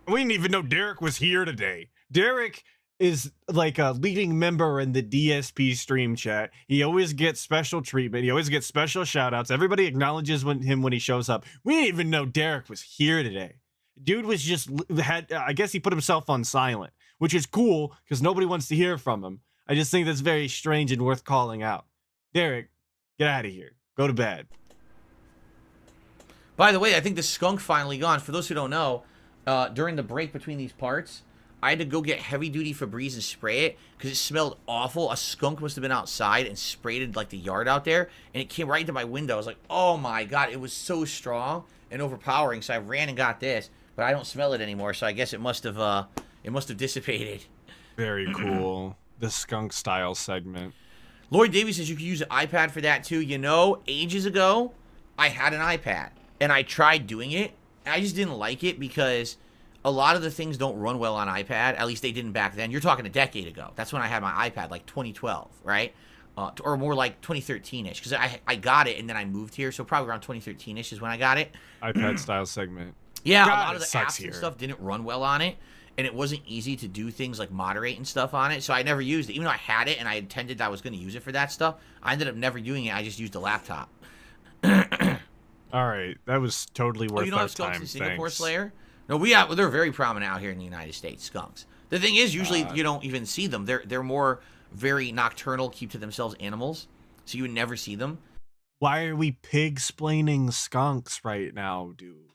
We didn't even know Derek was here today. Derek is like a leading member in the DSP stream chat. He always gets special treatment. He always gets special shout outs. Everybody acknowledges him when he shows up. We didn't even know Derek was here today. Dude was just I guess he put himself on silent, which is cool because nobody wants to hear from him. I just think that's very strange and worth calling out. Derek, get out of here. Go to bed. By the way, I think the skunk finally gone. For those who don't know, during the break between these parts, I had to go get heavy-duty Febreze and spray it because it smelled awful. A skunk must have been outside and sprayed it like the yard out there, and it came right into my window. I was like, oh my god, it was so strong and overpowering. So I ran and got this, but I don't smell it anymore. So I guess it must have dissipated. Very cool. The skunk style segment. Lloyd Davies says you could use an iPad for that too. You know, ages ago, I had an iPad, and I tried doing it. And I just didn't like it because a lot of the things don't run well on iPad. At least they didn't back then. You're talking a decade ago. That's when I had my iPad, like 2012, right? Or more like 2013-ish, because I got it and then I moved here, so probably around 2013-ish is when I got it. iPad style segment. Yeah, God, a lot of the apps and stuff didn't run well on it, and it wasn't easy to do things like moderate and stuff on it, so I never used it. Even though I had it and I intended that I was going to use it for that stuff, I ended up never doing it. I just used a laptop. All right, that was totally worth you don't our have skunks time. in Singapore, Thanks. Slayer? No, they're very prominent out here in the United States, skunks. The thing is, usually you don't even see them. They're more very nocturnal, keep to themselves animals, so you would never see them. Why are we pig-splaining skunks right now, dude?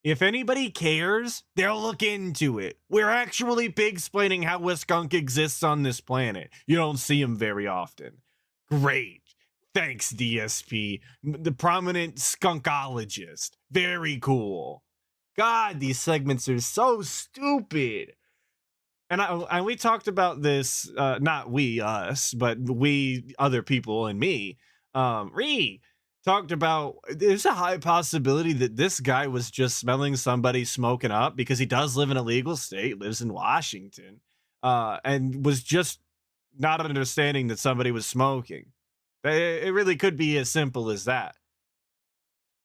If anybody cares, they'll look into it. We're actually pig-splaining how a skunk exists on this planet. You don't see them very often. Great. Thanks, DSP. The prominent skunkologist. Very cool. God, these segments are so stupid. And we talked about this, not we, us, but we, other people, and me. Talked about there's a high possibility that this guy was just smelling somebody smoking up because he does live in a legal state, lives in Washington, and was just not understanding that somebody was smoking. It really could be as simple as that.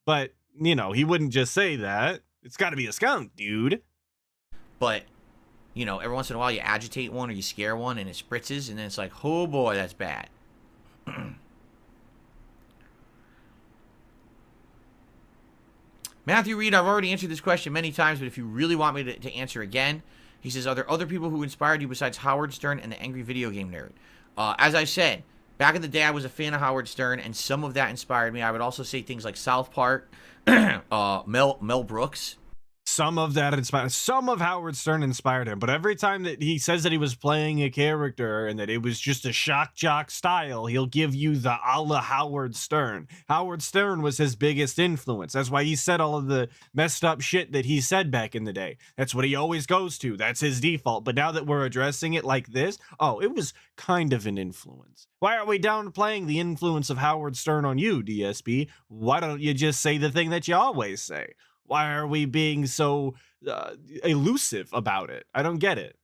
But, you know, he wouldn't just say that. It's got to be a skunk, dude. But, you know, every once in a while you agitate one or you scare one and it spritzes, and then it's like, oh boy, that's bad. Matthew Reed, I've already answered this question many times, but if you really want me to answer again, he says, are there other people who inspired you besides Howard Stern and the Angry Video Game Nerd? As I said, back in the day, I was a fan of Howard Stern, and some of that inspired me. I would also say things like South Park, Mel Brooks. Some of that inspired, some of Howard Stern inspired him, but every time that he says that he was playing a character and that it was just a shock jock style, he'll give you the a la Howard Stern. Howard Stern was his biggest influence. That's why he said all of the messed up shit that he said back in the day. That's what he always goes to. That's his default. But now that we're addressing it like this, oh, it was kind of an influence. Why are we downplaying the influence of Howard Stern on you, DSP? Why don't you just say the thing that you always say? Why are we being so elusive about it? I don't get it.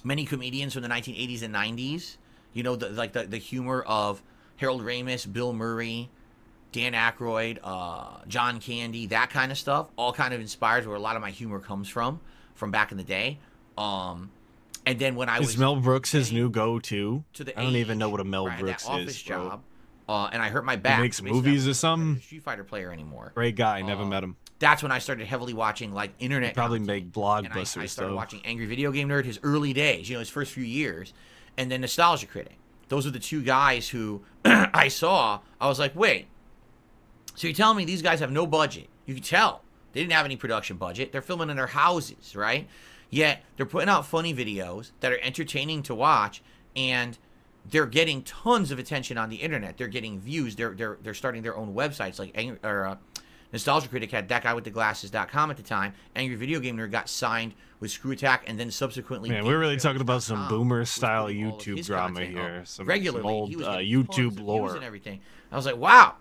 Many comedians from the 1980s and 90s, you know, the humor of Harold Ramis, Bill Murray, Dan Aykroyd, John Candy, that kind of stuff, all kind of inspires where a lot of my humor comes from back in the day. And then when I was... Is Mel Brooks his new go-to? I don't even know what a Mel Brooks is, office bro. job, and I hurt my back. He makes so basically movies I'm or something? a Street Fighter player anymore. Great guy, never met him. That's when I started heavily watching, like, internet Probably content. make blockbusters, And I started though. watching Angry Video Game Nerd, his early days, you know, his first few years, and then Nostalgia Critic. Those are the two guys who I saw. I was like, wait, so you're telling me these guys have no budget? You can tell. They didn't have any production budget. They're filming in their houses, right? Yet they're putting out funny videos that are entertaining to watch, and they're getting tons of attention on the internet. They're getting views. They're starting their own websites. Like Nostalgia Critic had thatguywiththeglasses.com at the time. Angry Video Game Nerd got signed with Screw Attack, and then subsequently... Man, we're really talking about some boomer-style YouTube drama here. Some old YouTube lore. And everything. I was like, wow.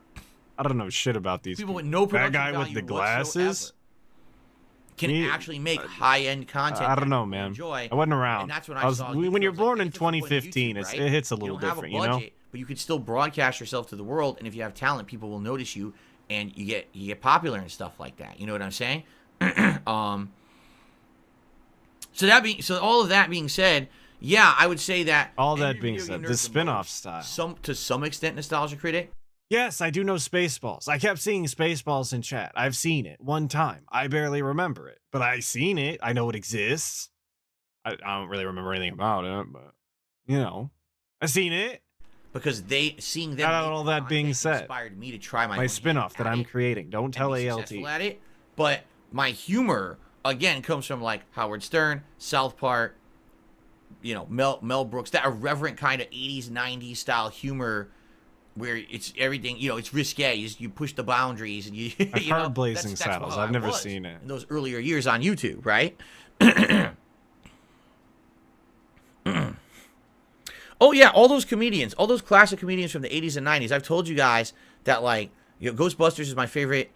I don't know shit about these people with no production that guy with value the glasses can actually make high-end content. I don't know, man. Enjoy. I wasn't around. And that's when I saw when you're born in that's the point of 2015, YouTube, right? it hits a little different, you know? But you can still broadcast yourself to the world, and if you have talent, people will notice you, and you get popular and stuff like that. You know what I'm saying? So all of that being said, yeah, I would say that all that being said, the spin-off style, to some extent, Nostalgia Critic. Yes, I do know Spaceballs. I kept seeing Spaceballs in chat. I've seen it one time. I barely remember it, but I've seen it. I know it exists. I don't really remember anything about it, but you know, I've seen it. Because seeing them. All that being said, inspired me to try my spin-off that I'm creating. Don't tell ALT. At it, but my humor again comes from like Howard Stern, South Park, you know, Mel Brooks, that irreverent kind of 80s, 90s style humor where it's everything, you know, it's risque. You push the boundaries, and I've heard Blazing Saddles. I've never seen it. In those earlier years on YouTube, right? Oh yeah, all those comedians, all those classic comedians from the 80s and 90s. I've told you guys that, like, you know, Ghostbusters is my favorite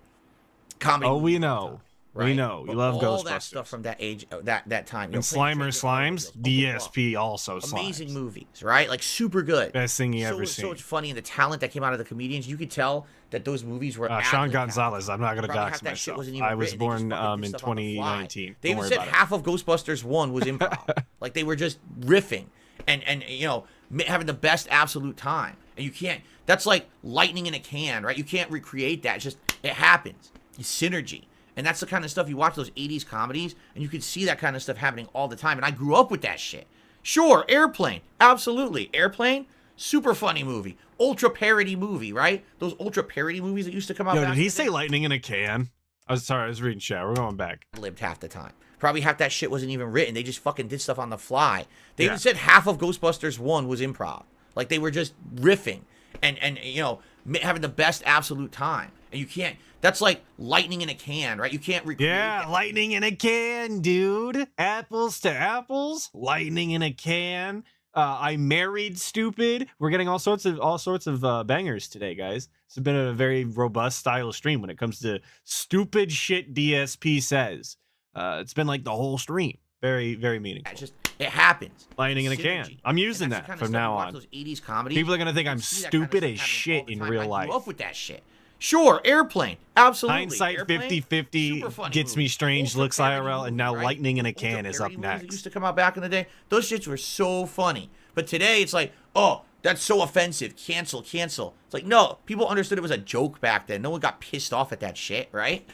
comedy. Oh, we know. Right? We know. You love all Ghostbusters. That stuff from that age, that time. And Slimer Slimes, DSP also Slimes. Amazing movies, right? Like, super good. Best thing you ever seen. So much funny, and the talent that came out of the comedians, you could tell that those movies were Sean Gonzalez. I'm not going to dox myself. I was born in 2019. They even said half of Ghostbusters 1 was improv. Like, they were just riffing and you know, having the best absolute time. And you can't, that's like lightning in a can, right? You can't recreate that. It's just, it happens. It's synergy. And that's the kind of stuff you watch those 80s comedies, and you can see that kind of stuff happening all the time. And I grew up with that shit. Sure, Airplane. Absolutely. Airplane, super funny movie. Ultra parody movie, right? Those ultra parody movies that used to come out. Yo, did he say lightning in a can? I was sorry, I was reading chat. We're going back. Lived half the time. Probably half that shit wasn't even written. They just fucking did stuff on the fly. They even said half of Ghostbusters 1 was improv. Like, they were just riffing and you know, having the best absolute time. And you can't, that's like lightning in a can, right? You can't recreate that. Lightning in a can, dude. Apples to apples, lightning in a can. I married stupid. We're getting all sorts of bangers today, guys. It's been a very robust style stream when it comes to stupid shit DSP says. It's been like the whole stream. Very, very meaningful. It happens. Lightning in a can. I'm using that from now on. Those 80s comedies, people are gonna think I'm stupid as shit in real life. I grew up with that shit. Sure, Airplane. Absolutely. Hindsight 50-50 gets me strange looks IRL, and now lightning in a can is up next. Used to come out back in the day. Those shits were so funny. But today it's like, oh, that's so offensive. Cancel. It's like, no, people understood it was a joke back then. No one got pissed off at that shit, right?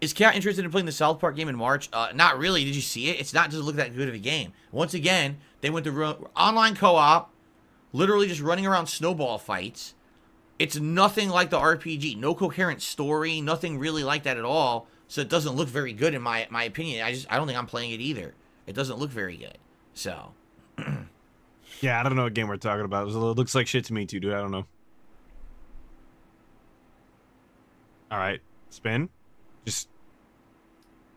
Is Kat interested in playing the South Park game in March? Not really. Did you see it? It's not just look that good of a game. Once again, they went to online co-op, literally just running around snowball fights. It's nothing like the RPG. No coherent story. Nothing really like that at all. So it doesn't look very good in my opinion. I don't think I'm playing it either. It doesn't look very good. So. Yeah, I don't know what game we're talking about. It looks like shit to me too, dude. I don't know. All right. Spin. Just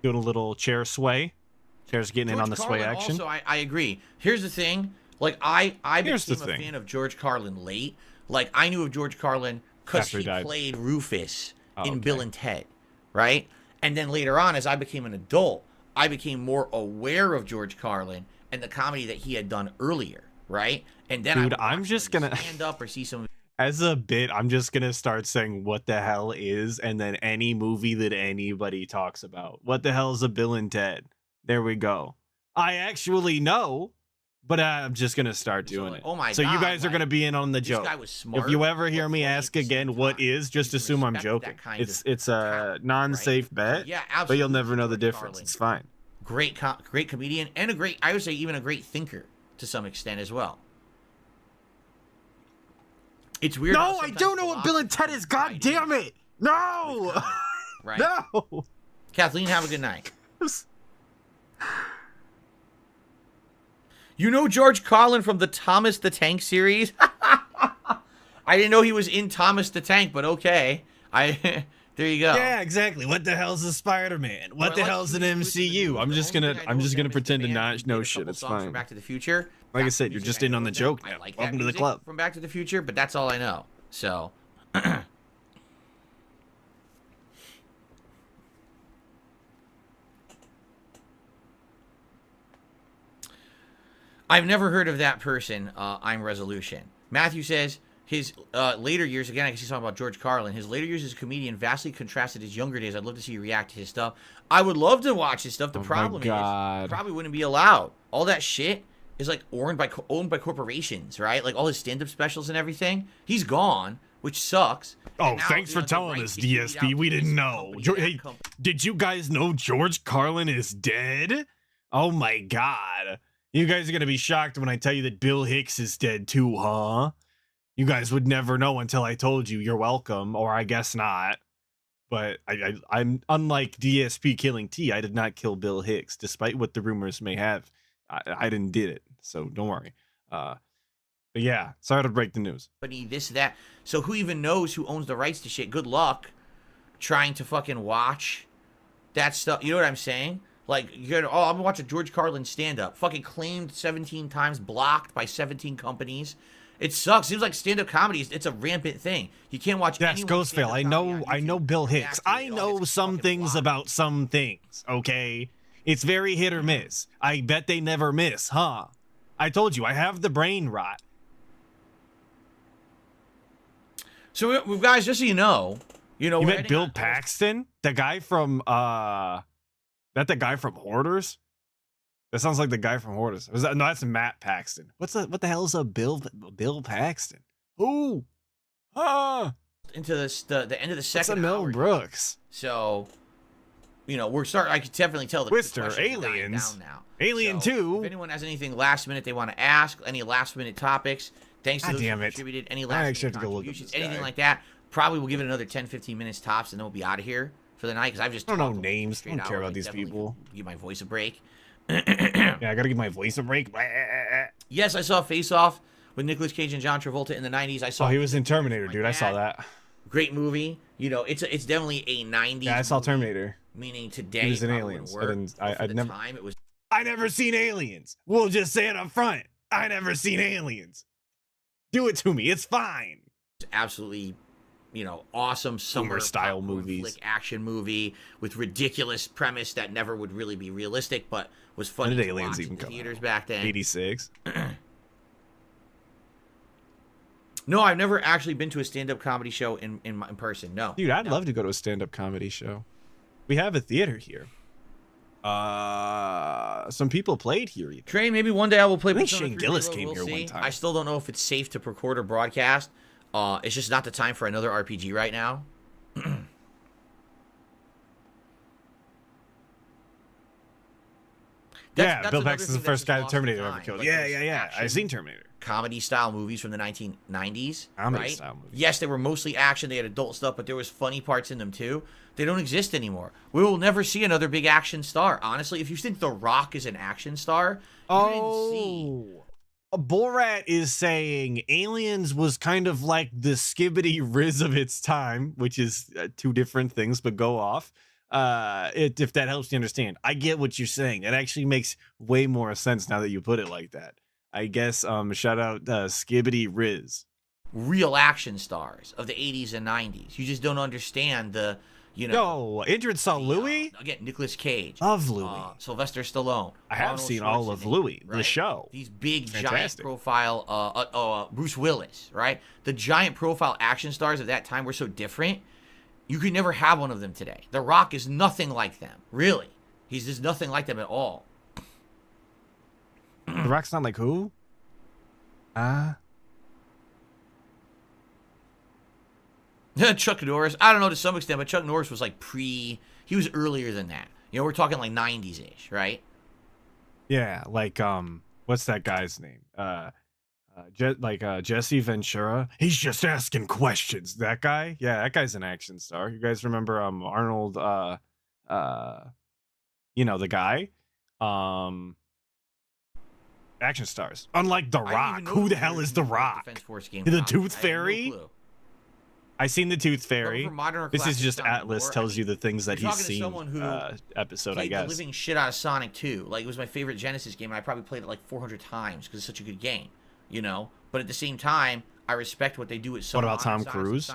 doing a little chair sway. Chair's getting in on the sway action. Also, I agree. Here's the thing. Like, I became a fan of George Carlin late. Like, I knew of George Carlin because he played Rufus in Bill and Ted, right? And then later on, as I became an adult, I became more aware of George Carlin and the comedy that he had done earlier, right? And then Dude, I I'm just gonna stand up or see some. As a bit, I'm just gonna start saying what the hell is, and then any movie that anybody talks about. What the hell is a Bill and Ted? There we go. I actually know, but I'm just gonna start doing it. Oh my so God, you guys are gonna be in on the this joke. guy was smart, If you ever hear but me funny at ask the same again what time. is, just You assume I'm respect that joking. kind It's of a talent, non-safe right? bet, So, yeah, but you'll absolutely, never know the George difference. Carlin. It's fine. Great comedian, and I would say even a great thinker to some extent as well. It's weird. No, I don't know what Bill and Ted is. God damn it! No, right? no. Kathleen, have a good night. You know George Carlin from the Thomas the Tank series? I didn't know he was in Thomas the Tank, but okay. There you go. Yeah, exactly. What the hell's a Spider-Man? What the hell's an MCU? I'm just gonna pretend to not know shit. It's fine. From Back to the Future. Like I said, you're just in on the joke now. Welcome to the club. From Back to the Future, but that's all I know. So. I've never heard of that person. I'm Resolution. Matthew says his later years, again, I guess he's talking about George Carlin. His later years as a comedian vastly contrasted his younger days. I'd love to see you react to his stuff. I would love to watch his stuff. The problem is, probably wouldn't be allowed. All that shit is like owned by corporations, right? Like all his stand-up specials and everything. He's gone, which sucks. Oh, thanks for telling us, DSP. We didn't know. Hey, did you guys know George Carlin is dead? Oh my God. You guys are going to be shocked when I tell you that Bill Hicks is dead too, huh? You guys would never know until I told you. You're welcome, or I guess not. But I'm unlike DSP killing T. I did not kill Bill Hicks, despite what the rumors may have. I didn't did it, so don't worry. But yeah, sorry to break the news. This, that. So who even knows who owns the rights to shit? Good luck trying to fucking watch that stuff. You know what I'm saying? Like, you're gonna, I'm gonna watch a George Carlin stand-up. Fucking claimed 17 times, blocked by 17 companies. It sucks. Seems like stand-up comedy it's a rampant thing. You can't watch. That's Ghostface. I know Bill Hicks. I know some things about some things. Okay, it's very hit or miss. I bet they never miss, huh? I told you I have the brain rot. So, guys, just so you know, you met Bill Paxton, the guy from that the guy from Hoarders? That sounds like the guy from Hoarders. No, that's Matt Paxton. What the hell is a Bill Paxton? Who? Into the end of the second. What's a Mel Brooks? So, we're starting. I could definitely tell the Twister, Aliens, down now. Alien so, 2. If anyone has anything last minute they want to ask, any last minute topics, thanks to those who contributed, any last minute contributions, anything like that, probably we'll give it another 10-15 minutes tops, and then we'll be out of here for the night because I've just I don't know names. I don't care about these people. Give my voice a break. Yeah, I gotta give my voice a break. Yes, I saw Face Off with Nicolas Cage and John Travolta in the 90s. I saw. Oh, he was in Terminator, dude. I saw that. Great movie. It's definitely a 90s. Yeah, I saw Terminator. Meaning today. He was in Aliens. I'd never. Time, it was. I never seen Aliens. We'll just say it up front. I never seen Aliens. Do it to me. It's fine. It's absolutely. Awesome summer style movies, flick action movie with ridiculous premise that never would really be realistic, but was funny. When did to Aliens watch even come theaters out? Back then? 86. No, I've never actually been to a stand-up comedy show in person. No, dude, I'd love to go to a stand-up comedy show. We have a theater here. Some people played here. Even. Trey, maybe one day I will play. I think Shane Gillis came here one time. I still don't know if it's safe to record or broadcast. It's just not the time for another RPG right now. Yeah, Bill Paxton's the first guy that Terminator ever killed. Yeah. I've seen Terminator. Comedy style movies from the 1990s. Comedy style movies. Yes, they were mostly action. They had adult stuff, but there was funny parts in them too. They don't exist anymore. We will never see another big action star. Honestly, if you think The Rock is an action star, you didn't see. Borat is saying Aliens was kind of like the Skibbity Riz of its time, which is two different things, but go off. If that helps you understand. I get what you're saying. It actually makes way more sense now that you put it like that. I guess shout out Skibbity Riz. real action stars of the 80s and 90s. You just don't understand the, you know. Yo, Idris saw Louis? Again, Nicolas Cage. Love Louis. Sylvester Stallone. I have Arnold seen all of Schwarzenegger, Louis, the right? show. These big, giant Fantastic. profile, Bruce Willis, right? The giant profile action stars of that time were so different. You could never have one of them today. The Rock is nothing like them, really. He's just nothing like them at all. The Rock's not like who? Chuck Norris. I don't know to some extent, but Chuck Norris was like he was earlier than that. You know, we're talking like 90s-ish, right? Yeah, like what's that guy's name? Jesse Ventura. He's just asking questions. That guy? Yeah, that guy's an action star. You guys remember Arnold you know, the guy? Action stars. Unlike The Rock. Who the hell is The Rock? The Tooth Fairy? I seen the Tooth Fairy. This is just Atlas tells you the things that he's seen. Episode, I guess. The living shit out of Sonic 2. Like, it was my favorite Genesis game, and I probably played it like 400 times because it's such a good game, you know. But at the same time, I respect what they do with Sonic. What about Tom Cruise?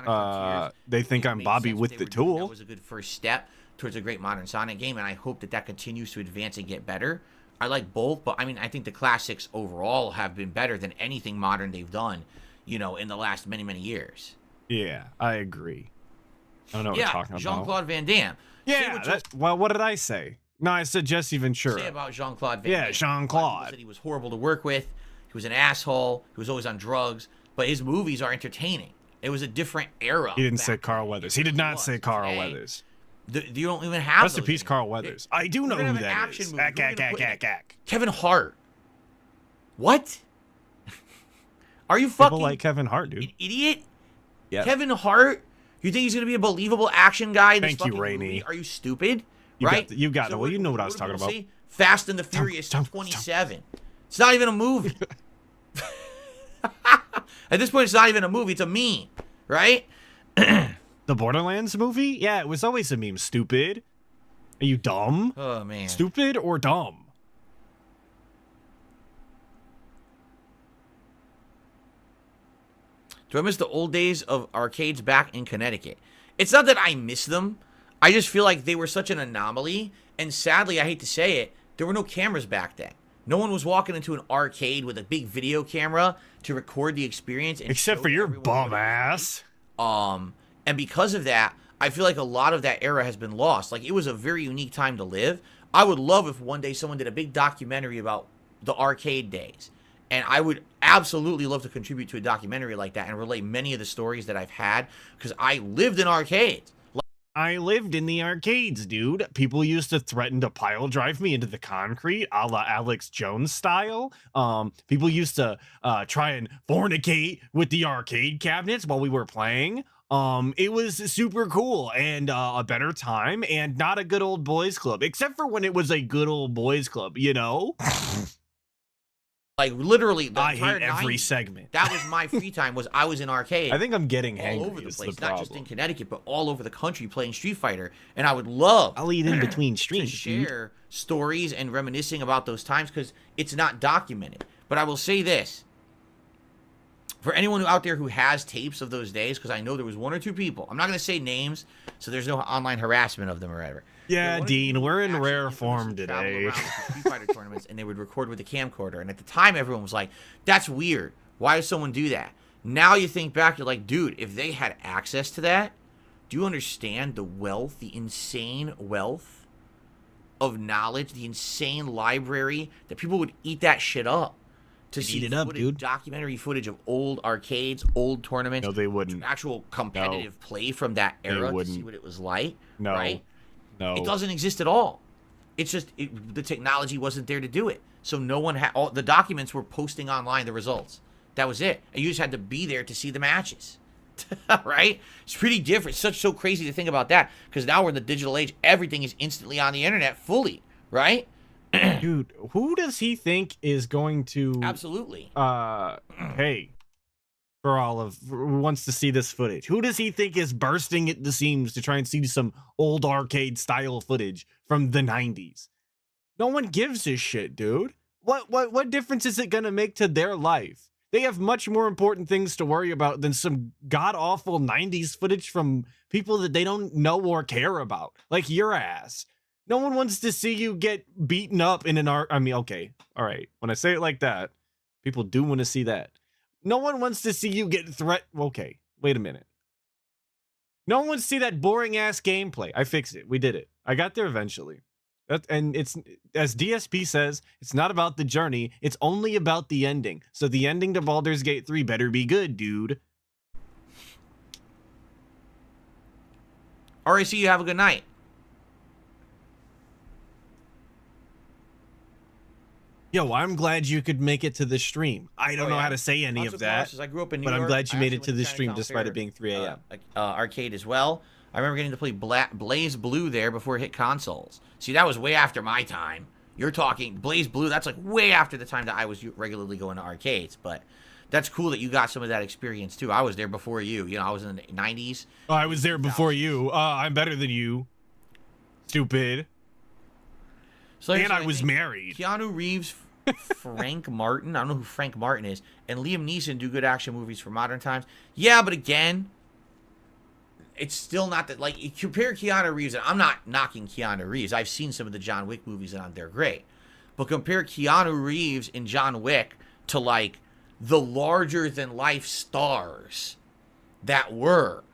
They think I'm Bobby with the tool. That was a good first step towards a great modern Sonic game, and I hope that continues to advance and get better. I like both, but I mean, I think the classics overall have been better than anything modern they've done, you know, in the last many, many years. Yeah, I agree. I don't know what you're talking about. Jean-Claude Van Damme. Yeah, well, what did I say? No, I said Jesse Ventura. Say about Jean-Claude Van Damme. Yeah, Jean-Claude. He was horrible to work with. He was an asshole. He was always on drugs. But his movies are entertaining. It was a different era. He didn't say Carl Weathers. He did not say Carl Weathers. You don't even have Rest in peace, Carl Weathers. I do know who that is. Kevin Hart. What? Are you fucking... People like Kevin Hart, dude. An idiot? Yeah. Kevin Hart? You think he's going to be a believable action guy in this Thank you, fucking Rainey. movie? Are you stupid? You got it. Well, you know what I was talking about. Fast and the Furious 27. It's not even a movie. At this point, it's not even a movie. It's a meme, right? The Borderlands movie? Yeah, it was always a meme. Stupid. Are you dumb? Oh, man. Stupid or dumb? Do I miss the old days of arcades back in Connecticut? It's not that I miss them. I just feel like they were such an anomaly. And sadly, I hate to say it, there were no cameras back then. No one was walking into an arcade with a big video camera to record the experience. And except for your bum ass. And because of that, I feel like a lot of that era has been lost. Like, it was a very unique time to live. I would love if one day someone did a big documentary about the arcade days. And I would absolutely love to contribute to a documentary like that and relate many of the stories that I've had, because I lived in arcades. I lived in the arcades, dude. People used to threaten to pile drive me into the concrete, a la Alex Jones style. People used to try and fornicate with the arcade cabinets while we were playing. It was super cool and a better time, and not a good old boys club, except for when it was a good old boys club, you know? Like, literally, the I entire hate every 90s, segment. That was my free time, was I was in arcades. I think I'm getting all angry over the is place, the not just problem. in Connecticut, but all over the country playing Street Fighter. And I would love I'll eat in between to streams, dude. share stories and reminiscing about those times, because it's not documented. But I will say this. For anyone out there who has tapes of those days, because I know there was one or two people. I'm not going to say names, so there's no online harassment of them or whatever. Yeah, Dean, we're in rare form travel today. around to Street Fighter tournaments, and they would record with a camcorder. And at the time, everyone was like, that's weird. Why does someone do that? Now you think back, you're like, dude, if they had access to that, do you understand the wealth, the insane wealth of knowledge, the insane library, that people would eat that shit up to see eat it up, dude. documentary footage of old arcades, old tournaments. No, they wouldn't. Actual competitive play from that era to see what it was like. No. Right? No. It doesn't exist at all. It's just the technology wasn't there to do it. So no one had all the documents were posting online the results. That was it. And you just had to be there to see the matches. Right? It's pretty different. It's so crazy to think about that, because now we're in the digital age. Everything is instantly on the internet fully, right? Dude, who does he think is going to Absolutely. Hey, for all of who wants to see this footage, who does he think is bursting at the seams to try and see some old arcade style footage from the 90s? No one gives a shit, dude. What difference is it gonna make to their life They have much more important things to worry about than some god-awful 90s footage from people that they don't know or care about. Like your ass. No one wants to see you get beaten up in an art. I mean, okay. All right. When I say it like that, people do want to see that. No one wants to see you get Okay. Wait a minute. No one wants to see that boring ass gameplay. I fixed it. We did it. I got there eventually. And it's, as DSP says, it's not about the journey. It's only about the ending. So the ending to Baldur's Gate 3 better be good, dude. RAC, you have a good night. Yo, I'm glad you could make it to the stream. I don't know how to say any of that, I grew up in New but York. I'm glad you I made actually it to went the Chinatown stream despite Fair, it being 3 a.m. Arcade as well. I remember getting to play Blaze Blue there before it hit consoles. See, that was way after my time. You're talking Blaze Blue, that's like way after the time that I was regularly going to arcades, but that's cool that you got some of that experience too. I was there before you. You know, I was in the 90s. Oh, I was there before you. I'm better than you. Stupid. So and I was married. Keanu Reeves, Frank Martin. I don't know who Frank Martin is. And Liam Neeson do good action movies for modern times. Yeah, but again, it's still not that, like, you compare Keanu Reeves, and I'm not knocking Keanu Reeves. I've seen some of the John Wick movies, and they're great. But compare Keanu Reeves in John Wick to, like, the larger-than-life stars that were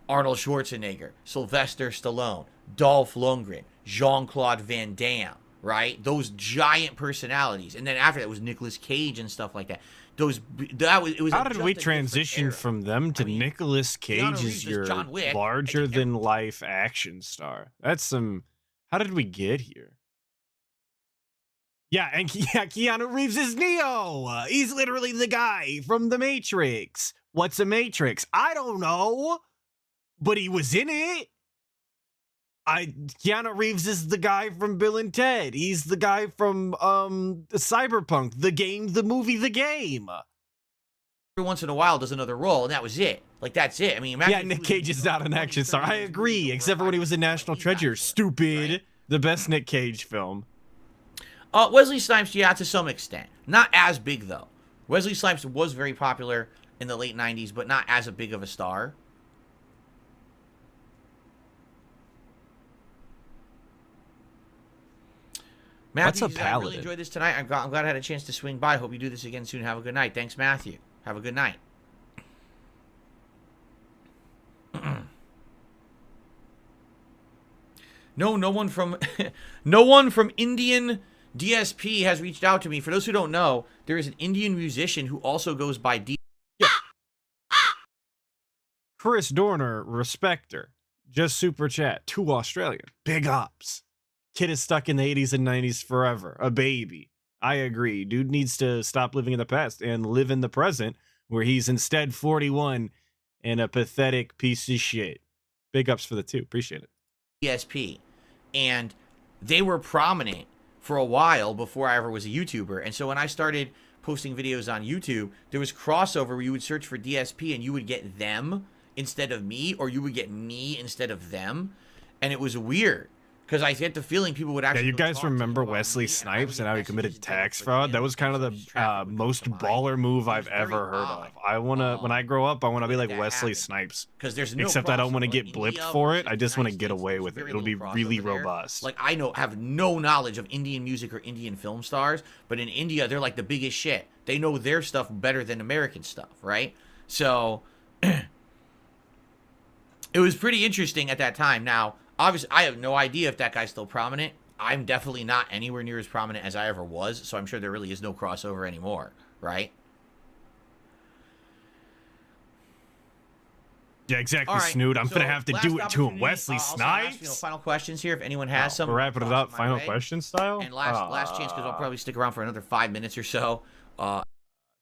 Arnold Schwarzenegger, Sylvester Stallone, Dolph Lundgren, Jean-Claude Van Damme, right? Those giant personalities. And then after that was Nicolas Cage and stuff like that. How did we transition from them to Nicolas Cage as your larger-than-life action star? That's some... How did we get here? Yeah, and Keanu Reeves is Neo. He's literally the guy from The Matrix. What's a Matrix? I don't know. But he was in it. Keanu Reeves is the guy from Bill and Ted. He's the guy from Cyberpunk, the game, the movie, the game. Every once in a while does another role, and that was it. Like, that's it. I mean, yeah, Nick Cage is not an action star. I agree, except for when he was in National Treasure. Stupid. Right? The best Nick Cage film. Wesley Snipes, yeah, to some extent. Not as big, though. Wesley Snipes was very popular in the late 90s, but not as a big of a star. Matthew, what's a paladin? I really enjoyed this tonight. I'm glad I had a chance to swing by. Hope you do this again soon. Have a good night. Thanks, Matthew. Have a good night. No one from Indian DSP has reached out to me. For those who don't know, there is an Indian musician who also goes by D. Yeah. Chris Dorner, respecter. Just super chat. 2 Australian. Big ups. Kid is stuck in the 80s and 90s forever. A baby. I agree. Dude needs to stop living in the past and live in the present, where he's instead 41 and a pathetic piece of shit. Big ups for the 2. Appreciate it. DSP. And they were prominent for a while before I ever was a YouTuber. And so when I started posting videos on YouTube, there was crossover where you would search for DSP and you would get them instead of me, or you would get me instead of them. And it was weird. Because I get the feeling people would actually... Yeah, you guys remember Wesley Snipes and how he committed tax fraud? That was kind of the most baller move I've ever heard of. I want to, when I grow up, I want to be like Wesley Snipes. Except I don't want to get blipped for it. I just want to get away with it. It'll be really robust. Like, I have no knowledge of Indian music or Indian film stars, but in India, they're like the biggest shit. They know their stuff better than American stuff, right? So, it was pretty interesting at that time. Now, obviously, I have no idea if that guy's still prominent. I'm definitely not anywhere near as prominent as I ever was, so I'm sure there really is no crossover anymore, right? Yeah, exactly, right, Snoot. I'm going to have to do it to him. Wesley Snipes? Ask, final questions here, if anyone has some. We're wrapping it up, final question style? And last chance, because I'll probably stick around for another 5 minutes or so.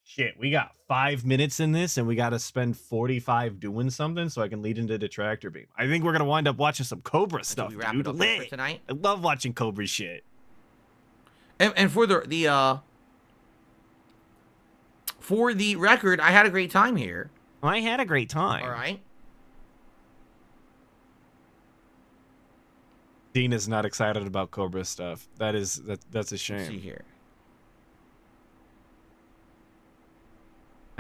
Shit, we got 5 minutes in this, and we got to spend 45 doing something so I can lead into Detractor Beam. I think we're going to wind up watching some Cobra stuff, dude. Lit. Tonight? I love watching Cobra shit. And for the record, I had a great time here. I had a great time. All right. Dean is not excited about Cobra stuff. That's a shame. Let's see here.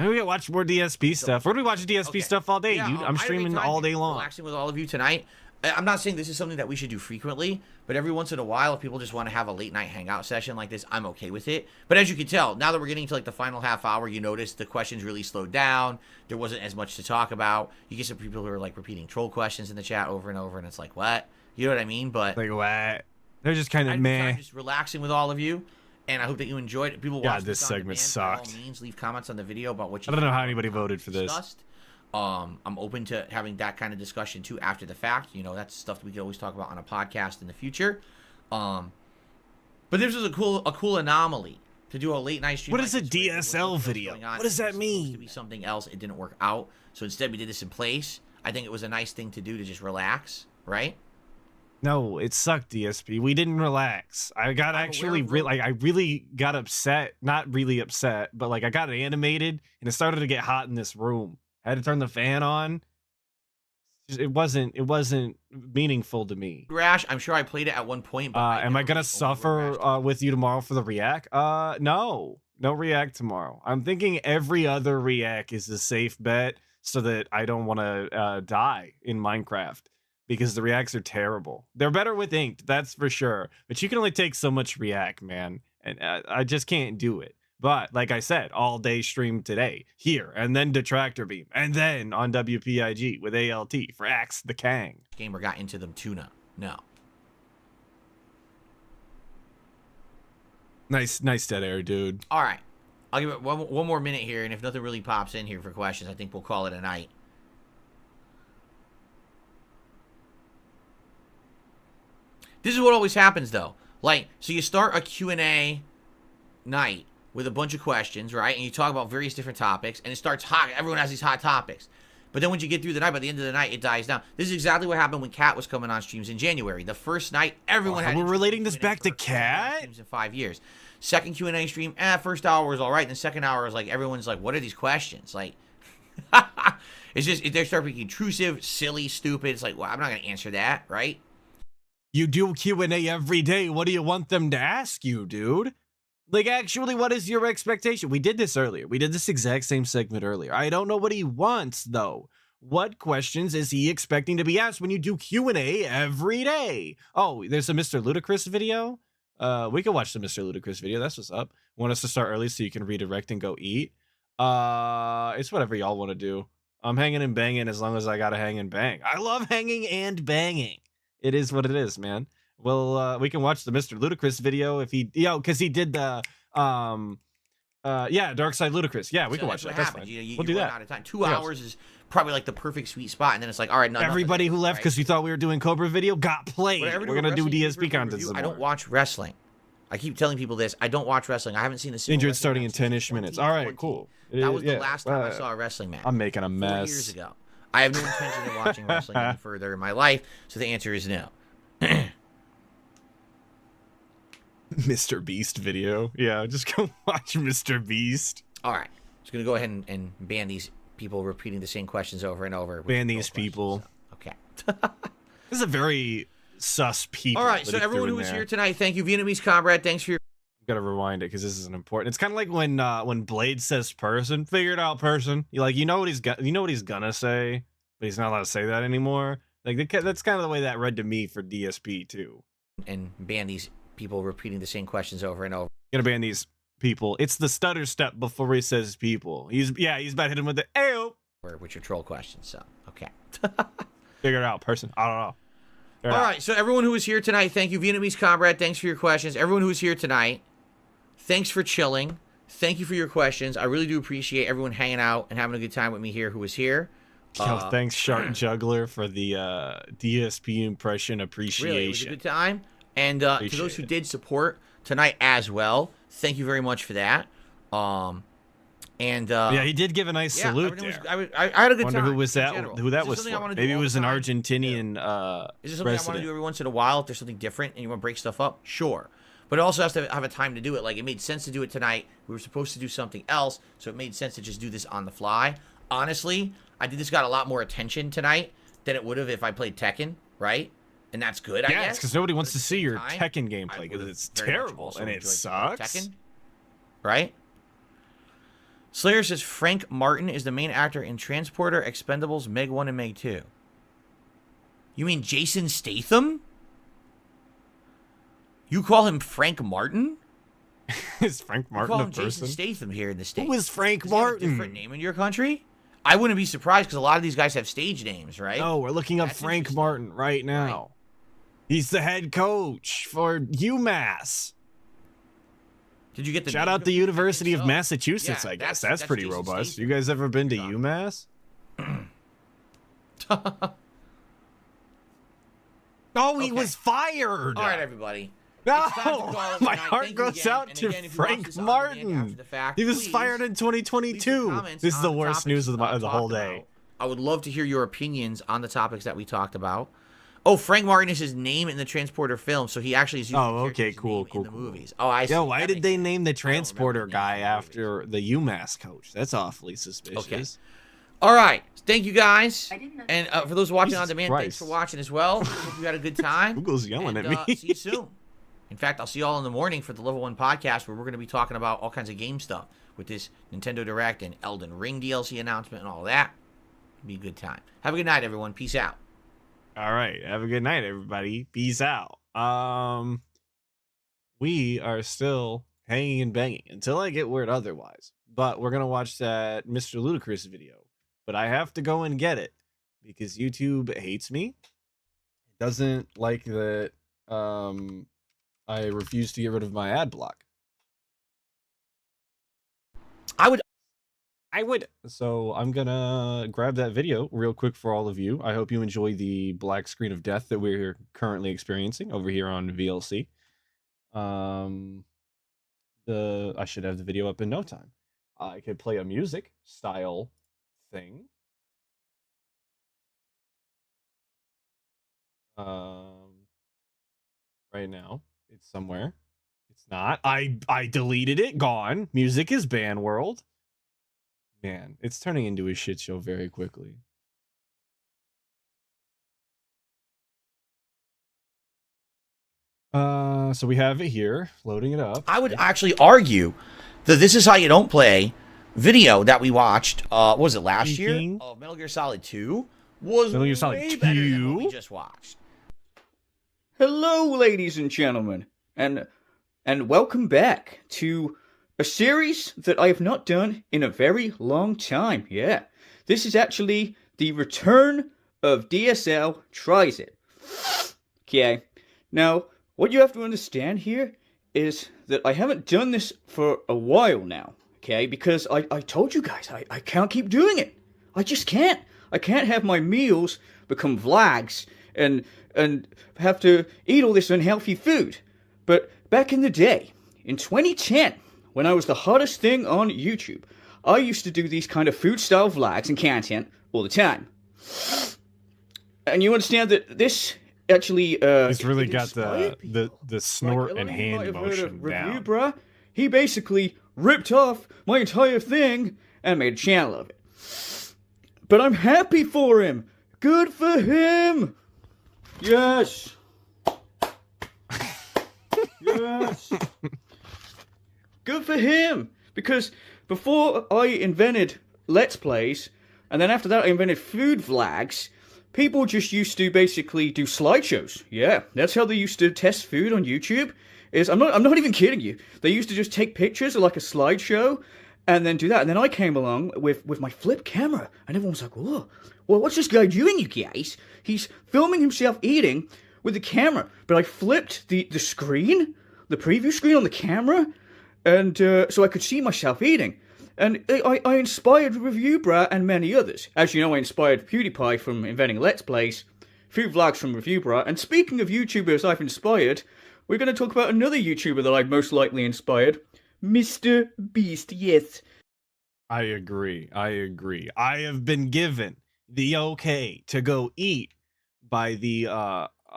Maybe we can watch more DSP stuff. We're gonna be watching DSP stuff all day, Yeah, dude. I'm I had a great streaming time all day long. relaxing with all of you tonight. I'm not saying this is something that we should do frequently, but every once in a while, if people just want to have a late night hangout session like this, I'm okay with it. But as you can tell, now that we're getting to like the final half hour, you notice the questions really slowed down. There wasn't as much to talk about. You get some people who are like repeating troll questions in the chat over and over, and it's like, what? You know what I mean? But like what? They're just kind of meh. I'm just relaxing with all of you. And I hope that you enjoyed it. People watch this segment sucked. By all means, leave comments on the video about what you I don't know how anybody voted for this. discussed. I'm open to having that kind of discussion too after the fact. You know, that's stuff we could always talk about on a podcast in the future. But this was a cool anomaly to do a late night stream. What like is a this, DSL video? What does that mean? To be something else, it didn't work out. So instead, we did this in place. I think it was a nice thing to do to just relax, right? No, it sucked, DSP. We didn't relax. I got actually I really got upset. Not really upset, but like I got animated and it started to get hot in this room. I had to turn the fan on. It wasn't meaningful to me. Rash, I'm sure I played it at one point. But am I gonna suffer with you tomorrow for the react? No react tomorrow. I'm thinking every other react is a safe bet so that I don't want to die in Minecraft. Because the reacts are terrible. They're better with inked, that's for sure. But you can only take so much react, man. And I just can't do it. But like I said, all day stream today. Here, and then Detractor Beam. And then on WPIG with ALT for Axe the Kang. Gamer got into them tuna. No. Nice dead air, dude. All right. I'll give it one more minute here. And if nothing really pops in here for questions, I think we'll call it a night. This is what always happens, though. Like, so you start a Q&A night with a bunch of questions, right? And you talk about various different topics, and it starts hot. Everyone has these hot topics. But then once you get through the night, by the end of the night, it dies down. This is exactly what happened when Cat was coming on streams in January. The first night, everyone had... We're relating this back to Cat? ...streams in 5 years. Second Q&A stream, first hour was all right. And the second hour was like, everyone's like, what are these questions? Like, it's just, they start being intrusive, silly, stupid. It's like, well, I'm not going to answer that, right? You do Q&A every day. What do you want them to ask you, dude? Like, actually, what is your expectation? We did this earlier. We did this exact same segment earlier. I don't know what he wants, though. What questions is he expecting to be asked when you do Q&A every day? Oh, there's a Mr. Ludacris video? We can watch the Mr. Ludacris video. That's what's up. Want us to start early so you can redirect and go eat? It's whatever y'all want to do. I'm hanging and banging as long as I gotta hang and bang. I love hanging and banging. It is what it is, man. Well, we can watch the Mr. Ludacris video if he, because he did the, Dark Side Ludacris. Yeah, we can watch that. That's fine. We'll do that. Out of time. 2 hours is probably like the perfect sweet spot, and then it's like, all right, no. Everybody who left because we thought we were doing Cobra video got played. We're gonna do DSP content. I don't watch wrestling. I keep telling people this. I don't watch wrestling. I haven't seen the injured starting in 10-ish minutes. All right, cool. That was the last time I saw a wrestling match. I'm making a mess. 4 years ago. I have no intention of watching wrestling any further in my life, so the answer is no. Mr. Beast video. Yeah, just go watch Mr. Beast. All right. Just going to go ahead and ban these people repeating the same questions over and over. Ban these people. So, okay. This is a very sus people. All right. So everyone who was here tonight, thank you. Vietnamese comrade, thanks for your... Gotta rewind it because this isn't important. It's kind of like when Blade says person, figure it out person. You know what he's gonna say, but he's not allowed to say that anymore. Like that's kind of the way that read to me for DSP too. And ban these people repeating the same questions over and over. Gonna ban these people. It's the stutter step before he says people. He's about to hit him with the ayo. Which are troll questions. So okay. Figure it out person. I don't know. All right. So everyone who was here tonight, thank you. Vietnamese comrade, thanks for your questions. Everyone who was here tonight, thanks for chilling. Thank you for your questions. I really do appreciate everyone hanging out and having a good time with me here who was here. Thanks, Shark Juggler, for the DSP impression appreciation. Really, it was a good time. And to those who did support tonight as well, thank you very much for that. Yeah, he did give a nice salute there. I had a good Wonder time. Who was that? Who that was for? Maybe it was an Argentinian Is this something I want to do every once in a while? If there's something different and you want to break stuff up, sure. But it also has to have a time to do it. Like, it made sense to do it tonight. We were supposed to do something else, so it made sense to just do this on the fly. Honestly, I think this got a lot more attention tonight than it would have if I played Tekken, right? And that's good, I guess. Yeah, it's because nobody wants to see your Tekken gameplay because it's terrible and it sucks. Tekken, right? Slayer says Frank Martin is the main actor in Transporter, Expendables, Meg 1, and Meg 2. You mean Jason Statham? You call him Frank Martin? Is Frank Martin call a him person? Jason Statham here in the States. Who is Frank Does he have a Martin? different name in your country? I wouldn't be surprised because a lot of these guys have stage names, right? No, we're looking up That's Frank interesting. Martin right now. He's the head coach for UMass. Did you get the Shout name out the confused? I University think of so. Massachusetts, Yeah, I guess. that's That's pretty Jason robust. Statham. You guys ever been to Done. UMass? Oh, he Okay. was fired. All right, everybody. No, It's time to call it my a night. heart Thank you goes again. out And to again, if you watch Frank this on demand after Martin. the fact, He was please fired in leave your 2022. comments This is the on worst topics news of the talked whole about. day. I would love to hear your opinions on the topics that we talked about. Oh, Frank Martin is his name in the Transporter film, so he actually is using Oh, the okay, character's cool, name cool, in the cool. movies. Oh, I see. Yo, why That did makes they sense. name the I don't remember transporter the names guy of the movies. after the UMass coach? That's awfully suspicious. Okay. All right. Thank you, guys. I didn't And for those watching Jesus on demand, thanks Christ. for watching as well. Hope you had a good time. Google's yelling And, at me. See you soon. In fact, I'll see you all in the morning for the Level 1 podcast where we're going to be talking about all kinds of game stuff with this Nintendo Direct and Elden Ring DLC announcement and all that. It'll be a good time. Have a good night, everyone. Peace out. All right. Have a good night, everybody. Peace out. We are still hanging and banging until I get word otherwise. But we're gonna watch that Mr. Ludacris video. But I have to go and get it because YouTube hates me. It doesn't like that I refuse to get rid of my ad block. I would. So I'm gonna grab that video real quick for all of you. I hope you enjoy the black screen of death that we're currently experiencing over here on VLC. I should have the video up in no time. I could play a music style thing. Right now it's somewhere. It's not. I deleted it. Gone. Music is ban world. Man, it's turning into a shit show very quickly. So we have it here, loading it up. I would actually argue that this is how you don't play video that we watched. What was it last year? Speaking- Oh, Metal Gear Solid 2 was Metal Gear Solid way better than what we 2? just watched. Hello, ladies and gentlemen, and welcome back to a series that I have not done in a very long time. Yeah, this is actually the return of DSL Tries It. Okay, now what you have to understand here is that I haven't done this for a while now. Okay, because I told you guys I can't keep doing it. I just can't. I can't have my meals become vlogs and have to eat all this unhealthy food. But back in the day, in 2010, when I was the hottest thing on YouTube, I used to do these kind of food style vlogs and content all the time. And you understand that this actually It's really it got inspired people. the snort Like, and you might hand have heard motion of Review down. Bruh. He basically ripped off my entire thing and made a channel of it. But I'm happy for him. Good for him. Yes. Yes. Good for him. Because before I invented Let's Plays, and then after that I invented food vlogs, people just used to basically do slideshows. Yeah, that's how they used to test food on YouTube. I'm not even kidding you. They used to just take pictures of like a slideshow and then do that. And then I came along with my flip camera, and everyone was like, "Whoa, well, what's this guy doing, you guys? He's filming himself eating with the camera." But I flipped the screen, the preview screen on the camera, and so I could see myself eating. And I inspired Review Bruh and many others. As you know, I inspired PewDiePie from inventing Let's Plays, food vlogs from Review Bruh, and speaking of YouTubers I've inspired, we're going to talk about another YouTuber that I've most likely inspired, Mr. Beast, yes. I agree. I have been given the okay to go eat by the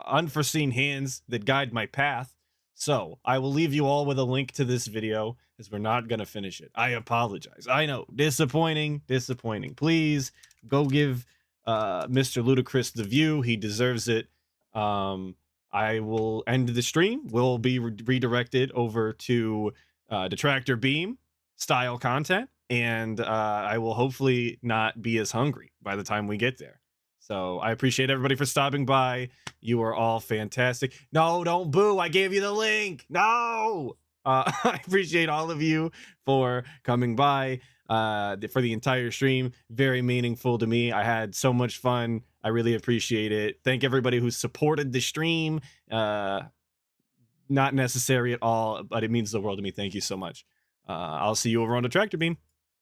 unforeseen hands that guide my path. So I will leave you all with a link to this video as we're not going to finish it. I apologize. I know. Disappointing. Please go give Mr. Ludacris the view. He deserves it. I will end the stream. We'll be redirected over to Detractor Beam style content. and I will hopefully not be as hungry by the time we get there. So I appreciate everybody for stopping by. You are all fantastic. No, don't boo. I gave you the link. No. I appreciate all of you for coming by for the entire stream. Very meaningful to me. I had so much fun. I really appreciate it. Thank everybody who supported the stream. Not necessary at all, but it means the world to me. Thank you so much. I'll see you over on the tractor beam.